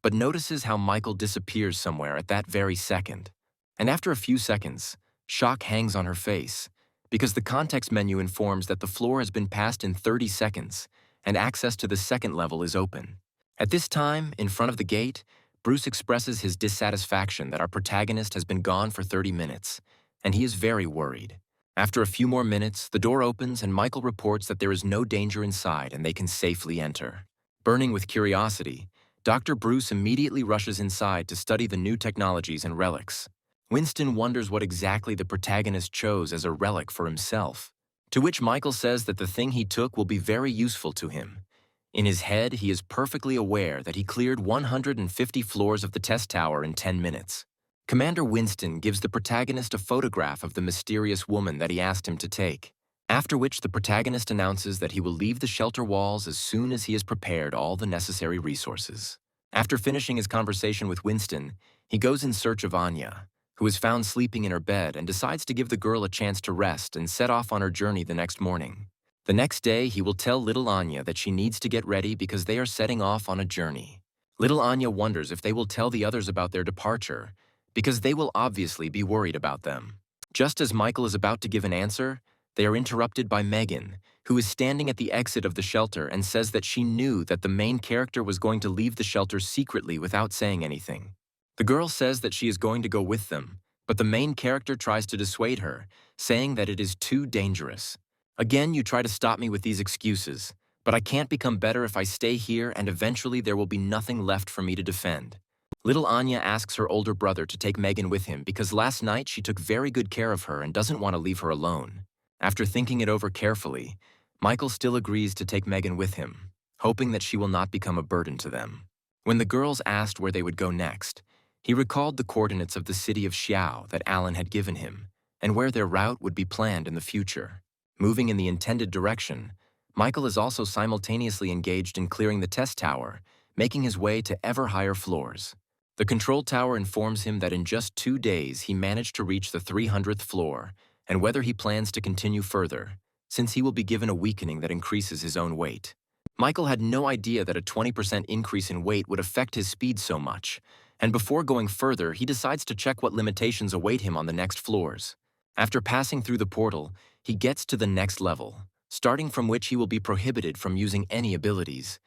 but notices how Michael disappears somewhere at that very second. And after a few seconds, shock hangs on her face, because the context menu informs that the floor has been passed in 30 seconds, and access to the second level is open. At this time, in front of the gate, Bruce expresses his dissatisfaction that our protagonist has been gone for 30 minutes, and he is very worried. After a few more minutes, the door opens and Michael reports that there is no danger inside and they can safely enter. Burning with curiosity, Dr. Bruce immediately rushes inside to study the new technologies and relics. Winston wonders what exactly the protagonist chose as a relic for himself, to which Michael says that the thing he took will be very useful to him. In his head, he is perfectly aware that he cleared 150 floors of the test tower in 10 minutes. Commander Winston gives the protagonist a photograph of the mysterious woman that he asked him to take. After which the protagonist announces that he will leave the shelter walls as soon as he has prepared all the necessary resources. After finishing his conversation with Winston, he goes in search of Anya, who is found sleeping in her bed and decides to give the girl a chance to rest and set off on her journey the next morning. The next day, he will tell little Anya that she needs to get ready because they are setting off on a journey. Little Anya wonders if they will tell the others about their departure, because they will obviously be worried about them. Just as Michael is about to give an answer, they are interrupted by Megan, who is standing at the exit of the shelter and says that she knew that the main character was going to leave the shelter secretly without saying anything. The girl says that she is going to go with them, but the main character tries to dissuade her, saying that it is too dangerous. Again, you try to stop me with these excuses, but I can't become better if I stay here, and eventually there will be nothing left for me to defend. Little Anya asks her older brother to take Megan with him because last night she took very good care of her and doesn't want to leave her alone. After thinking it over carefully, Michael still agrees to take Megan with him, hoping that she will not become a burden to them. When the girls asked where they would go next, he recalled the coordinates of the city of Xiao that Alan had given him, and where their route would be planned in the future. Moving in the intended direction, Michael is also simultaneously engaged in clearing the test tower, making his way to ever higher floors. The control tower informs him that in just 2 days he managed to reach the 300th floor, and whether he plans to continue further, since he will be given a weakening that increases his own weight. Michael had no idea that a 20% increase in weight would affect his speed so much, and before going further, he decides to check what limitations await him on the next floors. After passing through the portal, he gets to the next level, starting from which he will be prohibited from using any abilities.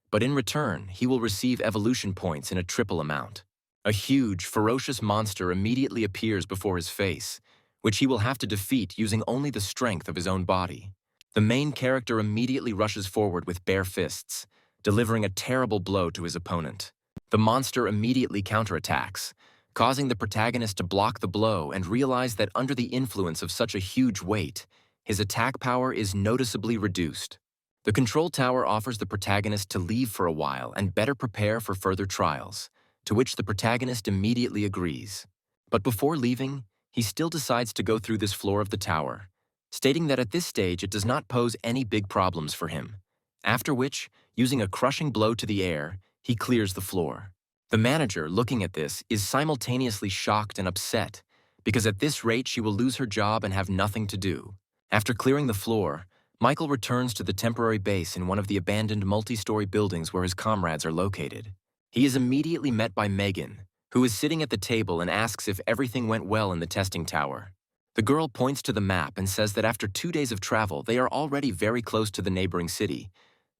But in return, he will receive evolution points in a triple amount. A huge, ferocious monster immediately appears before his face, which he will have to defeat using only the strength of his own body. The main character immediately rushes forward with bare fists, delivering a terrible blow to his opponent. The monster immediately counterattacks, causing the protagonist to block the blow and realize that under the influence of such a huge weight, his attack power is noticeably reduced. The control tower offers the protagonist to leave for a while and better prepare for further trials, to which the protagonist immediately agrees. But before leaving, he still decides to go through this floor of the tower, stating that at this stage it does not pose any big problems for him, after which, using a crushing blow to the air, he clears the floor. The manager, looking at this, is simultaneously shocked and upset, because at this rate she will lose her job and have nothing to do. After clearing the floor, Michael returns to the temporary base in one of the abandoned multi-story buildings where his comrades are located. He is immediately met by Megan, who is sitting at the table and asks if everything went well in the testing tower. The girl points to the map and says that after 2 days of travel, they are already very close to the neighboring city,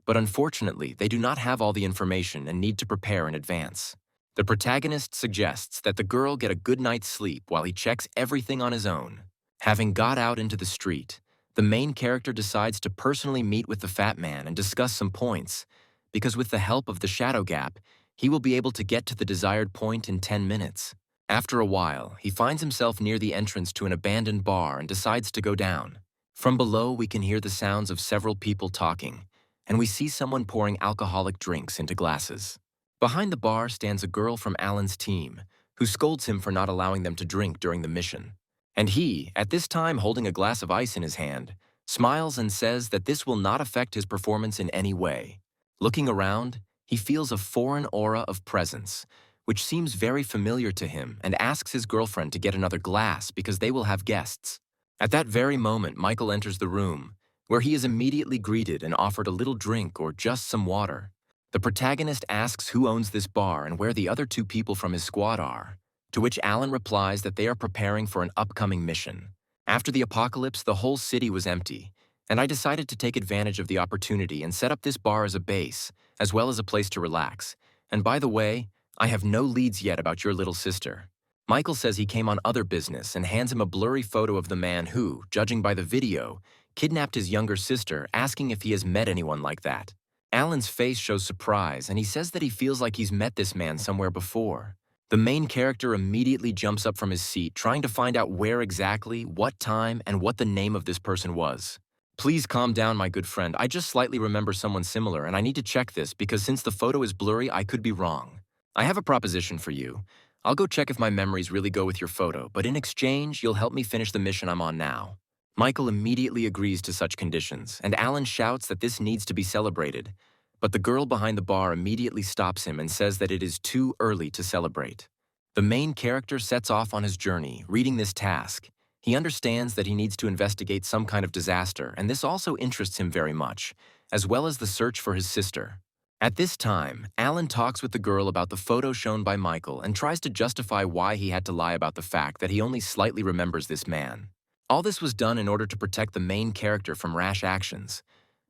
but unfortunately, they do not have all the information and need to prepare in advance. The protagonist suggests that the girl get a good night's sleep while he checks everything on his own. Having got out into the street, the main character decides to personally meet with the fat man and discuss some points, because with the help of the shadow gap, he will be able to get to the desired point in 10 minutes. After a while, he finds himself near the entrance to an abandoned bar and decides to go down. From below, we can hear the sounds of several people talking, and we see someone pouring alcoholic drinks into glasses. Behind the bar stands a girl from Alan's team, who scolds him for not allowing them to drink during the mission. And he, at this time holding a glass of ice in his hand, smiles and says that this will not affect his performance in any way. Looking around, he feels a foreign aura of presence, which seems very familiar to him, and asks his girlfriend to get another glass because they will have guests. At that very moment, Michael enters the room, where he is immediately greeted and offered a little drink or just some water. The protagonist asks who owns this bar and where the other 2 people from his squad are, to which Alan replies that they are preparing for an upcoming mission. After the apocalypse, the whole city was empty, and I decided to take advantage of the opportunity and set up this bar as a base, as well as a place to relax. And by the way, I have no leads yet about your little sister. Michael says he came on other business and hands him a blurry photo of the man who, judging by the video, kidnapped his younger sister, asking if he has met anyone like that. Alan's face shows surprise, and he says that he feels like he's met this man somewhere before. The main character immediately jumps up from his seat, trying to find out where exactly, what time, and what the name of this person was. Please calm down, my good friend. I just slightly remember someone similar, and I need to check this because since the photo is blurry, I could be wrong. I have a proposition for you. I'll go check if my memories really go with your photo, but in exchange, you'll help me finish the mission I'm on now. Michael immediately agrees to such conditions, and Alan shouts that this needs to be celebrated. But the girl behind the bar immediately stops him and says that it is too early to celebrate. The main character sets off on his journey, reading this task. He understands that he needs to investigate some kind of disaster, and this also interests him very much, as well as the search for his sister. At this time, Alan talks with the girl about the photo shown by Michael and tries to justify why he had to lie about the fact that he only slightly remembers this man. All this was done in order to protect the main character from rash actions,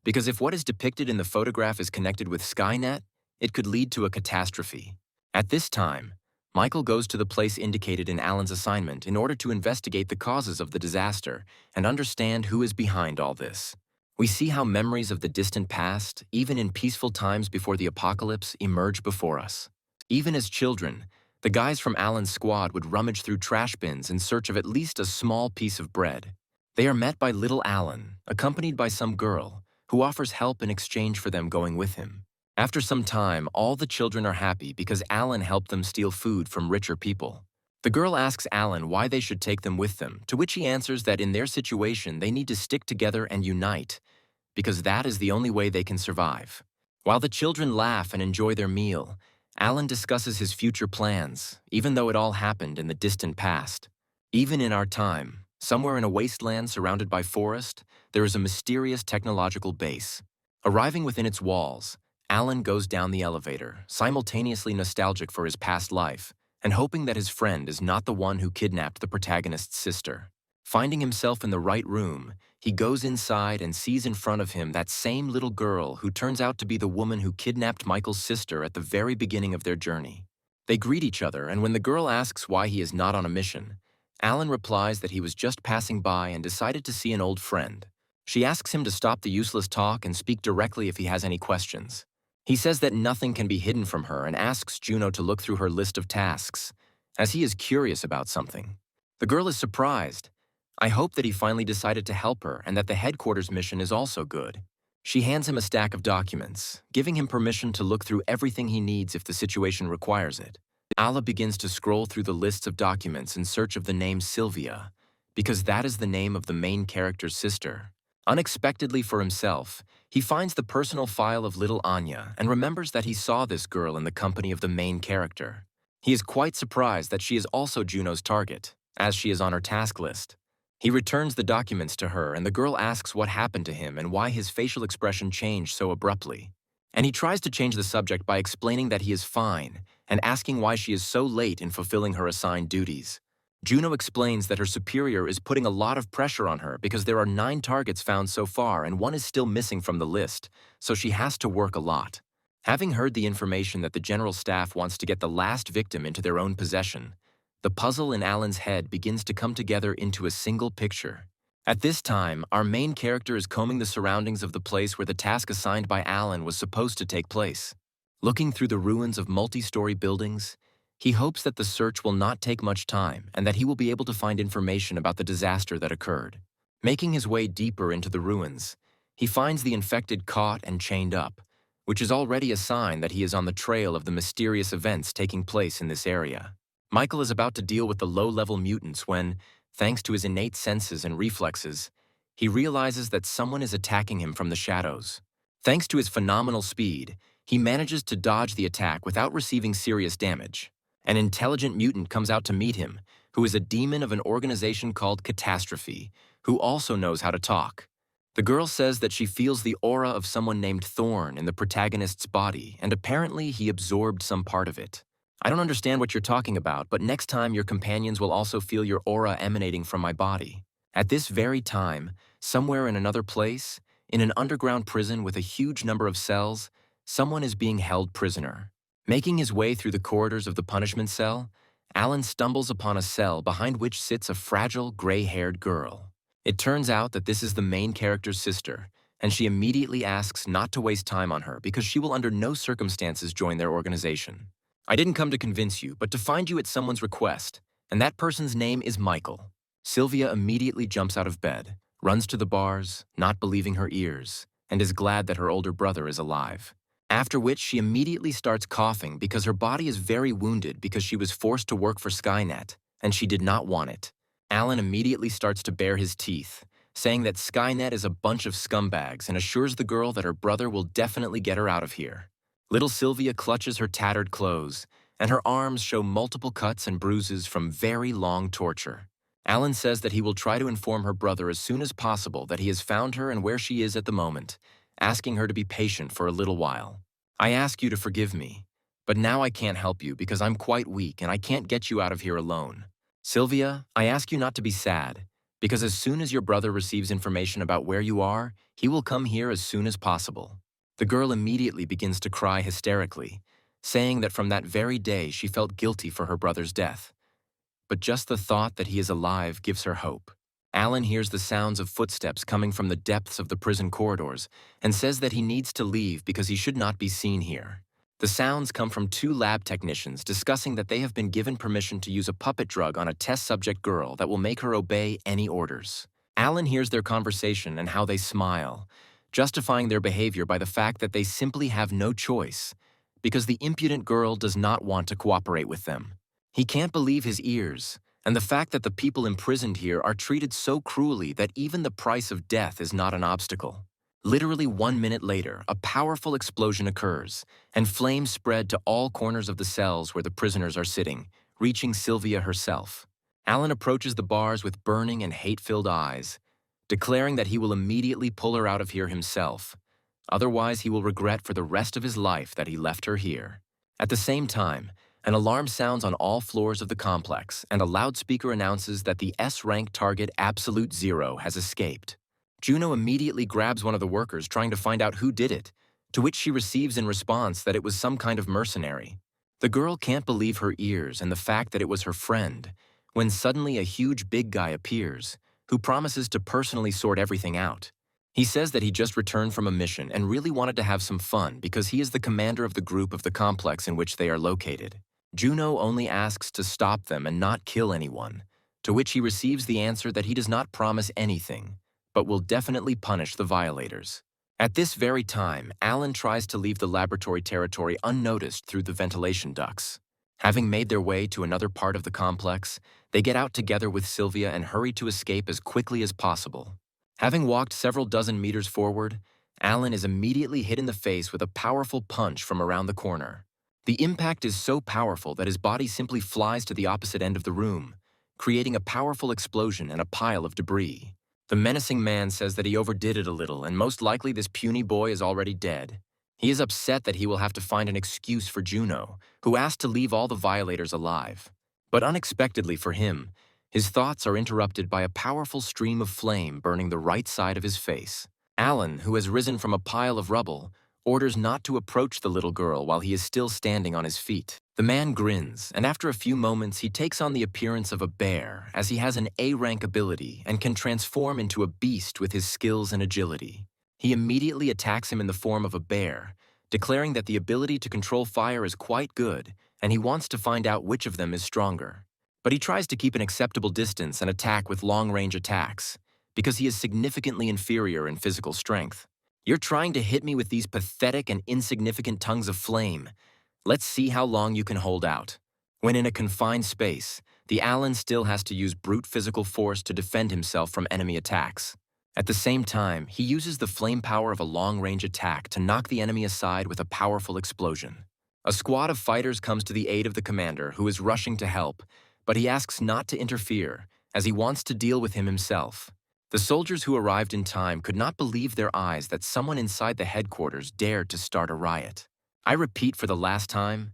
because if what is depicted in the photograph is connected with Skynet, it could lead to a catastrophe. At this time, Michael goes to the place indicated in Alan's assignment in order to investigate the causes of the disaster and understand who is behind all this. We see how memories of the distant past, even in peaceful times before the apocalypse, emerge before us. Even as children, the guys from Alan's squad would rummage through trash bins in search of at least a small piece of bread. They are met by little Alan, accompanied by some girl, who offers help in exchange for them going with him. After some time, all the children are happy because Alan helped them steal food from richer people. The girl asks Alan why they should take them with them, to which he answers that in their situation they need to stick together and unite, because that is the only way they can survive. While the children laugh and enjoy their meal, Alan discusses his future plans, even though it all happened in the distant past. Even in our time, somewhere in a wasteland surrounded by forest, there is a mysterious technological base. Arriving within its walls, Alan goes down the elevator, simultaneously nostalgic for his past life, and hoping that his friend is not the one who kidnapped the protagonist's sister. Finding himself in the right room, he goes inside and sees in front of him that same little girl who turns out to be the woman who kidnapped Michael's sister at the very beginning of their journey. They greet each other, and when the girl asks why he is not on a mission, Alan replies that he was just passing by and decided to see an old friend. She asks him to stop the useless talk and speak directly if he has any questions. He says that nothing can be hidden from her and asks Juno to look through her list of tasks, as he is curious about something. The girl is surprised. I hope that he finally decided to help her and that the headquarters mission is also good. She hands him a stack of documents, giving him permission to look through everything he needs if the situation requires it. Ala begins to scroll through the lists of documents in search of the name Sylvia, because that is the name of the main character's sister. Unexpectedly for himself, he finds the personal file of little Anya and remembers that he saw this girl in the company of the main character. He is quite surprised that she is also Juno's target, as she is on her task list. He returns the documents to her, and the girl asks what happened to him and why his facial expression changed so abruptly. And he tries to change the subject by explaining that he is fine and asking why she is so late in fulfilling her assigned duties. Juno explains that her superior is putting a lot of pressure on her because there are 9 targets found so far and 1 is still missing from the list, so she has to work a lot. Having heard the information that the general staff wants to get the last victim into their own possession, the puzzle in Alan's head begins to come together into a single picture. At this time, our main character is combing the surroundings of the place where the task assigned by Alan was supposed to take place. Looking through the ruins of multi-story buildings, he hopes that the search will not take much time and that he will be able to find information about the disaster that occurred. Making his way deeper into the ruins, he finds the infected caught and chained up, which is already a sign that he is on the trail of the mysterious events taking place in this area. Michael is about to deal with the low-level mutants when, thanks to his innate senses and reflexes, he realizes that someone is attacking him from the shadows. Thanks to his phenomenal speed, he manages to dodge the attack without receiving serious damage. An intelligent mutant comes out to meet him, who is a demon of an organization called Catastrophe, who also knows how to talk. The girl says that she feels the aura of someone named Thorn in the protagonist's body, and apparently he absorbed some part of it. I don't understand what you're talking about, but next time your companions will also feel your aura emanating from my body. At this very time, somewhere in another place, in an underground prison with a huge number of cells, someone is being held prisoner. Making his way through the corridors of the punishment cell, Alan stumbles upon a cell behind which sits a fragile, gray-haired girl. It turns out that this is the main character's sister, and she immediately asks not to waste time on her because she will under no circumstances join their organization. I didn't come to convince you, but to find you at someone's request, and that person's name is Michael. Sylvia immediately jumps out of bed, runs to the bars, not believing her ears, and is glad that her older brother is alive. After which she immediately starts coughing because her body is very wounded because she was forced to work for Skynet, and she did not want it. Alan immediately starts to bare his teeth, saying that Skynet is a bunch of scumbags and assures the girl that her brother will definitely get her out of here. Little Sylvia clutches her tattered clothes, and her arms show multiple cuts and bruises from very long torture. Alan says that he will try to inform her brother as soon as possible that he has found her and where she is at the moment, asking her to be patient for a little while. I ask you to forgive me, but now I can't help you because I'm quite weak and I can't get you out of here alone. Sylvia, I ask you not to be sad, because as soon as your brother receives information about where you are, he will come here as soon as possible. The girl immediately begins to cry hysterically, saying that from that very day she felt guilty for her brother's death. But just the thought that he is alive gives her hope. Alan hears the sounds of footsteps coming from the depths of the prison corridors and says that he needs to leave because he should not be seen here. The sounds come from two lab technicians discussing that they have been given permission to use a puppet drug on a test subject girl that will make her obey any orders. Alan hears their conversation and how they smile, justifying their behavior by the fact that they simply have no choice, because the impudent girl does not want to cooperate with them. He can't believe his ears, and the fact that the people imprisoned here are treated so cruelly that even the price of death is not an obstacle. Literally 1 minute later, a powerful explosion occurs, and flames spread to all corners of the cells where the prisoners are sitting, reaching Sylvia herself. Alan approaches the bars with burning and hate-filled eyes, declaring that he will immediately pull her out of here himself. Otherwise, he will regret for the rest of his life that he left her here. At the same time, an alarm sounds on all floors of the complex, and a loudspeaker announces that the S-rank target Absolute Zero has escaped. Juno immediately grabs one of the workers trying to find out who did it, to which she receives in response that it was some kind of mercenary. The girl can't believe her ears and the fact that it was her friend, when suddenly a huge big guy appears, who promises to personally sort everything out. He says that he just returned from a mission and really wanted to have some fun because he is the commander of the group of the complex in which they are located. Juno only asks to stop them and not kill anyone, to which he receives the answer that he does not promise anything, but will definitely punish the violators. At this very time, Alan tries to leave the laboratory territory unnoticed through the ventilation ducts. Having made their way to another part of the complex, they get out together with Sylvia and hurry to escape as quickly as possible. Having walked several dozen meters forward, Alan is immediately hit in the face with a powerful punch from around the corner. The impact is so powerful that his body simply flies to the opposite end of the room, creating a powerful explosion and a pile of debris. The menacing man says that he overdid it a little, and most likely this puny boy is already dead. He is upset that he will have to find an excuse for Juno, who asked to leave all the violators alive. But unexpectedly for him, his thoughts are interrupted by a powerful stream of flame burning the right side of his face. Alan, who has risen from a pile of rubble, orders not to approach the little girl while he is still standing on his feet. The man grins, and after a few moments he takes on the appearance of a bear as he has an A-rank ability and can transform into a beast with his skills and agility. He immediately attacks him in the form of a bear, declaring that the ability to control fire is quite good, and he wants to find out which of them is stronger. But he tries to keep an acceptable distance and attack with long-range attacks, because he is significantly inferior in physical strength. You're trying to hit me with these pathetic and insignificant tongues of flame. Let's see how long you can hold out. When in a confined space, the Alan still has to use brute physical force to defend himself from enemy attacks. At the same time, he uses the flame power of a long-range attack to knock the enemy aside with a powerful explosion. A squad of fighters comes to the aid of the commander, who is rushing to help, but he asks not to interfere, as he wants to deal with him himself. The soldiers who arrived in time could not believe their eyes that someone inside the headquarters dared to start a riot. I repeat for the last time,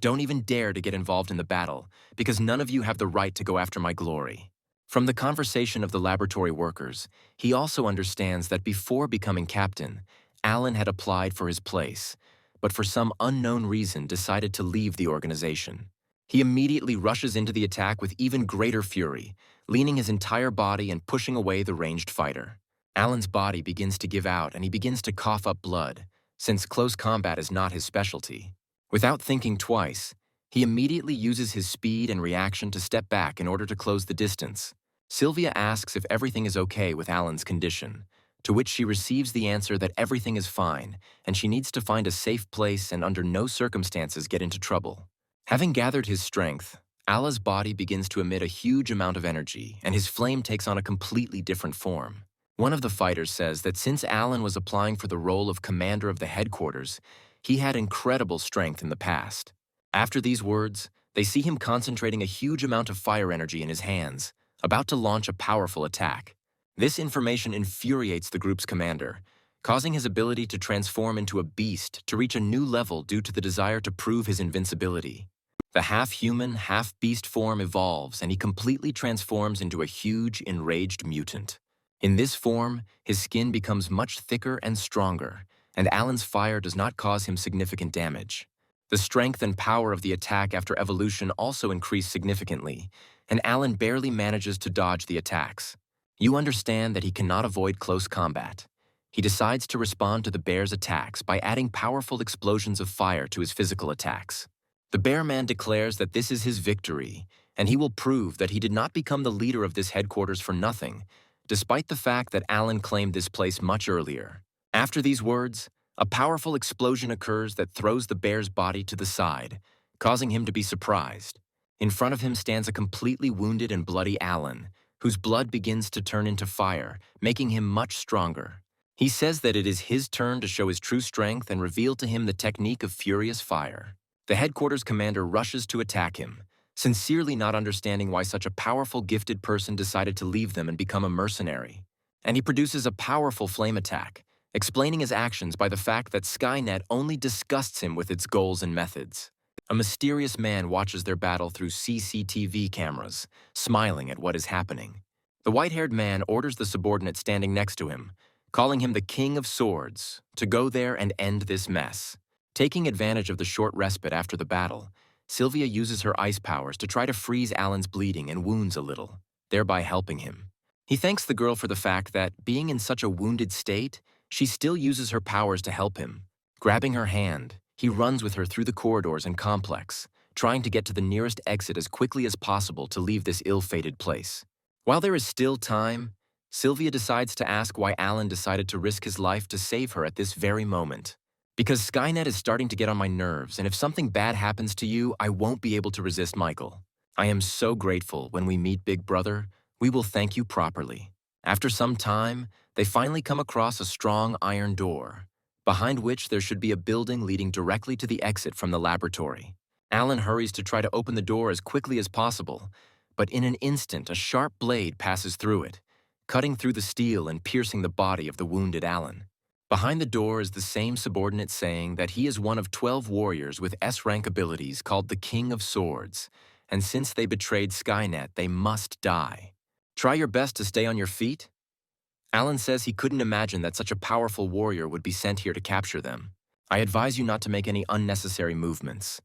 don't even dare to get involved in the battle, because none of you have the right to go after my glory. From the conversation of the laboratory workers, he also understands that before becoming captain, Alan had applied for his place, but for some unknown reason decided to leave the organization. He immediately rushes into the attack with even greater fury, leaning his entire body and pushing away the ranged fighter. Alan's body begins to give out and he begins to cough up blood, since close combat is not his specialty. Without thinking twice, he immediately uses his speed and reaction to step back in order to close the distance. Sylvia asks if everything is okay with Alan's condition, to which she receives the answer that everything is fine and she needs to find a safe place and under no circumstances get into trouble. Having gathered his strength, Allah's body begins to emit a huge amount of energy and his flame takes on a completely different form. One of the fighters says that since Alan was applying for the role of commander of the headquarters, he had incredible strength in the past. After these words, they see him concentrating a huge amount of fire energy in his hands, about to launch a powerful attack. This information infuriates the group's commander, causing his ability to transform into a beast to reach a new level due to the desire to prove his invincibility. The half-human, half-beast form evolves and he completely transforms into a huge, enraged mutant. In this form, his skin becomes much thicker and stronger, and Alan's fire does not cause him significant damage. The strength and power of the attack after evolution also increase significantly, and Alan barely manages to dodge the attacks. You understand that he cannot avoid close combat. He decides to respond to the bear's attacks by adding powerful explosions of fire to his physical attacks. The bear man declares that this is his victory, and he will prove that he did not become the leader of this headquarters for nothing, despite the fact that Alan claimed this place much earlier. After these words, a powerful explosion occurs that throws the bear's body to the side, causing him to be surprised. In front of him stands a completely wounded and bloody Alan, whose blood begins to turn into fire, making him much stronger. He says that it is his turn to show his true strength and reveal to him the technique of furious fire. The headquarters commander rushes to attack him, sincerely not understanding why such a powerful, gifted person decided to leave them and become a mercenary. And he produces a powerful flame attack, explaining his actions by the fact that Skynet only disgusts him with its goals and methods. A mysterious man watches their battle through CCTV cameras, smiling at what is happening. The white-haired man orders the subordinate standing next to him, calling him the King of Swords, to go there and end this mess. Taking advantage of the short respite after the battle, Sylvia uses her ice powers to try to freeze Alan's bleeding and wounds a little, thereby helping him. He thanks the girl for the fact that, being in such a wounded state, she still uses her powers to help him. Grabbing her hand, he runs with her through the corridors and complex, trying to get to the nearest exit as quickly as possible to leave this ill-fated place. While there is still time, Sylvia decides to ask why Alan decided to risk his life to save her at this very moment. Because Skynet is starting to get on my nerves, and if something bad happens to you, I won't be able to resist Michael. I am so grateful when we meet Big Brother, we will thank you properly. After some time, they finally come across a strong iron door, behind which there should be a building leading directly to the exit from the laboratory. Alan hurries to try to open the door as quickly as possible, but in an instant a sharp blade passes through it, cutting through the steel and piercing the body of the wounded Alan. Behind the door is the same subordinate saying that he is one of 12 warriors with S-rank abilities called the King of Swords, and since they betrayed Skynet, they must die. Try your best to stay on your feet? Alan says he couldn't imagine that such a powerful warrior would be sent here to capture them. I advise you not to make any unnecessary movements.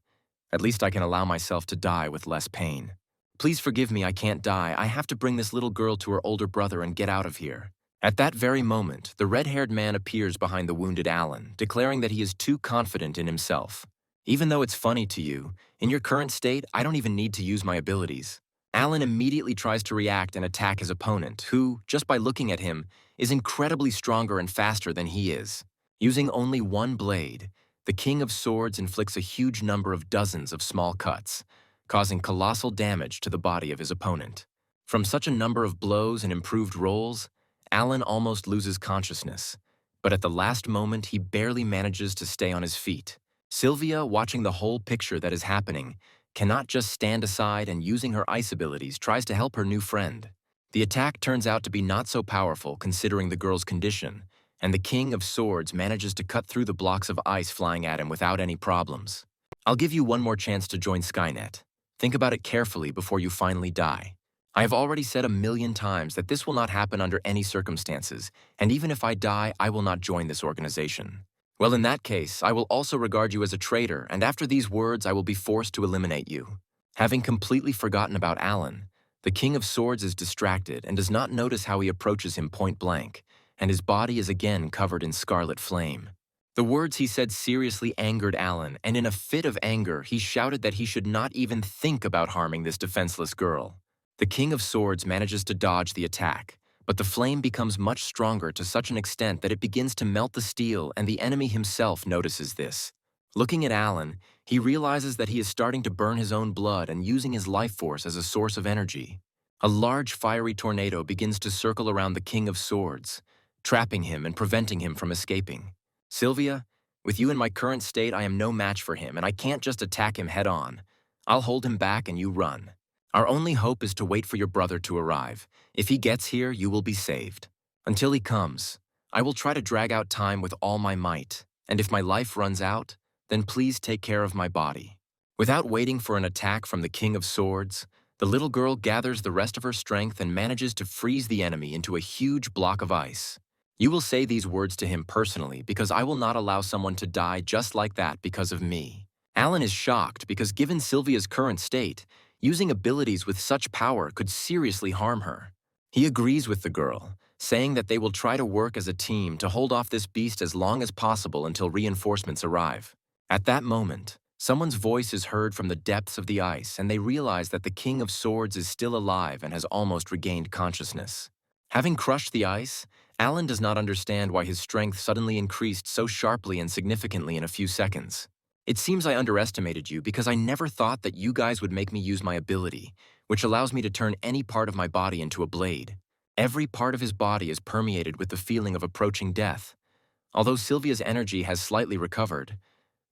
At least I can allow myself to die with less pain. Please forgive me, I can't die. I have to bring this little girl to her older brother and get out of here. At that very moment, the red-haired man appears behind the wounded Alan, declaring that he is too confident in himself. Even though it's funny to you, in your current state, I don't even need to use my abilities. Alan immediately tries to react and attack his opponent, who, just by looking at him, is incredibly stronger and faster than he is. Using only one blade, the King of Swords inflicts a huge number of dozens of small cuts, causing colossal damage to the body of his opponent. From such a number of blows and improved rolls, Alan almost loses consciousness, but at the last moment he barely manages to stay on his feet. Sylvia, watching the whole picture that is happening, cannot just stand aside and using her ice abilities tries to help her new friend. The attack turns out to be not so powerful considering the girl's condition, and the King of Swords manages to cut through the blocks of ice flying at him without any problems. I'll give you one more chance to join Skynet. Think about it carefully before you finally die. I have already said 1,000,000 times that this will not happen under any circumstances, and even if I die, I will not join this organization. Well, in that case, I will also regard you as a traitor, and after these words, I will be forced to eliminate you. Having completely forgotten about Alan, the King of Swords is distracted and does not notice how he approaches him point blank, and his body is again covered in scarlet flame. The words he said seriously angered Alan, and in a fit of anger, he shouted that he should not even think about harming this defenseless girl. The King of Swords manages to dodge the attack, but the flame becomes much stronger to such an extent that it begins to melt the steel, and the enemy himself notices this. Looking at Alan, he realizes that he is starting to burn his own blood and using his life force as a source of energy. A large fiery tornado begins to circle around the King of Swords, trapping him and preventing him from escaping. Sylvia, with you in my current state, I am no match for him, and I can't just attack him head on. I'll hold him back and you run. Our only hope is to wait for your brother to arrive. If he gets here, you will be saved. Until he comes, I will try to drag out time with all my might, and if my life runs out, then please take care of my body. Without waiting for an attack from the King of Swords, the little girl gathers the rest of her strength and manages to freeze the enemy into a huge block of ice. You will say these words to him personally because I will not allow someone to die just like that because of me. Alan is shocked because given Sylvia's current state, using abilities with such power could seriously harm her. He agrees with the girl, saying that they will try to work as a team to hold off this beast as long as possible until reinforcements arrive. At that moment, someone's voice is heard from the depths of the ice and they realize that the King of Swords is still alive and has almost regained consciousness. Having crushed the ice, Alan does not understand why his strength suddenly increased so sharply and significantly in a few seconds. It seems I underestimated you because I never thought that you guys would make me use my ability, which allows me to turn any part of my body into a blade. Every part of his body is permeated with the feeling of approaching death. Although Sylvia's energy has slightly recovered,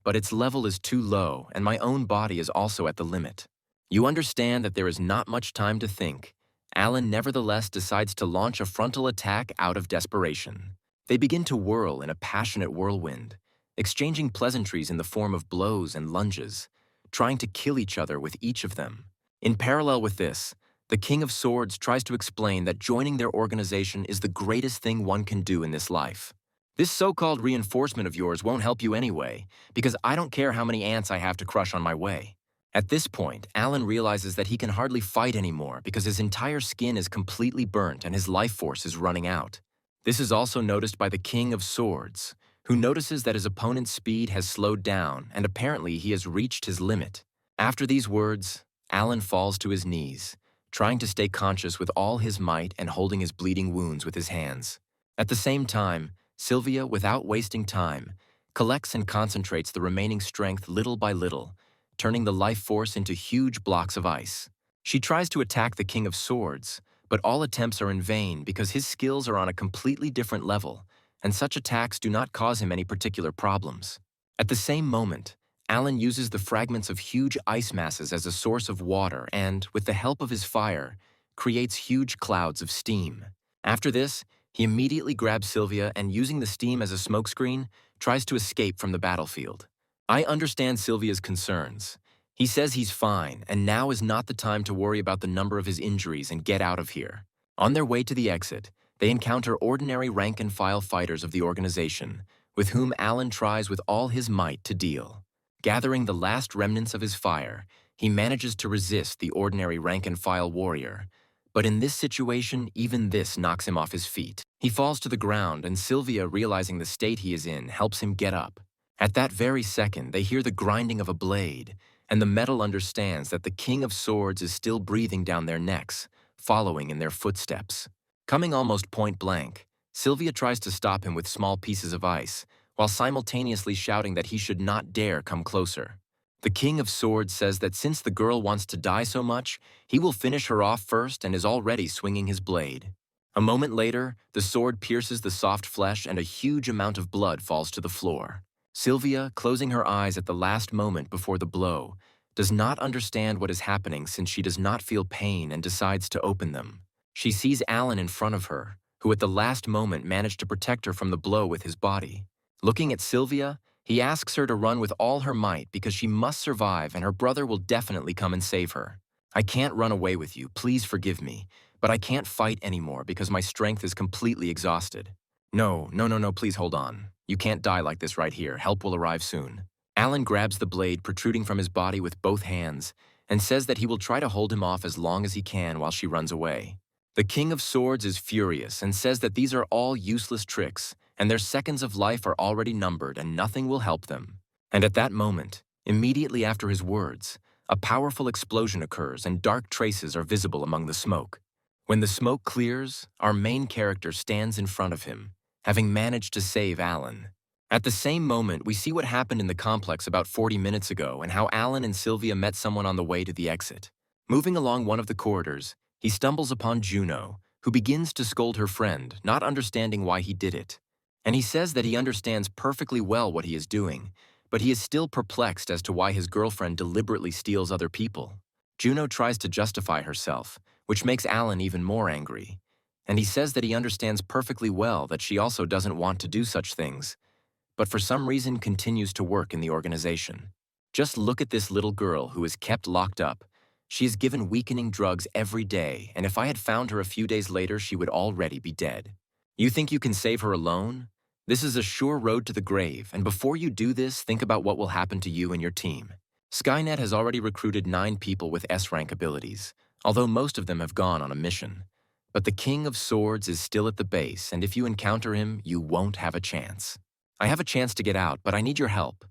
but its level is too low and my own body is also at the limit. You understand that there is not much time to think. Alan nevertheless decides to launch a frontal attack out of desperation. They begin to whirl in a passionate whirlwind, exchanging pleasantries in the form of blows and lunges, trying to kill each other with each of them. In parallel with this, the King of Swords tries to explain that joining their organization is the greatest thing one can do in this life. This so-called reinforcement of yours won't help you anyway, because I don't care how many ants I have to crush on my way. At this point, Alan realizes that he can hardly fight anymore because his entire skin is completely burnt and his life force is running out. This is also noticed by the King of Swords, who notices that his opponent's speed has slowed down and apparently he has reached his limit. After these words, Alan falls to his knees, trying to stay conscious with all his might and holding his bleeding wounds with his hands. At the same time, Sylvia, without wasting time, collects and concentrates the remaining strength little by little, turning the life force into huge blocks of ice. She tries to attack the King of Swords, but all attempts are in vain because his skills are on a completely different level, and such attacks do not cause him any particular problems. At the same moment, Alan uses the fragments of huge ice masses as a source of water and, with the help of his fire, creates huge clouds of steam. After this, he immediately grabs Sylvia and, using the steam as a smokescreen, tries to escape from the battlefield. I understand Sylvia's concerns. He says he's fine, and now is not the time to worry about the number of his injuries and get out of here. On their way to the exit, they encounter ordinary rank-and-file fighters of the organization, with whom Alan tries with all his might to deal. Gathering the last remnants of his fire, he manages to resist the ordinary rank-and-file warrior. But in this situation, even this knocks him off his feet. He falls to the ground, and Sylvia, realizing the state he is in, helps him get up. At that very second, they hear the grinding of a blade, and the metal understands that the King of Swords is still breathing down their necks, following in their footsteps. Coming almost point blank, Sylvia tries to stop him with small pieces of ice, while simultaneously shouting that he should not dare come closer. The King of Swords says that since the girl wants to die so much, he will finish her off first and is already swinging his blade. A moment later, the sword pierces the soft flesh and a huge amount of blood falls to the floor. Sylvia, closing her eyes at the last moment before the blow, does not understand what is happening since she does not feel pain and decides to open them. She sees Alan in front of her, who at the last moment managed to protect her from the blow with his body. Looking at Sylvia, he asks her to run with all her might because she must survive and her brother will definitely come and save her. I can't run away with you, please forgive me, but I can't fight anymore because my strength is completely exhausted. No, please hold on. You can't die like this right here, help will arrive soon. Alan grabs the blade protruding from his body with both hands and says that he will try to hold him off as long as he can while she runs away. The King of Swords is furious and says that these are all useless tricks and their seconds of life are already numbered and nothing will help them. And at that moment, immediately after his words, a powerful explosion occurs and dark traces are visible among the smoke. When the smoke clears, our main character stands in front of him, having managed to save Alan. At the same moment, we see what happened in the complex about 40 minutes ago and how Alan and Sylvia met someone on the way to the exit. Moving along one of the corridors, He stumbles upon Juno, who begins to scold her friend, not understanding why he did it. And he says that he understands perfectly well what he is doing, but he is still perplexed as to why his girlfriend deliberately steals other people. Juno tries to justify herself, which makes Alan even more angry. And he says that he understands perfectly well that she also doesn't want to do such things, but for some reason continues to work in the organization. Just look at this little girl who is kept locked up. She is given weakening drugs every day, and if I had found her a few days later, she would already be dead. You think you can save her alone? This is a sure road to the grave, and before you do this, think about what will happen to you and your team. Skynet has already recruited 9 people with S-rank abilities, although most of them have gone on a mission. But the King of Swords is still at the base, and if you encounter him, you won't have a chance. I have a chance to get out, but I need your help.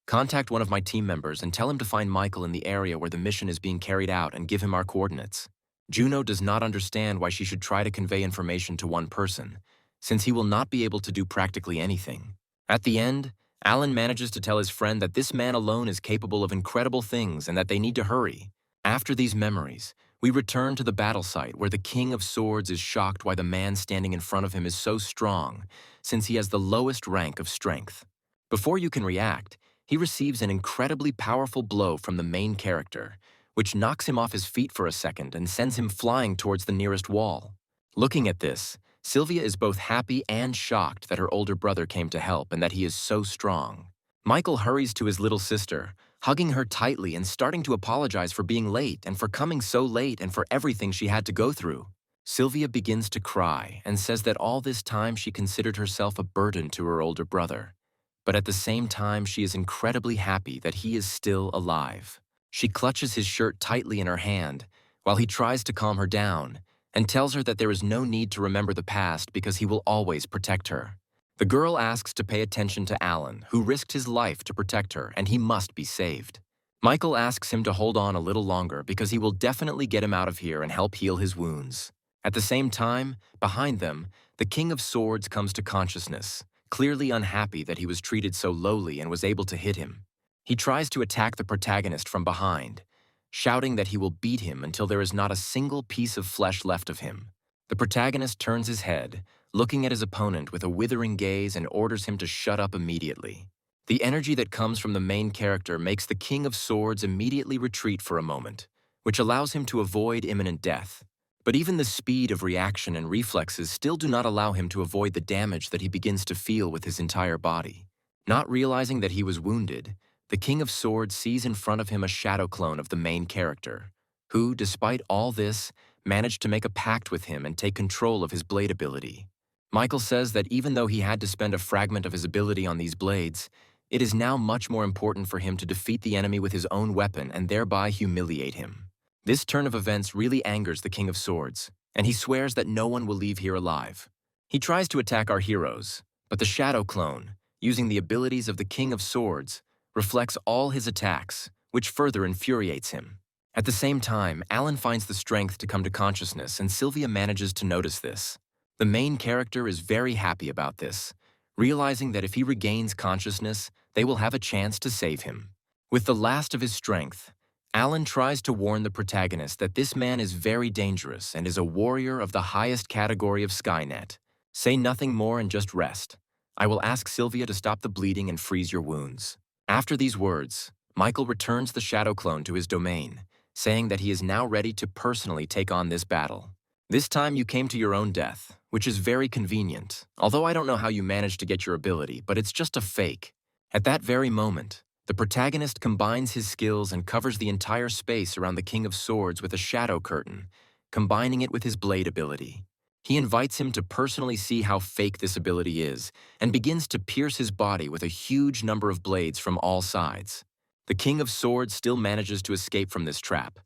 Contact one of my team members and tell him to find Michael in the area where the mission is being carried out and give him our coordinates. Juno does not understand why she should try to convey information to one person, since he will not be able to do practically anything. At the end, Alan manages to tell his friend that this man alone is capable of incredible things and that they need to hurry. After these memories, we return to the battle site where the King of Swords is shocked why the man standing in front of him is so strong, since he has the lowest rank of strength. Before you can react, he receives an incredibly powerful blow from the main character, which knocks him off his feet for a second and sends him flying towards the nearest wall. Looking at this, Sylvia is both happy and shocked that her older brother came to help and that he is so strong. Michael hurries to his little sister, hugging her tightly and starting to apologize for being late and for coming so late and for everything she had to go through. Sylvia begins to cry and says that all this time she considered herself a burden to her older brother. But at the same time, she is incredibly happy that he is still alive. She clutches his shirt tightly in her hand while he tries to calm her down and tells her that there is no need to remember the past because he will always protect her. The girl asks to pay attention to Alan, who risked his life to protect her, and he must be saved. Michael asks him to hold on a little longer because he will definitely get him out of here and help heal his wounds. At the same time, behind them, the King of Swords comes to consciousness, clearly unhappy that he was treated so lowly and was able to hit him. He tries to attack the protagonist from behind, shouting that he will beat him until there is not a single piece of flesh left of him. The protagonist turns his head, looking at his opponent with a withering gaze, and orders him to shut up immediately. The energy that comes from the main character makes the King of Swords immediately retreat for a moment, which allows him to avoid imminent death. But even the speed of reaction and reflexes still do not allow him to avoid the damage that he begins to feel with his entire body. Not realizing that he was wounded, the King of Swords sees in front of him a shadow clone of the main character, who, despite all this, managed to make a pact with him and take control of his blade ability. Michael says that even though he had to spend a fragment of his ability on these blades, it is now much more important for him to defeat the enemy with his own weapon and thereby humiliate him. This turn of events really angers the King of Swords, and he swears that no one will leave here alive. He tries to attack our heroes, but the Shadow Clone, using the abilities of the King of Swords, reflects all his attacks, which further infuriates him. At the same time, Alan finds the strength to come to consciousness, and Sylvia manages to notice this. The main character is very happy about this, realizing that if he regains consciousness, they will have a chance to save him. With the last of his strength, Alan tries to warn the protagonist that this man is very dangerous and is a warrior of the highest category of Skynet. Say nothing more and just rest. I will ask Sylvia to stop the bleeding and freeze your wounds. After these words, Michael returns the Shadow Clone to his domain, saying that he is now ready to personally take on this battle. This time you came to your own death, which is very convenient, although I don't know how you managed to get your ability, but it's just a fake. At that very moment, the protagonist combines his skills and covers the entire space around the King of Swords with a shadow curtain, combining it with his blade ability. He invites him to personally see how fake this ability is, and begins to pierce his body with a huge number of blades from all sides. The King of Swords still manages to escape from this trap,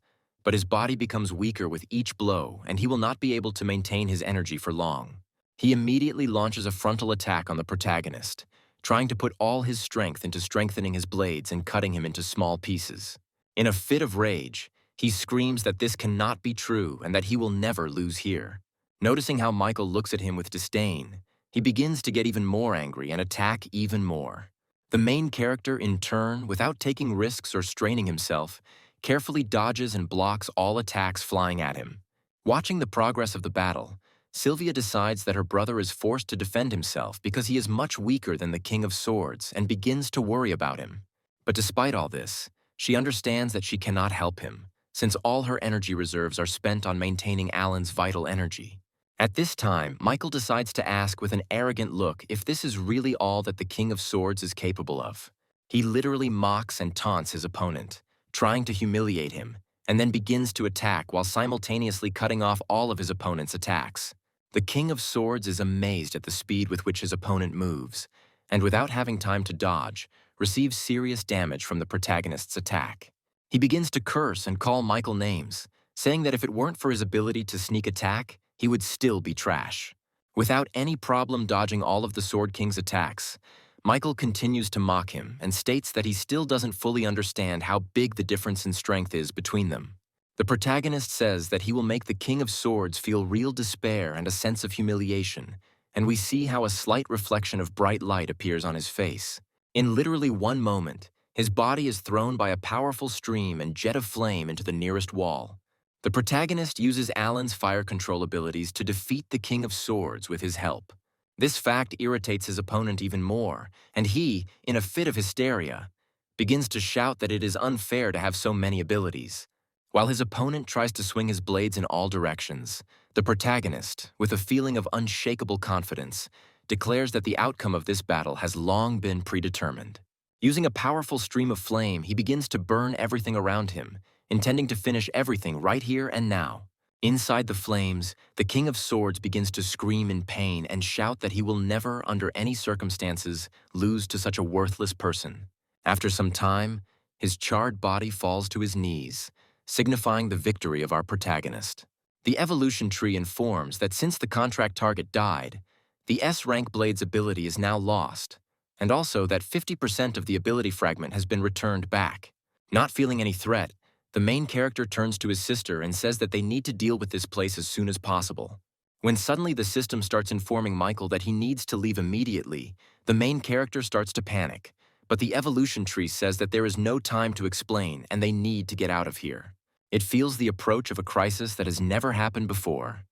but his body becomes weaker with each blow, and he will not be able to maintain his energy for long. He immediately launches a frontal attack on the protagonist, trying to put all his strength into strengthening his blades and cutting him into small pieces. In a fit of rage, he screams that this cannot be true and that he will never lose here. Noticing how Michael looks at him with disdain, he begins to get even more angry and attack even more. The main character, in turn, without taking risks or straining himself, carefully dodges and blocks all attacks flying at him. Watching the progress of the battle, Sylvia decides that her brother is forced to defend himself because he is much weaker than the King of Swords and begins to worry about him. But despite all this, she understands that she cannot help him, since all her energy reserves are spent on maintaining Alan's vital energy. At this time, Michael decides to ask with an arrogant look if this is really all that the King of Swords is capable of. He literally mocks and taunts his opponent, trying to humiliate him, and then begins to attack while simultaneously cutting off all of his opponent's attacks. The King of Swords is amazed at the speed with which his opponent moves, and without having time to dodge, receives serious damage from the protagonist's attack. He begins to curse and call Michael names, saying that if it weren't for his ability to sneak attack, he would still be trash. Without any problem dodging all of the Sword King's attacks, Michael continues to mock him and states that he still doesn't fully understand how big the difference in strength is between them. The protagonist says that he will make the King of Swords feel real despair and a sense of humiliation, and we see how a slight reflection of bright light appears on his face. In literally one moment, his body is thrown by a powerful stream and jet of flame into the nearest wall. The protagonist uses Alan's fire control abilities to defeat the King of Swords with his help. This fact irritates his opponent even more, and he, in a fit of hysteria, begins to shout that it is unfair to have so many abilities. While his opponent tries to swing his blades in all directions, the protagonist, with a feeling of unshakable confidence, declares that the outcome of this battle has long been predetermined. Using a powerful stream of flame, he begins to burn everything around him, intending to finish everything right here and now. Inside the flames, the King of Swords begins to scream in pain and shout that he will never, under any circumstances, lose to such a worthless person. After some time, his charred body falls to his knees, signifying the victory of our protagonist. The evolution tree informs that since the contract target died, the S-rank blade's ability is now lost, and also that 50% of the ability fragment has been returned back. Not feeling any threat, the main character turns to his sister and says that they need to deal with this place as soon as possible. When suddenly the system starts informing Michael that he needs to leave immediately, the main character starts to panic, but the evolution tree says that there is no time to explain and they need to get out of here. It feels the approach of a crisis that has never happened before.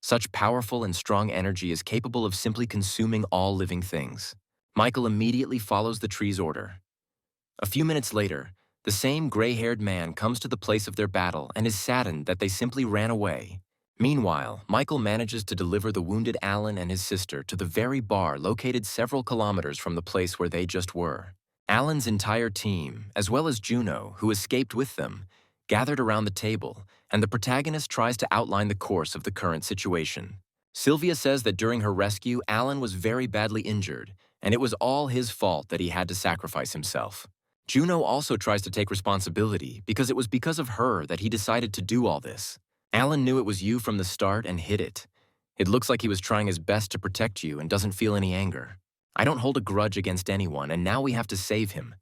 Such powerful and strong energy is capable of simply consuming all living things. Michael immediately follows the tree's order. A few minutes later, the same gray-haired man comes to the place of their battle and is saddened that they simply ran away. Meanwhile, Michael manages to deliver the wounded Alan and his sister to the very bar located several kilometers from the place where they just were. Alan's entire team, as well as Juno, who escaped with them, gathered around the table, and the protagonist tries to outline the course of the current situation. Sylvia says that during her rescue, Alan was very badly injured, and it was all his fault that he had to sacrifice himself. Juno also tries to take responsibility because it was because of her that he decided to do all this. Alan knew it was you from the start and hid it. It looks like he was trying his best to protect you and doesn't feel any anger. I don't hold a grudge against anyone, and now we have to save him.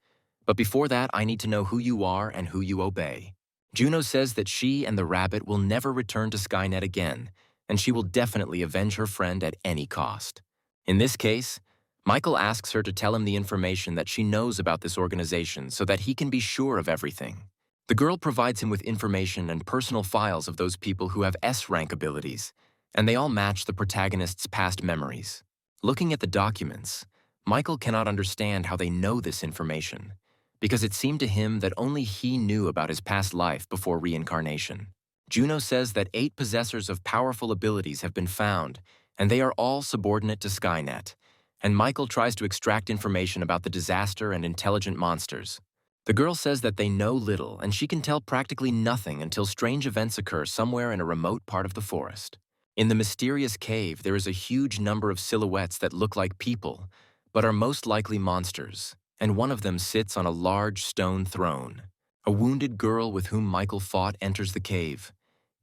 But before that, I need to know who you are and who you obey. Juno says that she and the rabbit will never return to Skynet again, and she will definitely avenge her friend at any cost. In this case, Michael asks her to tell him the information that she knows about this organization so that he can be sure of everything. The girl provides him with information and personal files of those people who have S-rank abilities, and they all match the protagonist's past memories. Looking at the documents, Michael cannot understand how they know this information, because it seemed to him that only he knew about his past life before reincarnation. Juno says that 8 possessors of powerful abilities have been found, and they are all subordinate to Skynet, and Michael tries to extract information about the disaster and intelligent monsters. The girl says that they know little, and she can tell practically nothing until strange events occur somewhere in a remote part of the forest. In the mysterious cave, there is a huge number of silhouettes that look like people, but are most likely monsters, and one of them sits on a large stone throne. A wounded girl with whom Michael fought enters the cave,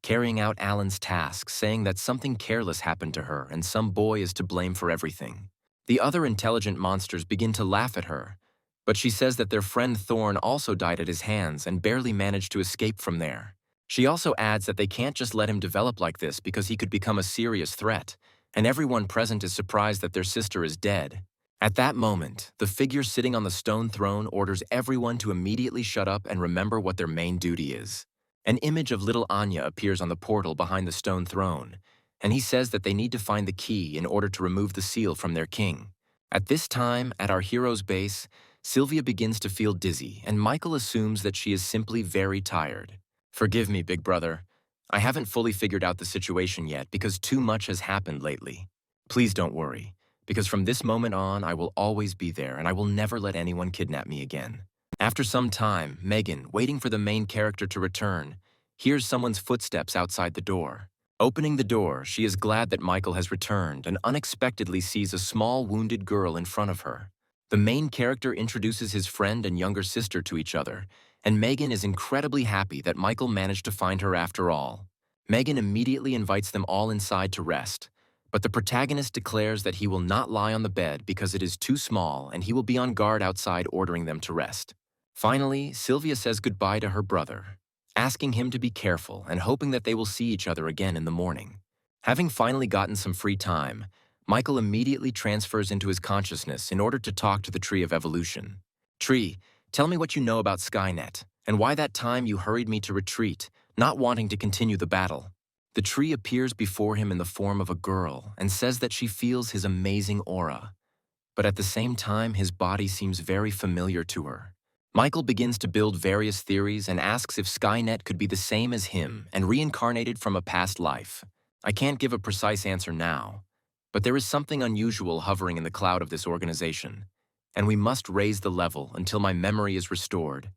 carrying out Alan's task, saying that something careless happened to her and some boy is to blame for everything. The other intelligent monsters begin to laugh at her, but she says that their friend Thorn also died at his hands and barely managed to escape from there. She also adds that they can't just let him develop like this because he could become a serious threat, and everyone present is surprised that their sister is dead. At that moment, the figure sitting on the stone throne orders everyone to immediately shut up and remember what their main duty is. An image of little Anya appears on the portal behind the stone throne, and he says that they need to find the key in order to remove the seal from their king. At this time, at our hero's base, Sylvia begins to feel dizzy, and Michael assumes that she is simply very tired. "Forgive me, big brother. I haven't fully figured out the situation yet because too much has happened lately. Please don't worry, because from this moment on, I will always be there and I will never let anyone kidnap me again." After some time, Megan, waiting for the main character to return, hears someone's footsteps outside the door. Opening the door, she is glad that Michael has returned and unexpectedly sees a small wounded girl in front of her. The main character introduces his friend and younger sister to each other, and Megan is incredibly happy that Michael managed to find her after all. Megan immediately invites them all inside to rest, but the protagonist declares that he will not lie on the bed because it is too small and he will be on guard outside ordering them to rest. Finally, Sylvia says goodbye to her brother, asking him to be careful and hoping that they will see each other again in the morning. Having finally gotten some free time, Michael immediately transfers into his consciousness in order to talk to the Tree of Evolution. "Tree, tell me what you know about Skynet, and why that time you hurried me to retreat, not wanting to continue the battle." The tree appears before him in the form of a girl and says that she feels his amazing aura. But at the same time, his body seems very familiar to her. Michael begins to build various theories and asks if Skynet could be the same as him and reincarnated from a past life. I can't give a precise answer now, but there is something unusual hovering in the cloud of this organization, and we must raise the level until my memory is restored.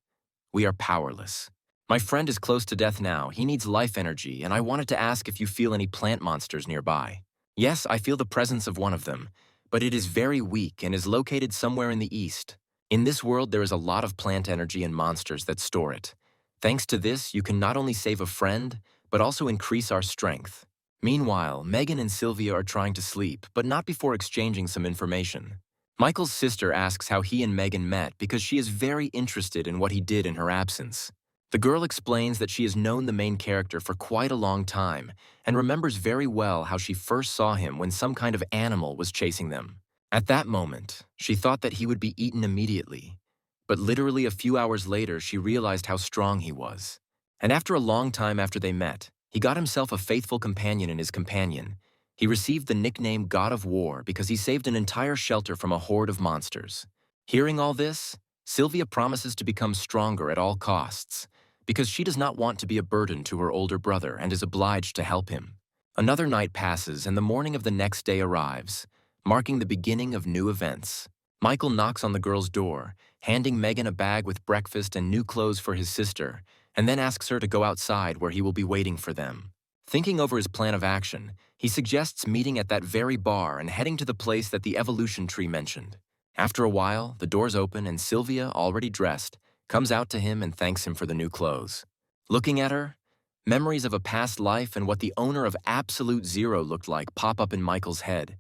We are powerless. My friend is close to death now. He needs life energy, and I wanted to ask if you feel any plant monsters nearby. Yes, I feel the presence of one of them, but it is very weak and is located somewhere in the east. In this world, there is a lot of plant energy and monsters that store it. Thanks to this, you can not only save a friend, but also increase our strength. Meanwhile, Megan and Sylvia are trying to sleep, but not before exchanging some information. Michael's sister asks how he and Megan met because she is very interested in what he did in her absence. The girl explains that she has known the main character for quite a long time and remembers very well how she first saw him when some kind of animal was chasing them. At that moment, she thought that he would be eaten immediately, but literally a few hours later she realized how strong he was. And after a long time after they met, he got himself a faithful companion in his companion. He received the nickname God of War because he saved an entire shelter from a horde of monsters. Hearing all this, Sylvia promises to become stronger at all costs, because she does not want to be a burden to her older brother and is obliged to help him. Another night passes and the morning of the next day arrives, marking the beginning of new events. Michael knocks on the girl's door, handing Megan a bag with breakfast and new clothes for his sister, and then asks her to go outside where he will be waiting for them. Thinking over his plan of action, he suggests meeting at that very bar and heading to the place that the evolution tree mentioned. After a while, the doors open and Sylvia, already dressed, comes out to him and thanks him for the new clothes. Looking at her, memories of a past life and what the owner of Absolute Zero looked like pop up in Michael's head,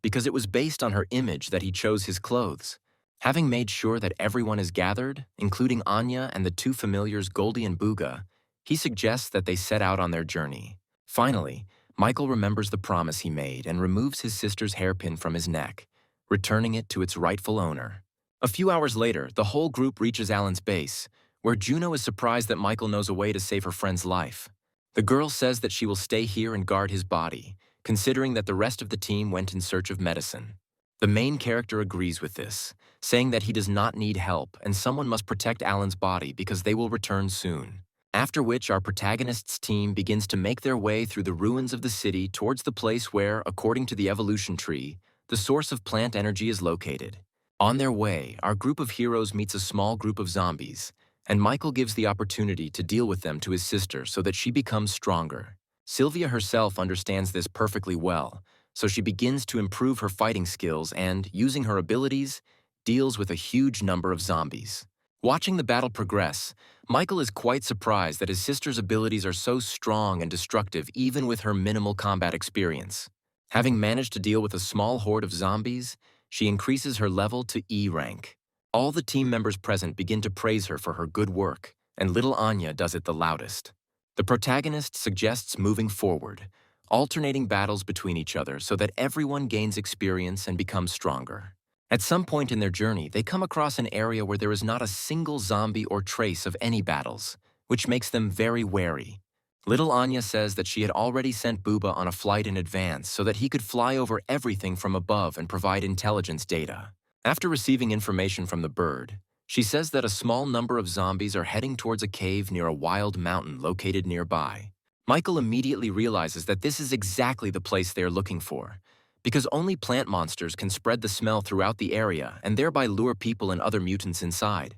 because it was based on her image that he chose his clothes. Having made sure that everyone is gathered, including Anya and the two familiars Goldie and Booga, he suggests that they set out on their journey. Finally, Michael remembers the promise he made and removes his sister's hairpin from his neck, returning it to its rightful owner. A few hours later, the whole group reaches Alan's base, where Juno is surprised that Michael knows a way to save her friend's life. The girl says that she will stay here and guard his body, considering that the rest of the team went in search of medicine. The main character agrees with this, saying that he does not need help and someone must protect Alan's body because they will return soon. After which, our protagonist's team begins to make their way through the ruins of the city towards the place where, according to the evolution tree, the source of plant energy is located. On their way, our group of heroes meets a small group of zombies, and Michael gives the opportunity to deal with them to his sister so that she becomes stronger. Sylvia herself understands this perfectly well, so she begins to improve her fighting skills and, using her abilities, deals with a huge number of zombies. Watching the battle progress, Michael is quite surprised that his sister's abilities are so strong and destructive even with her minimal combat experience. Having managed to deal with a small horde of zombies, she increases her level to E rank. All the team members present begin to praise her for her good work, and little Anya does it the loudest. The protagonist suggests moving forward, alternating battles between each other so that everyone gains experience and becomes stronger. At some point in their journey, they come across an area where there is not a single zombie or trace of any battles, which makes them very wary. Little Anya says that she had already sent Booba on a flight in advance so that he could fly over everything from above and provide intelligence data. After receiving information from the bird, she says that a small number of zombies are heading towards a cave near a wild mountain located nearby. Michael immediately realizes that this is exactly the place they are looking for, because only plant monsters can spread the smell throughout the area and thereby lure people and other mutants inside.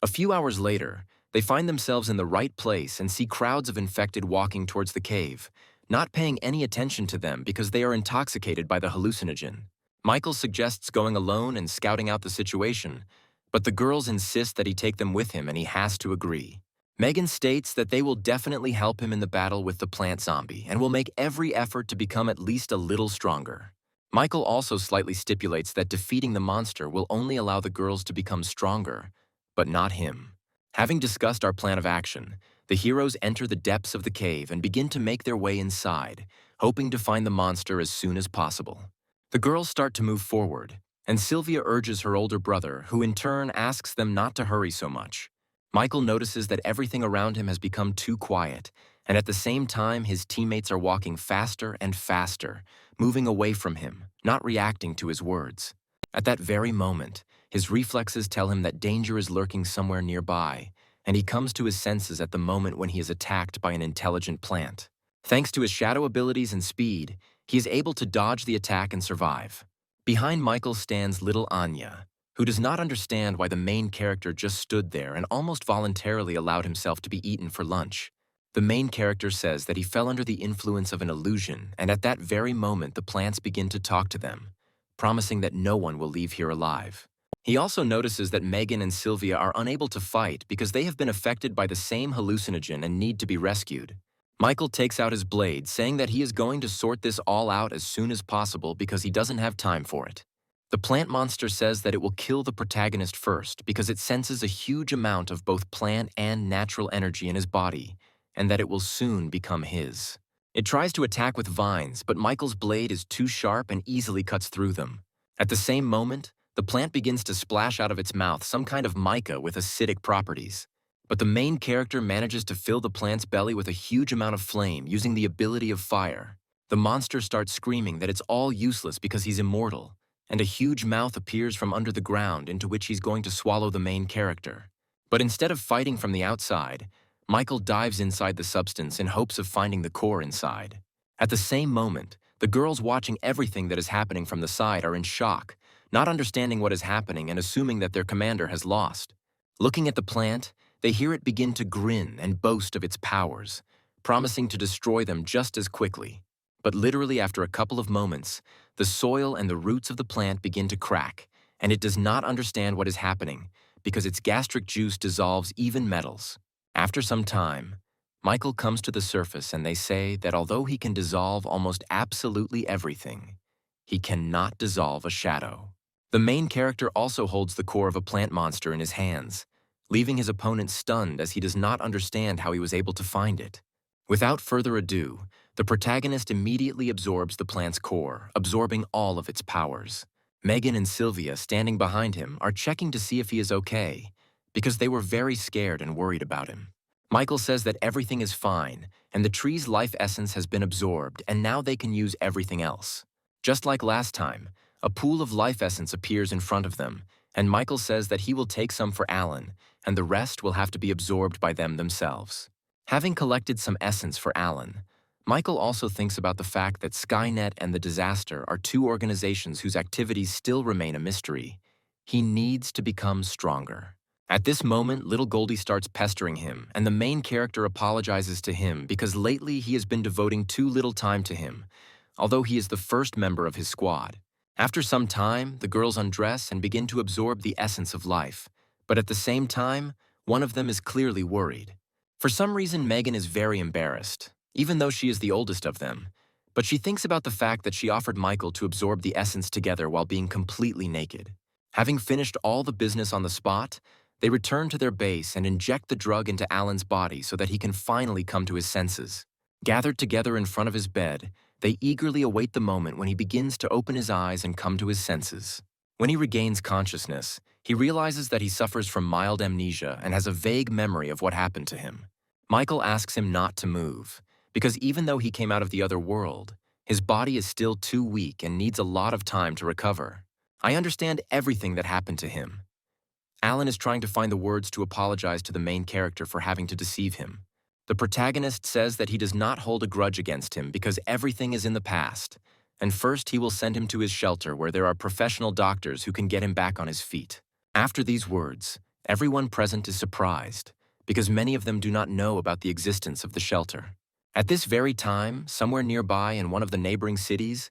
A few hours later, they find themselves in the right place and see crowds of infected walking towards the cave, not paying any attention to them because they are intoxicated by the hallucinogen. Michael suggests going alone and scouting out the situation, but the girls insist that he take them with him and he has to agree. Megan states that they will definitely help him in the battle with the plant zombie and will make every effort to become at least a little stronger. Michael also slightly stipulates that defeating the monster will only allow the girls to become stronger, but not him. Having discussed our plan of action, the heroes enter the depths of the cave and begin to make their way inside, hoping to find the monster as soon as possible. The girls start to move forward, and Sylvia urges her older brother, who in turn asks them not to hurry so much. Michael notices that everything around him has become too quiet, and at the same time his teammates are walking faster and faster, moving away from him, not reacting to his words. At that very moment, his reflexes tell him that danger is lurking somewhere nearby, and he comes to his senses at the moment when he is attacked by an intelligent plant. Thanks to his shadow abilities and speed, he is able to dodge the attack and survive. Behind Michael stands little Anya, who does not understand why the main character just stood there and almost voluntarily allowed himself to be eaten for lunch. The main character says that he fell under the influence of an illusion, and at that very moment the plants begin to talk to them, promising that no one will leave here alive. He also notices that Megan and Sylvia are unable to fight because they have been affected by the same hallucinogen and need to be rescued. Michael takes out his blade, saying that he is going to sort this all out as soon as possible because he doesn't have time for it. The plant monster says that it will kill the protagonist first because it senses a huge amount of both plant and natural energy in his body, and that it will soon become his. It tries to attack with vines, but Michael's blade is too sharp and easily cuts through them. At the same moment, the plant begins to splash out of its mouth some kind of mica with acidic properties. But the main character manages to fill the plant's belly with a huge amount of flame using the ability of fire. The monster starts screaming that it's all useless because he's immortal, and a huge mouth appears from under the ground into which he's going to swallow the main character. But instead of fighting from the outside, Michael dives inside the substance in hopes of finding the core inside. At the same moment, the girls watching everything that is happening from the side are in shock, not understanding what is happening and assuming that their commander has lost. Looking at the plant, they hear it begin to grin and boast of its powers, promising to destroy them just as quickly. But literally after a couple of moments, the soil and the roots of the plant begin to crack, and it does not understand what is happening because its gastric juice dissolves even metals. After some time, Michael comes to the surface and they say that although he can dissolve almost absolutely everything, he cannot dissolve a shadow. The main character also holds the core of a plant monster in his hands, leaving his opponent stunned as he does not understand how he was able to find it. Without further ado, the protagonist immediately absorbs the plant's core, absorbing all of its powers. Megan and Sylvia, standing behind him, are checking to see if he is okay, because they were very scared and worried about him. Michael says that everything is fine, and the tree's life essence has been absorbed, and now they can use everything else. Just like last time, a pool of life essence appears in front of them, and Michael says that he will take some for Alan, and the rest will have to be absorbed by them themselves. Having collected some essence for Alan, Michael also thinks about the fact that Skynet and the Disaster are two organizations whose activities still remain a mystery. He needs to become stronger. At this moment, little Goldie starts pestering him, and the main character apologizes to him because lately he has been devoting too little time to him, although he is the first member of his squad. After some time, the girls undress and begin to absorb the essence of life, but at the same time, one of them is clearly worried. For some reason, Megan is very embarrassed, even though she is the oldest of them, but she thinks about the fact that she offered Michael to absorb the essence together while being completely naked. Having finished all the business on the spot, they return to their base and inject the drug into Alan's body so that he can finally come to his senses. Gathered together in front of his bed, they eagerly await the moment when he begins to open his eyes and come to his senses. When he regains consciousness, he realizes that he suffers from mild amnesia and has a vague memory of what happened to him. Michael asks him not to move, because even though he came out of the other world, his body is still too weak and needs a lot of time to recover. I understand everything that happened to him. Alan is trying to find the words to apologize to the main character for having to deceive him. The protagonist says that he does not hold a grudge against him because everything is in the past, and first he will send him to his shelter where there are professional doctors who can get him back on his feet. After these words, everyone present is surprised, because many of them do not know about the existence of the shelter. At this very time, somewhere nearby in one of the neighboring cities,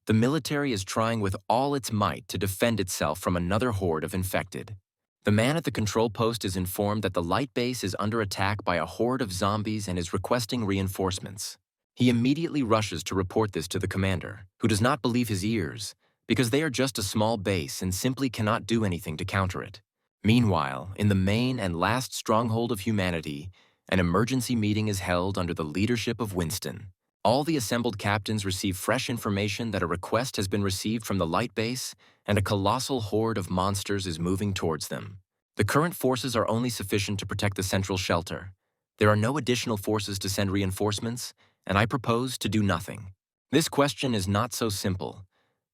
the military is trying with all its might to defend itself from another horde of infected. The man at the control post is informed that the light base is under attack by a horde of zombies and is requesting reinforcements. He immediately rushes to report this to the commander, who does not believe his ears, because they are just a small base and simply cannot do anything to counter it. Meanwhile, in the main and last stronghold of humanity, an emergency meeting is held under the leadership of Winston. All the assembled captains receive fresh information that a request has been received from the light base and a colossal horde of monsters is moving towards them. The current forces are only sufficient to protect the central shelter. There are no additional forces to send reinforcements, and I propose to do nothing. This question is not so simple.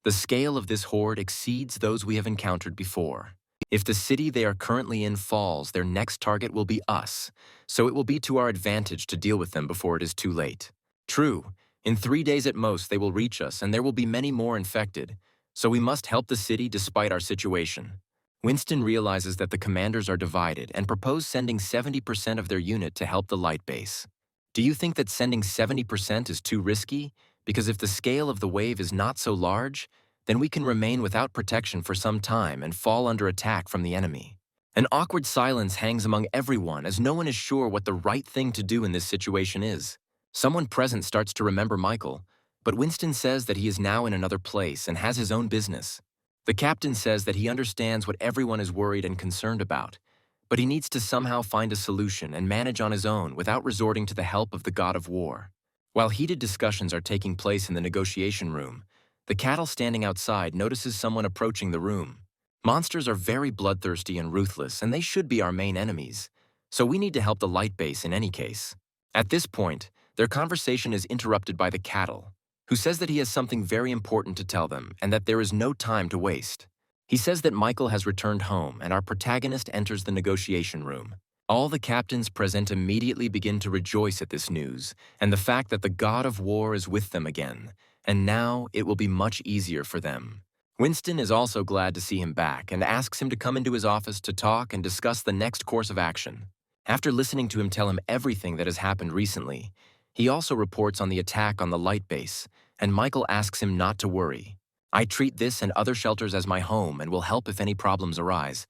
The scale of this horde exceeds those we have encountered before. If the city they are currently in falls, their next target will be us, so it will be to our advantage to deal with them before it is too late. True, in 3 days at most they will reach us and there will be many more infected, so we must help the city despite our situation. Winston realizes that the commanders are divided and propose sending 70% of their unit to help the light base. Do you think that sending 70% is too risky? Because if the scale of the wave is not so large, then we can remain without protection for some time and fall under attack from the enemy. An awkward silence hangs among everyone as no one is sure what the right thing to do in this situation is. Someone present starts to remember Michael, but Winston says that he is now in another place and has his own business. The captain says that he understands what everyone is worried and concerned about, but he needs to somehow find a solution and manage on his own without resorting to the help of the god of war. While heated discussions are taking place in the negotiation room, the cattle standing outside notices someone approaching the room. Monsters are very bloodthirsty and ruthless, and they should be our main enemies, so we need to help the light base in any case. At this point, their conversation is interrupted by the cattle, who says that he has something very important to tell them and that there is no time to waste. He says that Michael has returned home and our protagonist enters the negotiation room. All the captains present immediately begin to rejoice at this news and the fact that the god of war is with them again, and now it will be much easier for them. Winston is also glad to see him back and asks him to come into his office to talk and discuss the next course of action. After listening to him tell him everything that has happened recently, he also reports on the attack on the light base, and Michael asks him not to worry. I treat this and other shelters as my home and will help if any problems arise,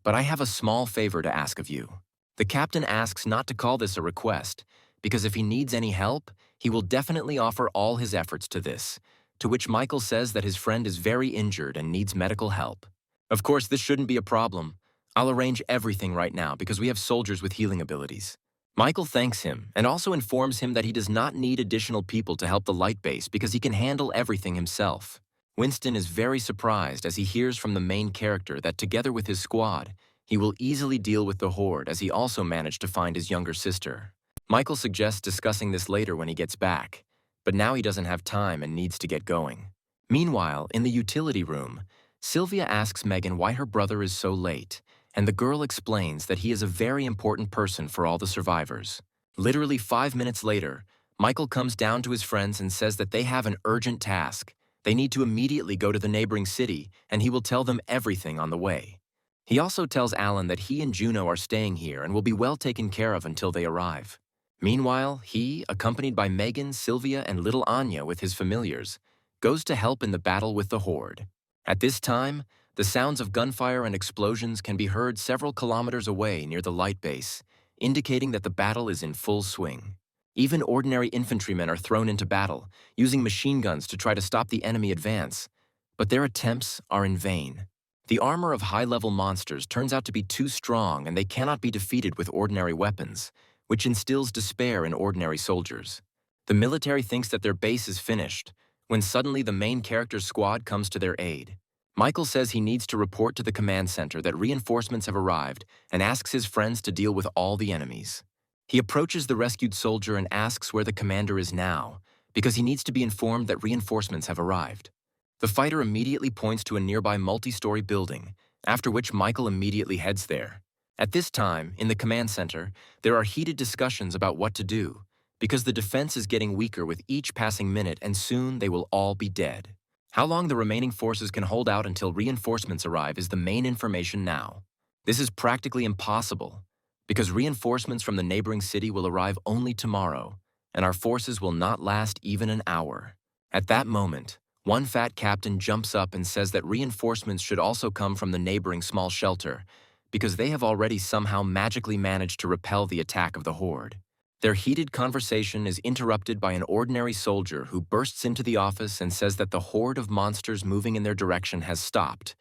but I have a small favor to ask of you. The captain asks not to call this a request, because if he needs any help, he will definitely offer all his efforts to this, to which Michael says that his friend is very injured and needs medical help. Of course, this shouldn't be a problem. I'll arrange everything right now because we have soldiers with healing abilities. Michael thanks him and also informs him that he does not need additional people to help the light base because he can handle everything himself. Winston is very surprised as he hears from the main character that together with his squad, he will easily deal with the horde as he also managed to find his younger sister. Michael suggests discussing this later when he gets back, but now he doesn't have time and needs to get going. Meanwhile, in the utility room, Sylvia asks Megan why her brother is so late, and the girl explains that he is a very important person for all the survivors. Literally 5 minutes later, Michael comes down to his friends and says that they have an urgent task. They need to immediately go to the neighboring city, and he will tell them everything on the way. He also tells Alan that he and Juno are staying here and will be well taken care of until they arrive. Meanwhile, he, accompanied by Megan, Sylvia, and little Anya with his familiars, goes to help in the battle with the horde. At this time, the sounds of gunfire and explosions can be heard several kilometers away near the light base, indicating that the battle is in full swing. Even ordinary infantrymen are thrown into battle, using machine guns to try to stop the enemy advance, but their attempts are in vain. The armor of high-level monsters turns out to be too strong and they cannot be defeated with ordinary weapons, which instills despair in ordinary soldiers. The military thinks that their base is finished, when suddenly the main character's squad comes to their aid. Michael says he needs to report to the command center that reinforcements have arrived and asks his friends to deal with all the enemies. He approaches the rescued soldier and asks where the commander is now, because he needs to be informed that reinforcements have arrived. The fighter immediately points to a nearby multi-story building, after which Michael immediately heads there. At this time, in the command center, there are heated discussions about what to do, because the defense is getting weaker with each passing minute and soon they will all be dead. How long the remaining forces can hold out until reinforcements arrive is the main information now. This is practically impossible, because reinforcements from the neighboring city will arrive only tomorrow, and our forces will not last even an hour. At that moment, one fat captain jumps up and says that reinforcements should also come from the neighboring small shelter, because they have already somehow magically managed to repel the attack of the horde. Their heated conversation is interrupted by an ordinary soldier who bursts into the office and says that the horde of monsters moving in their direction has stopped,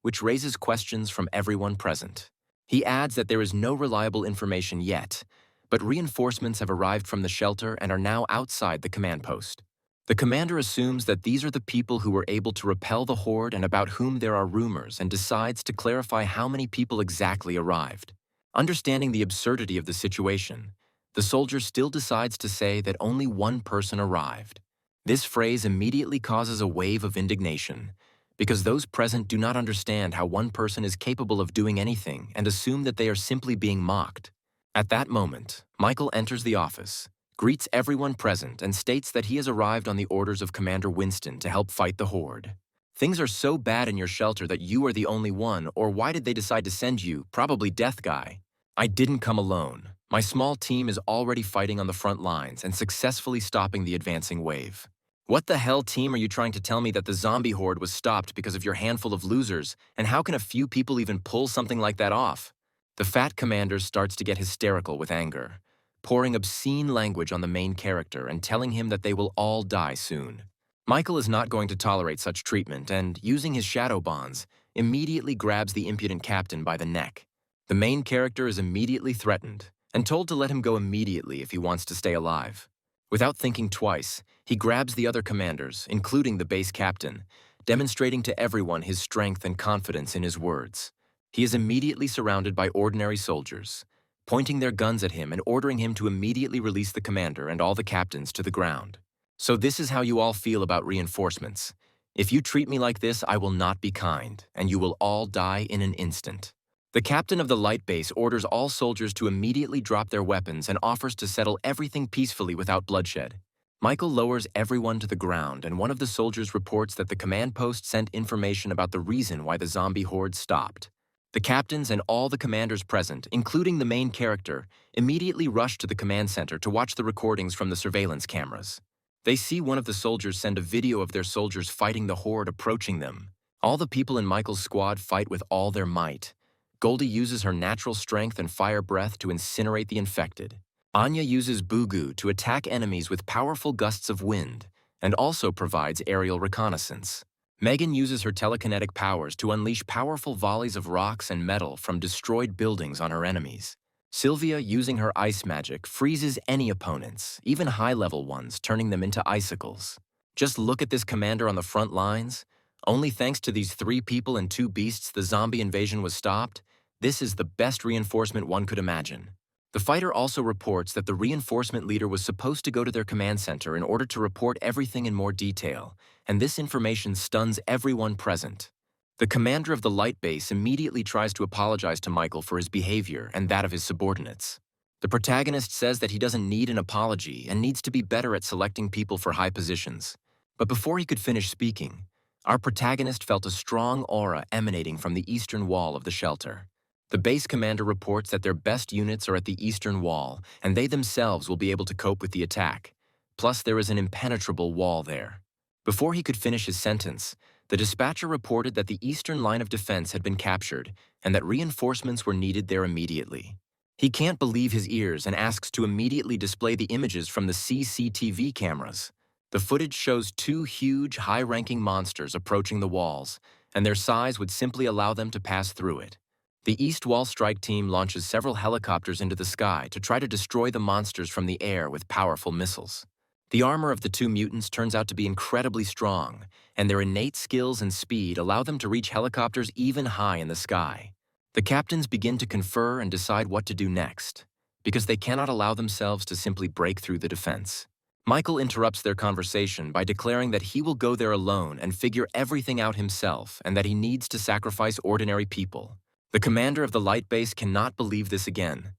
which raises questions from everyone present. He adds that there is no reliable information yet, but reinforcements have arrived from the shelter and are now outside the command post. The commander assumes that these are the people who were able to repel the horde and about whom there are rumors and decides to clarify how many people exactly arrived. Understanding the absurdity of the situation, the soldier still decides to say that only one person arrived. This phrase immediately causes a wave of indignation, because those present do not understand how one person is capable of doing anything and assume that they are simply being mocked. At that moment, Michael enters the office, greets everyone present, and states that he has arrived on the orders of Commander Winston to help fight the horde. Things are so bad in your shelter that you are the only one, or why did they decide to send you? Probably Death Guy. I didn't come alone. My small team is already fighting on the front lines and successfully stopping the advancing wave. What the hell, team, are you trying to tell me that the zombie horde was stopped because of your handful of losers, and how can a few people even pull something like that off? The fat commander starts to get hysterical with anger, pouring obscene language on the main character and telling him that they will all die soon. Michael is not going to tolerate such treatment and, using his shadow bonds, immediately grabs the impudent captain by the neck. The main character is immediately threatened and told to let him go immediately if he wants to stay alive. Without thinking twice, he grabs the other commanders, including the base captain, demonstrating to everyone his strength and confidence in his words. He is immediately surrounded by ordinary soldiers, pointing their guns at him and ordering him to immediately release the commander and all the captains to the ground. So this is how you all feel about reinforcements. If you treat me like this, I will not be kind, and you will all die in an instant. The captain of the light base orders all soldiers to immediately drop their weapons and offers to settle everything peacefully without bloodshed. Michael lowers everyone to the ground, and one of the soldiers reports that the command post sent information about the reason why the zombie horde stopped. The captains and all the commanders present, including the main character, immediately rush to the command center to watch the recordings from the surveillance cameras. They see one of the soldiers send a video of their soldiers fighting the horde approaching them. All the people in Michael's squad fight with all their might. Goldie uses her natural strength and fire breath to incinerate the infected. Anya uses Bugu to attack enemies with powerful gusts of wind, and also provides aerial reconnaissance. Megan uses her telekinetic powers to unleash powerful volleys of rocks and metal from destroyed buildings on her enemies. Sylvia, using her ice magic, freezes any opponents, even high-level ones, turning them into icicles. Just look at this commander on the front lines. Only thanks to these 3 people and 2 beasts the zombie invasion was stopped. This is the best reinforcement one could imagine. The fighter also reports that the reinforcement leader was supposed to go to their command center in order to report everything in more detail, and this information stuns everyone present. The commander of the light base immediately tries to apologize to Michael for his behavior and that of his subordinates. The protagonist says that he doesn't need an apology and needs to be better at selecting people for high positions. But before he could finish speaking, our protagonist felt a strong aura emanating from the eastern wall of the shelter. The base commander reports that their best units are at the eastern wall, and they themselves will be able to cope with the attack. Plus, there is an impenetrable wall there. Before he could finish his sentence, the dispatcher reported that the eastern line of defense had been captured and that reinforcements were needed there immediately. He can't believe his ears and asks to immediately display the images from the CCTV cameras. The footage shows 2 huge, high-ranking monsters approaching the walls, and their size would simply allow them to pass through it. The East Wall strike team launches several helicopters into the sky to try to destroy the monsters from the air with powerful missiles. The armor of the 2 mutants turns out to be incredibly strong, and their innate skills and speed allow them to reach helicopters even high in the sky. The captains begin to confer and decide what to do next, because they cannot allow themselves to simply break through the defense. Michael interrupts their conversation by declaring that he will go there alone and figure everything out himself and that he needs to sacrifice ordinary people. The commander of the light base cannot believe this again,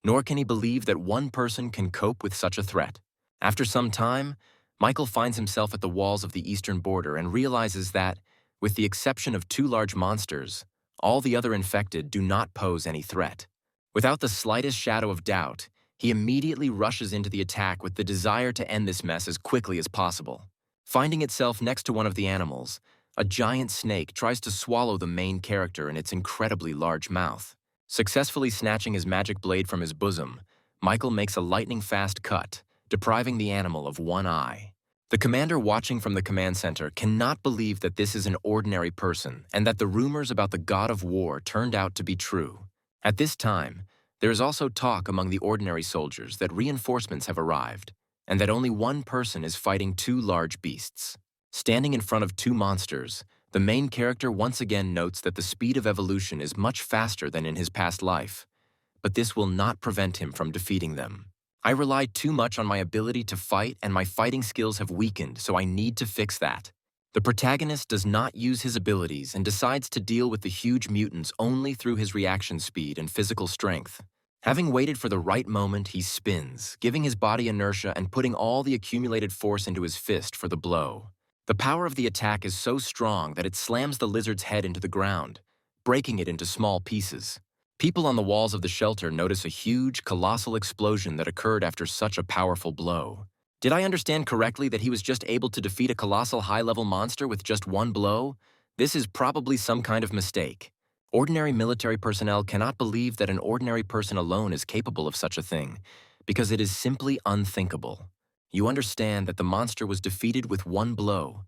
nor can he believe that one person can cope with such a threat. After some time, Michael finds himself at the walls of the eastern border and realizes that, with the exception of 2 large monsters, all the other infected do not pose any threat. Without the slightest shadow of doubt, he immediately rushes into the attack with the desire to end this mess as quickly as possible. Finding itself next to one of the animals, a giant snake tries to swallow the main character in its incredibly large mouth. Successfully snatching his magic blade from his bosom, Michael makes a lightning-fast cut, depriving the animal of one eye. The commander watching from the command center cannot believe that this is an ordinary person and that the rumors about the god of war turned out to be true. At this time, there is also talk among the ordinary soldiers that reinforcements have arrived, and that only one person is fighting 2 large beasts. Standing in front of 2 monsters, the main character once again notes that the speed of evolution is much faster than in his past life, but this will not prevent him from defeating them. I rely too much on my ability to fight, and my fighting skills have weakened, so I need to fix that. The protagonist does not use his abilities and decides to deal with the huge mutants only through his reaction speed and physical strength. Having waited for the right moment, he spins, giving his body inertia and putting all the accumulated force into his fist for the blow. The power of the attack is so strong that it slams the lizard's head into the ground, breaking it into small pieces. People on the walls of the shelter notice a huge, colossal explosion that occurred after such a powerful blow. Did I understand correctly that he was just able to defeat a colossal high-level monster with just one blow? This is probably some kind of mistake. Ordinary military personnel cannot believe that an ordinary person alone is capable of such a thing, because it is simply unthinkable. You understand that the monster was defeated with one blow.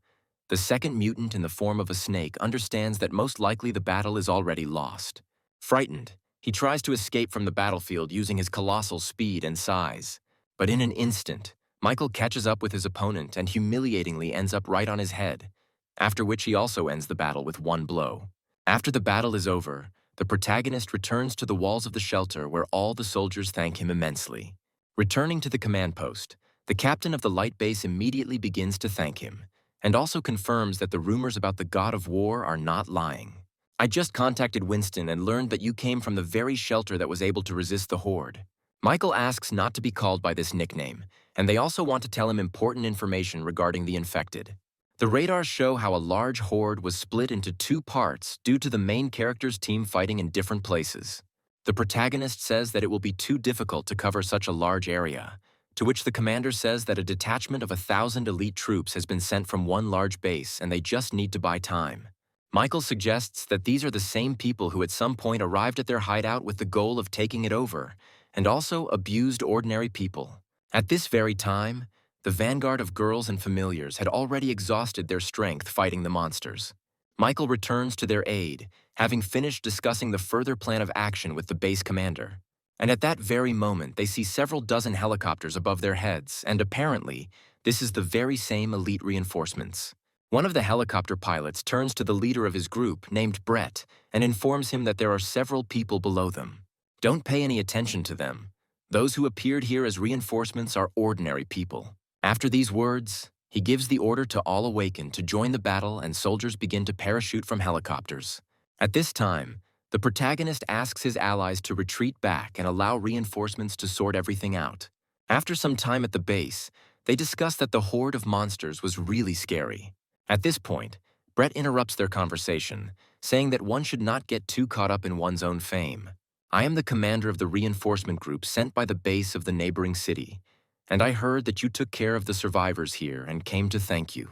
The second mutant in the form of a snake understands that most likely the battle is already lost. Frightened, he tries to escape from the battlefield using his colossal speed and size. But in an instant, Michael catches up with his opponent and humiliatingly ends up right on his head, after which he also ends the battle with one blow. After the battle is over, the protagonist returns to the walls of the shelter where all the soldiers thank him immensely. Returning to the command post, the captain of the light base immediately begins to thank him, and also confirms that the rumors about the god of war are not lying. I just contacted Winston and learned that you came from the very shelter that was able to resist the horde. Michael asks not to be called by this nickname, and they also want to tell him important information regarding the infected. The radars show how a large horde was split into 2 parts due to the main character's team fighting in different places. The protagonist says that it will be too difficult to cover such a large area, to which the commander says that a detachment of 1,000 elite troops has been sent from one large base and they just need to buy time. Michael suggests that these are the same people who at some point arrived at their hideout with the goal of taking it over, and also abused ordinary people. At this very time, the vanguard of girls and familiars had already exhausted their strength fighting the monsters. Michael returns to their aid, having finished discussing the further plan of action with the base commander. And at that very moment, they see several dozen helicopters above their heads, and apparently, this is the very same elite reinforcements. One of the helicopter pilots turns to the leader of his group, named Brett, and informs him that there are several people below them. Don't pay any attention to them. Those who appeared here as reinforcements are ordinary people. After these words, he gives the order to all awaken to join the battle, and soldiers begin to parachute from helicopters. At this time, the protagonist asks his allies to retreat back and allow reinforcements to sort everything out. After some time at the base, they discuss that the horde of monsters was really scary. At this point, Brett interrupts their conversation, saying that one should not get too caught up in one's own fame. I am the commander of the reinforcement group sent by the base of the neighboring city, and I heard that you took care of the survivors here and came to thank you.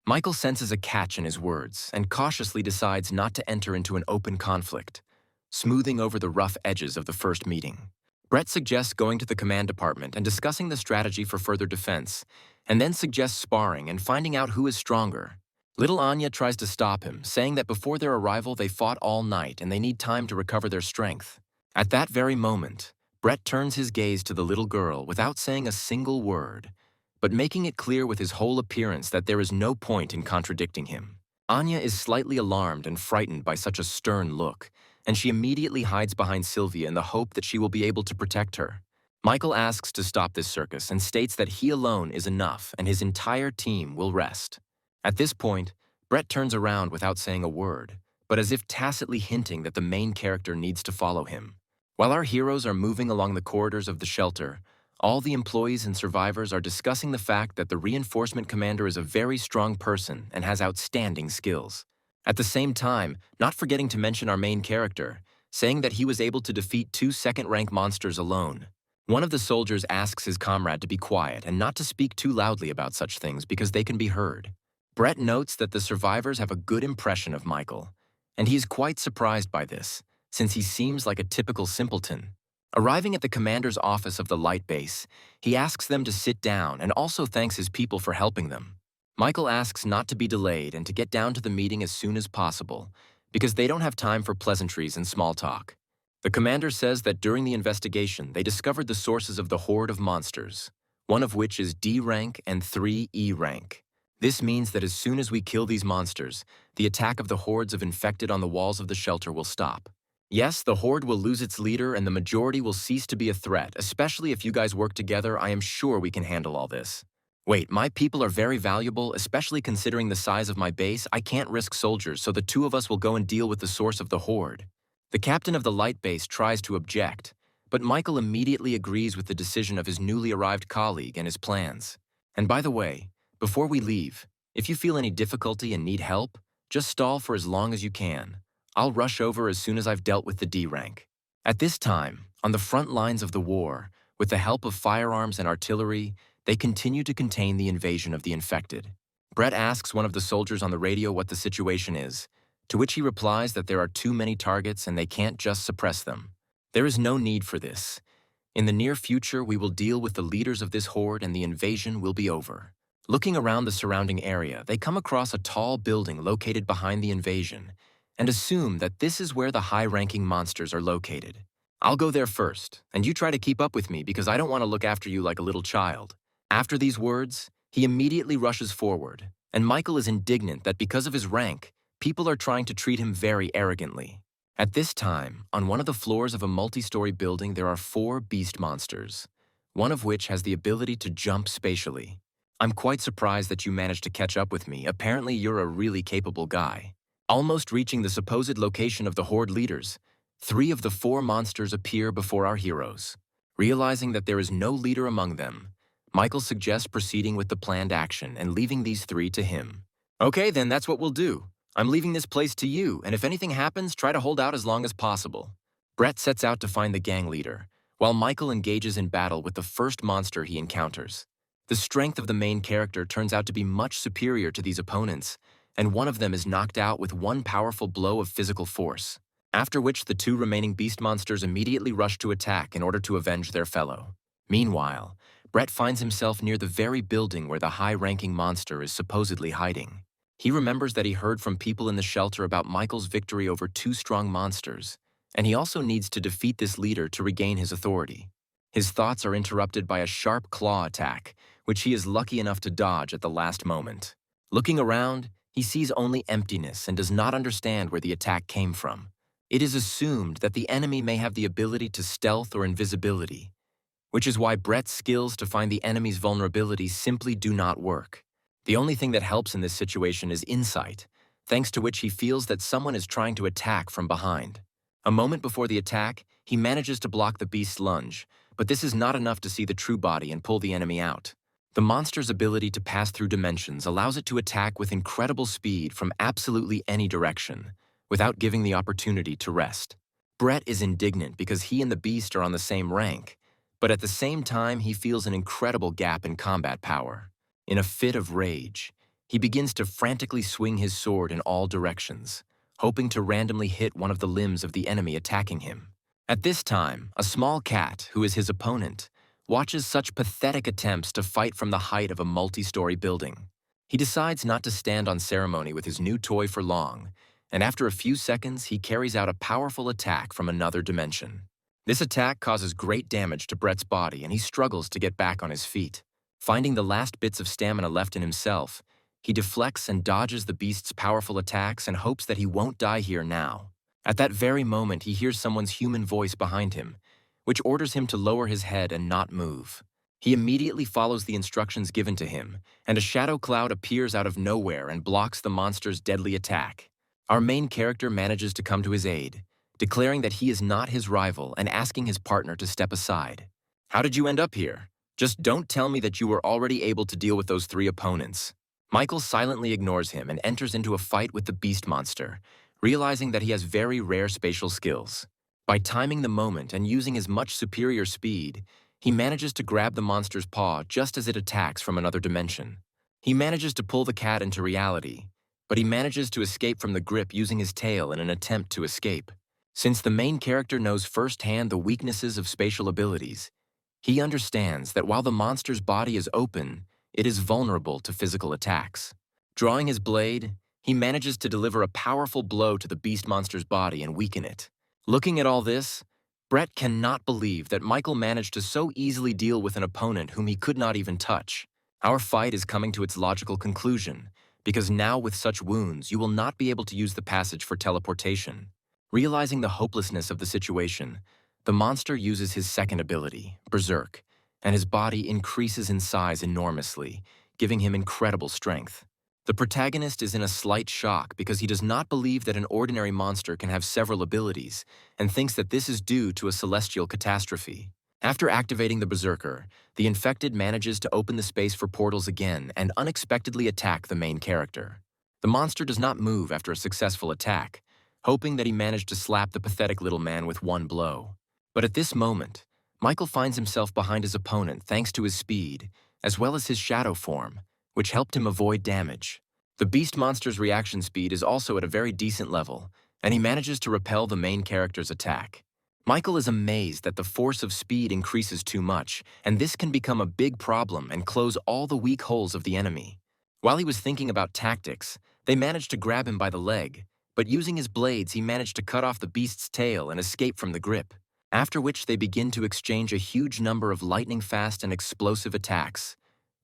Michael senses a catch in his words and cautiously decides not to enter into an open conflict, smoothing over the rough edges of the first meeting. Brett suggests going to the command department and discussing the strategy for further defense, and then suggests sparring and finding out who is stronger. Little Anya tries to stop him, saying that before their arrival they fought all night and they need time to recover their strength. At that very moment, Brett turns his gaze to the little girl without saying a single word, but making it clear with his whole appearance that there is no point in contradicting him. Anya is slightly alarmed and frightened by such a stern look, and she immediately hides behind Sylvia in the hope that she will be able to protect her. Michael asks to stop this circus and states that he alone is enough and his entire team will rest. At this point, Brett turns around without saying a word, but as if tacitly hinting that the main character needs to follow him. While our heroes are moving along the corridors of the shelter, all the employees and survivors are discussing the fact that the reinforcement commander is a very strong person and has outstanding skills. At the same time, not forgetting to mention our main character, saying that he was able to defeat 2 second-rank monsters alone. One of the soldiers asks his comrade to be quiet and not to speak too loudly about such things because they can be heard. Brett notes that the survivors have a good impression of Michael, and he is quite surprised by this, since he seems like a typical simpleton. Arriving at the commander's office of the light base, he asks them to sit down and also thanks his people for helping them. Michael asks not to be delayed and to get down to the meeting as soon as possible, because they don't have time for pleasantries and small talk. The commander says that during the investigation, they discovered the sources of the horde of monsters, one of which is D rank and 3 E rank. This means that as soon as we kill these monsters, the attack of the hordes of infected on the walls of the shelter will stop. Yes, the horde will lose its leader and the majority will cease to be a threat, especially if you guys work together. I am sure we can handle all this. Wait, my people are very valuable, especially considering the size of my base. I can't risk soldiers, so the two of us will go and deal with the source of the horde. The captain of the light base tries to object, but Michael immediately agrees with the decision of his newly arrived colleague and his plans. And by the way, before we leave, if you feel any difficulty and need help, just stall for as long as you can. I'll rush over as soon as I've dealt with the D rank. At this time, on the front lines of the war, with the help of firearms and artillery, they continue to contain the invasion of the infected. Brett asks one of the soldiers on the radio what the situation is, to which he replies that there are too many targets and they can't just suppress them. There is no need for this. In the near future, we will deal with the leaders of this horde and the invasion will be over. Looking around the surrounding area, they come across a tall building located behind the invasion and assume that this is where the high-ranking monsters are located. I'll go there first, and you try to keep up with me because I don't want to look after you like a little child. After these words, he immediately rushes forward, and Michael is indignant that because of his rank, people are trying to treat him very arrogantly. At this time, on one of the floors of a multi-story building, there are 4 beast monsters, one of which has the ability to jump spatially. I'm quite surprised that you managed to catch up with me. Apparently, you're a really capable guy. Almost reaching the supposed location of the horde leaders, 3 of the 4 monsters appear before our heroes. Realizing that there is no leader among them, Michael suggests proceeding with the planned action and leaving these 3 to him. Okay, then that's what we'll do. I'm leaving this place to you, and if anything happens, try to hold out as long as possible. Brett sets out to find the gang leader, while Michael engages in battle with the first monster he encounters. The strength of the main character turns out to be much superior to these opponents, and one of them is knocked out with one powerful blow of physical force, after which the 2 remaining beast monsters immediately rush to attack in order to avenge their fellow. Meanwhile, Brett finds himself near the very building where the high-ranking monster is supposedly hiding. He remembers that he heard from people in the shelter about Michael's victory over 2 strong monsters, and he also needs to defeat this leader to regain his authority. His thoughts are interrupted by a sharp claw attack, which he is lucky enough to dodge at the last moment. Looking around, he sees only emptiness and does not understand where the attack came from. It is assumed that the enemy may have the ability to stealth or invisibility, which is why Brett's skills to find the enemy's vulnerability simply do not work. The only thing that helps in this situation is insight, thanks to which he feels that someone is trying to attack from behind. A moment before the attack, he manages to block the beast's lunge, but this is not enough to see the true body and pull the enemy out. The monster's ability to pass through dimensions allows it to attack with incredible speed from absolutely any direction, without giving the opportunity to rest. Brett is indignant because he and the beast are on the same rank, but at the same time he feels an incredible gap in combat power. In a fit of rage, he begins to frantically swing his sword in all directions, hoping to randomly hit one of the limbs of the enemy attacking him. At this time, a small cat, who is his opponent, watches such pathetic attempts to fight from the height of a multi-story building. He decides not to stand on ceremony with his new toy for long, and after a few seconds, he carries out a powerful attack from another dimension. This attack causes great damage to Brett's body, and he struggles to get back on his feet. Finding the last bits of stamina left in himself, he deflects and dodges the beast's powerful attacks and hopes that he won't die here now. At that very moment, he hears someone's human voice behind him, which orders him to lower his head and not move. He immediately follows the instructions given to him, and a shadow cloud appears out of nowhere and blocks the monster's deadly attack. Our main character manages to come to his aid, declaring that he is not his rival and asking his partner to step aside. "How did you end up here? Just don't tell me that you were already able to deal with those 3 opponents." Michael silently ignores him and enters into a fight with the beast monster, realizing that he has very rare spatial skills. By timing the moment and using his much superior speed, he manages to grab the monster's paw just as it attacks from another dimension. He manages to pull the cat into reality, but he manages to escape from the grip using his tail in an attempt to escape. Since the main character knows firsthand the weaknesses of spatial abilities, he understands that while the monster's body is open, it is vulnerable to physical attacks. Drawing his blade, he manages to deliver a powerful blow to the beast monster's body and weaken it. Looking at all this, Brett cannot believe that Michael managed to so easily deal with an opponent whom he could not even touch. Our fight is coming to its logical conclusion, because now with such wounds, you will not be able to use the passage for teleportation. Realizing the hopelessness of the situation, the monster uses his second ability, Berserk, and his body increases in size enormously, giving him incredible strength. The protagonist is in a slight shock because he does not believe that an ordinary monster can have several abilities and thinks that this is due to a celestial catastrophe. After activating the Berserker, the infected manages to open the space for portals again and unexpectedly attack the main character. The monster does not move after a successful attack, hoping that he managed to slap the pathetic little man with one blow. But at this moment, Michael finds himself behind his opponent thanks to his speed, as well as his shadow form, which helped him avoid damage. The beast monster's reaction speed is also at a very decent level, and he manages to repel the main character's attack. Michael is amazed that the force of speed increases too much, and this can become a big problem and close all the weak holes of the enemy. While he was thinking about tactics, they managed to grab him by the leg, but using his blades he managed to cut off the beast's tail and escape from the grip, after which they begin to exchange a huge number of lightning-fast and explosive attacks,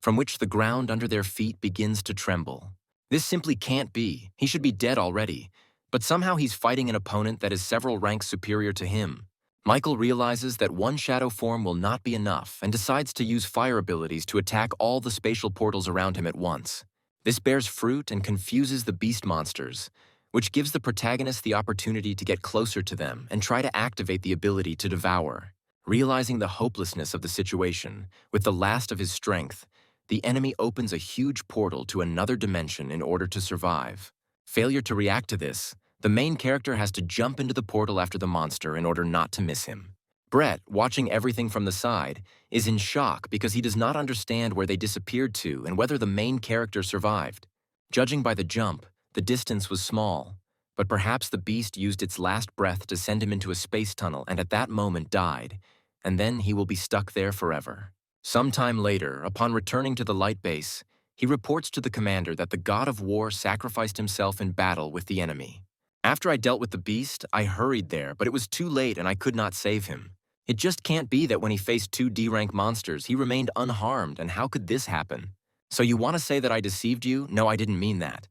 from which the ground under their feet begins to tremble. This simply can't be. He should be dead already, but somehow he's fighting an opponent that is several ranks superior to him. Michael realizes that one shadow form will not be enough and decides to use fire abilities to attack all the spatial portals around him at once. This bears fruit and confuses the beast monsters, which gives the protagonist the opportunity to get closer to them and try to activate the ability to devour. Realizing the hopelessness of the situation, with the last of his strength, the enemy opens a huge portal to another dimension in order to survive. Failure to react to this, the main character has to jump into the portal after the monster in order not to miss him. Brett, watching everything from the side, is in shock because he does not understand where they disappeared to and whether the main character survived. Judging by the jump, the distance was small, but perhaps the beast used its last breath to send him into a space tunnel and at that moment died, and then he will be stuck there forever. Sometime later, upon returning to the light base, he reports to the commander that the god of war sacrificed himself in battle with the enemy. "After I dealt with the beast, I hurried there, but it was too late and I could not save him. It just can't be that when he faced 2 D-rank monsters, he remained unharmed, and how could this happen? So you want to say that I deceived you? No, I didn't mean that.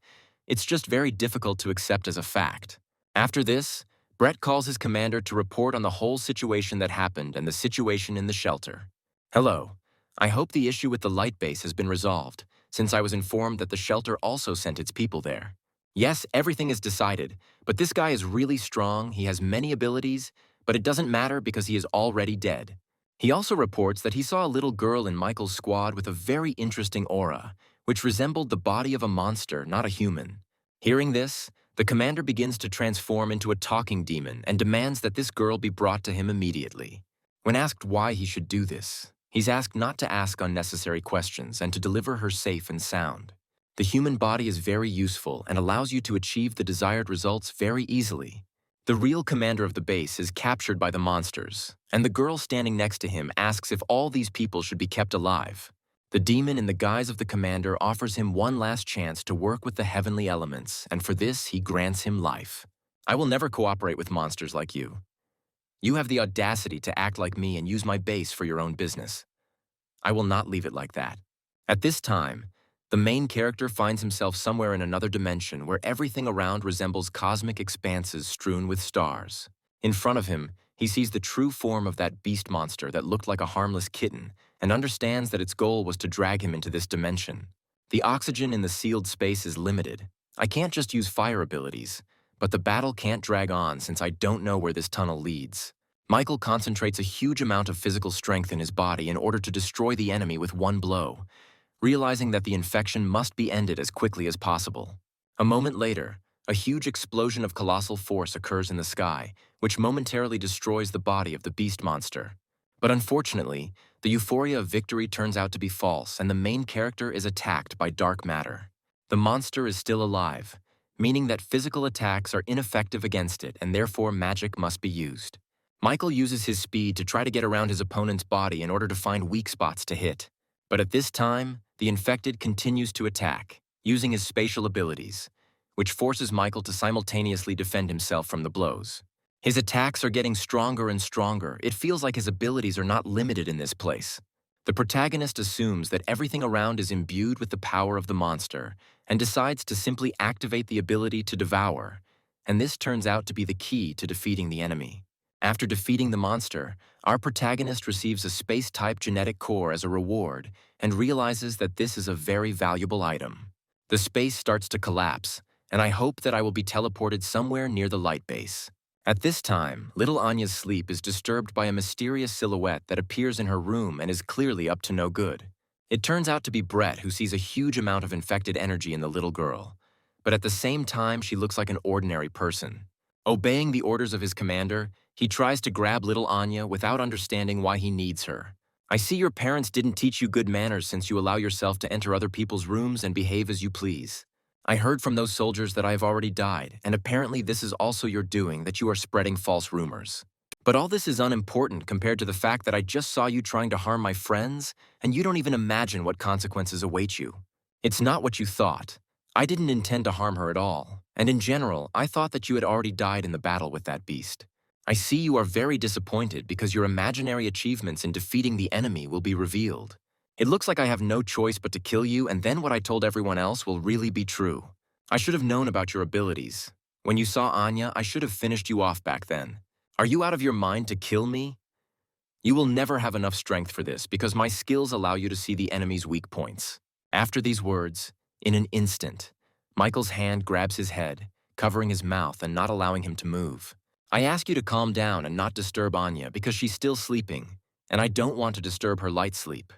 It's just very difficult to accept as a fact." After this, Brett calls his commander to report on the whole situation that happened and the situation in the shelter. "Hello. I hope the issue with the light base has been resolved, since I was informed that the shelter also sent its people there. Yes, everything is decided, but this guy is really strong, he has many abilities, but it doesn't matter because he is already dead." He also reports that he saw a little girl in Michael's squad with a very interesting aura, which resembled the body of a monster, not a human. Hearing this, the commander begins to transform into a talking demon and demands that this girl be brought to him immediately. When asked why he should do this, he's asked not to ask unnecessary questions and to deliver her safe and sound. The human body is very useful and allows you to achieve the desired results very easily. The real commander of the base is captured by the monsters, and the girl standing next to him asks if all these people should be kept alive. The demon in the guise of the commander offers him one last chance to work with the heavenly elements, and for this he grants him life. "I will never cooperate with monsters like you. You have the audacity to act like me and use my base for your own business. I will not leave it like that." At this time, the main character finds himself somewhere in another dimension where everything around resembles cosmic expanses strewn with stars. In front of him, he sees the true form of that beast monster that looked like a harmless kitten and understands that its goal was to drag him into this dimension. The oxygen in the sealed space is limited. I can't just use fire abilities, but the battle can't drag on since I don't know where this tunnel leads. Michael concentrates a huge amount of physical strength in his body in order to destroy the enemy with one blow, realizing that the infection must be ended as quickly as possible. A moment later, a huge explosion of colossal force occurs in the sky, which momentarily destroys the body of the beast monster. But unfortunately, the euphoria of victory turns out to be false, and the main character is attacked by dark matter. The monster is still alive, meaning that physical attacks are ineffective against it and therefore magic must be used. Michael uses his speed to try to get around his opponent's body in order to find weak spots to hit. But at this time, the infected continues to attack, using his spatial abilities, which forces Michael to simultaneously defend himself from the blows. His attacks are getting stronger and stronger. It feels like his abilities are not limited in this place. The protagonist assumes that everything around is imbued with the power of the monster and decides to simply activate the ability to devour, and this turns out to be the key to defeating the enemy. After defeating the monster, our protagonist receives a space-type genetic core as a reward and realizes that this is a very valuable item. The space starts to collapse, and I hope that I will be teleported somewhere near the light base. At this time, little Anya's sleep is disturbed by a mysterious silhouette that appears in her room and is clearly up to no good. It turns out to be Brett, who sees a huge amount of infected energy in the little girl, but at the same time she looks like an ordinary person. Obeying the orders of his commander, he tries to grab little Anya without understanding why he needs her. I see your parents didn't teach you good manners since you allow yourself to enter other people's rooms and behave as you please. I heard from those soldiers that I have already died, and apparently this is also your doing, that you are spreading false rumors. But all this is unimportant compared to the fact that I just saw you trying to harm my friends, and you don't even imagine what consequences await you. It's not what you thought. I didn't intend to harm her at all, and in general, I thought that you had already died in the battle with that beast. I see you are very disappointed because your imaginary achievements in defeating the enemy will be revealed. It looks like I have no choice but to kill you, and then what I told everyone else will really be true. I should have known about your abilities. When you saw Anya, I should have finished you off back then. Are you out of your mind to kill me? You will never have enough strength for this because my skills allow you to see the enemy's weak points. After these words, in an instant, Michael's hand grabs his head, covering his mouth and not allowing him to move. I ask you to calm down and not disturb Anya because she's still sleeping, and I don't want to disturb her light sleep.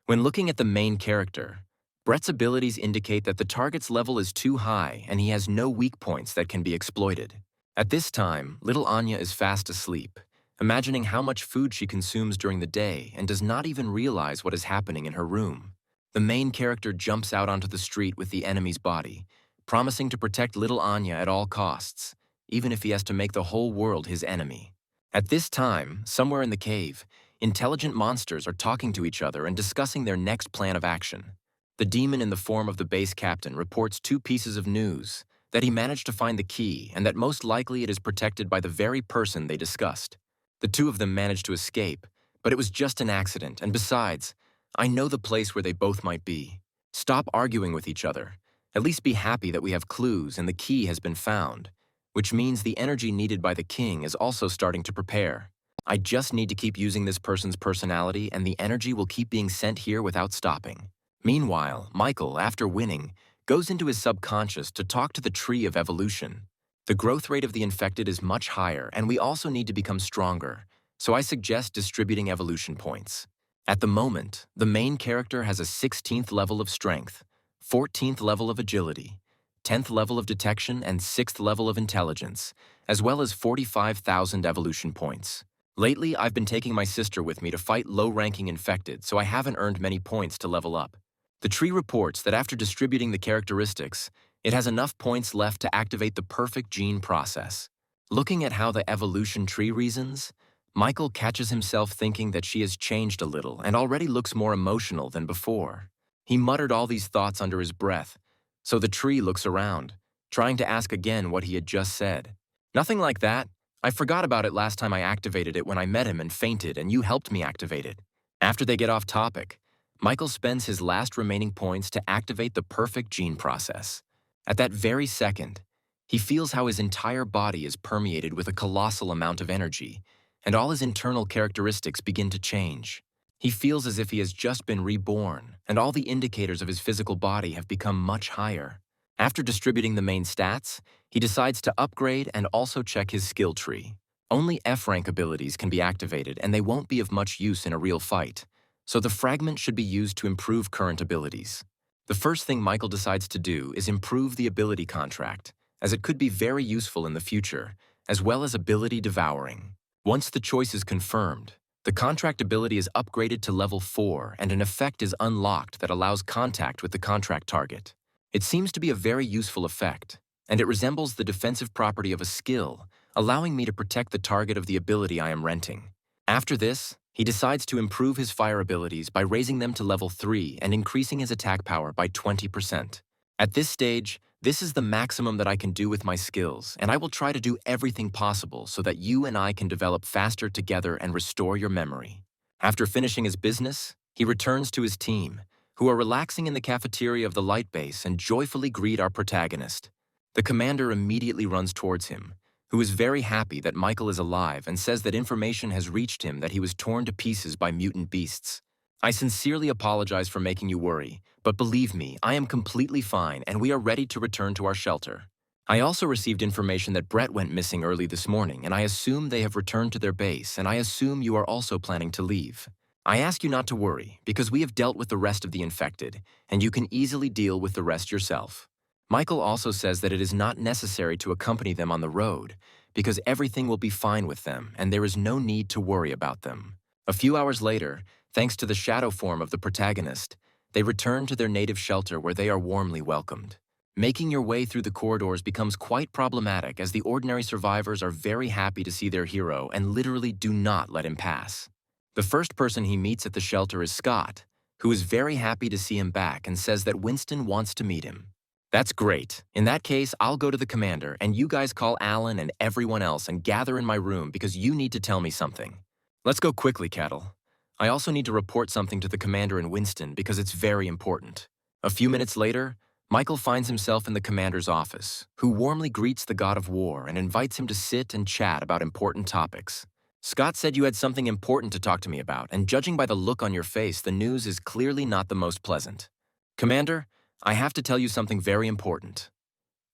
When looking at the main character, Brett's abilities indicate that the target's level is too high and he has no weak points that can be exploited. At this time, little Anya is fast asleep, imagining how much food she consumes during the day and does not even realize what is happening in her room. The main character jumps out onto the street with the enemy's body, promising to protect little Anya at all costs, even if he has to make the whole world his enemy. At this time, somewhere in the cave, intelligent monsters are talking to each other and discussing their next plan of action. The demon in the form of the base captain reports two pieces of news: that he managed to find the key and that most likely it is protected by the very person they discussed. The two of them managed to escape, but it was just an accident, and besides, I know the place where they both might be. Stop arguing with each other. At least be happy that we have clues and the key has been found, which means the energy needed by the king is also starting to prepare. I just need to keep using this person's personality and the energy will keep being sent here without stopping. Meanwhile, Michael, after winning, goes into his subconscious to talk to the tree of evolution. The growth rate of the infected is much higher and we also need to become stronger, so I suggest distributing evolution points. At the moment, the main character has a 16th level of strength, 14th level of agility, 10th level of detection, and 6th level of intelligence, as well as 45,000 evolution points. Lately, I've been taking my sister with me to fight low-ranking infected, so I haven't earned many points to level up. The tree reports that after distributing the characteristics, it has enough points left to activate the perfect gene process. Looking at how the evolution tree reasons, Michael catches himself thinking that she has changed a little and already looks more emotional than before. He muttered all these thoughts under his breath, so the tree looks around, trying to ask again what he had just said. Nothing like that. I forgot about it last time I activated it when I met him and fainted, and you helped me activate it. After they get off topic, Michael spends his last remaining points to activate the perfect gene process. At that very second, he feels how his entire body is permeated with a colossal amount of energy, and all his internal characteristics begin to change. He feels as if he has just been reborn, and all the indicators of his physical body have become much higher. After distributing the main stats, he decides to upgrade and also check his skill tree. Only F-rank abilities can be activated, and they won't be of much use in a real fight, so the fragment should be used to improve current abilities. The first thing Michael decides to do is improve the ability contract, as it could be very useful in the future, as well as ability devouring. Once the choice is confirmed, the contract ability is upgraded to level 4 and an effect is unlocked that allows contact with the contract target. It seems to be a very useful effect, and it resembles the defensive property of a skill, allowing me to protect the target of the ability I am renting. After this, he decides to improve his fire abilities by raising them to level 3 and increasing his attack power by 20%. At this stage, this is the maximum that I can do with my skills, and I will try to do everything possible so that you and I can develop faster together and restore your memory. After finishing his business, he returns to his team, who are relaxing in the cafeteria of the light base and joyfully greet our protagonist. The commander immediately runs towards him, who is very happy that Michael is alive and says that information has reached him that he was torn to pieces by mutant beasts. I sincerely apologize for making you worry, but believe me, I am completely fine and we are ready to return to our shelter. I also received information that Brett went missing early this morning, and I assume they have returned to their base, and I assume you are also planning to leave. I ask you not to worry, because we have dealt with the rest of the infected, and you can easily deal with the rest yourself. Michael also says that it is not necessary to accompany them on the road, because everything will be fine with them and there is no need to worry about them. A few hours later, thanks to the shadow form of the protagonist, they return to their native shelter where they are warmly welcomed. Making your way through the corridors becomes quite problematic as the ordinary survivors are very happy to see their hero and literally do not let him pass. The first person he meets at the shelter is Scott, who is very happy to see him back and says that Winston wants to meet him. That's great. In that case, I'll go to the commander and you guys call Alan and everyone else and gather in my room because you need to tell me something. Let's go quickly, Cattle. I also need to report something to the commander and Winston because it's very important. A few minutes later, Michael finds himself in the commander's office, who warmly greets the god of war and invites him to sit and chat about important topics. Scott said you had something important to talk to me about, and judging by the look on your face, the news is clearly not the most pleasant. Commander, I have to tell you something very important.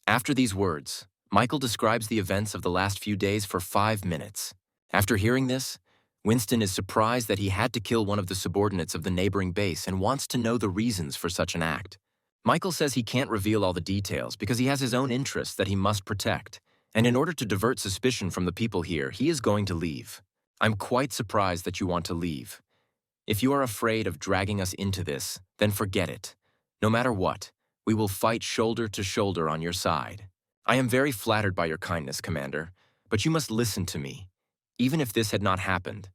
After these words, Michael describes the events of the last few days for 5 minutes. After hearing this, Winston is surprised that he had to kill one of the subordinates of the neighboring base and wants to know the reasons for such an act. Michael says he can't reveal all the details because he has his own interests that he must protect, and in order to divert suspicion from the people here, he is going to leave. I'm quite surprised that you want to leave. If you are afraid of dragging us into this, then forget it. No matter what, we will fight shoulder to shoulder on your side. I am very flattered by your kindness, Commander, but you must listen to me. Even if this had not happened,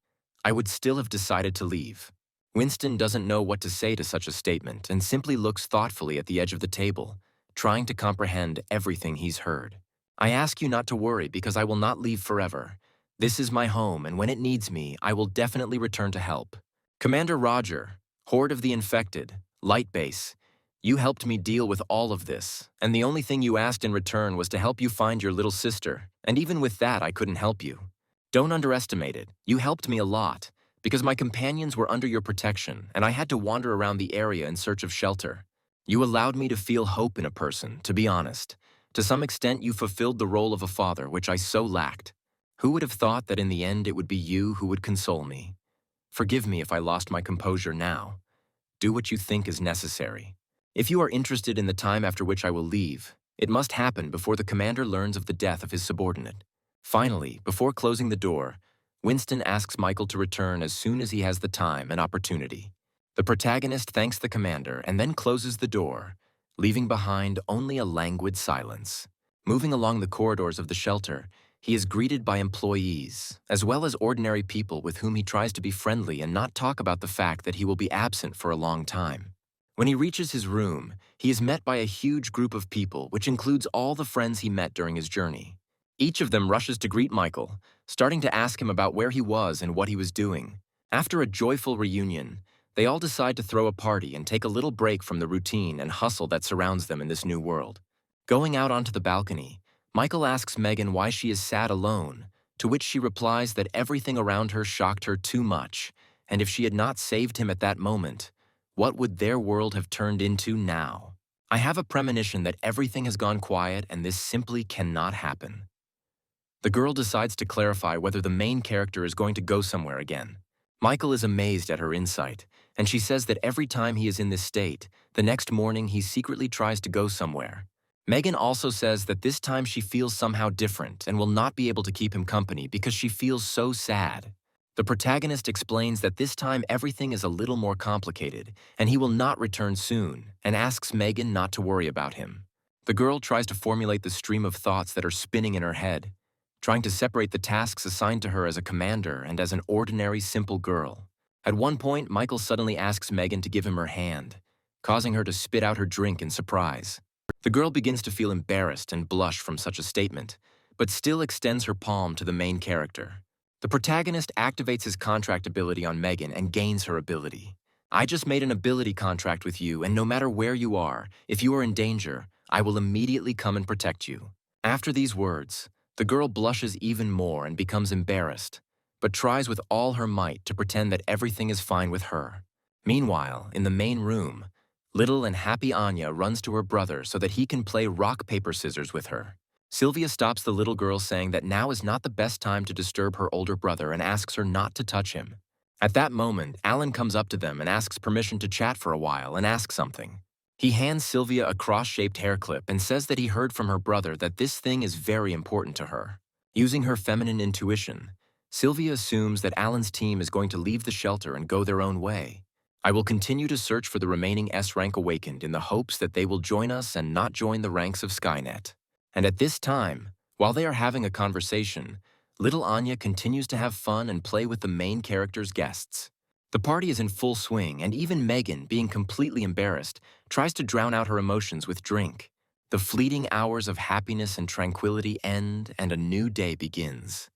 I would still have decided to leave. Winston doesn't know what to say to such a statement and simply looks thoughtfully at the edge of the table, trying to comprehend everything he's heard. I ask you not to worry because I will not leave forever. This is my home, and when it needs me, I will definitely return to help. Commander Roger, Horde of the Infected, Light Base, you helped me deal with all of this, and the only thing you asked in return was to help you find your little sister, and even with that I couldn't help you. Don't underestimate it. You helped me a lot, because my companions were under your protection, and I had to wander around the area in search of shelter. You allowed me to feel hope in a person, to be honest. To some extent, you fulfilled the role of a father, which I so lacked. Who would have thought that in the end it would be you who would console me? Forgive me if I lost my composure now. Do what you think is necessary. If you are interested in the time after which I will leave, it must happen before the commander learns of the death of his subordinate. Finally, before closing the door, Winston asks Michael to return as soon as he has the time and opportunity. The protagonist thanks the commander and then closes the door, leaving behind only a languid silence. Moving along the corridors of the shelter, he is greeted by employees, as well as ordinary people with whom he tries to be friendly and not talk about the fact that he will be absent for a long time. When he reaches his room, he is met by a huge group of people, which includes all the friends he met during his journey. Each of them rushes to greet Michael, starting to ask him about where he was and what he was doing. After a joyful reunion, they all decide to throw a party and take a little break from the routine and hustle that surrounds them in this new world. Going out onto the balcony, Michael asks Megan why she is sad alone, to which she replies that everything around her shocked her too much, and if she had not saved him at that moment, what would their world have turned into now? I have a premonition that everything has gone quiet and this simply cannot happen. The girl decides to clarify whether the main character is going to go somewhere again. Michael is amazed at her insight, and she says that every time he is in this state, the next morning he secretly tries to go somewhere. Megan also says that this time she feels somehow different and will not be able to keep him company because she feels so sad. The protagonist explains that this time everything is a little more complicated and he will not return soon and asks Megan not to worry about him. The girl tries to formulate the stream of thoughts that are spinning in her head, trying to separate the tasks assigned to her as a commander and as an ordinary, simple girl. At one point, Michael suddenly asks Megan to give him her hand, causing her to spit out her drink in surprise. The girl begins to feel embarrassed and blush from such a statement, but still extends her palm to the main character. The protagonist activates his contract ability on Megan and gains her ability. I just made an ability contract with you, and no matter where you are, if you are in danger, I will immediately come and protect you. After these words, the girl blushes even more and becomes embarrassed, but tries with all her might to pretend that everything is fine with her. Meanwhile, in the main room, little and happy Anya runs to her brother so that he can play rock, paper, scissors with her. Sylvia stops the little girl, saying that now is not the best time to disturb her older brother and asks her not to touch him. At that moment, Alan comes up to them and asks permission to chat for a while and ask something. He hands Sylvia a cross-shaped hair clip and says that he heard from her brother that this thing is very important to her. Using her feminine intuition, Sylvia assumes that Alan's team is going to leave the shelter and go their own way. I will continue to search for the remaining S-Rank Awakened in the hopes that they will join us and not join the ranks of Skynet. And at this time, while they are having a conversation, little Anya continues to have fun and play with the main character's guests. The party is in full swing, and even Megan, being completely embarrassed, tries to drown out her emotions with drink. The fleeting hours of happiness and tranquility end, and a new day begins.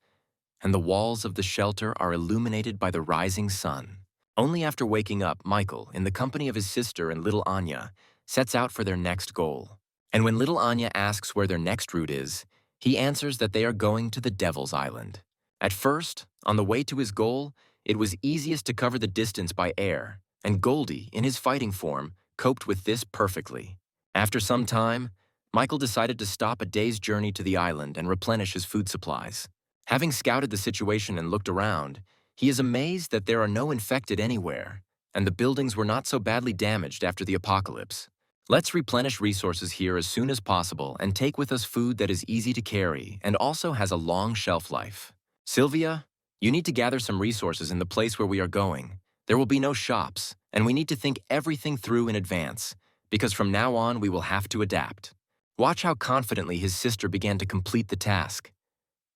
And the walls of the shelter are illuminated by the rising sun. Only after waking up, Michael, in the company of his sister and little Anya, sets out for their next goal. And when little Anya asks where their next route is, he answers that they are going to the Devil's Island. At first, on the way to his goal, it was easiest to cover the distance by air, and Goldie, in his fighting form, coped with this perfectly. After some time, Michael decided to stop a day's journey to the island and replenish his food supplies. Having scouted the situation and looked around, he is amazed that there are no infected anywhere, and the buildings were not so badly damaged after the apocalypse. Let's replenish resources here as soon as possible and take with us food that is easy to carry and also has a long shelf life. Sylvia, you need to gather some resources in the place where we are going. There will be no shops, and we need to think everything through in advance, because from now on we will have to adapt. Watch how confidently his sister began to complete the task.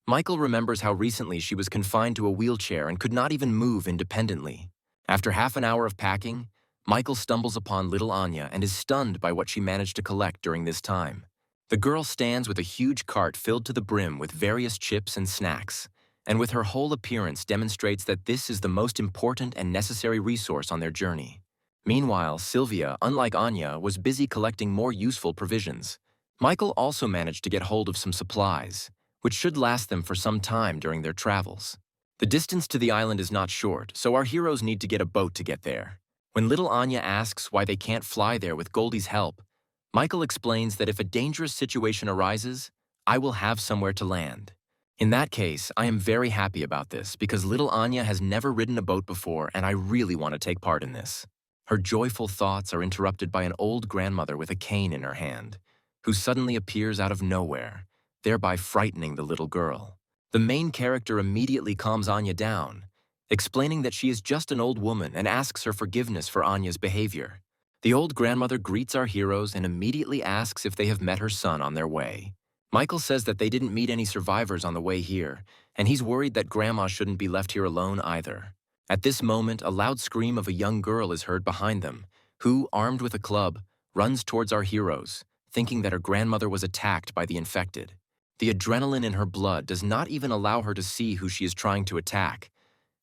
Michael remembers how recently she was confined to a wheelchair and could not even move independently. After half an hour of packing, Michael stumbles upon little Anya and is stunned by what she managed to collect during this time. The girl stands with a huge cart filled to the brim with various chips and snacks, and with her whole appearance demonstrates that this is the most important and necessary resource on their journey. Meanwhile, Sylvia, unlike Anya, was busy collecting more useful provisions. Michael also managed to get hold of some supplies, which should last them for some time during their travels. The distance to the island is not short, so our heroes need to get a boat to get there. When little Anya asks why they can't fly there with Goldie's help, Michael explains that if a dangerous situation arises, I will have somewhere to land. In that case, I am very happy about this because little Anya has never ridden a boat before and I really want to take part in this. Her joyful thoughts are interrupted by an old grandmother with a cane in her hand, who suddenly appears out of nowhere, thereby frightening the little girl. The main character immediately calms Anya down, explaining that she is just an old woman and asks her forgiveness for Anya's behavior. The old grandmother greets our heroes and immediately asks if they have met her son on their way. Michael says that they didn't meet any survivors on the way here, and he's worried that Grandma shouldn't be left here alone either. At this moment, a loud scream of a young girl is heard behind them, who, armed with a club, runs towards our heroes, thinking that her grandmother was attacked by the infected. The adrenaline in her blood does not even allow her to see who she is trying to attack,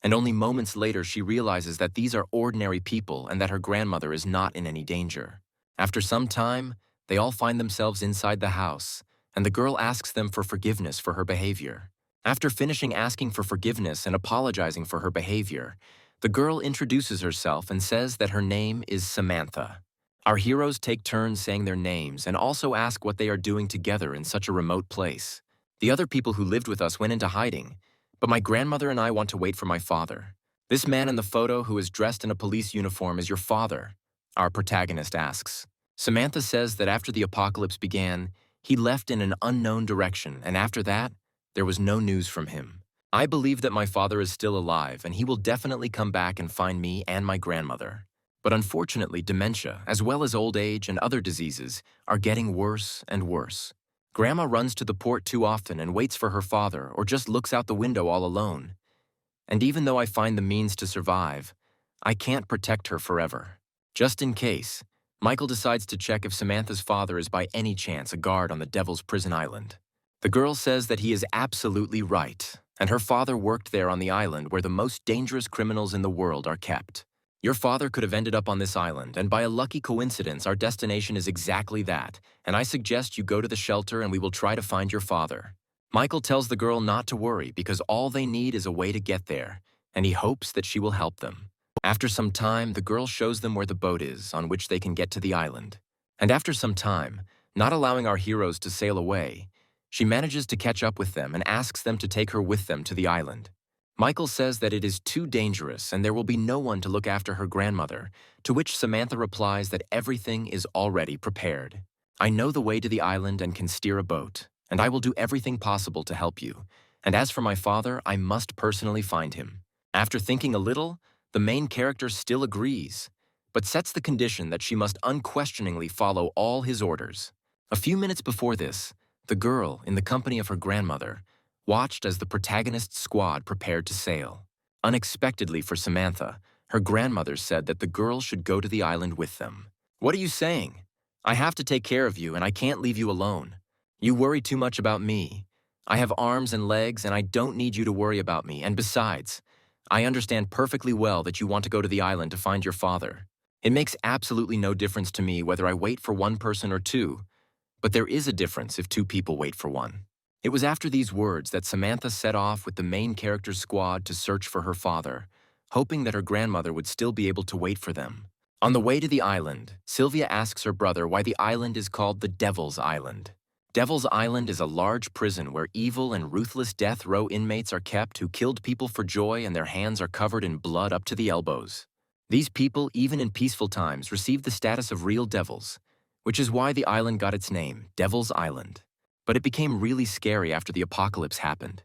and only moments later she realizes that these are ordinary people and that her grandmother is not in any danger. After some time, they all find themselves inside the house, and the girl asks them for forgiveness for her behavior. After finishing asking for forgiveness and apologizing for her behavior, the girl introduces herself and says that her name is Samantha. Our heroes take turns saying their names and also ask what they are doing together in such a remote place. The other people who lived with us went into hiding, but my grandmother and I want to wait for my father. This man in the photo who is dressed in a police uniform is your father, our protagonist asks. Samantha says that after the apocalypse began, he left in an unknown direction, and after that, there was no news from him. I believe that my father is still alive, and he will definitely come back and find me and my grandmother. But unfortunately, dementia, as well as old age and other diseases, are getting worse and worse. Grandma runs to the port too often and waits for her father or just looks out the window all alone. And even though I find the means to survive, I can't protect her forever. Just in case, Michael decides to check if Samantha's father is by any chance a guard on the Devil's Prison Island. The girl says that he is absolutely right, and her father worked there on the island where the most dangerous criminals in the world are kept. Your father could have ended up on this island, and by a lucky coincidence, our destination is exactly that, and I suggest you go to the shelter and we will try to find your father. Michael tells the girl not to worry because all they need is a way to get there, and he hopes that she will help them. After some time, the girl shows them where the boat is on which they can get to the island. And after some time, not allowing our heroes to sail away, she manages to catch up with them and asks them to take her with them to the island. Michael says that it is too dangerous and there will be no one to look after her grandmother, to which Samantha replies that everything is already prepared. I know the way to the island and can steer a boat, and I will do everything possible to help you. And as for my father, I must personally find him. After thinking a little, the main character still agrees, but sets the condition that she must unquestioningly follow all his orders. A few minutes before this, the girl, in the company of her grandmother, watched as the protagonist's squad prepared to sail. Unexpectedly for Samantha, her grandmother said that the girl should go to the island with them. "What are you saying? I have to take care of you and I can't leave you alone. You worry too much about me. I have arms and legs and I don't need you to worry about me, and besides, I understand perfectly well that you want to go to the island to find your father. It makes absolutely no difference to me whether I wait for one person or two, but there is a difference if two people wait for one." It was after these words that Samantha set off with the main character's squad to search for her father, hoping that her grandmother would still be able to wait for them. On the way to the island, Sylvia asks her brother why the island is called the Devil's Island. Devil's Island is a large prison where evil and ruthless death row inmates are kept who killed people for joy and their hands are covered in blood up to the elbows. These people, even in peaceful times, receive the status of real devils, which is why the island got its name, Devil's Island. But it became really scary after the apocalypse happened,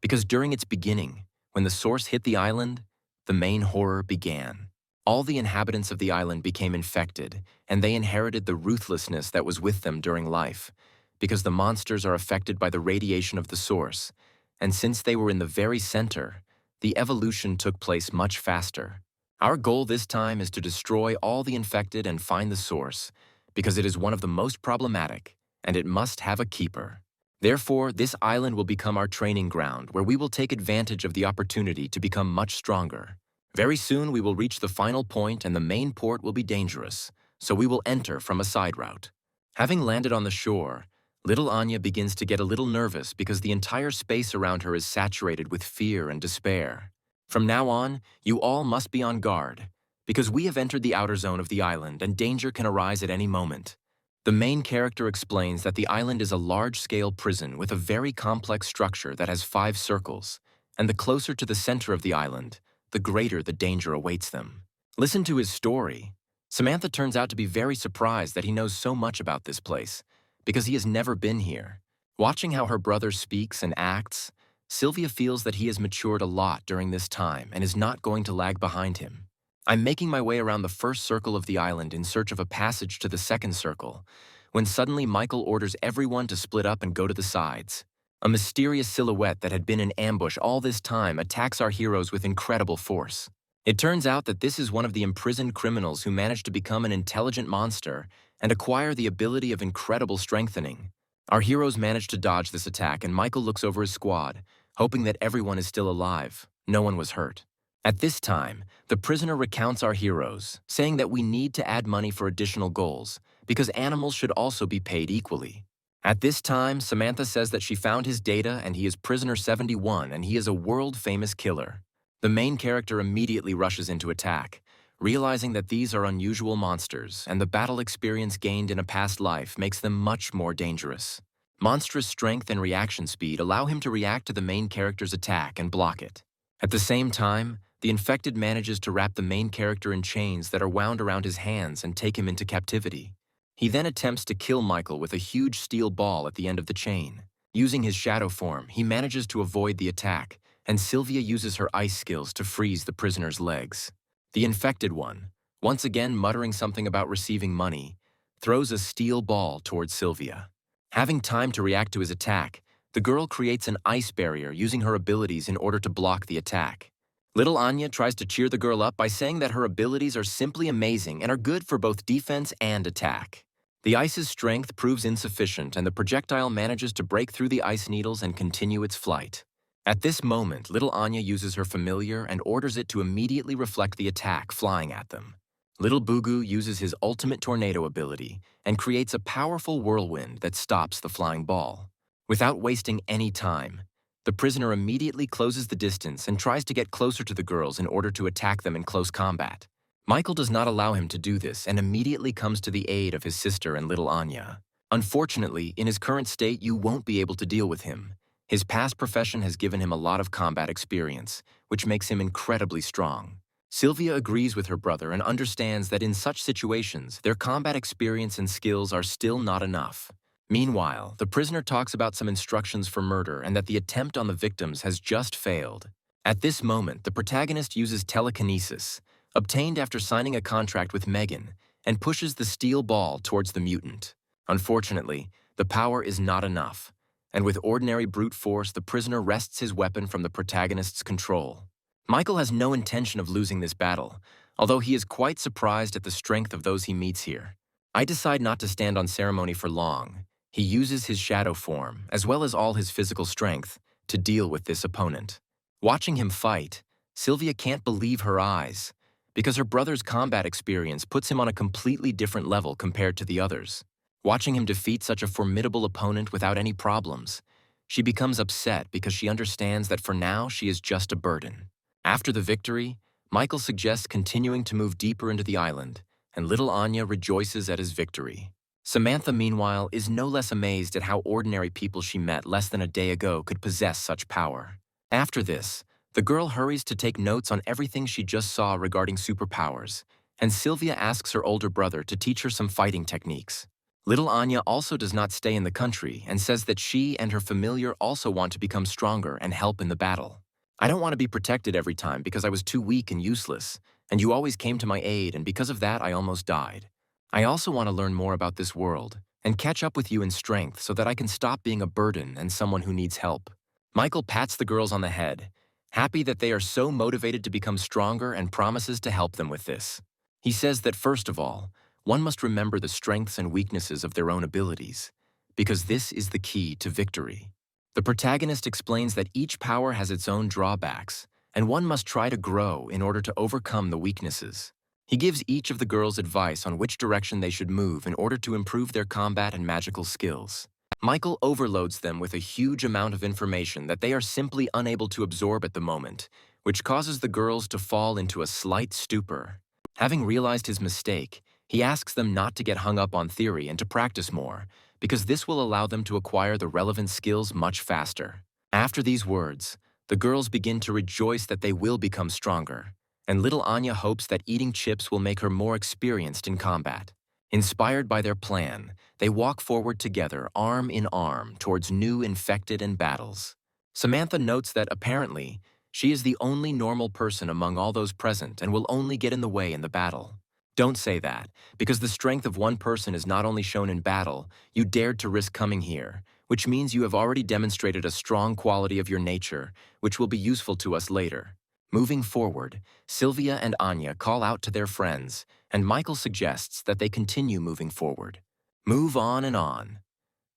because during its beginning, when the source hit the island, the main horror began. All the inhabitants of the island became infected, and they inherited the ruthlessness that was with them during life, because the monsters are affected by the radiation of the source, and since they were in the very center, the evolution took place much faster. Our goal this time is to destroy all the infected and find the source, because it is one of the most problematic, and it must have a keeper. Therefore, this island will become our training ground where we will take advantage of the opportunity to become much stronger. Very soon we will reach the final point and the main port will be dangerous, so we will enter from a side route. Having landed on the shore, little Anya begins to get a little nervous because the entire space around her is saturated with fear and despair. From now on, you all must be on guard, because we have entered the outer zone of the island and danger can arise at any moment. The main character explains that the island is a large-scale prison with a very complex structure that has 5 circles, and the closer to the center of the island, the greater the danger awaits them. Listen to his story. Samantha turns out to be very surprised that he knows so much about this place, because he has never been here. Watching how her brother speaks and acts, Sylvia feels that he has matured a lot during this time and is not going to lag behind him. I'm making my way around the first circle of the island in search of a passage to the second circle, when suddenly Michael orders everyone to split up and go to the sides. A mysterious silhouette that had been in ambush all this time attacks our heroes with incredible force. It turns out that this is one of the imprisoned criminals who managed to become an intelligent monster and acquire the ability of incredible strengthening. Our heroes manage to dodge this attack and Michael looks over his squad, hoping that everyone is still alive. No one was hurt. At this time, the prisoner recounts our heroes, saying that we need to add money for additional goals, because animals should also be paid equally. At this time, Samantha says that she found his data and he is prisoner 71 and he is a world-famous killer. The main character immediately rushes into attack, realizing that these are unusual monsters and the battle experience gained in a past life makes them much more dangerous. Monstrous strength and reaction speed allow him to react to the main character's attack and block it. At the same time, the infected manages to wrap the main character in chains that are wound around his hands and take him into captivity. He then attempts to kill Michael with a huge steel ball at the end of the chain. Using his shadow form, he manages to avoid the attack, and Sylvia uses her ice skills to freeze the prisoner's legs. The infected one, once again muttering something about receiving money, throws a steel ball towards Sylvia. Having time to react to his attack, the girl creates an ice barrier using her abilities in order to block the attack. Little Anya tries to cheer the girl up by saying that her abilities are simply amazing and are good for both defense and attack. The ice's strength proves insufficient and the projectile manages to break through the ice needles and continue its flight. At this moment, little Anya uses her familiar and orders it to immediately reflect the attack flying at them. Little Bugu uses his ultimate tornado ability and creates a powerful whirlwind that stops the flying ball. Without wasting any time, the prisoner immediately closes the distance and tries to get closer to the girls in order to attack them in close combat. Michael does not allow him to do this and immediately comes to the aid of his sister and little Anya. Unfortunately, in his current state, you won't be able to deal with him. His past profession has given him a lot of combat experience, which makes him incredibly strong. Sylvia agrees with her brother and understands that in such situations, their combat experience and skills are still not enough. Meanwhile, the prisoner talks about some instructions for murder and that the attempt on the victims has just failed. At this moment, the protagonist uses telekinesis, obtained after signing a contract with Megan, and pushes the steel ball towards the mutant. Unfortunately, the power is not enough, and with ordinary brute force, the prisoner wrests his weapon from the protagonist's control. Michael has no intention of losing this battle, although he is quite surprised at the strength of those he meets here. I decide not to stand on ceremony for long. He uses his shadow form, as well as all his physical strength, to deal with this opponent. Watching him fight, Sylvia can't believe her eyes, because her brother's combat experience puts him on a completely different level compared to the others. Watching him defeat such a formidable opponent without any problems, she becomes upset because she understands that for now she is just a burden. After the victory, Michael suggests continuing to move deeper into the island, and little Anya rejoices at his victory. Samantha, meanwhile, is no less amazed at how ordinary people she met less than a day ago could possess such power. After this, the girl hurries to take notes on everything she just saw regarding superpowers, and Sylvia asks her older brother to teach her some fighting techniques. Little Anya also does not stay in the country and says that she and her familiar also want to become stronger and help in the battle. I don't want to be protected every time because I was too weak and useless, and you always came to my aid, and because of that I almost died. I also want to learn more about this world and catch up with you in strength so that I can stop being a burden and someone who needs help. Michael pats the girls on the head, happy that they are so motivated to become stronger and promises to help them with this. He says that first of all, one must remember the strengths and weaknesses of their own abilities, because this is the key to victory. The protagonist explains that each power has its own drawbacks, and one must try to grow in order to overcome the weaknesses. He gives each of the girls advice on which direction they should move in order to improve their combat and magical skills. Michael overloads them with a huge amount of information that they are simply unable to absorb at the moment, which causes the girls to fall into a slight stupor. Having realized his mistake, he asks them not to get hung up on theory and to practice more, because this will allow them to acquire the relevant skills much faster. After these words, the girls begin to rejoice that they will become stronger, and little Anya hopes that eating chips will make her more experienced in combat. Inspired by their plan, they walk forward together, arm in arm, towards new infected and battles. Samantha notes that apparently, she is the only normal person among all those present and will only get in the way in the battle. Don't say that, because the strength of one person is not only shown in battle, you dared to risk coming here, which means you have already demonstrated a strong quality of your nature, which will be useful to us later. Moving forward, Sylvia and Anya call out to their friends, and Michael suggests that they continue moving forward. Move on and on.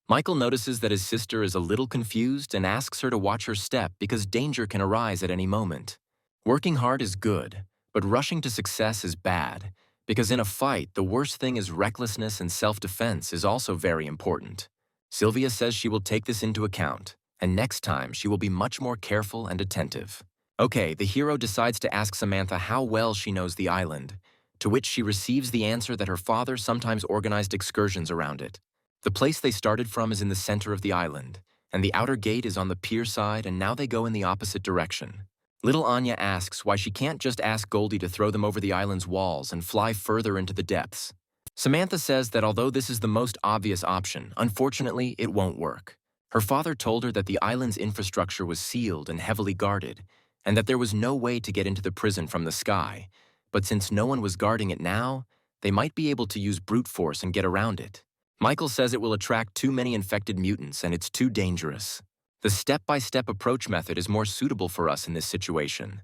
Michael notices that his sister is a little confused and asks her to watch her step because danger can arise at any moment. Working hard is good, but rushing to success is bad, because in a fight, the worst thing is recklessness, and self-defense is also very important. Sylvia says she will take this into account, and next time she will be much more careful and attentive. Okay, the hero decides to ask Samantha how well she knows the island, to which she receives the answer that her father sometimes organized excursions around it. The place they started from is in the center of the island, and the outer gate is on the pier side, and now they go in the opposite direction. Little Anya asks why she can't just ask Goldie to throw them over the island's walls and fly further into the depths. Samantha says that although this is the most obvious option, unfortunately, it won't work. Her father told her that the island's infrastructure was sealed and heavily guarded, and that there was no way to get into the prison from the sky. But since no one was guarding it now, they might be able to use brute force and get around it. Michael says it will attract too many infected mutants and it's too dangerous. The step-by-step approach method is more suitable for us in this situation,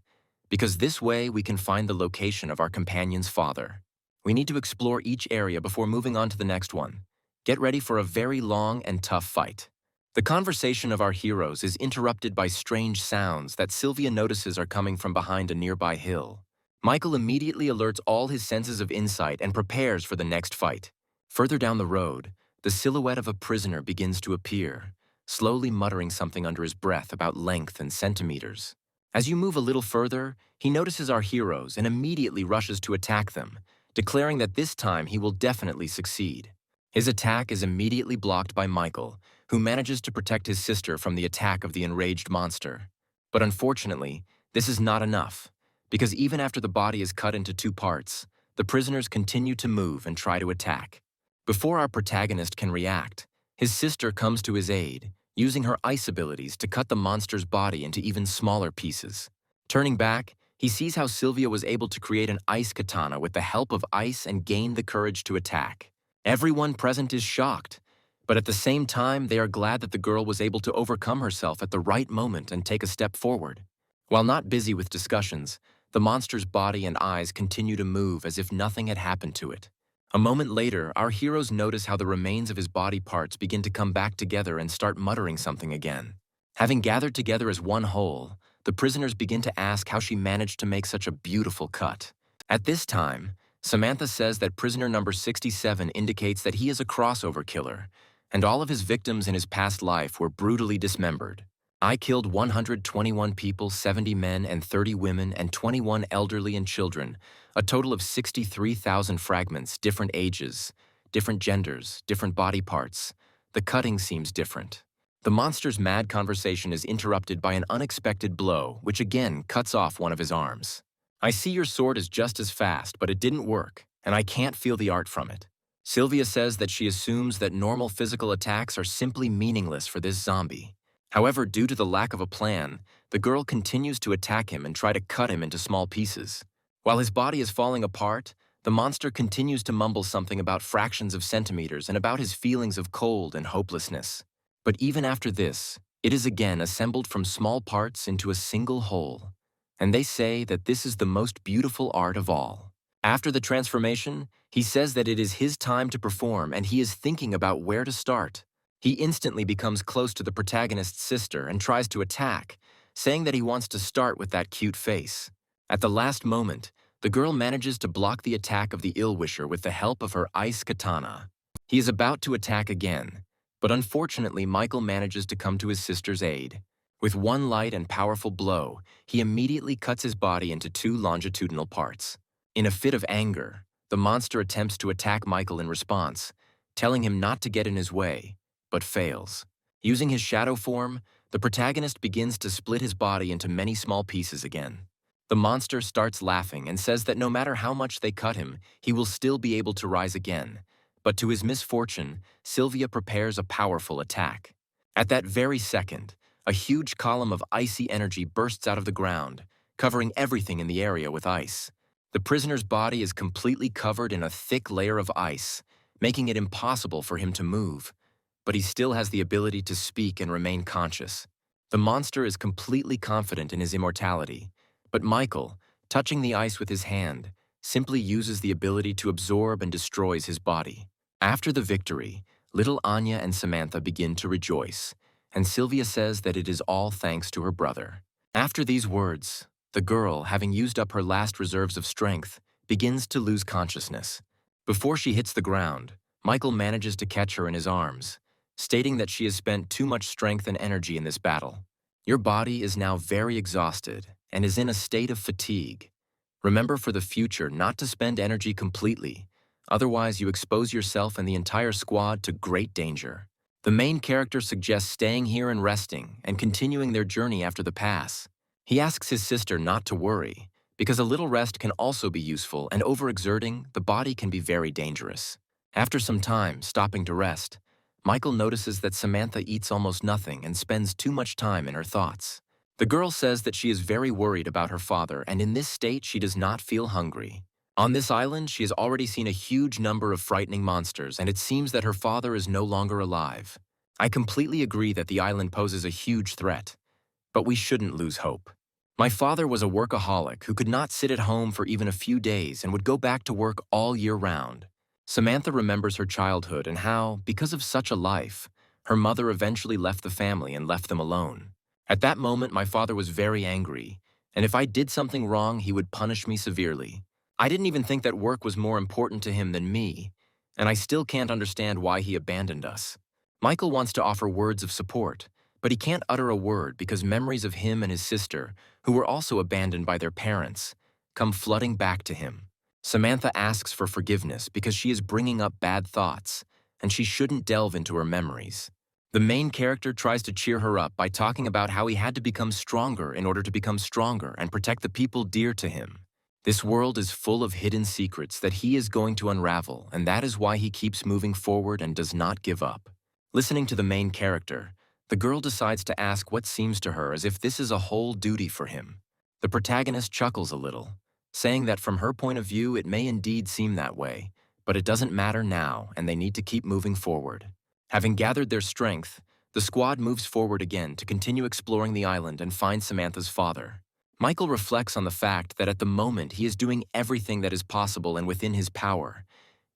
because this way we can find the location of our companion's father. We need to explore each area before moving on to the next one. Get ready for a very long and tough fight. The conversation of our heroes is interrupted by strange sounds that Sylvia notices are coming from behind a nearby hill. Michael immediately alerts all his senses of insight and prepares for the next fight. Further down the road, the silhouette of a prisoner begins to appear, slowly muttering something under his breath about length and centimeters. As you move a little further, he notices our heroes and immediately rushes to attack them, declaring that this time he will definitely succeed. His attack is immediately blocked by Michael, who manages to protect his sister from the attack of the enraged monster. But unfortunately, this is not enough, because even after the body is cut into two parts, the prisoners continue to move and try to attack. Before our protagonist can react, his sister comes to his aid, using her ice abilities to cut the monster's body into even smaller pieces. Turning back, he sees how Sylvia was able to create an ice katana with the help of ice and gained the courage to attack. Everyone present is shocked, but at the same time they are glad that the girl was able to overcome herself at the right moment and take a step forward. While not busy with discussions, the monster's body and eyes continue to move as if nothing had happened to it. A moment later, our heroes notice how the remains of his body parts begin to come back together and start muttering something again. Having gathered together as one whole, the prisoners begin to ask how she managed to make such a beautiful cut. At this time, Samantha says that prisoner number 67 indicates that he is a crossover killer, and all of his victims in his past life were brutally dismembered. I killed 121 people, 70 men and 30 women, and 21 elderly and children, a total of 63,000 fragments, different ages, different genders, different body parts. The cutting seems different. The monster's mad conversation is interrupted by an unexpected blow, which again cuts off one of his arms. I see your sword is just as fast, but it didn't work, and I can't feel the art from it. Sylvia says that she assumes that normal physical attacks are simply meaningless for this zombie. However, due to the lack of a plan, the girl continues to attack him and try to cut him into small pieces. While his body is falling apart, the monster continues to mumble something about fractions of centimeters and about his feelings of cold and hopelessness. But even after this, it is again assembled from small parts into a single whole. And they say that this is the most beautiful art of all. After the transformation, he says that it is his time to perform and he is thinking about where to start. He instantly becomes close to the protagonist's sister and tries to attack, saying that he wants to start with that cute face. At the last moment, the girl manages to block the attack of the ill-wisher with the help of her ice katana. He is about to attack again, but unfortunately Michael manages to come to his sister's aid. With one light and powerful blow, he immediately cuts his body into two longitudinal parts. In a fit of anger, the monster attempts to attack Michael in response, telling him not to get in his way, but fails. Using his shadow form, the protagonist begins to split his body into many small pieces again. The monster starts laughing and says that no matter how much they cut him, he will still be able to rise again. But to his misfortune, Sylvia prepares a powerful attack. At that very second, a huge column of icy energy bursts out of the ground, covering everything in the area with ice. The prisoner's body is completely covered in a thick layer of ice, making it impossible for him to move. But he still has the ability to speak and remain conscious. The monster is completely confident in his immortality, but Michael, touching the ice with his hand, simply uses the ability to absorb and destroys his body. After the victory, little Anya and Samantha begin to rejoice, and Sylvia says that it is all thanks to her brother. After these words, the girl, having used up her last reserves of strength, begins to lose consciousness. Before she hits the ground, Michael manages to catch her in his arms, stating that she has spent too much strength and energy in this battle. Your body is now very exhausted and is in a state of fatigue. Remember for the future not to spend energy completely, otherwise you expose yourself and the entire squad to great danger. The main character suggests staying here and resting and continuing their journey after the pass. He asks his sister not to worry, because a little rest can also be useful, and overexerting the body can be very dangerous. After some time, stopping to rest, Michael notices that Samantha eats almost nothing and spends too much time in her thoughts. The girl says that she is very worried about her father, and in this state she does not feel hungry. On this island, she has already seen a huge number of frightening monsters, and it seems that her father is no longer alive. I completely agree that the island poses a huge threat, but we shouldn't lose hope. My father was a workaholic who could not sit at home for even a few days and would go back to work all year round. Samantha remembers her childhood and how, because of such a life, her mother eventually left the family and left them alone. At that moment, my father was very angry, and if I did something wrong, he would punish me severely. I didn't even think that work was more important to him than me, and I still can't understand why he abandoned us. Michael wants to offer words of support, but he can't utter a word because memories of him and his sister, who were also abandoned by their parents, come flooding back to him. Samantha asks for forgiveness because she is bringing up bad thoughts, and she shouldn't delve into her memories. The main character tries to cheer her up by talking about how he had to become stronger in order to become stronger and protect the people dear to him. This world is full of hidden secrets that he is going to unravel, and that is why he keeps moving forward and does not give up. Listening to the main character, the girl decides to ask what seems to her as if this is a whole duty for him. The protagonist chuckles a little, saying that from her point of view it may indeed seem that way, but it doesn't matter now and they need to keep moving forward. Having gathered their strength, the squad moves forward again to continue exploring the island and find Samantha's father. Michael reflects on the fact that at the moment he is doing everything that is possible and within his power,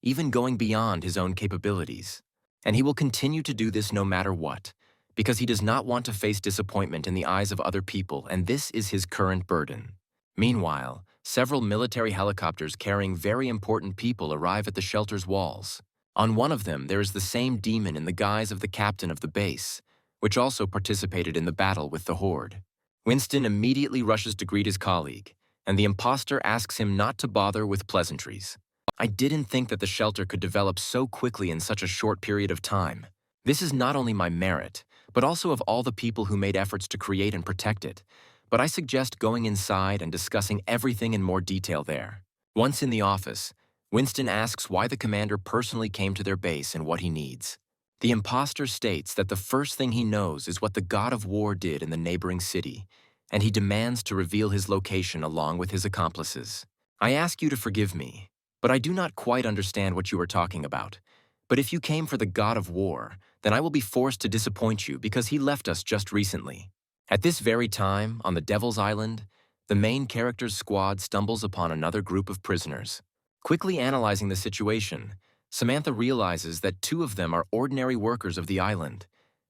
even going beyond his own capabilities. And he will continue to do this no matter what, because he does not want to face disappointment in the eyes of other people, and this is his current burden. Meanwhile, several military helicopters carrying very important people arrive at the shelter's walls. On one of them, there is the same demon in the guise of the captain of the base, which also participated in the battle with the Horde. Winston immediately rushes to greet his colleague, and the imposter asks him not to bother with pleasantries. I didn't think that the shelter could develop so quickly in such a short period of time. This is not only my merit, but also of all the people who made efforts to create and protect it, but I suggest going inside and discussing everything in more detail there. Once in the office, Winston asks why the commander personally came to their base and what he needs. The imposter states that the first thing he knows is what the god of war did in the neighboring city, and he demands to reveal his location along with his accomplices. I ask you to forgive me, but I do not quite understand what you are talking about. But if you came for the god of war, then I will be forced to disappoint you because he left us just recently. At this very time, on the Devil's Island, the main character's squad stumbles upon another group of prisoners. Quickly analyzing the situation, Samantha realizes that two of them are ordinary workers of the island,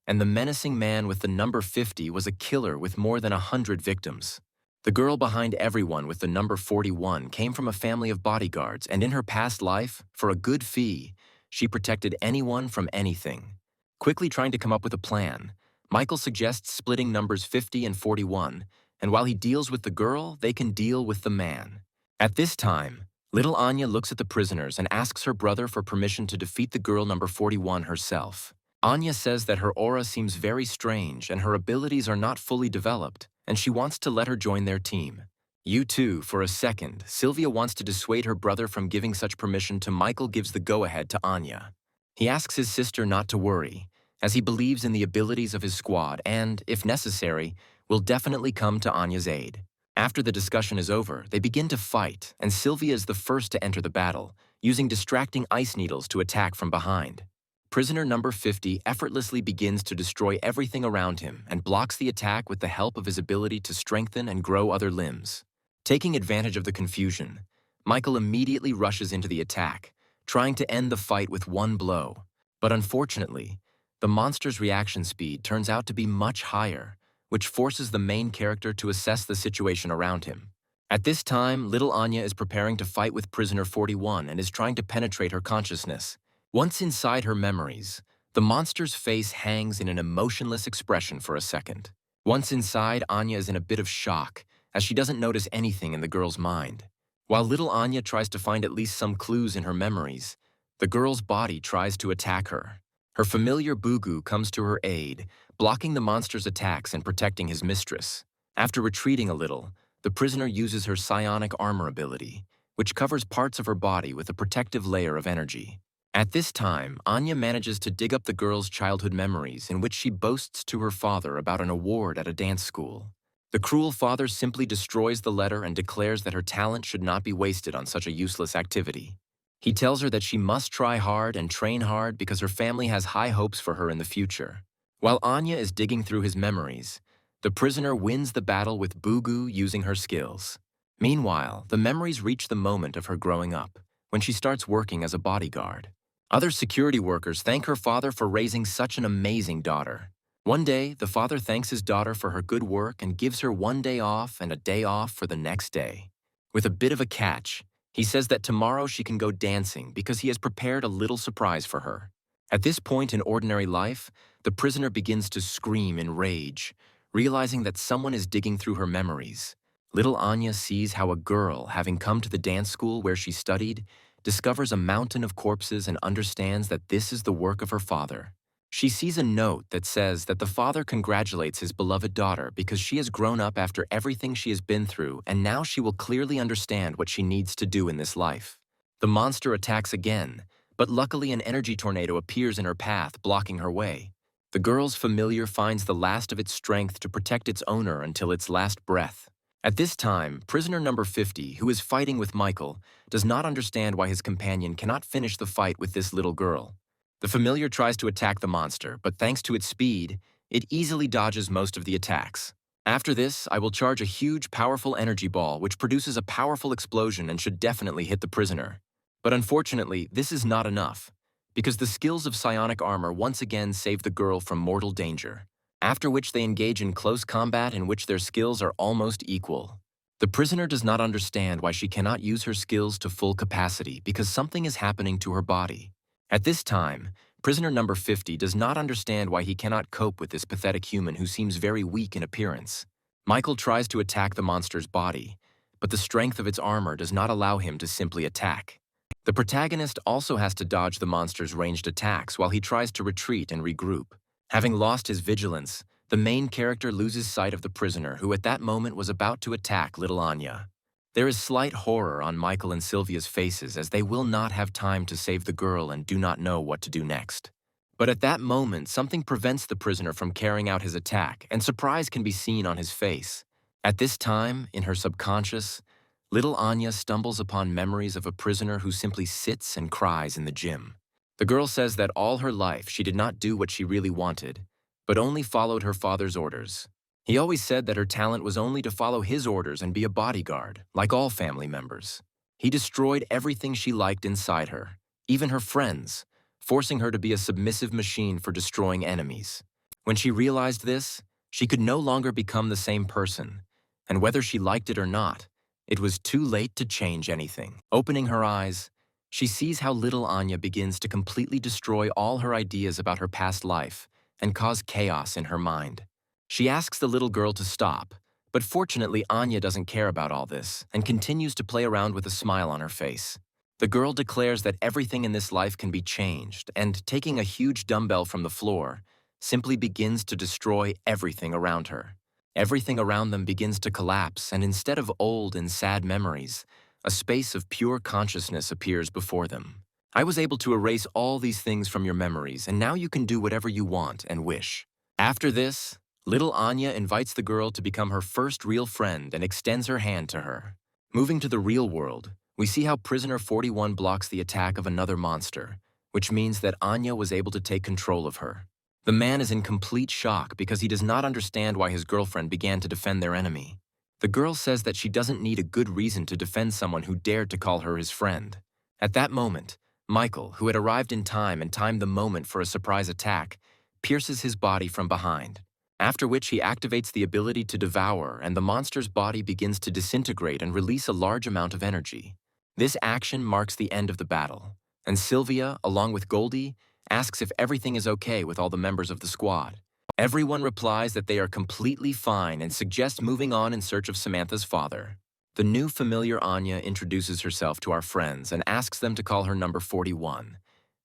and the menacing man with the number 50 was a killer with more than 100 victims. The girl behind everyone with the number 41 came from a family of bodyguards, and in her past life, for a good fee, she protected anyone from anything. Quickly trying to come up with a plan, Michael suggests splitting numbers 50 and 41, and while he deals with the girl, they can deal with the man. At this time, little Anya looks at the prisoners and asks her brother for permission to defeat the girl number 41 herself. Anya says that her aura seems very strange and her abilities are not fully developed, and she wants to let her join their team. You too, for a second, Sylvia wants to dissuade her brother from giving such permission to Michael gives the go-ahead to Anya. He asks his sister not to worry, as he believes in the abilities of his squad and, if necessary, will definitely come to Anya's aid. After the discussion is over, they begin to fight, and Sylvia is the first to enter the battle, using distracting ice needles to attack from behind. Prisoner number 50 effortlessly begins to destroy everything around him and blocks the attack with the help of his ability to strengthen and grow other limbs. Taking advantage of the confusion, Michael immediately rushes into the attack, trying to end the fight with one blow. But unfortunately, the monster's reaction speed turns out to be much higher, which forces the main character to assess the situation around him. At this time, little Anya is preparing to fight with prisoner 41 and is trying to penetrate her consciousness. Once inside her memories, The monster's face hangs in an emotionless expression for a second. Once inside, Anya is in a bit of shock, as she doesn't notice anything in the girl's mind. While little Anya tries to find at least some clues in her memories, the girl's body tries to attack her. Her familiar Bugu comes to her aid, blocking the monster's attacks and protecting his mistress. After retreating a little, the prisoner uses her psionic armor ability, which covers parts of her body with a protective layer of energy. At this time, Anya manages to dig up the girl's childhood memories in which she boasts to her father about an award at a dance school. The cruel father simply destroys the letter and declares that her talent should not be wasted on such a useless activity. He tells her that she must try hard and train hard because her family has high hopes for her in the future. While Anya is digging through his memories, the prisoner wins the battle with Bugu using her skills. Meanwhile, the memories reach the moment of her growing up, when she starts working as a bodyguard. Other security workers thank her father for raising such an amazing daughter. One day, the father thanks his daughter for her good work and gives her one day off and a day off for the next day. With a bit of a catch, he says that tomorrow she can go dancing because he has prepared a little surprise for her. At this point in ordinary life, the prisoner begins to scream in rage, realizing that someone is digging through her memories. Little Anya sees how a girl, having come to the dance school where she studied, discovers a mountain of corpses and understands that this is the work of her father. She sees a note that says that the father congratulates his beloved daughter because she has grown up after everything she has been through, and now she will clearly understand what she needs to do in this life. The monster attacks again, but luckily an energy tornado appears in her path, blocking her way. The girl's familiar finds the last of its strength to protect its owner until its last breath. At this time, prisoner number 50, who is fighting with Michael, does not understand why his companion cannot finish the fight with this little girl. The familiar tries to attack the monster, but thanks to its speed, it easily dodges most of the attacks. After this, I will charge a huge, powerful energy ball which produces a powerful explosion and should definitely hit the prisoner. But unfortunately, this is not enough, because the skills of psionic armor once again save the girl from mortal danger, after which they engage in close combat in which their skills are almost equal. The prisoner does not understand why she cannot use her skills to full capacity because something is happening to her body. At this time, prisoner number 50 does not understand why he cannot cope with this pathetic human who seems very weak in appearance. Michael tries to attack the monster's body, but the strength of its armor does not allow him to simply attack. The protagonist also has to dodge the monster's ranged attacks while he tries to retreat and regroup. Having lost his vigilance, the main character loses sight of the prisoner who at that moment was about to attack little Anya. There is slight horror on Michael and Sylvia's faces as they will not have time to save the girl and do not know what to do next. But at that moment, something prevents the prisoner from carrying out his attack, and surprise can be seen on his face. At this time, in her subconscious, little Anya stumbles upon memories of a prisoner who simply sits and cries in the gym. The girl says that all her life she did not do what she really wanted, but only followed her father's orders. He always said that her talent was only to follow his orders and be a bodyguard, like all family members. He destroyed everything she liked inside her, even her friends, forcing her to be a submissive machine for destroying enemies. When she realized this, she could no longer become the same person, and whether she liked it or not, it was too late to change anything. Opening her eyes, she sees how little Anya begins to completely destroy all her ideas about her past life and cause chaos in her mind. She asks the little girl to stop, but fortunately Anya doesn't care about all this and continues to play around with a smile on her face. The girl declares that everything in this life can be changed and, taking a huge dumbbell from the floor, simply begins to destroy everything around her. Everything around them begins to collapse, and instead of old and sad memories, a space of pure consciousness appears before them. I was able to erase all these things from your memories, and now you can do whatever you want and wish. After this, little Anya invites the girl to become her first real friend and extends her hand to her. Moving to the real world, we see how prisoner 41 blocks the attack of another monster, which means that Anya was able to take control of her. The man is in complete shock because he does not understand why his girlfriend began to defend their enemy. The girl says that she doesn't need a good reason to defend someone who dared to call her his friend. At that moment, Michael, who had arrived in time and timed the moment for a surprise attack, pierces his body from behind, after which he activates the ability to devour, and the monster's body begins to disintegrate and release a large amount of energy. This action marks the end of the battle, and Sylvia, along with Goldie, asks if everything is okay with all the members of the squad. Everyone replies that they are completely fine and suggests moving on in search of Samantha's father. The new familiar Anya introduces herself to our friends and asks them to call her number 41.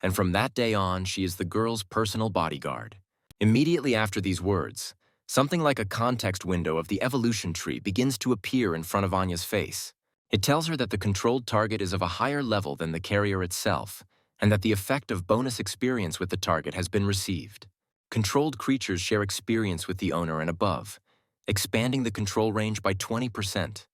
And from that day on, she is the girl's personal bodyguard. Immediately after these words, something like a context window of the evolution tree begins to appear in front of Anya's face. It tells her that the controlled target is of a higher level than the carrier itself, and that the effect of bonus experience with the target has been received. Controlled creatures share experience with the owner and above, expanding the control range by 20%,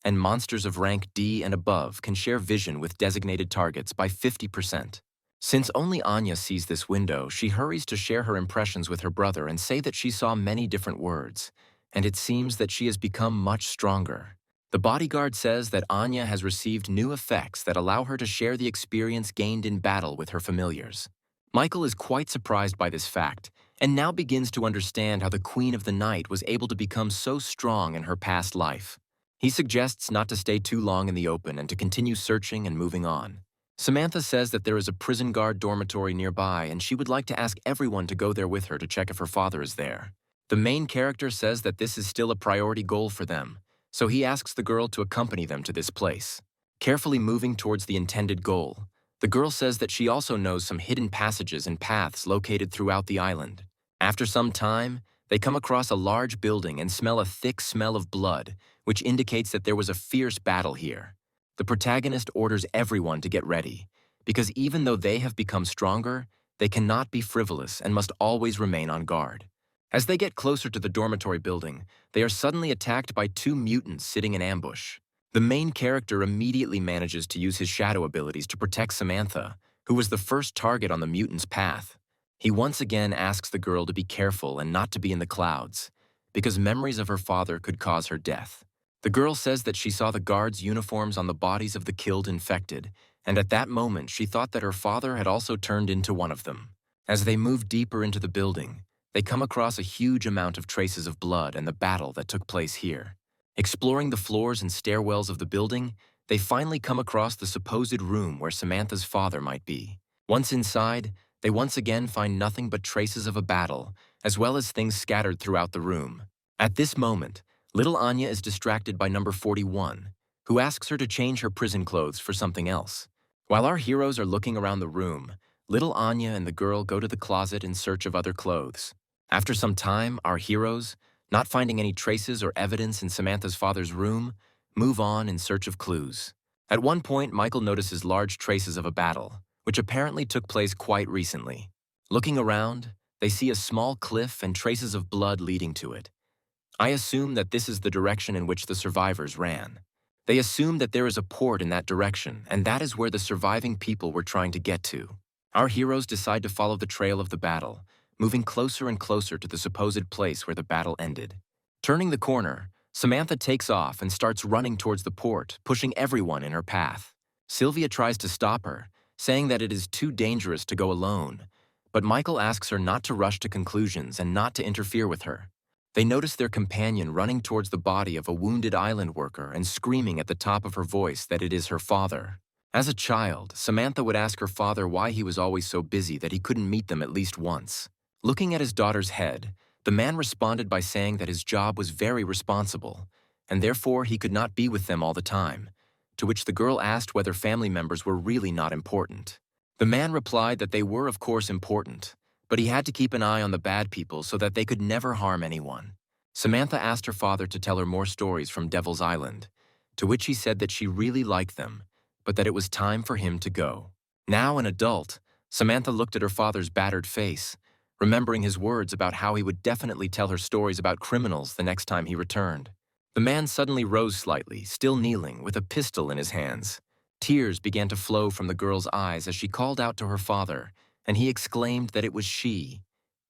and monsters of rank D and above can share vision with designated targets by 50%. Since only Anya sees this window, she hurries to share her impressions with her brother and say that she saw many different words, and it seems that she has become much stronger. The bodyguard says that Anya has received new effects that allow her to share the experience gained in battle with her familiars. Michael is quite surprised by this fact, and now begins to understand how the Queen of the Night was able to become so strong in her past life. He suggests not to stay too long in the open and to continue searching and moving on. Samantha says that there is a prison guard dormitory nearby and she would like to ask everyone to go there with her to check if her father is there. The main character says that this is still a priority goal for them, so he asks the girl to accompany them to this place. Carefully moving towards the intended goal, the girl says that she also knows some hidden passages and paths located throughout the island. After some time, they come across a large building and smell a thick smell of blood, which indicates that there was a fierce battle here. The protagonist orders everyone to get ready, because even though they have become stronger, they cannot be frivolous and must always remain on guard. As they get closer to the dormitory building, they are suddenly attacked by two mutants sitting in ambush. The main character immediately manages to use his shadow abilities to protect Samantha, who was the first target on the mutant's path. He once again asks the girl to be careful and not to be in the clouds, because memories of her father could cause her death. The girl says that she saw the guards' uniforms on the bodies of the killed infected, and at that moment she thought that her father had also turned into one of them. As they move deeper into the building, they come across a huge amount of traces of blood and the battle that took place here. Exploring the floors and stairwells of the building, they finally come across the supposed room where Samantha's father might be. Once inside, they once again find nothing but traces of a battle, as well as things scattered throughout the room. At this moment, little Anya is distracted by number 41, who asks her to change her prison clothes for something else. While our heroes are looking around the room, little Anya and the girl go to the closet in search of other clothes. After some time, our heroes, not finding any traces or evidence in Samantha's father's room, move on in search of clues. At one point, Michael notices large traces of a battle, which apparently took place quite recently. Looking around, they see a small cliff and traces of blood leading to it. I assume that this is the direction in which the survivors ran. They assume that there is a port in that direction, and that is where the surviving people were trying to get to. Our heroes decide to follow the trail of the battle, moving closer and closer to the supposed place where the battle ended. Turning the corner, Samantha takes off and starts running towards the port, pushing everyone in her path. Sylvia tries to stop her, saying that it is too dangerous to go alone, but Michael asks her not to rush to conclusions and not to interfere with her. They notice their companion running towards the body of a wounded island worker and screaming at the top of her voice that it is her father. As a child, Samantha would ask her father why he was always so busy that he couldn't meet them at least once. Looking at his daughter's head, the man responded by saying that his job was very responsible, and therefore he could not be with them all the time, to which the girl asked whether family members were really not important. The man replied that they were of course important, but he had to keep an eye on the bad people so that they could never harm anyone. Samantha asked her father to tell her more stories from Devil's Island, to which he said that she really liked them, but that it was time for him to go. Now an adult, Samantha looked at her father's battered face, remembering his words about how he would definitely tell her stories about criminals the next time he returned. The man suddenly rose slightly, still kneeling, with a pistol in his hands. Tears began to flow from the girl's eyes as she called out to her father, and he exclaimed that it was she.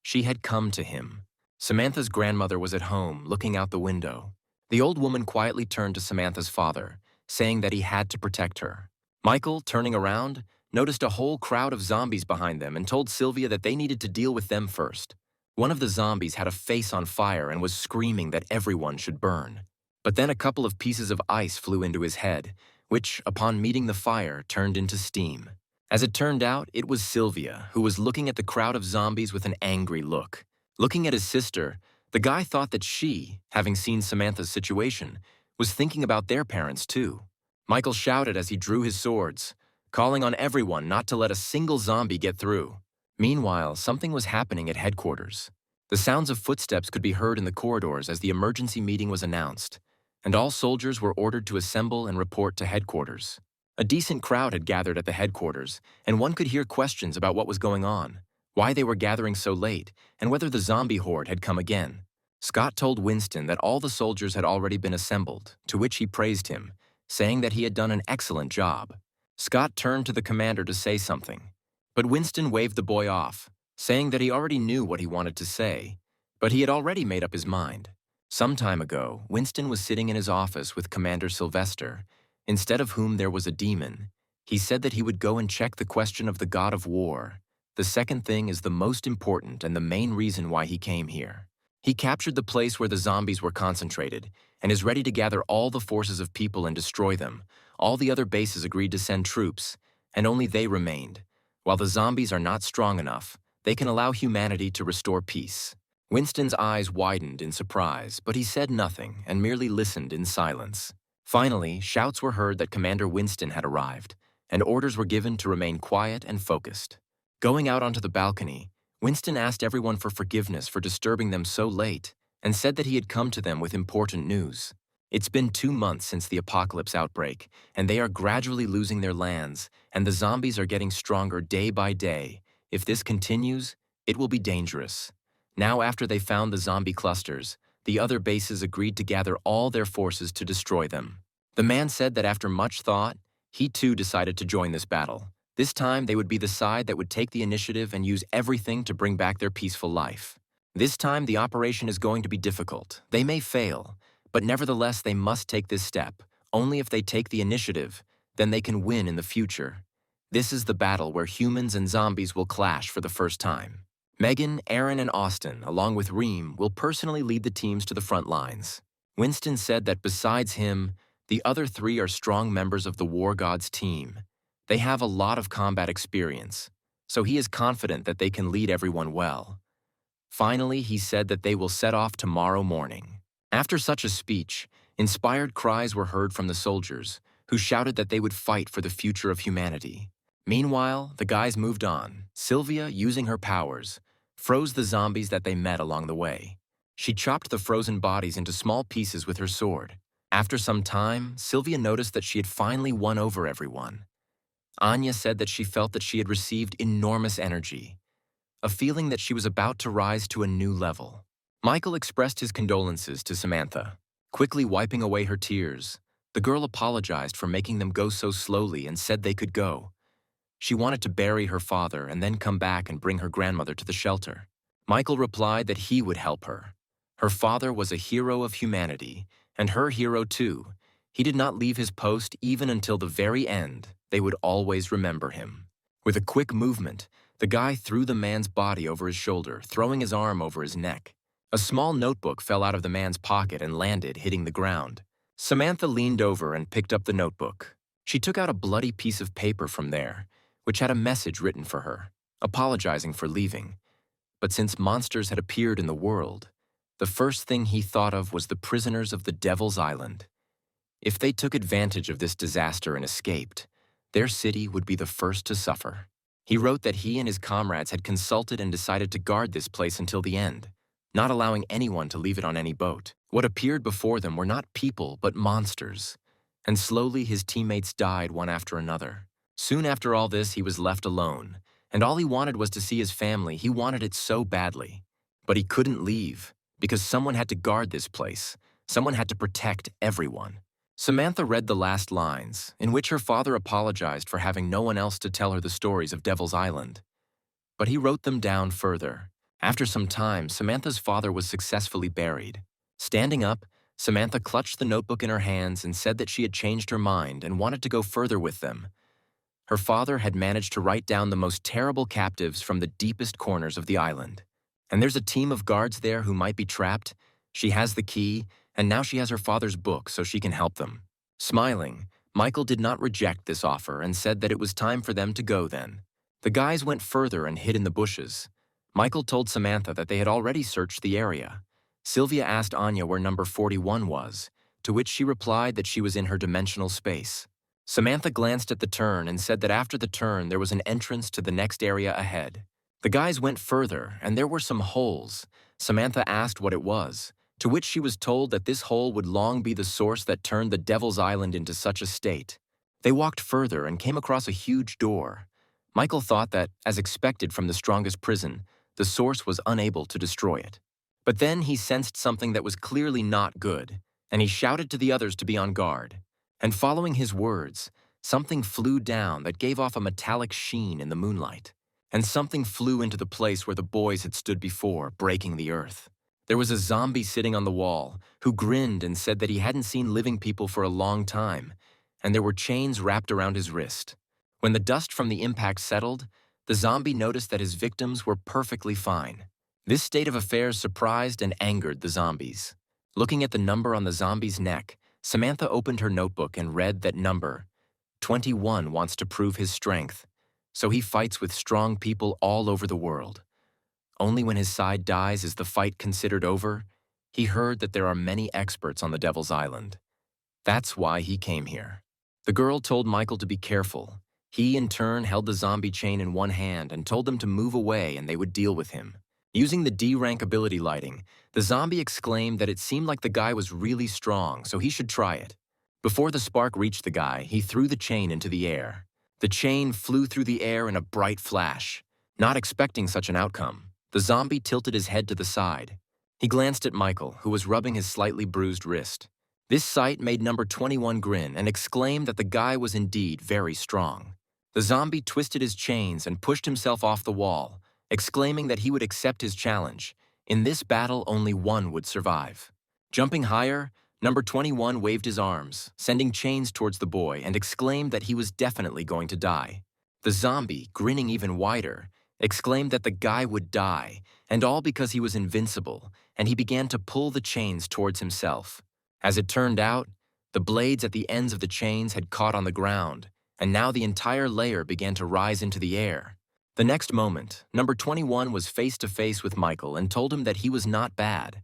She had come to him. Samantha's grandmother was at home, looking out the window. The old woman quietly turned to Samantha's father, saying that he had to protect her. Michael, turning around, noticed a whole crowd of zombies behind them and told Sylvia that they needed to deal with them first. One of the zombies had a face on fire and was screaming that everyone should burn. But then a couple of pieces of ice flew into his head, which, upon meeting the fire, turned into steam. As it turned out, it was Sylvia, who was looking at the crowd of zombies with an angry look. Looking at his sister, the guy thought that she, having seen Samantha's situation, was thinking about their parents too. Michael shouted as he drew his swords, calling on everyone not to let a single zombie get through. Meanwhile, something was happening at headquarters. The sounds of footsteps could be heard in the corridors as the emergency meeting was announced, and all soldiers were ordered to assemble and report to headquarters. A decent crowd had gathered at the headquarters, and one could hear questions about what was going on, why they were gathering so late, and whether the zombie horde had come again. Scott told Winston that all the soldiers had already been assembled, to which he praised him, saying that he had done an excellent job. Scott turned to the commander to say something, but Winston waved the boy off, saying that he already knew what he wanted to say, but he had already made up his mind. Some time ago, Winston was sitting in his office with Commander Sylvester, instead of whom there was a demon. He said that he would go and check the question of the god of war. The second thing is the most important and the main reason why he came here. He captured the place where the zombies were concentrated and is ready to gather all the forces of people and destroy them. All the other bases agreed to send troops, and only they remained. While the zombies are not strong enough, they can allow humanity to restore peace. Winston's eyes widened in surprise, but he said nothing and merely listened in silence. Finally, shouts were heard that Commander Winston had arrived, and orders were given to remain quiet and focused. Going out onto the balcony, Winston asked everyone for forgiveness for disturbing them so late and said that he had come to them with important news. It's been 2 months since the apocalypse outbreak, and they are gradually losing their lands, and the zombies are getting stronger day by day. If this continues, it will be dangerous. Now, after they found the zombie clusters, the other bases agreed to gather all their forces to destroy them. The man said that after much thought, he too decided to join this battle. This time, they would be the side that would take the initiative and use everything to bring back their peaceful life. This time, the operation is going to be difficult. They may fail, but nevertheless, they must take this step. Only if they take the initiative, then they can win in the future. This is the battle where humans and zombies will clash for the first time. Megan, Aaron, and Austin, along with Reem, will personally lead the teams to the front lines. Winston said that besides him, the other 3 are strong members of the War Gods team. They have a lot of combat experience, so he is confident that they can lead everyone well. Finally, he said that they will set off tomorrow morning. After such a speech, inspired cries were heard from the soldiers, who shouted that they would fight for the future of humanity. Meanwhile, the guys moved on. Sylvia, using her powers, froze the zombies that they met along the way. She chopped the frozen bodies into small pieces with her sword. After some time, Sylvia noticed that she had finally won over everyone. Anya said that she felt that she had received enormous energy, a feeling that she was about to rise to a new level. Michael expressed his condolences to Samantha. Quickly wiping away her tears, the girl apologized for making them go so slowly and said they could go. She wanted to bury her father and then come back and bring her grandmother to the shelter. Michael replied that he would help her. Her father was a hero of humanity, and her hero too. He did not leave his post even until the very end. They would always remember him. With a quick movement, the guy threw the man's body over his shoulder, throwing his arm over his neck. A small notebook fell out of the man's pocket and landed, hitting the ground. Samantha leaned over and picked up the notebook. She took out a bloody piece of paper from there, which had a message written for her, apologizing for leaving. But since monsters had appeared in the world, the first thing he thought of was the prisoners of the Devil's Island. If they took advantage of this disaster and escaped, their city would be the first to suffer. He wrote that he and his comrades had consulted and decided to guard this place until the end, not allowing anyone to leave it on any boat. What appeared before them were not people, but monsters. And slowly his teammates died one after another. Soon after all this, he was left alone, and all he wanted was to see his family. He wanted it so badly. But he couldn't leave, because someone had to guard this place. Someone had to protect everyone. Samantha read the last lines, in which her father apologized for having no one else to tell her the stories of Devil's Island. But he wrote them down further. After some time, Samantha's father was successfully buried. Standing up, Samantha clutched the notebook in her hands and said that she had changed her mind and wanted to go further with them. Her father had managed to write down the most terrible captives from the deepest corners of the island. And there's a team of guards there who might be trapped. She has the key, and now she has her father's book so she can help them. Smiling, Michael did not reject this offer and said that it was time for them to go then. The guys went further and hid in the bushes. Michael told Samantha that they had already searched the area. Sylvia asked Anya where number 41 was, to which she replied that she was in her dimensional space. Samantha glanced at the turn and said that after the turn there was an entrance to the next area ahead. The guys went further, and there were some holes. Samantha asked what it was, to which she was told that this hole would long be the source that turned the Devil's Island into such a state. They walked further and came across a huge door. Michael thought that, as expected from the strongest prison, the source was unable to destroy it. But then he sensed something that was clearly not good, and he shouted to the others to be on guard. And following his words, something flew down that gave off a metallic sheen in the moonlight. And something flew into the place where the boys had stood before, breaking the earth. There was a zombie sitting on the wall, who grinned and said that he hadn't seen living people for a long time, and there were chains wrapped around his wrist. When the dust from the impact settled, the zombie noticed that his victims were perfectly fine. This state of affairs surprised and angered the zombies. Looking at the number on the zombie's neck, Samantha opened her notebook and read that number 21 wants to prove his strength, so he fights with strong people all over the world. Only when his side dies is the fight considered over. He heard that there are many experts on the Devil's Island. That's why he came here. The girl told Michael to be careful. He, in turn, held the zombie chain in one hand and told them to move away and they would deal with him. Using the D-rank ability lighting, the zombie exclaimed that it seemed like the guy was really strong, so he should try it. Before the spark reached the guy, he threw the chain into the air. The chain flew through the air in a bright flash. Not expecting such an outcome, the zombie tilted his head to the side. He glanced at Michael, who was rubbing his slightly bruised wrist. This sight made number 21 grin and exclaim that the guy was indeed very strong. The zombie twisted his chains and pushed himself off the wall, exclaiming that he would accept his challenge. In this battle, only one would survive. Jumping higher, number 21 waved his arms, sending chains towards the boy, and exclaimed that he was definitely going to die. The zombie, grinning even wider, exclaimed that the guy would die, and all because he was invincible, and he began to pull the chains towards himself. As it turned out, the blades at the ends of the chains had caught on the ground, and now the entire layer began to rise into the air. The next moment, number 21 was face to face with Michael and told him that he was not bad.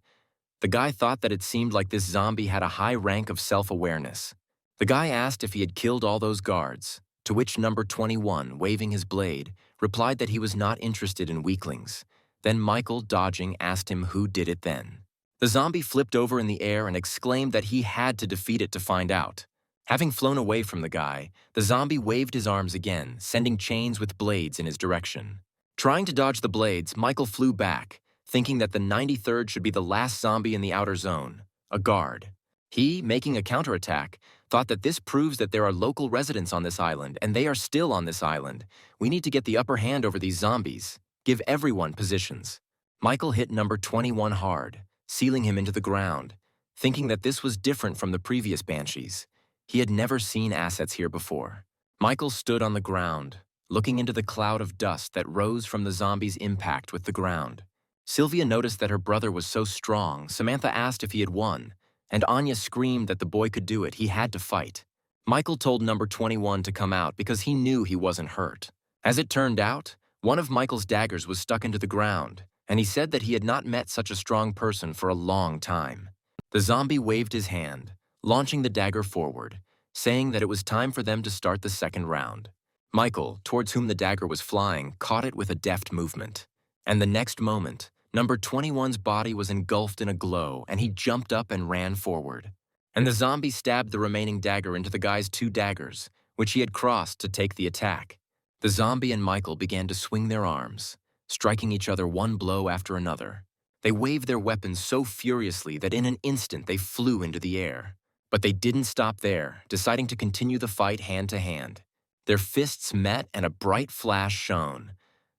The guy thought that it seemed like this zombie had a high rank of self-awareness. The guy asked if he had killed all those guards, to which number 21, waving his blade, replied that he was not interested in weaklings. Then Michael, dodging, asked him who did it then. The zombie flipped over in the air and exclaimed that he had to defeat it to find out. Having flown away from the guy, the zombie waved his arms again, sending chains with blades in his direction. Trying to dodge the blades, Michael flew back, thinking that the 93rd should be the last zombie in the outer zone, a guard. He, making a counterattack, thought that this proves that there are local residents on this island, and they are still on this island. We need to get the upper hand over these zombies. Give everyone positions. Michael hit number 21 hard, sealing him into the ground, thinking that this was different from the previous banshees. He had never seen assets here before. Michael stood on the ground, looking into the cloud of dust that rose from the zombie's impact with the ground. Sylvia noticed that her brother was so strong. Samantha asked if he had won, and Anya screamed that the boy could do it. He had to fight. Michael told number 21 to come out because he knew he wasn't hurt. As it turned out, one of Michael's daggers was stuck into the ground, and he said that he had not met such a strong person for a long time. The zombie waved his hand, launching the dagger forward, saying that it was time for them to start the second round. Michael, towards whom the dagger was flying, caught it with a deft movement. And the next moment, number 21's body was engulfed in a glow, and he jumped up and ran forward. And the zombie stabbed the remaining dagger into the guy's 2 daggers, which he had crossed to take the attack. The zombie and Michael began to swing their arms, striking each other one blow after another. They waved their weapons so furiously that in an instant they flew into the air. But they didn't stop there, deciding to continue the fight hand to hand. Their fists met and a bright flash shone.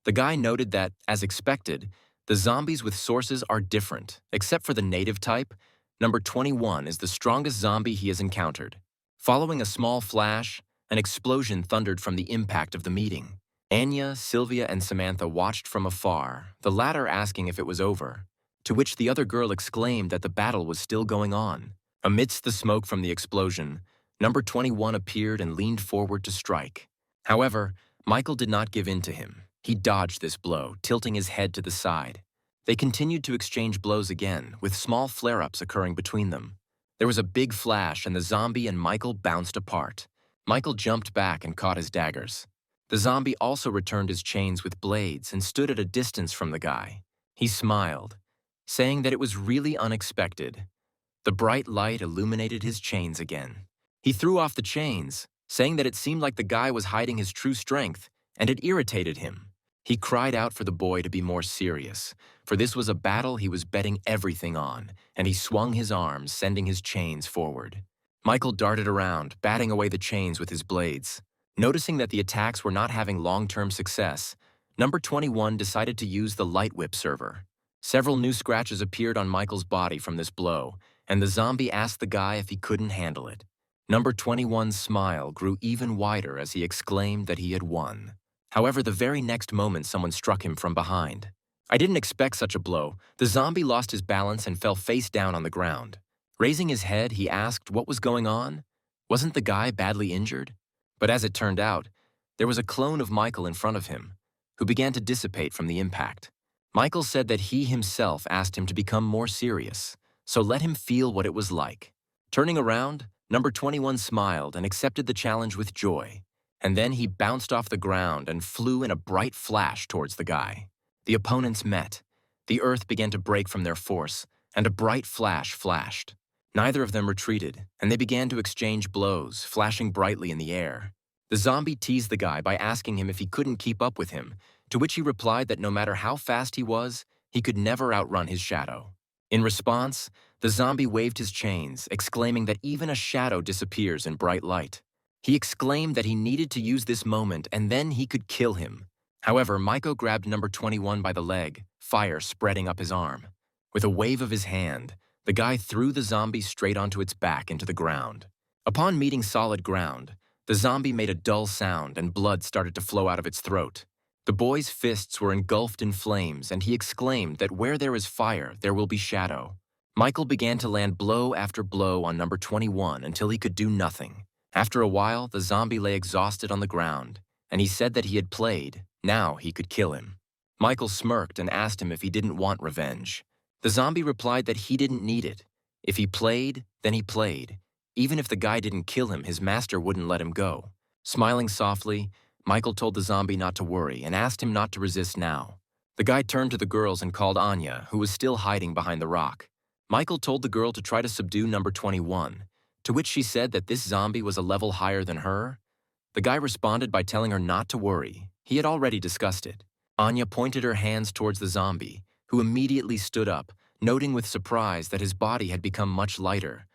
The guy noted that, as expected, the zombies with sources are different, except for the native type. Number 21 is the strongest zombie he has encountered. Following a small flash, an explosion thundered from the impact of the meeting. Anya, Sylvia, and Samantha watched from afar, the latter asking if it was over, to which the other girl exclaimed that the battle was still going on. Amidst the smoke from the explosion, Number 21 appeared and leaned forward to strike. However, Michael did not give in to him. He dodged this blow, tilting his head to the side. They continued to exchange blows again, with small flare-ups occurring between them. There was a big flash and the zombie and Michael bounced apart. Michael jumped back and caught his daggers. The zombie also returned his chains with blades and stood at a distance from the guy. He smiled, saying that it was really unexpected. The bright light illuminated his chains again. He threw off the chains, saying that it seemed like the guy was hiding his true strength, and it irritated him. He cried out for the boy to be more serious, for this was a battle he was betting everything on, and he swung his arms, sending his chains forward. Michael darted around, batting away the chains with his blades. Noticing that the attacks were not having long-term success, number 21 decided to use the light whip server. Several new scratches appeared on Michael's body from this blow, and the zombie asked the guy if he couldn't handle it. Number 21's smile grew even wider as he exclaimed that he had won. However, the very next moment someone struck him from behind. I didn't expect such a blow. The zombie lost his balance and fell face down on the ground. Raising his head, he asked what was going on. Wasn't the guy badly injured? But as it turned out, there was a clone of Michael in front of him, who began to dissipate from the impact. Michael said that he himself asked him to become more serious, so let him feel what it was like. Turning around, number 21 smiled and accepted the challenge with joy, and then he bounced off the ground and flew in a bright flash towards the guy. The opponents met. The earth began to break from their force, and a bright flash flashed. Neither of them retreated, and they began to exchange blows, flashing brightly in the air. The zombie teased the guy by asking him if he couldn't keep up with him, to which he replied that no matter how fast he was, he could never outrun his shadow. In response, the zombie waved his chains, exclaiming that even a shadow disappears in bright light. He exclaimed that he needed to use this moment and then he could kill him. However, Michael grabbed number 21 by the leg, fire spreading up his arm. With a wave of his hand, the guy threw the zombie straight onto its back into the ground. Upon meeting solid ground, the zombie made a dull sound and blood started to flow out of its throat. The boy's fists were engulfed in flames and he exclaimed that where there is fire, there will be shadow. Michael began to land blow after blow on number 21 until he could do nothing. After a while, the zombie lay exhausted on the ground, and he said that he had played. Now he could kill him. Michael smirked and asked him if he didn't want revenge. The zombie replied that he didn't need it. If he played, then he played. Even if the guy didn't kill him, his master wouldn't let him go. Smiling softly, Michael told the zombie not to worry and asked him not to resist now. The guy turned to the girls and called Anya, who was still hiding behind the rock. Michael told the girl to try to subdue number 21, to which she said that this zombie was a level higher than her. The guy responded by telling her not to worry. He had already discussed it. Anya pointed her hands towards the zombie, who immediately stood up, noting with surprise that his body had become much lighter,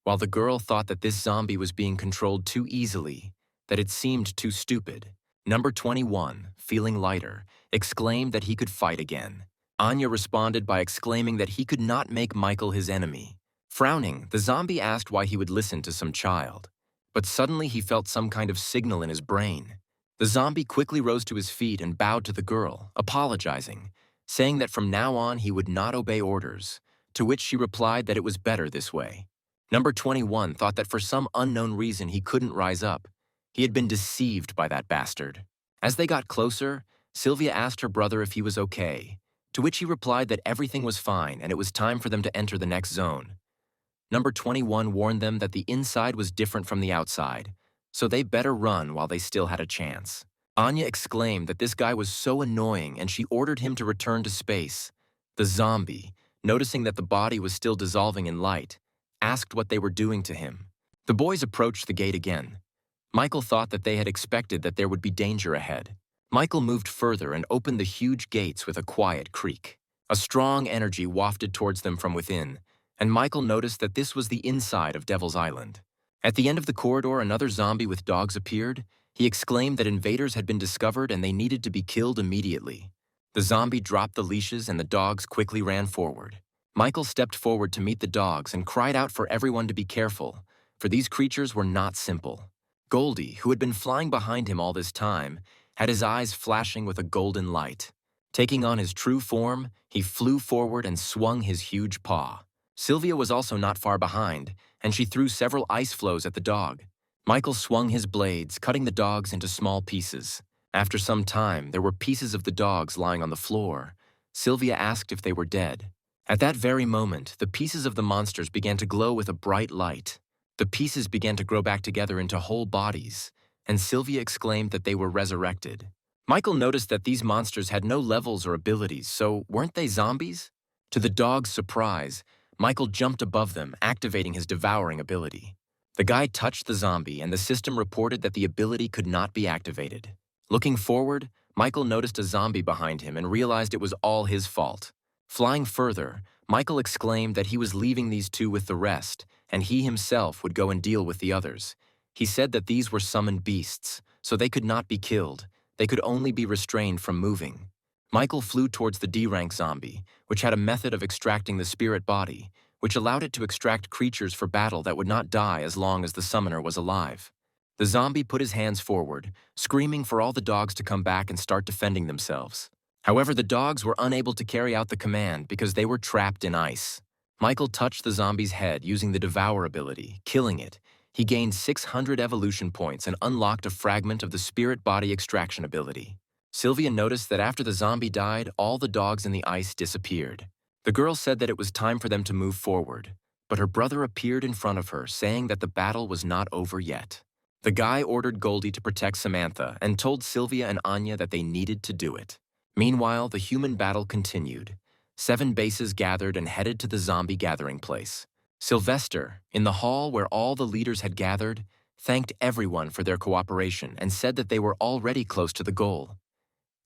while the girl thought that this zombie was being controlled too easily, that it seemed too stupid. Number 21, feeling lighter, exclaimed that he could fight again. Anya responded by exclaiming that he could not make Michael his enemy. Frowning, the zombie asked why he would listen to some child. But suddenly he felt some kind of signal in his brain. The zombie quickly rose to his feet and bowed to the girl, apologizing, saying that from now on he would not obey orders, to which she replied that it was better this way. Number 21 thought that for some unknown reason he couldn't rise up. He had been deceived by that bastard. As they got closer, Sylvia asked her brother if he was okay, to which he replied that everything was fine and it was time for them to enter the next zone. Number 21 warned them that the inside was different from the outside, so they better run while they still had a chance. Anya exclaimed that this guy was so annoying and she ordered him to return to space. The zombie, noticing that the body was still dissolving in light, asked what they were doing to him. The boys approached the gate again. Michael thought that they had expected that there would be danger ahead. Michael moved further and opened the huge gates with a quiet creak. A strong energy wafted towards them from within, and Michael noticed that this was the inside of Devil's Island. At the end of the corridor, another zombie with dogs appeared. He exclaimed that invaders had been discovered and they needed to be killed immediately. The zombie dropped the leashes and the dogs quickly ran forward. Michael stepped forward to meet the dogs and cried out for everyone to be careful, for these creatures were not simple. Goldie, who had been flying behind him all this time, had his eyes flashing with a golden light. Taking on his true form, he flew forward and swung his huge paw. Sylvia was also not far behind, and she threw several ice flows at the dog. Michael swung his blades, cutting the dogs into small pieces. After some time, there were pieces of the dogs lying on the floor. Sylvia asked if they were dead. At that very moment, the pieces of the monsters began to glow with a bright light. The pieces began to grow back together into whole bodies, and Sylvia exclaimed that they were resurrected. Michael noticed that these monsters had no levels or abilities, so weren't they zombies? To the dog's surprise, Michael jumped above them, activating his devouring ability. The guy touched the zombie, and the system reported that the ability could not be activated. Looking forward, Michael noticed a zombie behind him and realized it was all his fault. Flying further, Michael exclaimed that he was leaving these two with the rest, and he himself would go and deal with the others. He said that these were summoned beasts, so they could not be killed. They could only be restrained from moving. Michael flew towards the D-rank zombie, which had a method of extracting the spirit body, which allowed it to extract creatures for battle that would not die as long as the summoner was alive. The zombie put his hands forward, screaming for all the dogs to come back and start defending themselves. However, the dogs were unable to carry out the command because they were trapped in ice. Michael touched the zombie's head using the Devour ability, killing it. He gained 600 evolution points and unlocked a fragment of the spirit body extraction ability. Sylvia noticed that after the zombie died, all the dogs in the ice disappeared. The girl said that it was time for them to move forward, but her brother appeared in front of her, saying that the battle was not over yet. The guy ordered Goldie to protect Samantha and told Sylvia and Anya that they needed to do it. Meanwhile, the human battle continued. 7 bases gathered and headed to the zombie gathering place. Sylvester, in the hall where all the leaders had gathered, thanked everyone for their cooperation and said that they were already close to the goal.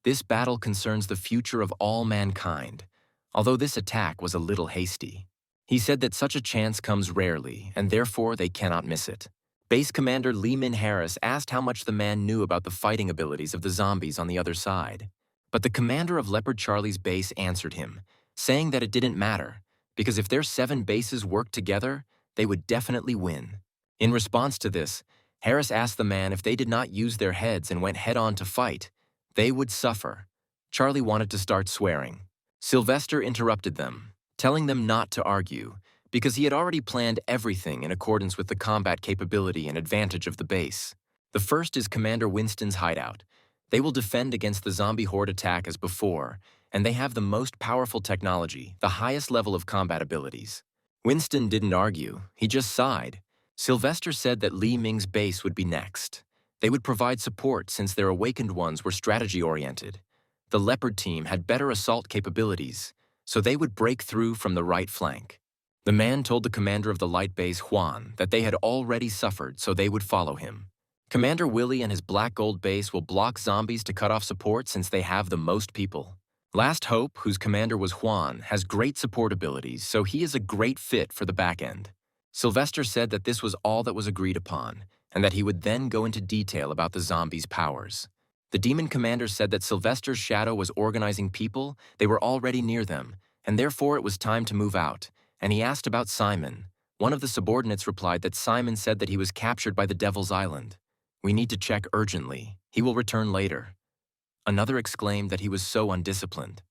This battle concerns the future of all mankind, although this attack was a little hasty. He said that such a chance comes rarely, and therefore they cannot miss it. Base Commander Lee Min Harris asked how much the man knew about the fighting abilities of the zombies on the other side. But the commander of Leopard Charlie's base answered him, saying that it didn't matter, because if their 7 bases worked together, they would definitely win. In response to this, Harris asked the man if they did not use their heads and went head-on to fight, they would suffer. Charlie wanted to start swearing. Sylvester interrupted them, telling them not to argue, because he had already planned everything in accordance with the combat capability and advantage of the base. The first is Commander Winston's hideout. They will defend against the zombie horde attack as before, and they have the most powerful technology, the highest level of combat abilities. Winston didn't argue, he just sighed. Sylvester said that Li Ming's base would be next. They would provide support since their awakened ones were strategy-oriented. The Leopard team had better assault capabilities, so they would break through from the right flank. The man told the commander of the light base, Juan, that they had already suffered, so they would follow him. Commander Willie and his Black Gold base will block zombies to cut off support since they have the most people. Last Hope, whose commander was Juan, has great support abilities, so he is a great fit for the back end. Sylvester said that this was all that was agreed upon, and that he would then go into detail about the zombies' powers. The demon commander said that Sylvester's shadow was organizing people, they were already near them, and therefore it was time to move out, and he asked about Simon. One of the subordinates replied that Simon said that he was captured by the Devil's Island. We need to check urgently. He will return later. Another exclaimed that he was so undisciplined.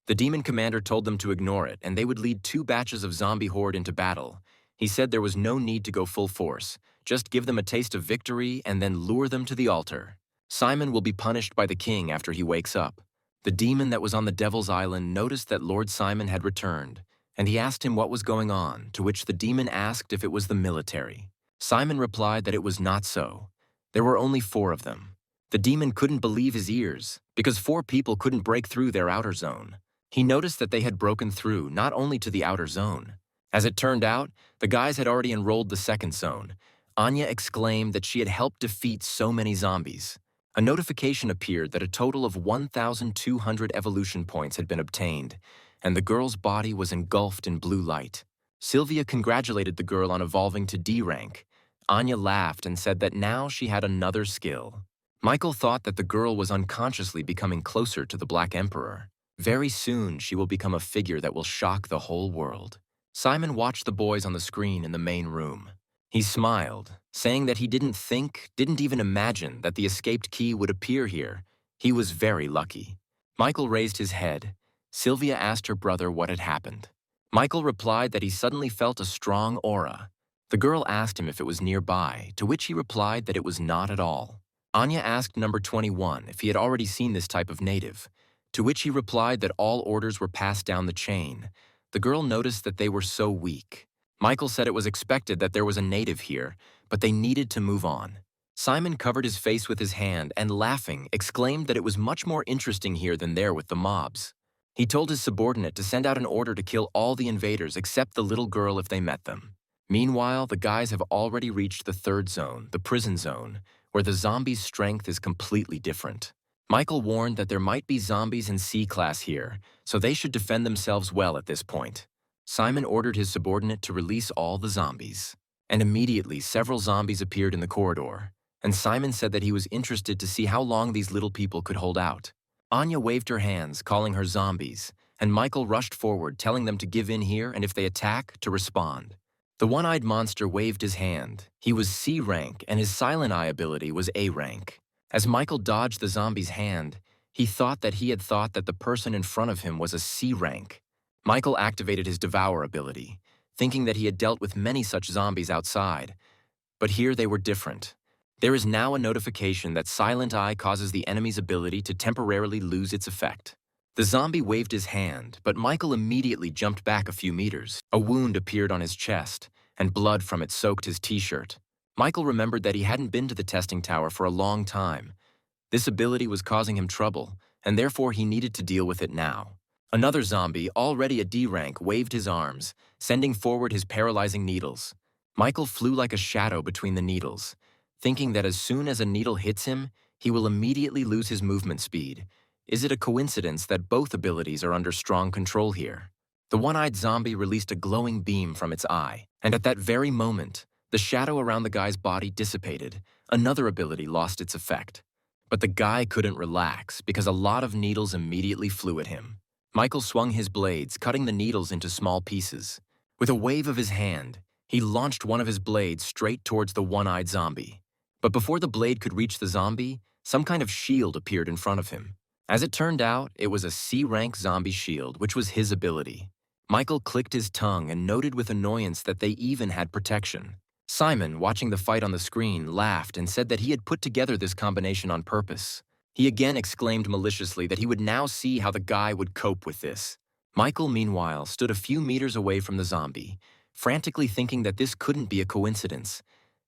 The demon commander told them to ignore it, and they would lead 2 batches of zombie horde into battle. He said there was no need to go full force. Just give them a taste of victory and then lure them to the altar. Simon will be punished by the king after he wakes up. The demon that was on the Devil's Island noticed that Lord Simon had returned, and he asked him what was going on, to which the demon asked if it was the military. Simon replied that it was not so. There were only 4 of them. The demon couldn't believe his ears, because 4 people couldn't break through their outer zone. He noticed that they had broken through not only to the outer zone. As it turned out, the guys had already enrolled the 2nd zone. Anya exclaimed that she had helped defeat so many zombies. A notification appeared that a total of 1,200 evolution points had been obtained, and the girl's body was engulfed in blue light. Sylvia congratulated the girl on evolving to D rank. Anya laughed and said that now she had another skill. Michael thought that the girl was unconsciously becoming closer to the Black Emperor. Very soon, she will become a figure that will shock the whole world. Simon watched the boys on the screen in the main room. He smiled, saying that he didn't even imagine that the escaped key would appear here. He was very lucky. Michael raised his head. Sylvia asked her brother what had happened. Michael replied that he suddenly felt a strong aura. The girl asked him if it was nearby, to which he replied that it was not at all. Anya asked number 21 if he had already seen this type of native, to which he replied that all orders were passed down the chain. The girl noticed that they were so weak. Michael said it was expected that there was a native here, but they needed to move on. Simon covered his face with his hand and, laughing, exclaimed that it was much more interesting here than there with the mobs. He told his subordinate to send out an order to kill all the invaders except the little girl if they met them. Meanwhile, the guys have already reached the third zone, the prison zone, where the zombies' strength is completely different. Michael warned that there might be zombies in C-class here, so they should defend themselves well at this point. Simon ordered his subordinate to release all the zombies. And immediately, several zombies appeared in the corridor, and Simon said that he was interested to see how long these little people could hold out. Anya waved her hands, calling her zombies, and Michael rushed forward, telling them to give in here and if they attack, to respond. The one-eyed monster waved his hand. He was C rank, and his silent eye ability was A rank. As Michael dodged the zombie's hand, he thought that the person in front of him was a C rank. Michael activated his Devour ability, thinking that he had dealt with many such zombies outside. But here they were different. There is now a notification that Silent Eye causes the enemy's ability to temporarily lose its effect. The zombie waved his hand, but Michael immediately jumped back a few meters. A wound appeared on his chest, and blood from it soaked his t-shirt. Michael remembered that he hadn't been to the testing tower for a long time. This ability was causing him trouble, and therefore he needed to deal with it now. Another zombie, already a D rank, waved his arms, sending forward his paralyzing needles. Michael flew like a shadow between the needles, thinking that as soon as a needle hits him, he will immediately lose his movement speed. Is it a coincidence that both abilities are under strong control here? The one-eyed zombie released a glowing beam from its eye, and at that very moment, the shadow around the guy's body dissipated. Another ability lost its effect. But the guy couldn't relax because a lot of needles immediately flew at him. Michael swung his blades, cutting the needles into small pieces. With a wave of his hand, he launched one of his blades straight towards the one-eyed zombie. But before the blade could reach the zombie, some kind of shield appeared in front of him. As it turned out, it was a C-rank zombie shield, which was his ability. Michael clicked his tongue and noted with annoyance that they even had protection. Simon, watching the fight on the screen, laughed and said that he had put together this combination on purpose. He again exclaimed maliciously that he would now see how the guy would cope with this. Michael, meanwhile, stood a few meters away from the zombie, frantically thinking that this couldn't be a coincidence.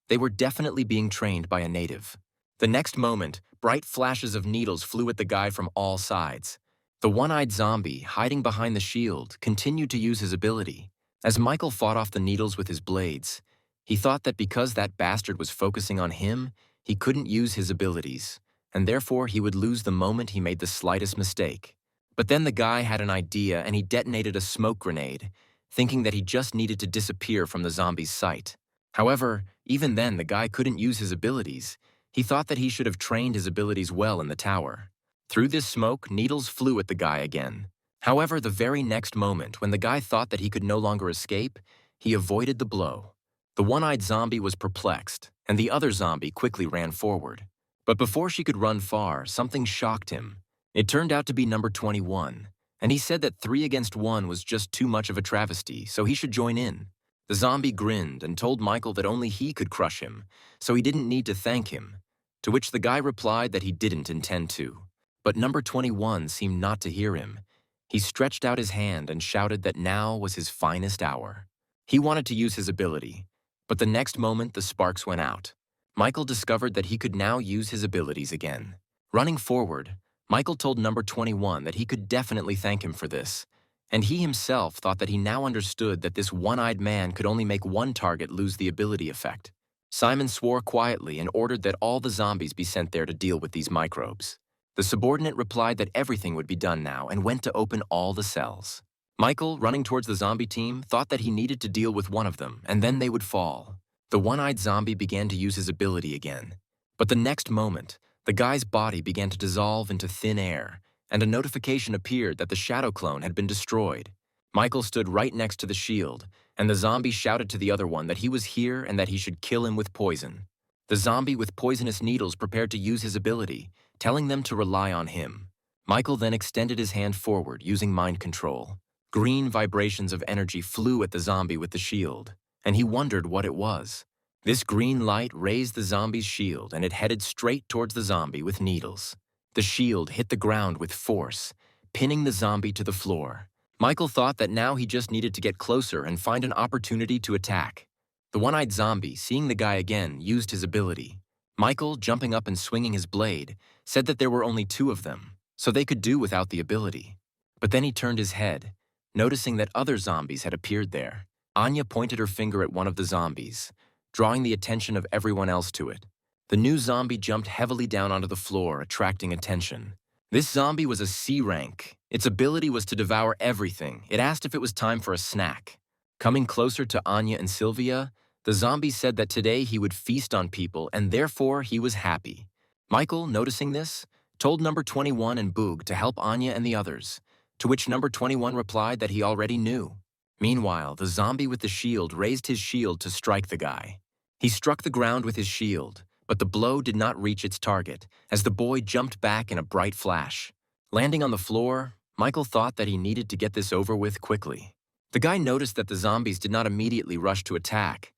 They were definitely being trained by a native. The next moment, bright flashes of needles flew at the guy from all sides. The one-eyed zombie, hiding behind the shield, continued to use his ability. As Michael fought off the needles with his blades, he thought that because that bastard was focusing on him, he couldn't use his abilities, and therefore he would lose the moment he made the slightest mistake. But then the guy had an idea and he detonated a smoke grenade, thinking that he just needed to disappear from the zombie's sight. However, even then the guy couldn't use his abilities. He thought that he should have trained his abilities well in the tower. Through this smoke, needles flew at the guy again. However, the very next moment, when the guy thought that he could no longer escape, he avoided the blow. The one-eyed zombie was perplexed, and the other zombie quickly ran forward. But before she could run far, something shocked him. It turned out to be number 21, and he said that 3 against 1 was just too much of a travesty, so he should join in. The zombie grinned and told Michael that only he could crush him, so he didn't need to thank him, to which the guy replied that he didn't intend to. But number 21 seemed not to hear him. He stretched out his hand and shouted that now was his finest hour. He wanted to use his ability, but the next moment the sparks went out. Michael discovered that he could now use his abilities again. Running forward, Michael told number 21 that he could definitely thank him for this, and he himself thought that he now understood that this one-eyed man could only make one target lose the ability effect. Simon swore quietly and ordered that all the zombies be sent there to deal with these microbes. The subordinate replied that everything would be done now and went to open all the cells. Michael, running towards the zombie team, thought that he needed to deal with one of them, and then they would fall. The one-eyed zombie began to use his ability again. But the next moment, the guy's body began to dissolve into thin air, and a notification appeared that the shadow clone had been destroyed. Michael stood right next to the shield, and the zombie shouted to the other one that he was here and that he should kill him with poison. The zombie with poisonous needles prepared to use his ability, telling them to rely on him. Michael then extended his hand forward using mind control. Green vibrations of energy flew at the zombie with the shield, and he wondered what it was. This green light raised the zombie's shield, and it headed straight towards the zombie with needles. The shield hit the ground with force, pinning the zombie to the floor. Michael thought that now he just needed to get closer and find an opportunity to attack. The one-eyed zombie, seeing the guy again, used his ability. Michael, jumping up and swinging his blade, said that there were only two of them, so they could do without the ability. But then he turned his head, noticing that other zombies had appeared there. Anya pointed her finger at one of the zombies, drawing the attention of everyone else to it. The new zombie jumped heavily down onto the floor, attracting attention. This zombie was a C rank. Its ability was to devour everything. It asked if it was time for a snack. Coming closer to Anya and Sylvia, the zombie said that today he would feast on people and therefore he was happy. Michael, noticing this, told number 21 and Boog to help Anya and the others, to which number 21 replied that he already knew. Meanwhile, the zombie with the shield raised his shield to strike the guy. He struck the ground with his shield, but the blow did not reach its target as the boy jumped back in a bright flash. Landing on the floor, Michael thought that he needed to get this over with quickly. The guy noticed that the zombies did not immediately rush to attack.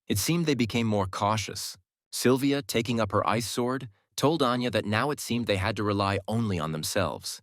It seemed they became more cautious. Sylvia, taking up her ice sword, told Anya that now it seemed they had to rely only on themselves.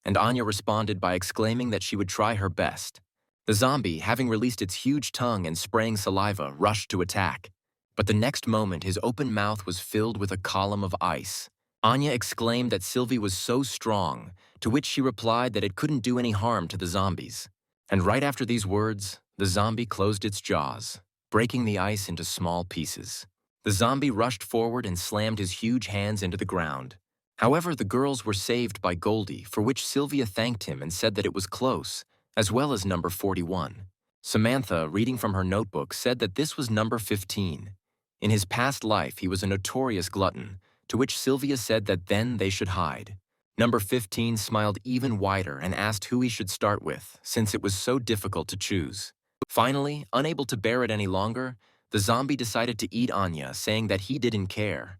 And Anya responded by exclaiming that she would try her best. The zombie, having released its huge tongue and spraying saliva, rushed to attack. But the next moment, his open mouth was filled with a column of ice. Anya exclaimed that Sylvia was so strong, to which she replied that it couldn't do any harm to the zombies. And right after these words, the zombie closed its jaws, breaking the ice into small pieces. The zombie rushed forward and slammed his huge hands into the ground. However, the girls were saved by Goldie, for which Sylvia thanked him and said that it was close, as well as number 41. Samantha, reading from her notebook, said that this was number 15. In his past life, he was a notorious glutton, to which Sylvia said that then they should hide. Number 15 smiled even wider and asked who he should start with, since it was so difficult to choose. Finally, unable to bear it any longer, the zombie decided to eat Anya, saying that he didn't care.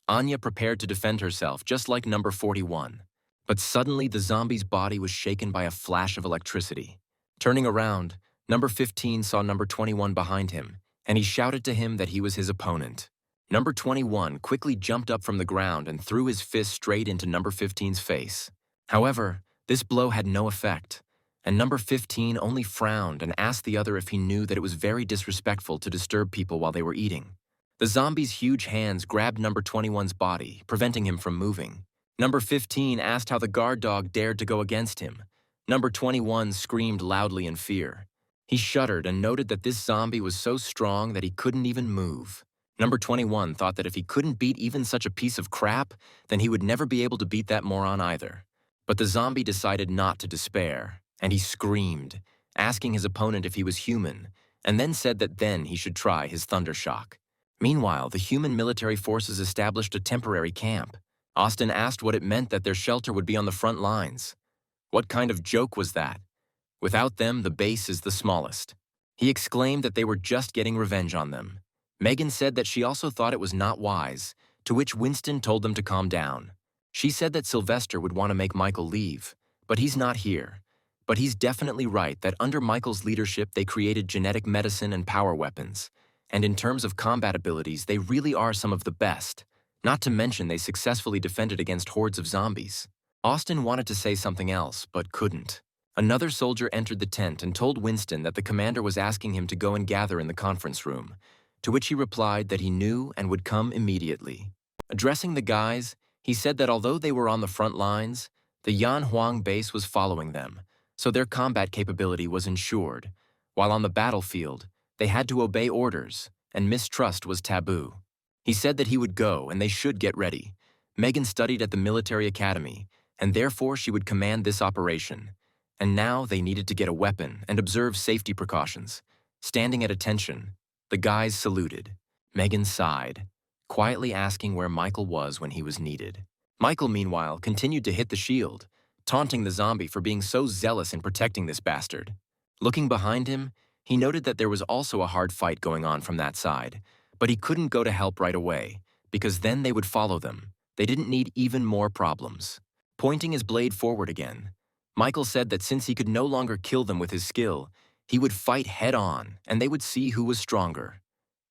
Anya prepared to defend herself, just like number 41. But suddenly, the zombie's body was shaken by a flash of electricity. Turning around, number 15 saw number 21 behind him, and he shouted to him that he was his opponent. Number 21 quickly jumped up from the ground and threw his fist straight into number 15's face. However, this blow had no effect, and number 15 only frowned and asked the other if he knew that it was very disrespectful to disturb people while they were eating. The zombie's huge hands grabbed number 21's body, preventing him from moving. Number 15 asked how the guard dog dared to go against him. Number 21 screamed loudly in fear. He shuddered and noted that this zombie was so strong that he couldn't even move. Number 21 thought that if he couldn't beat even such a piece of crap, then he would never be able to beat that moron either. But the zombie decided not to despair, and he screamed, asking his opponent if he was human, and then said that then he should try his thunder shock. Meanwhile, the human military forces established a temporary camp. Austin asked what it meant that their shelter would be on the front lines. What kind of joke was that? Without them, the base is the smallest. He exclaimed that they were just getting revenge on them. Megan said that she also thought it was not wise, to which Winston told them to calm down. She said that Sylvester would want to make Michael leave, but he's not here. But he's definitely right that under Michael's leadership they created genetic medicine and power weapons, and in terms of combat abilities they really are some of the best, not to mention they successfully defended against hordes of zombies. Austin wanted to say something else, but couldn't. Another soldier entered the tent and told Winston that the commander was asking him to go and gather in the conference room, to which he replied that he knew and would come immediately. Addressing the guys, he said that although they were on the front lines, the Yan Huang base was following them, so their combat capability was ensured, while on the battlefield, they had to obey orders, and mistrust was taboo. He said that he would go and they should get ready. Megan studied at the military academy, and therefore she would command this operation. And now they needed to get a weapon and observe safety precautions. Standing at attention, the guys saluted. Megan sighed, quietly asking where Michael was when he was needed. Michael, meanwhile, continued to hit the shield, taunting the zombie for being so zealous in protecting this bastard. Looking behind him, he noted that there was also a hard fight going on from that side, but he couldn't go to help right away, because then they would follow them. They didn't need even more problems. Pointing his blade forward again, Michael said that since he could no longer kill them with his skill, he would fight head-on and they would see who was stronger,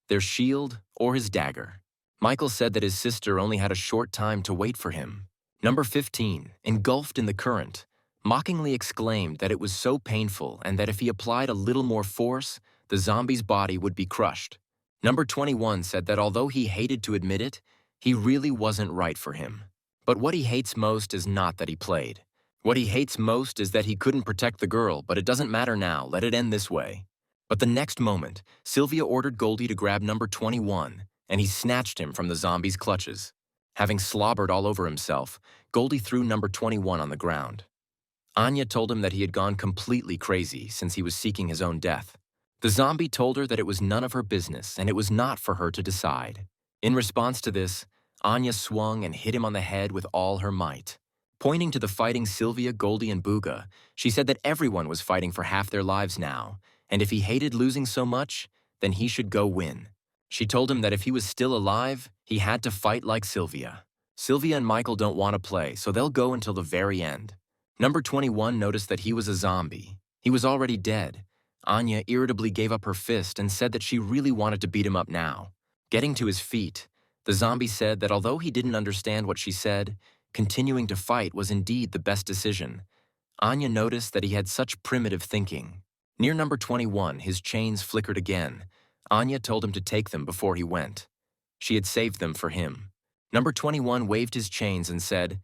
their shield or his dagger. Michael said that his sister only had a short time to wait for him. Number 15, engulfed in the current, mockingly exclaimed that it was so painful and that if he applied a little more force, the zombie's body would be crushed. Number 21 said that although he hated to admit it, he really wasn't right for him. But what he hates most is not that he played. What he hates most is that he couldn't protect the girl, but it doesn't matter now, let it end this way. But the next moment, Sylvia ordered Goldie to grab number 21, and he snatched him from the zombie's clutches. Having slobbered all over himself, Goldie threw number 21 on the ground. Anya told him that he had gone completely crazy since he was seeking his own death. The zombie told her that it was none of her business and it was not for her to decide. In response to this, Anya swung and hit him on the head with all her might. Pointing to the fighting Sylvia, Goldie, and Booga, she said that everyone was fighting for half their lives now, and if he hated losing so much, then he should go win. She told him that if he was still alive, he had to fight like Sylvia. Sylvia and Michael don't want to play, so they'll go until the very end. Number 21 noticed that he was a zombie. He was already dead. Anya irritably gave up her fist and said that she really wanted to beat him up now. Getting to his feet, the zombie said that although he didn't understand what she said, continuing to fight was indeed the best decision. Anya noticed that he had such primitive thinking. Near number 21, his chains flickered again. Anya told him to take them before he went. She had saved them for him. Number 21 waved his chains and said,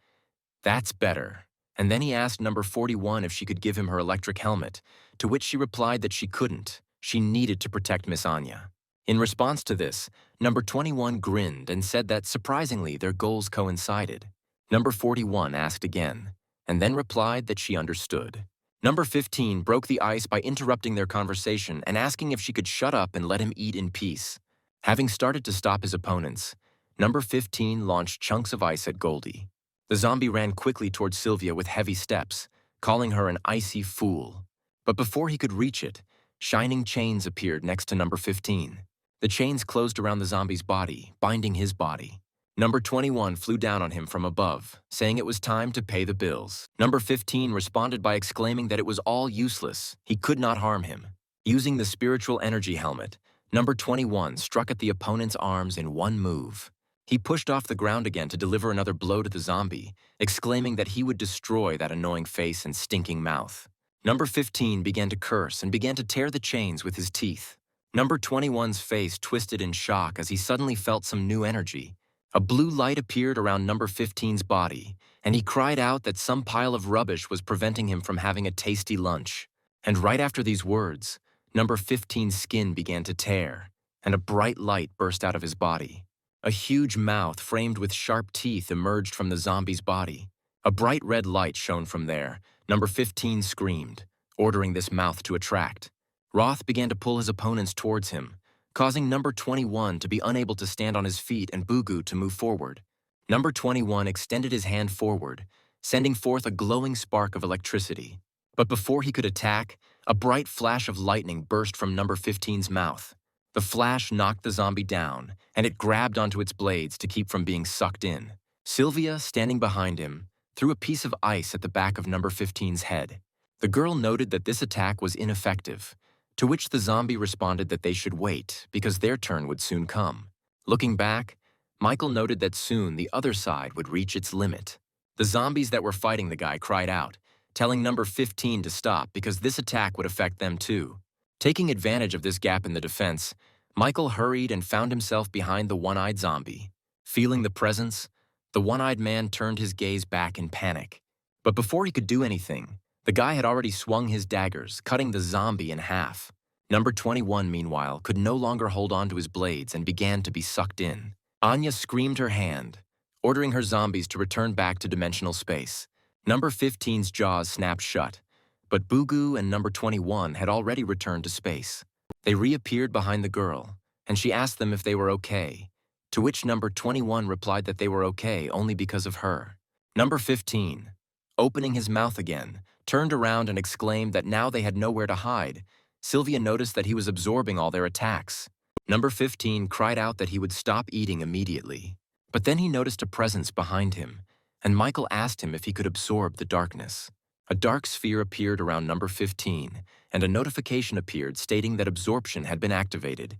"That's better." And then he asked number 41 if she could give him her electric helmet, to which she replied that she couldn't. She needed to protect Miss Anya. In response to this, number 21 grinned and said that, surprisingly, their goals coincided. Number 41 asked again, and then replied that she understood. Number 15 broke the ice by interrupting their conversation and asking if she could shut up and let him eat in peace. Having started to stop his opponents, number 15 launched chunks of ice at Goldie. The zombie ran quickly towards Sylvia with heavy steps, calling her an icy fool. But before he could reach it, shining chains appeared next to number 15. The chains closed around the zombie's body, binding his body. Number 21 flew down on him from above, saying it was time to pay the bills. Number 15 responded by exclaiming that it was all useless. He could not harm him. Using the spiritual energy helmet, number 21 struck at the opponent's arms in one move. He pushed off the ground again to deliver another blow to the zombie, exclaiming that he would destroy that annoying face and stinking mouth. Number 15 began to curse and began to tear the chains with his teeth. Number 21's face twisted in shock as he suddenly felt some new energy. A blue light appeared around number 15's body, and he cried out that some pile of rubbish was preventing him from having a tasty lunch. And right after these words, number 15's skin began to tear, and a bright light burst out of his body. A huge mouth framed with sharp teeth emerged from the zombie's body. A bright red light shone from there. Number 15 screamed, ordering this mouth to attract. Roth began to pull his opponents towards him, causing number 21 to be unable to stand on his feet and Bugu to move forward. Number 21 extended his hand forward, sending forth a glowing spark of electricity. But before he could attack, a bright flash of lightning burst from number 15's mouth. The flash knocked the zombie down, and it grabbed onto its blades to keep from being sucked in. Sylvia, standing behind him, threw a piece of ice at the back of number 15's head. The girl noted that this attack was ineffective, to which the zombie responded that they should wait because their turn would soon come. Looking back, Michael noted that soon the other side would reach its limit. The zombies that were fighting the guy cried out, telling number 15 to stop because this attack would affect them too. Taking advantage of this gap in the defense, Michael hurried and found himself behind the one-eyed zombie. Feeling the presence, the one-eyed man turned his gaze back in panic. But before he could do anything, the guy had already swung his daggers, cutting the zombie in half. Number 21, meanwhile, could no longer hold on to his blades and began to be sucked in. Anya screamed her hand, ordering her zombies to return back to dimensional space. Number 15's jaws snapped shut, but Bugu and number 21 had already returned to space. They reappeared behind the girl, and she asked them if they were okay, to which number 21 replied that they were okay only because of her. Number 15, opening his mouth again, turned around and exclaimed that now they had nowhere to hide. Sylvia noticed that he was absorbing all their attacks. Number 15 cried out that he would stop eating immediately. But then he noticed a presence behind him, and Michael asked him if he could absorb the darkness. A dark sphere appeared around number 15, and a notification appeared stating that absorption had been activated.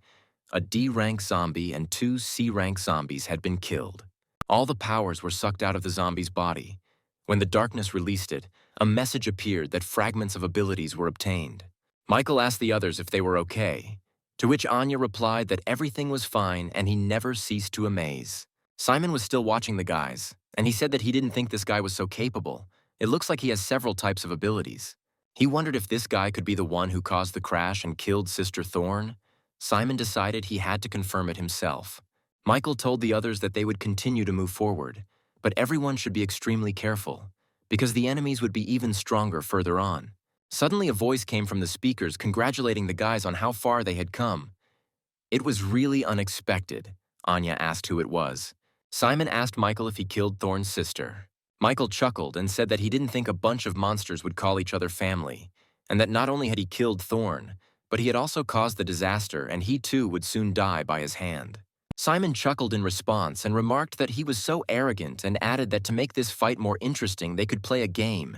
A D-rank zombie and 2 C-rank zombies had been killed. All the powers were sucked out of the zombie's body. When the darkness released it, a message appeared that fragments of abilities were obtained. Michael asked the others if they were okay, to which Anya replied that everything was fine and he never ceased to amaze. Simon was still watching the guys, and he said that he didn't think this guy was so capable. It looks like he has several types of abilities. He wondered if this guy could be the one who caused the crash and killed Sister Thorn. Simon decided he had to confirm it himself. Michael told the others that they would continue to move forward, but everyone should be extremely careful, because the enemies would be even stronger further on. Suddenly a voice came from the speakers congratulating the guys on how far they had come. It was really unexpected. Anya asked who it was. Simon asked Michael if he killed Thorn's sister. Michael chuckled and said that he didn't think a bunch of monsters would call each other family, and that not only had he killed Thorn, but he had also caused the disaster and he too would soon die by his hand. Simon chuckled in response and remarked that he was so arrogant and added that to make this fight more interesting they could play a game.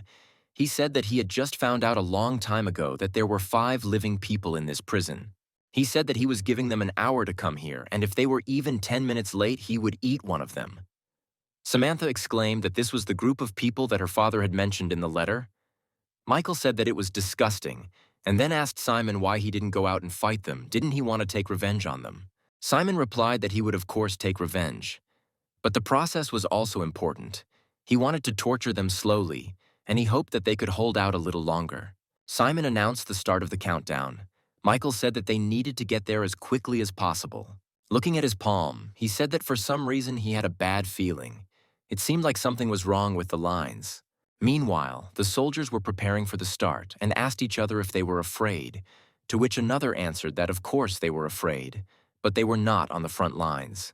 He said that he had just found out a long time ago that there were 5 living people in this prison. He said that he was giving them an hour to come here, and if they were even 10 minutes late, he would eat one of them. Samantha exclaimed that this was the group of people that her father had mentioned in the letter. Michael said that it was disgusting, and then asked Simon why he didn't go out and fight them. Didn't he want to take revenge on them? Simon replied that he would of course take revenge. But the process was also important. He wanted to torture them slowly, and he hoped that they could hold out a little longer. Simon announced the start of the countdown. Michael said that they needed to get there as quickly as possible. Looking at his palm, he said that for some reason he had a bad feeling. It seemed like something was wrong with the lines. Meanwhile, the soldiers were preparing for the start and asked each other if they were afraid, to which another answered that of course they were afraid, but they were not on the front lines.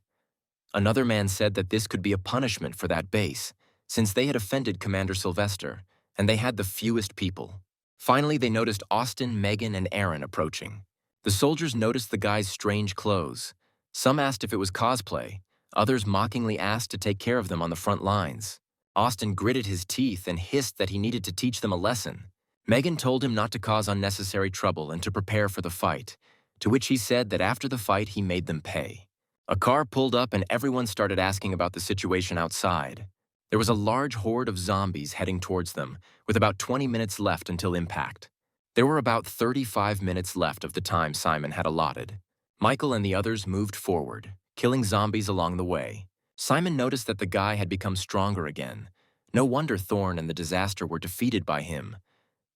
Another man said that this could be a punishment for that base, since they had offended Commander Sylvester, and they had the fewest people. Finally, they noticed Austin, Megan, and Aaron approaching. The soldiers noticed the guy's strange clothes. Some asked if it was cosplay. Others mockingly asked to take care of them on the front lines. Austin gritted his teeth and hissed that he needed to teach them a lesson. Megan told him not to cause unnecessary trouble and to prepare for the fight, to which he said that after the fight he made them pay. A car pulled up and everyone started asking about the situation outside. There was a large horde of zombies heading towards them, with about 20 minutes left until impact. There were about 35 minutes left of the time Simon had allotted. Michael and the others moved forward, killing zombies along the way. Simon noticed that the guy had become stronger again. No wonder Thorn and the disaster were defeated by him.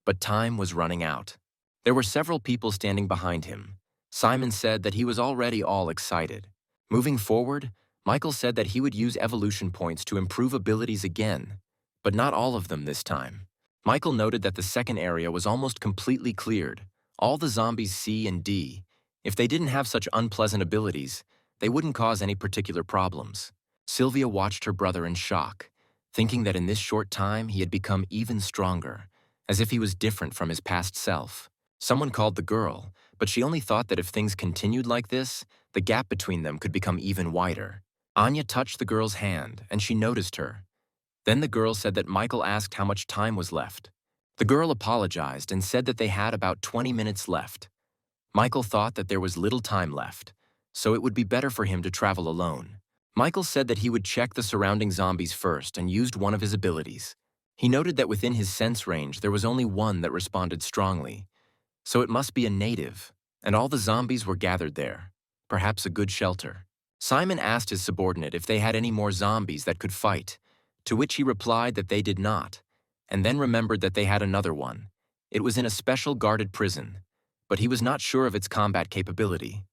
But time was running out. There were several people standing behind him. Simon said that he was already all excited. Moving forward, Michael said that he would use evolution points to improve abilities again, but not all of them this time. Michael noted that the second area was almost completely cleared, all the zombies C and D. If they didn't have such unpleasant abilities, they wouldn't cause any particular problems. Sylvia watched her brother in shock, thinking that in this short time he had become even stronger, as if he was different from his past self. Someone called the girl, but she only thought that if things continued like this, the gap between them could become even wider. Anya touched the girl's hand, and she noticed her. Then the girl said that Michael asked how much time was left. The girl apologized and said that they had about 20 minutes left. Michael thought that there was little time left, so it would be better for him to travel alone. Michael said that he would check the surrounding zombies first and used one of his abilities. He noted that within his sense range there was only one that responded strongly, so it must be a native, and all the zombies were gathered there, perhaps a good shelter. Simon asked his subordinate if they had any more zombies that could fight, to which he replied that they did not, and then remembered that they had another one. It was in a special guarded prison, but he was not sure of its combat capability.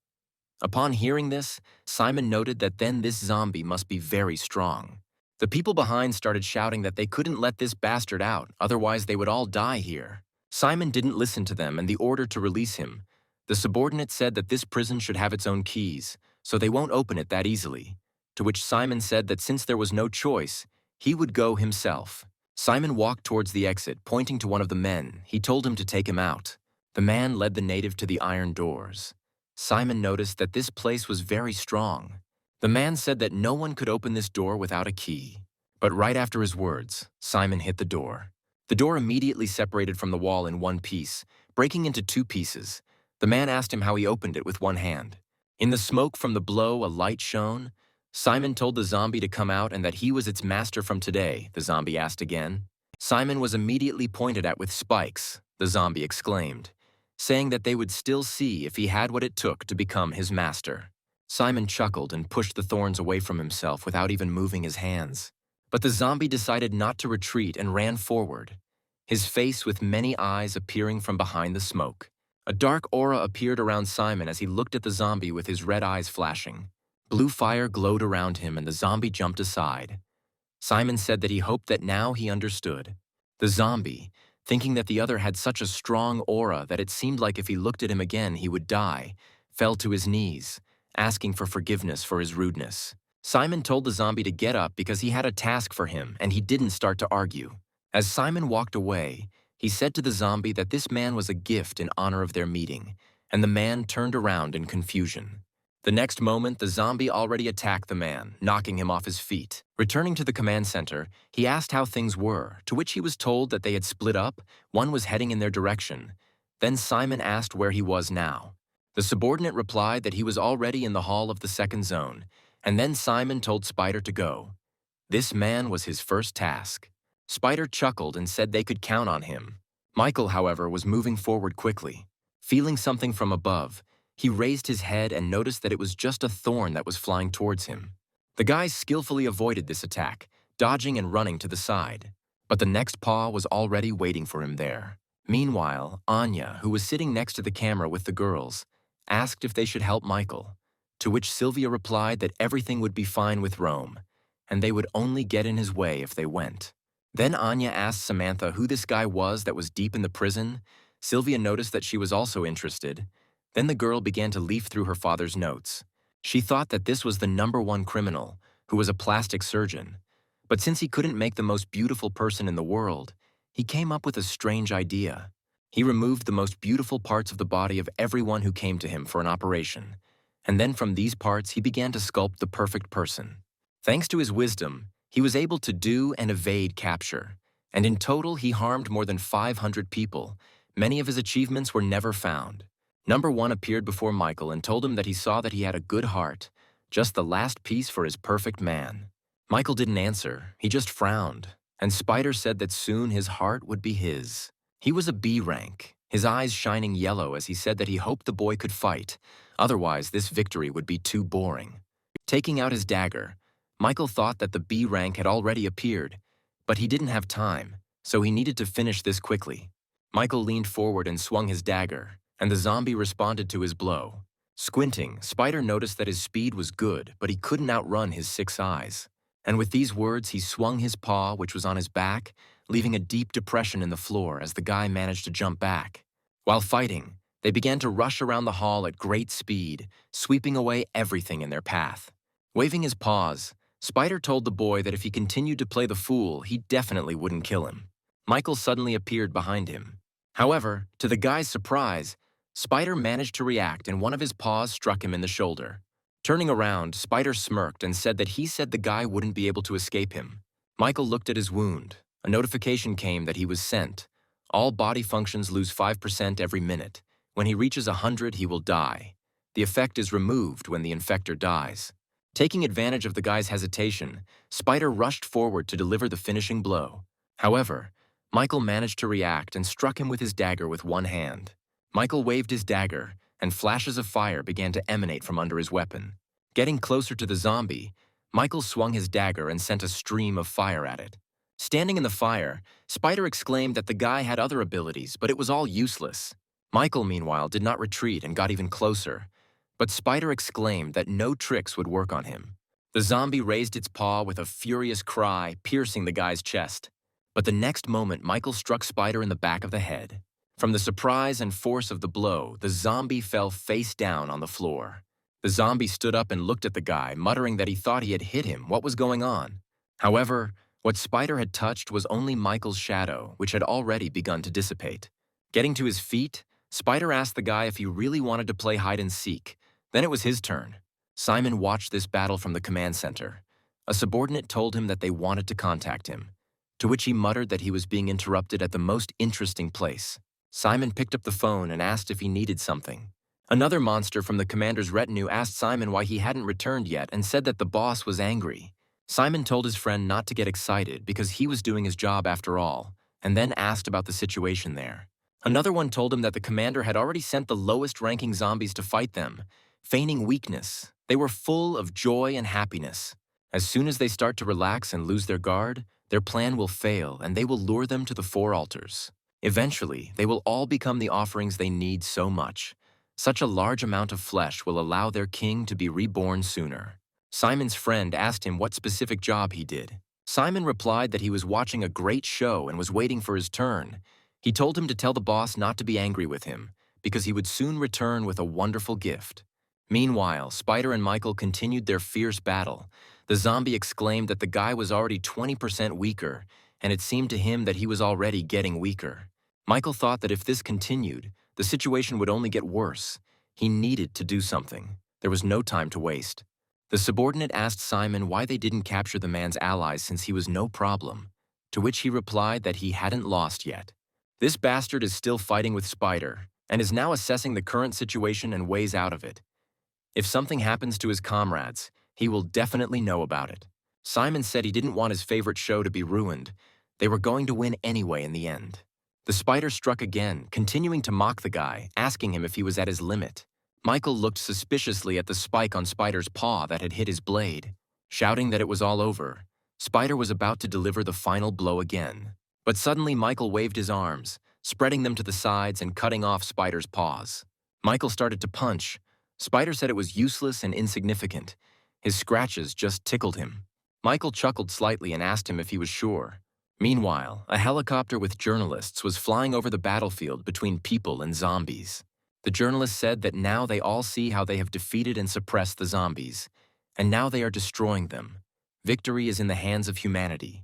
Upon hearing this, Simon noted that then this zombie must be very strong. The people behind started shouting that they couldn't let this bastard out, otherwise they would all die here. Simon didn't listen to them and the order to release him. The subordinate said that this prison should have its own keys, so they won't open it that easily, to which Simon said that since there was no choice, he would go himself. Simon walked towards the exit, pointing to one of the men. He told him to take him out. The man led the native to the iron doors. Simon noticed that this place was very strong. The man said that no one could open this door without a key. But right after his words, Simon hit the door. The door immediately separated from the wall in one piece, breaking into two pieces. The man asked him how he opened it with one hand. In the smoke from the blow, a light shone. Simon told the zombie to come out and that he was its master from today, the zombie asked again. Simon was immediately pointed at with spikes, the zombie exclaimed, saying that they would still see if he had what it took to become his master. Simon chuckled and pushed the thorns away from himself without even moving his hands. But the zombie decided not to retreat and ran forward, his face with many eyes appearing from behind the smoke. A dark aura appeared around Simon as he looked at the zombie with his red eyes flashing. Blue fire glowed around him and the zombie jumped aside. Simon said that he hoped that now he understood. The zombie, thinking that the other had such a strong aura that it seemed like if he looked at him again he would die, fell to his knees, asking for forgiveness for his rudeness. Simon told the zombie to get up because he had a task for him and he didn't start to argue. As Simon walked away, he said to the zombie that this man was a gift in honor of their meeting, and the man turned around in confusion. The next moment, the zombie already attacked the man, knocking him off his feet. Returning to the command center, he asked how things were, to which he was told that they had split up, one was heading in their direction. Then Simon asked where he was now. The subordinate replied that he was already in the hall of the second zone, and then Simon told Spider to go. This man was his first task. Spider chuckled and said they could count on him. Michael, however, was moving forward quickly. Feeling something from above, he raised his head and noticed that it was just a thorn that was flying towards him. The guy skillfully avoided this attack, dodging and running to the side. But the next paw was already waiting for him there. Meanwhile, Anya, who was sitting next to the camera with the girls, asked if they should help Michael, to which Sylvia replied that everything would be fine with Rome, and they would only get in his way if they went. Then Anya asked Samantha who this guy was that was deep in the prison. Sylvia noticed that she was also interested. Then the girl began to leaf through her father's notes. She thought that this was the #1 criminal, who was a plastic surgeon. But since he couldn't make the most beautiful person in the world, he came up with a strange idea. He removed the most beautiful parts of the body of everyone who came to him for an operation. And then from these parts he began to sculpt the perfect person. Thanks to his wisdom, he was able to do and evade capture, and in total he harmed more than 500 people. Many of his achievements were never found. #1 appeared before Michael and told him that he saw that he had a good heart, just the last piece for his perfect man. Michael didn't answer, he just frowned, and Spider said that soon his heart would be his. He was a B rank, his eyes shining yellow as he said that he hoped the boy could fight, otherwise this victory would be too boring. Taking out his dagger, Michael thought that the B rank had already appeared, but he didn't have time, so he needed to finish this quickly. Michael leaned forward and swung his dagger, and the zombie responded to his blow. Squinting, Spider noticed that his speed was good, but he couldn't outrun his 6 eyes. And with these words, he swung his paw, which was on his back, leaving a deep depression in the floor as the guy managed to jump back. While fighting, they began to rush around the hall at great speed, sweeping away everything in their path. Waving his paws, Spider told the boy that if he continued to play the fool, he definitely wouldn't kill him. Michael suddenly appeared behind him. However, to the guy's surprise, Spider managed to react and one of his paws struck him in the shoulder. Turning around, Spider smirked and said that he said the guy wouldn't be able to escape him. Michael looked at his wound. A notification came that he was sent. All body functions lose 5% every minute. When he reaches 100, he will die. The effect is removed when the infector dies. Taking advantage of the guy's hesitation, Spider rushed forward to deliver the finishing blow. However, Michael managed to react and struck him with his dagger with one hand. Michael waved his dagger, and flashes of fire began to emanate from under his weapon. Getting closer to the zombie, Michael swung his dagger and sent a stream of fire at it. Standing in the fire, Spider exclaimed that the guy had other abilities, but it was all useless. Michael, meanwhile, did not retreat and got even closer. But Spider exclaimed that no tricks would work on him. The zombie raised its paw with a furious cry, piercing the guy's chest. But the next moment, Michael struck Spider in the back of the head. From the surprise and force of the blow, the zombie fell face down on the floor. The zombie stood up and looked at the guy, muttering that he thought he had hit him. What was going on? However, what Spider had touched was only Michael's shadow, which had already begun to dissipate. Getting to his feet, Spider asked the guy if he really wanted to play hide-and-seek. Then it was his turn. Simon watched this battle from the command center. A subordinate told him that they wanted to contact him. to which he muttered that he was being interrupted at the most interesting place. Simon picked up the phone and asked if he needed something. Another monster from the commander's retinue asked Simon why he hadn't returned yet and said that the boss was angry. Simon told his friend not to get excited because he was doing his job after all, and then asked about the situation there. Another one told him that the commander had already sent the lowest-ranking zombies to fight them, feigning weakness. They were full of joy and happiness. As soon as they start to relax and lose their guard, their plan will fail and they will lure them to the four altars. Eventually, they will all become the offerings they need so much. Such a large amount of flesh will allow their king to be reborn sooner. Simon's friend asked him what specific job he did. Simon replied that he was watching a great show and was waiting for his turn. He told him to tell the boss not to be angry with him, because he would soon return with a wonderful gift. Meanwhile, Spider and Michael continued their fierce battle. The zombie exclaimed that the guy was already 20% weaker, and it seemed to him that he was already getting weaker. Michael thought that if this continued, the situation would only get worse. He needed to do something. There was no time to waste. The subordinate asked Simon why they didn't capture the man's allies since he was no problem, to which he replied that he hadn't lost yet. This bastard is still fighting with Spider, and is now assessing the current situation and ways out of it. If something happens to his comrades, he will definitely know about it. Simon said he didn't want his favorite show to be ruined. They were going to win anyway in the end. The Spider struck again, continuing to mock the guy, asking him if he was at his limit. Michael looked suspiciously at the spike on Spider's paw that had hit his blade. Shouting that it was all over, Spider was about to deliver the final blow again. But suddenly Michael waved his arms, spreading them to the sides and cutting off Spider's paws. Michael started to punch. Spider said it was useless and insignificant. His scratches just tickled him. Michael chuckled slightly and asked him if he was sure. Meanwhile, a helicopter with journalists was flying over the battlefield between people and zombies. The journalists said that now they all see how they have defeated and suppressed the zombies, and now they are destroying them. Victory is in the hands of humanity.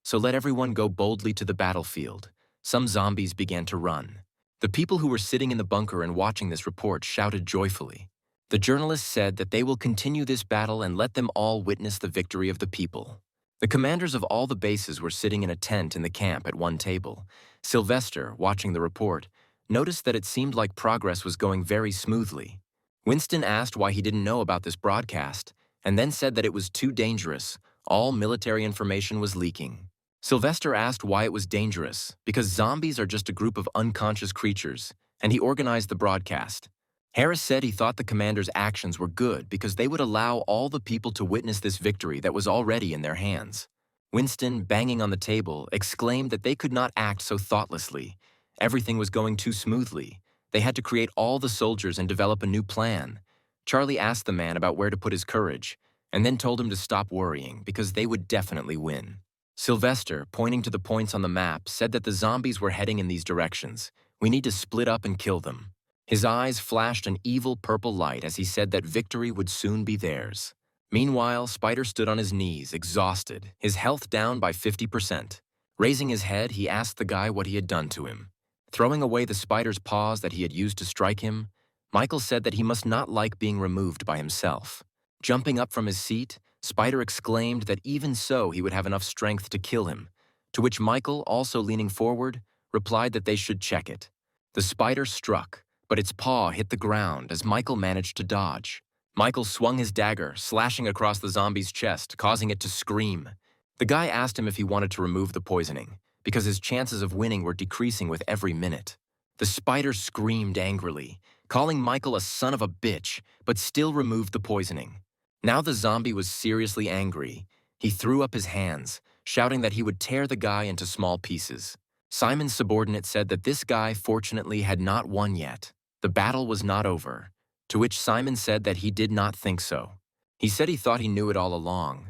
So let everyone go boldly to the battlefield. Some zombies began to run. The people who were sitting in the bunker and watching this report shouted joyfully. The journalists said that they will continue this battle and let them all witness the victory of the people. The commanders of all the bases were sitting in a tent in the camp at one table. Sylvester, watching the report, noticed that it seemed like progress was going very smoothly. Winston asked why he didn't know about this broadcast, and then said that it was too dangerous. All military information was leaking. Sylvester asked why it was dangerous, because zombies are just a group of unconscious creatures, and he organized the broadcast. Harris said he thought the commander's actions were good because they would allow all the people to witness this victory that was already in their hands. Winston, banging on the table, exclaimed that they could not act so thoughtlessly. Everything was going too smoothly. They had to create all the soldiers and develop a new plan. Charlie asked the man about where to put his courage, and then told him to stop worrying because they would definitely win. Sylvester, pointing to the points on the map, said that the zombies were heading in these directions. We need to split up and kill them. His eyes flashed an evil purple light as he said that victory would soon be theirs. Meanwhile, Spider stood on his knees, exhausted, his health down by 50%. Raising his head, he asked the guy what he had done to him. Throwing away the spider's paws that he had used to strike him, Michael said that he must not like being removed by himself. Jumping up from his seat, Spider exclaimed that even so he would have enough strength to kill him, to which Michael, also leaning forward, replied that they should check it. The spider struck, but its paw hit the ground as Michael managed to dodge. Michael swung his dagger, slashing across the zombie's chest, causing it to scream. The guy asked him if he wanted to remove the poisoning, because his chances of winning were decreasing with every minute. The spider screamed angrily, calling Michael a son of a bitch, but still removed the poisoning. Now the zombie was seriously angry. He threw up his hands, shouting that he would tear the guy into small pieces. Simon's subordinate said that this guy, fortunately, had not won yet. The battle was not over, to which Simon said that he did not think so. He said he thought he knew it all along.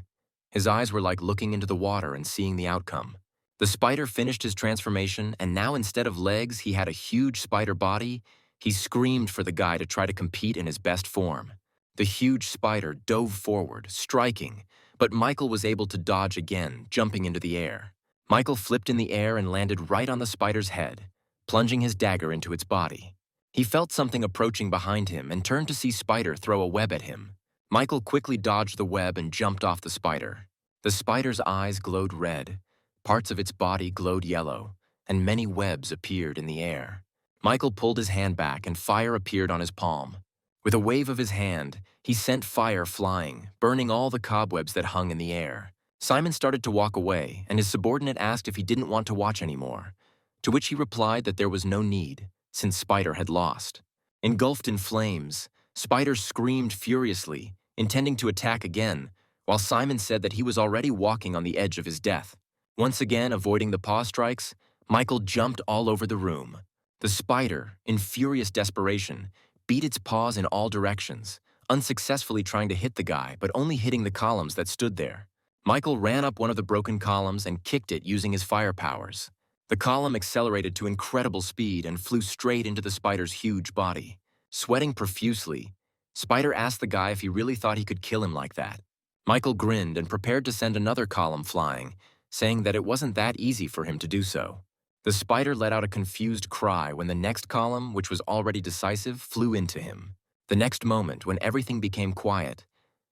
His eyes were like looking into the water and seeing the outcome. The spider finished his transformation, and now instead of legs, he had a huge spider body. He screamed for the guy to try to compete in his best form. The huge spider dove forward, striking, but Michael was able to dodge again, jumping into the air. Michael flipped in the air and landed right on the spider's head, plunging his dagger into its body. He felt something approaching behind him and turned to see Spider throw a web at him. Michael quickly dodged the web and jumped off the spider. The spider's eyes glowed red. Parts of its body glowed yellow, and many webs appeared in the air. Michael pulled his hand back and fire appeared on his palm. With a wave of his hand, he sent fire flying, burning all the cobwebs that hung in the air. Simon started to walk away, and his subordinate asked if he didn't want to watch anymore, to which he replied that there was no need, since Spider had lost. Engulfed in flames, Spider screamed furiously, intending to attack again, while Simon said that he was already walking on the edge of his death. Once again avoiding the paw strikes, Michael jumped all over the room. The spider, in furious desperation, beat its paws in all directions, unsuccessfully trying to hit the guy but only hitting the columns that stood there. Michael ran up one of the broken columns and kicked it using his fire powers. The column accelerated to incredible speed and flew straight into the spider's huge body. Sweating profusely, Spider asked the guy if he really thought he could kill him like that. Michael grinned and prepared to send another column flying, saying that it wasn't that easy for him to do so. The spider let out a confused cry when the next column, which was already decisive, flew into him. The next moment, when everything became quiet,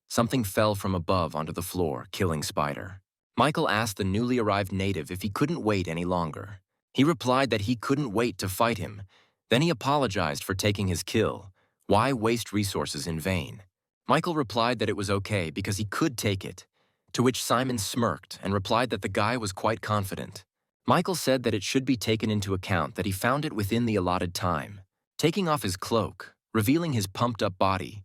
something fell from above onto the floor, killing Spider. Michael asked the newly arrived native if he couldn't wait any longer. He replied that he couldn't wait to fight him. Then he apologized for taking his kill. Why waste resources in vain? Michael replied that it was okay because he could take it, to which Simon smirked and replied that the guy was quite confident. Michael said that it should be taken into account that he found it within the allotted time. Taking off his cloak, revealing his pumped-up body,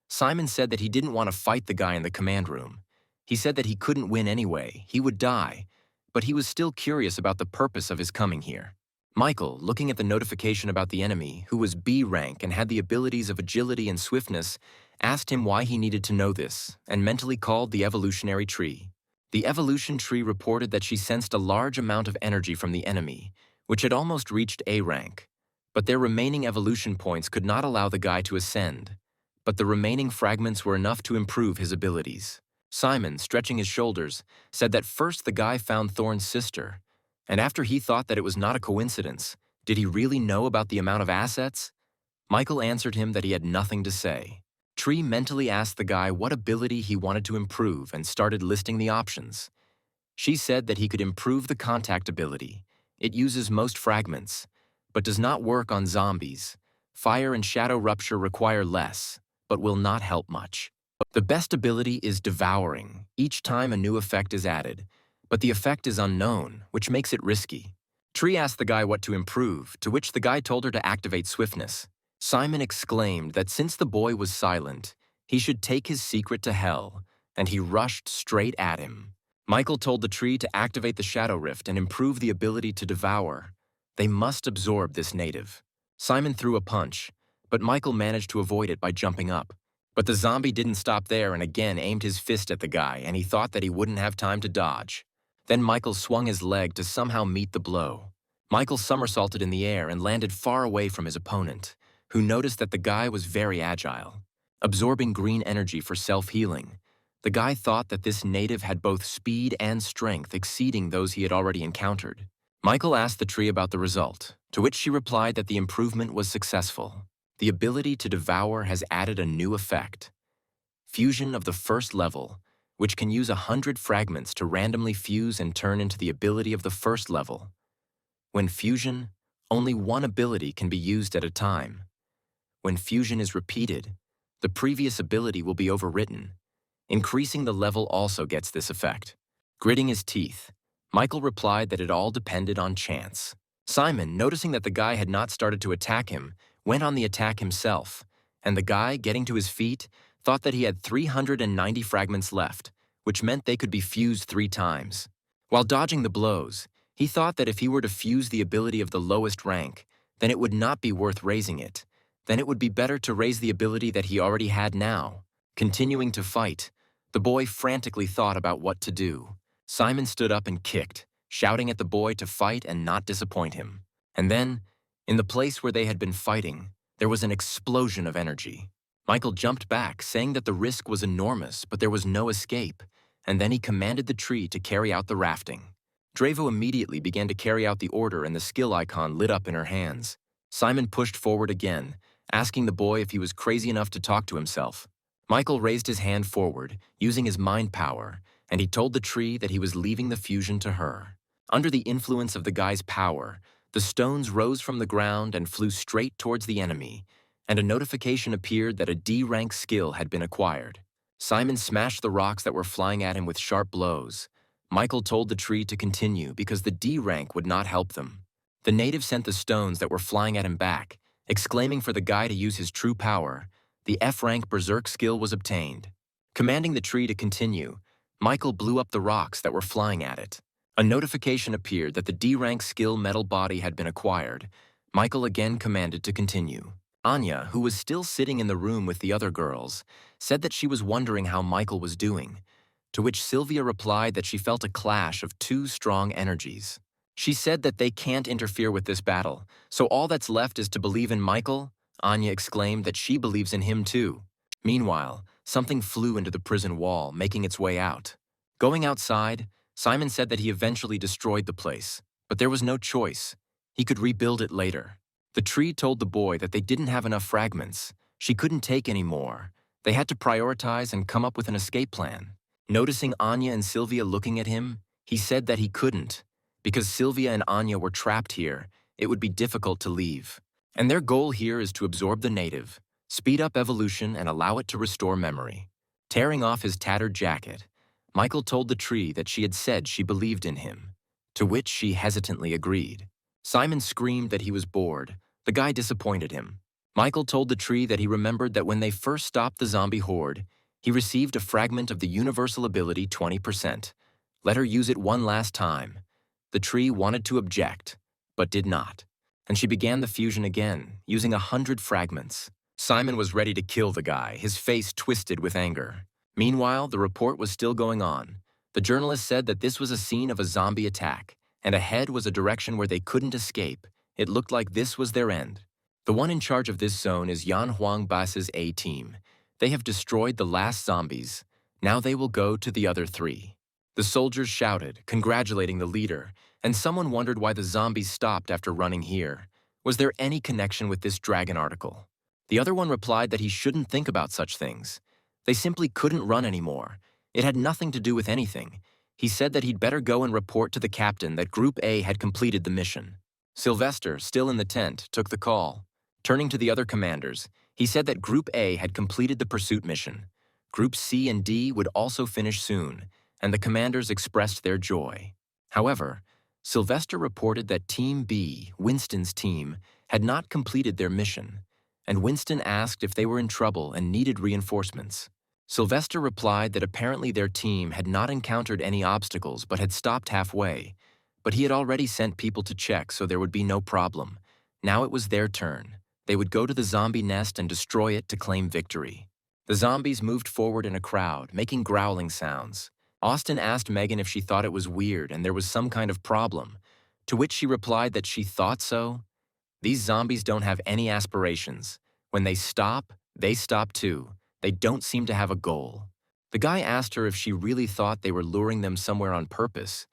Simon said that he didn't want to fight the guy in the command room. He said that he couldn't win anyway, he would die, but he was still curious about the purpose of his coming here. Michael, looking at the notification about the enemy, who was B rank and had the abilities of agility and swiftness, asked him why he needed to know this, and mentally called the evolutionary tree. The evolution tree reported that she sensed a large amount of energy from the enemy, which had almost reached A rank, but their remaining evolution points could not allow the guy to ascend. But the remaining fragments were enough to improve his abilities. Simon, stretching his shoulders, said that first the guy found Thorn's sister, and after he thought that it was not a coincidence, did he really know about the amount of assets? Michael answered him that he had nothing to say. Tree mentally asked the guy what ability he wanted to improve and started listing the options. She said that he could improve the contact ability. It uses most fragments, but does not work on zombies. Fire and shadow rupture require less, but will not help much. The best ability is devouring, each time a new effect is added, but the effect is unknown, which makes it risky. Tree asked the guy what to improve, to which the guy told her to activate swiftness. Simon exclaimed that since the boy was silent, he should take his secret to hell, and he rushed straight at him. Michael told the tree to activate the Shadow Rift and improve the ability to devour. They must absorb this native. Simon threw a punch, but Michael managed to avoid it by jumping up. But the zombie didn't stop there and again aimed his fist at the guy, and he thought that he wouldn't have time to dodge. Then Michael swung his leg to somehow meet the blow. Michael somersaulted in the air and landed far away from his opponent, who noticed that the guy was very agile. Absorbing green energy for self-healing, the guy thought that this native had both speed and strength exceeding those he had already encountered. Michael asked the tree about the result, to which she replied that the improvement was successful. The ability to devour has added a new effect. Fusion of the first level, which can use 100 fragments to randomly fuse and turn into the ability of the first level. When fusion, only one ability can be used at a time. When fusion is repeated, the previous ability will be overwritten. Increasing the level also gets this effect. Gritting his teeth, Michael replied that it all depended on chance. Simon, noticing that the guy had not started to attack him, went on the attack himself, and the guy, getting to his feet, thought that he had 390 fragments left, which meant they could be fused 3 times. While dodging the blows, he thought that if he were to fuse the ability of the lowest rank, then it would not be worth raising it. Then it would be better to raise the ability that he already had now. Continuing to fight, the boy frantically thought about what to do. Simon stood up and kicked, shouting at the boy to fight and not disappoint him. And then, in the place where they had been fighting, there was an explosion of energy. Michael jumped back, saying that the risk was enormous, but there was no escape, and then he commanded the tree to carry out the rafting. Drevo immediately began to carry out the order and the skill icon lit up in her hands. Simon pushed forward again, asking the boy if he was crazy enough to talk to himself. Michael raised his hand forward, using his mind power, and he told the tree that he was leaving the fusion to her. Under the influence of the guy's power, the stones rose from the ground and flew straight towards the enemy, and a notification appeared that a D-rank skill had been acquired. Simon smashed the rocks that were flying at him with sharp blows. Michael told the tree to continue because the D rank would not help them. The native sent the stones that were flying at him back, exclaiming for the guy to use his true power. The F-rank berserk skill was obtained. Commanding the tree to continue, Michael blew up the rocks that were flying at it. A notification appeared that the D-rank skill metal body had been acquired. Michael again commanded to continue. Anya, who was still sitting in the room with the other girls, said that she was wondering how Michael was doing, to which Sylvia replied that she felt a clash of two strong energies. She said that they can't interfere with this battle, so all that's left is to believe in Michael. Anya exclaimed that she believes in him too. Meanwhile, something flew into the prison wall, making its way out. Going outside, Simon said that he eventually destroyed the place, but there was no choice. He could rebuild it later. The tree told the boy that they didn't have enough fragments. She couldn't take any more. They had to prioritize and come up with an escape plan. Noticing Anya and Sylvia looking at him, he said that he couldn't. Because Sylvia and Anya were trapped here, it would be difficult to leave. And their goal here is to absorb the native, speed up evolution, and allow it to restore memory. Tearing off his tattered jacket, Michael told the tree that she had said she believed in him, to which she hesitantly agreed. Simon screamed that he was bored. The guy disappointed him. Michael told the tree that he remembered that when they first stopped the zombie horde, he received a fragment of the universal ability 20%. Let her use it one last time. The tree wanted to object, but did not. And she began the fusion again, using 100 fragments. Simon was ready to kill the guy, his face twisted with anger. Meanwhile, the report was still going on. The journalist said that this was a scene of a zombie attack, and ahead was a direction where they couldn't escape. It looked like this was their end. The one in charge of this zone is Yan Huangbas's A-team. They have destroyed the last zombies. Now they will go to the other 3. The soldiers shouted, congratulating the leader, and someone wondered why the zombies stopped after running here. Was there any connection with this dragon article? The other one replied that he shouldn't think about such things. They simply couldn't run anymore. It had nothing to do with anything. He said that he'd better go and report to the captain that Group A had completed the mission. Sylvester, still in the tent, took the call. Turning to the other commanders, he said that Group A had completed the pursuit mission. Group C and D would also finish soon, and the commanders expressed their joy. However, Sylvester reported that Team B, Winston's team, had not completed their mission, and Winston asked if they were in trouble and needed reinforcements. Sylvester replied that apparently their team had not encountered any obstacles but had stopped halfway, but he had already sent people to check, so there would be no problem. Now it was their turn. They would go to the zombie nest and destroy it to claim victory. The zombies moved forward in a crowd, making growling sounds. Austin asked Megan if she thought it was weird and there was some kind of problem, to which she replied that she thought so. These zombies don't have any aspirations. When they stop too. They don't seem to have a goal. The guy asked her if she really thought they were luring them somewhere on purpose,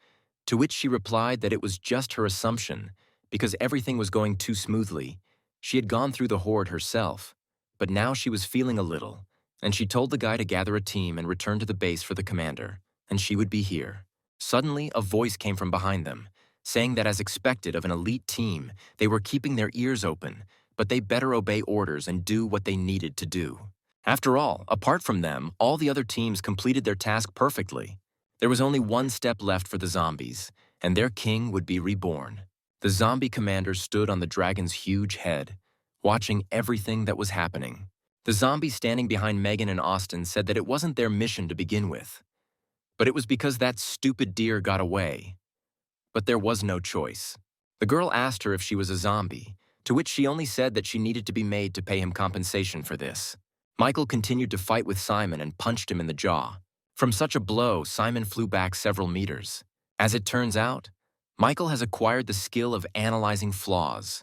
to which she replied that it was just her assumption, because everything was going too smoothly. She had gone through the horde herself, but now she was feeling a little, and she told the guy to gather a team and return to the base for the commander, and she would be here. Suddenly, a voice came from behind them, saying that as expected of an elite team, they were keeping their ears open, but they better obey orders and do what they needed to do. After all, apart from them, all the other teams completed their task perfectly. There was only one step left for the zombies, and their king would be reborn. The zombie commander stood on the dragon's huge head, watching everything that was happening. The zombies standing behind Megan and Austin said that it wasn't their mission to begin with, but it was because that stupid deer got away. But there was no choice. The girl asked her if she was a zombie, to which she only said that she needed to be made to pay him compensation for this. Michael continued to fight with Simon and punched him in the jaw. From such a blow, Simon flew back several meters. As it turns out, Michael has acquired the skill of analyzing flaws.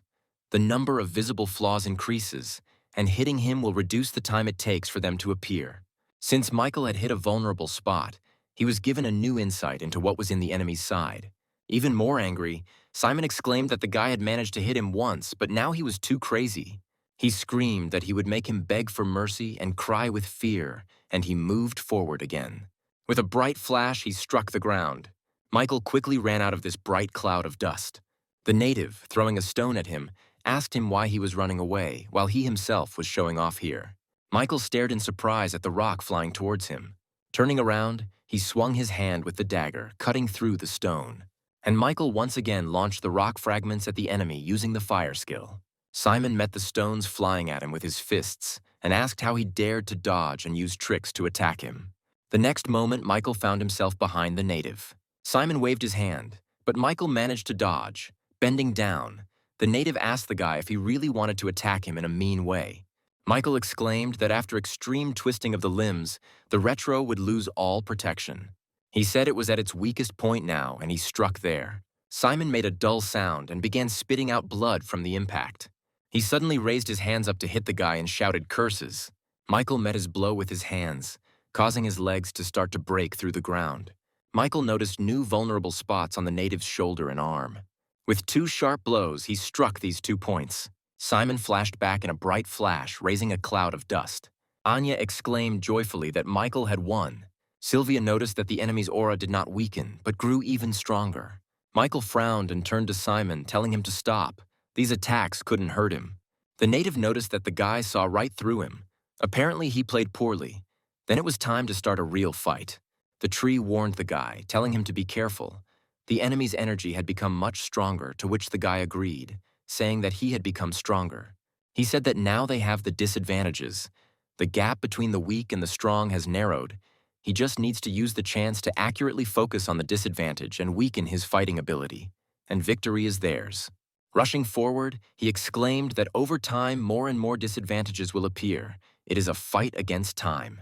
The number of visible flaws increases, and hitting him will reduce the time it takes for them to appear. Since Michael had hit a vulnerable spot, he was given a new insight into what was in the enemy's side. Even more angry, Simon exclaimed that the guy had managed to hit him once, but now he was too crazy. He screamed that he would make him beg for mercy and cry with fear, and he moved forward again. With a bright flash, he struck the ground. Michael quickly ran out of this bright cloud of dust. The native, throwing a stone at him, asked him why he was running away while he himself was showing off here. Michael stared in surprise at the rock flying towards him. Turning around, he swung his hand with the dagger, cutting through the stone. And Michael once again launched the rock fragments at the enemy using the fire skill. Simon met the stones flying at him with his fists and asked how he dared to dodge and use tricks to attack him. The next moment, Michael found himself behind the native. Simon waved his hand, but Michael managed to dodge. Bending down, the native asked the guy if he really wanted to attack him in a mean way. Michael exclaimed that after extreme twisting of the limbs, the retro would lose all protection. He said it was at its weakest point now, and he struck there. Simon made a dull sound and began spitting out blood from the impact. He suddenly raised his hands up to hit the guy and shouted curses. Michael met his blow with his hands, causing his legs to start to break through the ground. Michael noticed new vulnerable spots on the native's shoulder and arm. With 2 sharp blows, he struck these 2 points. Simon flashed back in a bright flash, raising a cloud of dust. Anya exclaimed joyfully that Michael had won. Sylvia noticed that the enemy's aura did not weaken, but grew even stronger. Michael frowned and turned to Simon, telling him to stop. These attacks couldn't hurt him. The native noticed that the guy saw right through him. Apparently, he played poorly. Then it was time to start a real fight. The tree warned the guy, telling him to be careful. The enemy's energy had become much stronger, to which the guy agreed, saying that he had become stronger. He said that now they have the disadvantages. The gap between the weak and the strong has narrowed. He just needs to use the chance to accurately focus on the disadvantage and weaken his fighting ability. And victory is theirs. Rushing forward, he exclaimed that over time more and more disadvantages will appear. It is a fight against time.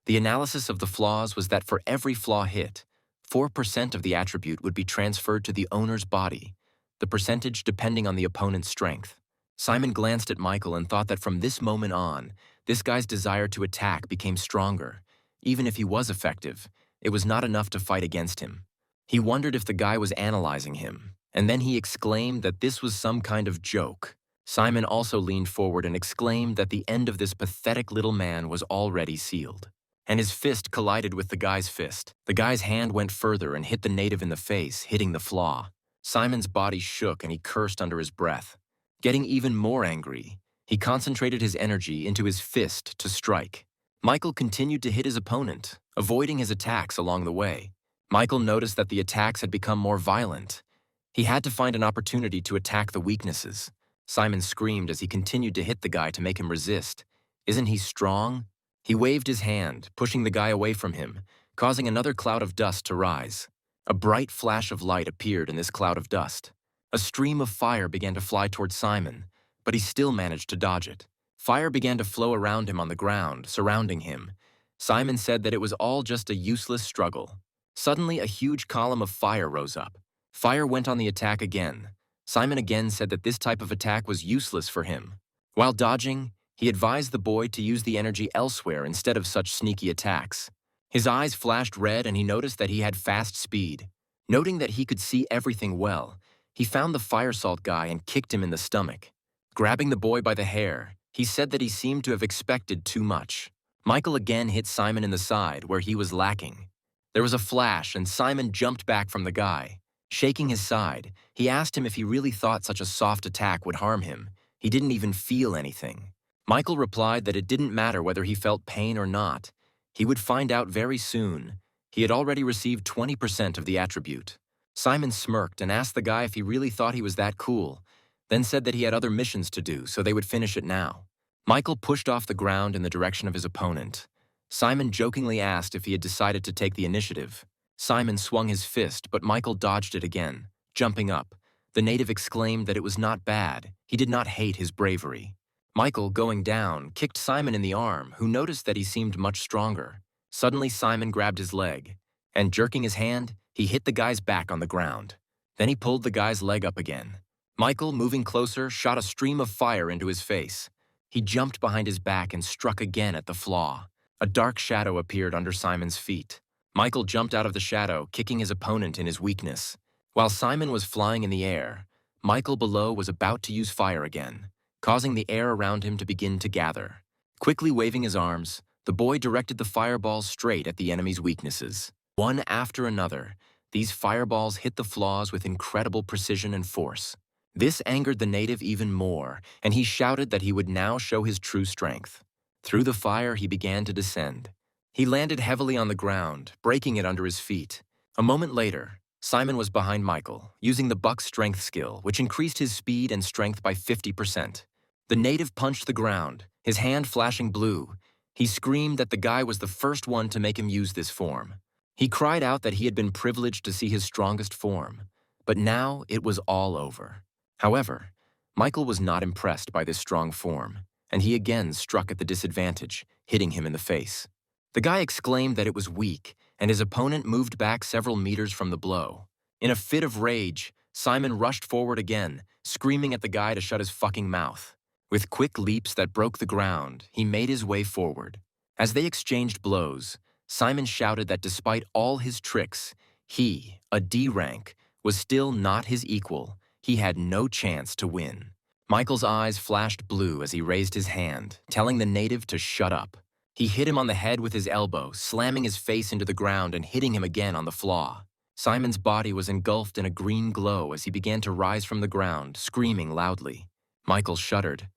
The analysis of the flaws was that for every flaw hit, 4% of the attribute would be transferred to the owner's body, the percentage depending on the opponent's strength. Simon glanced at Michael and thought that from this moment on, this guy's desire to attack became stronger. Even if he was effective, it was not enough to fight against him. He wondered if the guy was analyzing him, and then he exclaimed that this was some kind of joke. Simon also leaned forward and exclaimed that the end of this pathetic little man was already sealed. And his fist collided with the guy's fist. The guy's hand went further and hit the native in the face, hitting the flaw. Simon's body shook and he cursed under his breath. Getting even more angry, he concentrated his energy into his fist to strike. Michael continued to hit his opponent, avoiding his attacks along the way. Michael noticed that the attacks had become more violent. He had to find an opportunity to attack the weaknesses. Simon screamed as he continued to hit the guy to make him resist. "Isn't he strong?" He waved his hand, pushing the guy away from him, causing another cloud of dust to rise. A bright flash of light appeared in this cloud of dust. A stream of fire began to fly towards Simon, but he still managed to dodge it. Fire began to flow around him on the ground, surrounding him. Simon said that it was all just a useless struggle. Suddenly, a huge column of fire rose up. Fire went on the attack again. Simon again said that this type of attack was useless for him. While dodging, he advised the boy to use the energy elsewhere instead of such sneaky attacks. His eyes flashed red and he noticed that he had fast speed. Noting that he could see everything well, he found the fire salt guy and kicked him in the stomach. Grabbing the boy by the hair, he said that he seemed to have expected too much. Michael again hit Simon in the side where he was lacking. There was a flash and Simon jumped back from the guy. Shaking his side, he asked him if he really thought such a soft attack would harm him. He didn't even feel anything. Michael replied that it didn't matter whether he felt pain or not. He would find out very soon. He had already received 20% of the attribute. Simon smirked and asked the guy if he really thought he was that cool, then said that he had other missions to do, so they would finish it now. Michael pushed off the ground in the direction of his opponent. Simon jokingly asked if he had decided to take the initiative. Simon swung his fist, but Michael dodged it again. Jumping up, the native exclaimed that it was not bad. He did not hate his bravery. Michael, going down, kicked Simon in the arm, who noticed that he seemed much stronger. Suddenly, Simon grabbed his leg, and jerking his hand, he hit the guy's back on the ground. Then he pulled the guy's leg up again. Michael, moving closer, shot a stream of fire into his face. He jumped behind his back and struck again at the flaw. A dark shadow appeared under Simon's feet. Michael jumped out of the shadow, kicking his opponent in his weakness. While Simon was flying in the air, Michael below was about to use fire again, causing the air around him to begin to gather. Quickly waving his arms, the boy directed the fireballs straight at the enemy's weaknesses. One after another, These fireballs hit the flaws with incredible precision and force. This angered the native even more, and he shouted that he would now show his true strength. Through the fire, he began to descend. He landed heavily on the ground, breaking it under his feet. A moment later, Simon was behind Michael, using the buck's strength skill, which increased his speed and strength by 50%. The native punched the ground, his hand flashing blue. He screamed that the guy was the first one to make him use this form. He cried out that he had been privileged to see his strongest form, but now it was all over. However, Michael was not impressed by this strong form, and he again struck at the disadvantage, hitting him in the face. The guy exclaimed that it was weak, and his opponent moved back several meters from the blow. In a fit of rage, Simon rushed forward again, screaming at the guy to shut his fucking mouth. With quick leaps that broke the ground, he made his way forward. As they exchanged blows, Simon shouted that despite all his tricks, he, a D rank, was still not his equal. He had no chance to win. Michael's eyes flashed blue as he raised his hand, telling the native to shut up. He hit him on the head with his elbow, slamming his face into the ground and hitting him again on the flaw. Simon's body was engulfed in a green glow as he began to rise from the ground, screaming loudly. Michael shuddered,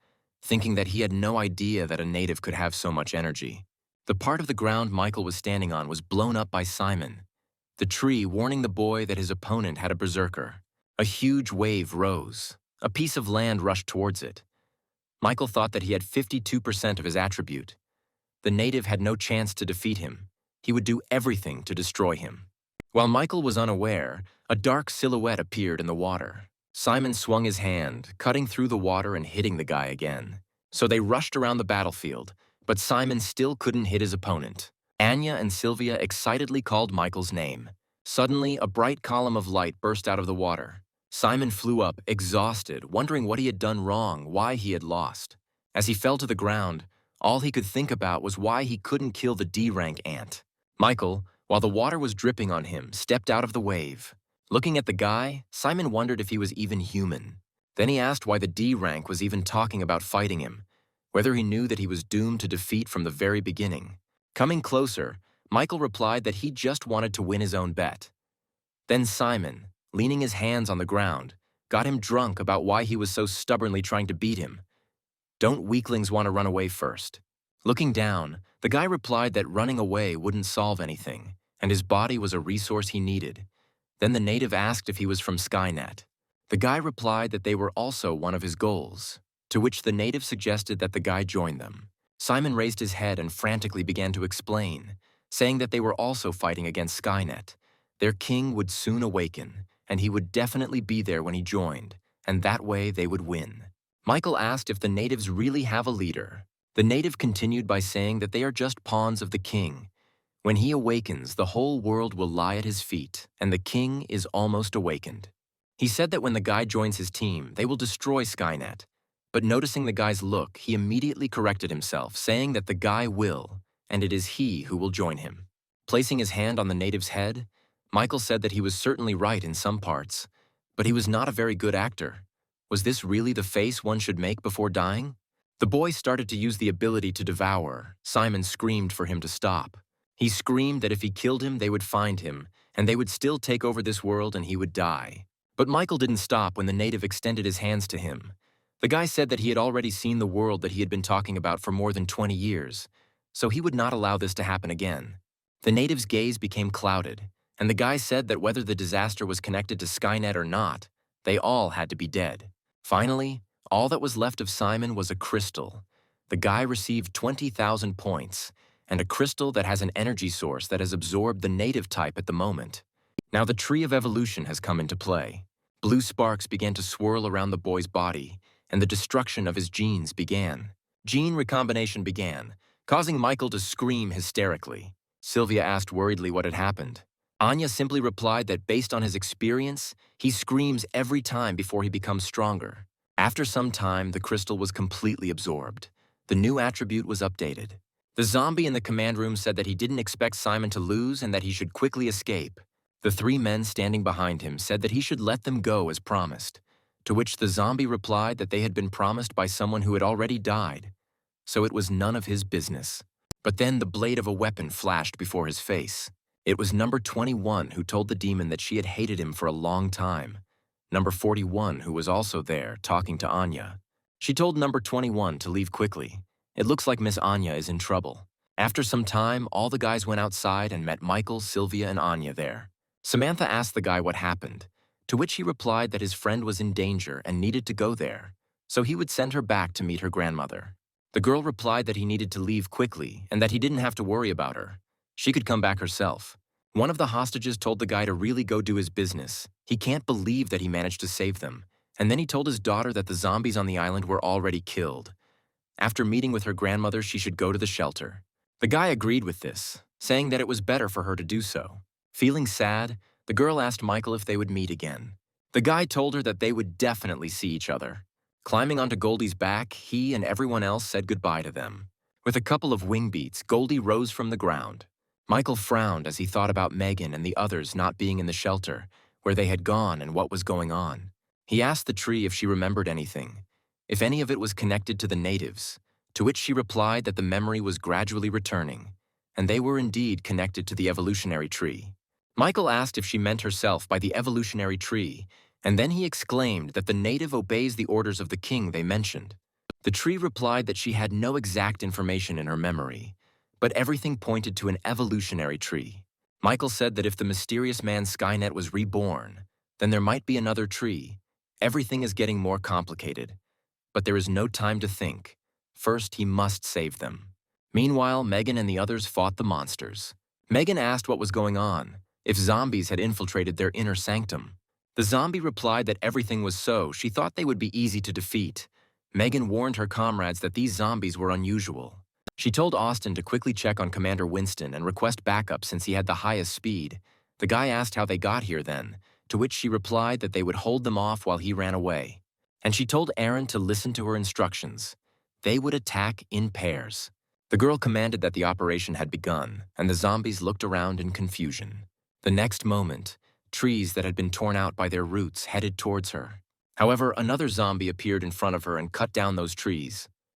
thinking that he had no idea that a native could have so much energy. The part of the ground Michael was standing on was blown up by Simon, the tree warning the boy that his opponent had a berserker. A huge wave rose. A piece of land rushed towards it. Michael thought that he had 52% of his attribute. The native had no chance to defeat him. He would do everything to destroy him. While Michael was unaware, a dark silhouette appeared in the water. Simon swung his hand, cutting through the water and hitting the guy again. So they rushed around the battlefield, but Simon still couldn't hit his opponent. Anya and Sylvia excitedly called Michael's name. Suddenly, a bright column of light burst out of the water. Simon flew up, exhausted, wondering what he had done wrong, why he had lost. As he fell to the ground, all he could think about was why he couldn't kill the D-rank ant. Michael, while the water was dripping on him, stepped out of the wave. Looking at the guy, Simon wondered if he was even human. Then he asked why the D-rank was even talking about fighting him, whether he knew that he was doomed to defeat from the very beginning. Coming closer, Michael replied that he just wanted to win his own bet. Then Simon, leaning his hands on the ground, got him drunk about why he was so stubbornly trying to beat him. Don't weaklings want to run away first? Looking down, the guy replied that running away wouldn't solve anything, and his body was a resource he needed. Then the native asked if he was from Skynet. The guy replied that they were also one of his goals, to which the native suggested that the guy join them. Simon raised his head and frantically began to explain, saying that they were also fighting against Skynet. Their king would soon awaken, and he would definitely be there when he joined, and that way they would win. Michael asked if the natives really have a leader. The native continued by saying that they are just pawns of the king. When he awakens, the whole world will lie at his feet, and the king is almost awakened. He said that when the guy joins his team, they will destroy Skynet. But noticing the guy's look, he immediately corrected himself, saying that the guy will, and it is he who will join him. Placing his hand on the native's head, Michael said that he was certainly right in some parts, but he was not a very good actor. Was this really the face one should make before dying? The boy started to use the ability to devour. Simon screamed for him to stop. He screamed that if he killed him, they would find him, and they would still take over this world and he would die. But Michael didn't stop when the native extended his hands to him. The guy said that he had already seen the world that he had been talking about for more than 20 years, so he would not allow this to happen again. The native's gaze became clouded, and the guy said that whether the disaster was connected to Skynet or not, they all had to be dead. Finally, all that was left of Simon was a crystal. The guy received 20,000 points, and a crystal that has an energy source that has absorbed the native type at the moment. Now the tree of evolution has come into play. Blue sparks began to swirl around the boy's body, and the destruction of his genes began. Gene recombination began, causing Michael to scream hysterically. Sylvia asked worriedly what had happened. Anya simply replied that based on his experience, he screams every time before he becomes stronger. After some time, the crystal was completely absorbed. The new attribute was updated. The zombie in the command room said that he didn't expect Simon to lose and that he should quickly escape. The three men standing behind him said that he should let them go as promised, to which the zombie replied that they had been promised by someone who had already died, so it was none of his business. But then the blade of a weapon flashed before his face. It was number 21 who told the demon that she had hated him for a long time. Number 41 who was also there, talking to Anya. She told number 21 to leave quickly. It looks like Miss Anya is in trouble. After some time, all the guys went outside and met Michael, Sylvia, and Anya there. Samantha asked the guy what happened, to which he replied that his friend was in danger and needed to go there, so he would send her back to meet her grandmother. The girl replied that he needed to leave quickly and that he didn't have to worry about her. She could come back herself. One of the hostages told the guy to really go do his business. He can't believe that he managed to save them. And then he told his daughter that the zombies on the island were already killed. After meeting with her grandmother, she should go to the shelter. The guy agreed with this, saying that it was better for her to do so. Feeling sad, the girl asked Michael if they would meet again. The guy told her that they would definitely see each other. Climbing onto Goldie's back, he and everyone else said goodbye to them. With a couple of wing beats, Goldie rose from the ground. Michael frowned as he thought about Megan and the others not being in the shelter, where they had gone and what was going on. He asked the tree if she remembered anything, if any of it was connected to the natives, to which she replied that the memory was gradually returning, and they were indeed connected to the evolutionary tree. Michael asked if she meant herself by the evolutionary tree, and then he exclaimed that the native obeys the orders of the king they mentioned. The tree replied that she had no exact information in her memory, but everything pointed to an evolutionary tree. Michael said that if the mysterious man Skynet was reborn, then there might be another tree. Everything is getting more complicated, but there is no time to think. First, he must save them. Meanwhile, Megan and the others fought the monsters. Megan asked what was going on, if zombies had infiltrated their inner sanctum. The zombie replied that everything was so. She thought they would be easy to defeat. Megan warned her comrades that these zombies were unusual. She told Austin to quickly check on Commander Winston and request backup since he had the highest speed. The guy asked how they got here then, to which she replied that they would hold them off while he ran away. And she told Aaron to listen to her instructions. They would attack in pairs. The girl commanded that the operation had begun, and the zombies looked around in confusion. The next moment, trees that had been torn out by their roots headed towards her. However, another zombie appeared in front of her and cut down those trees.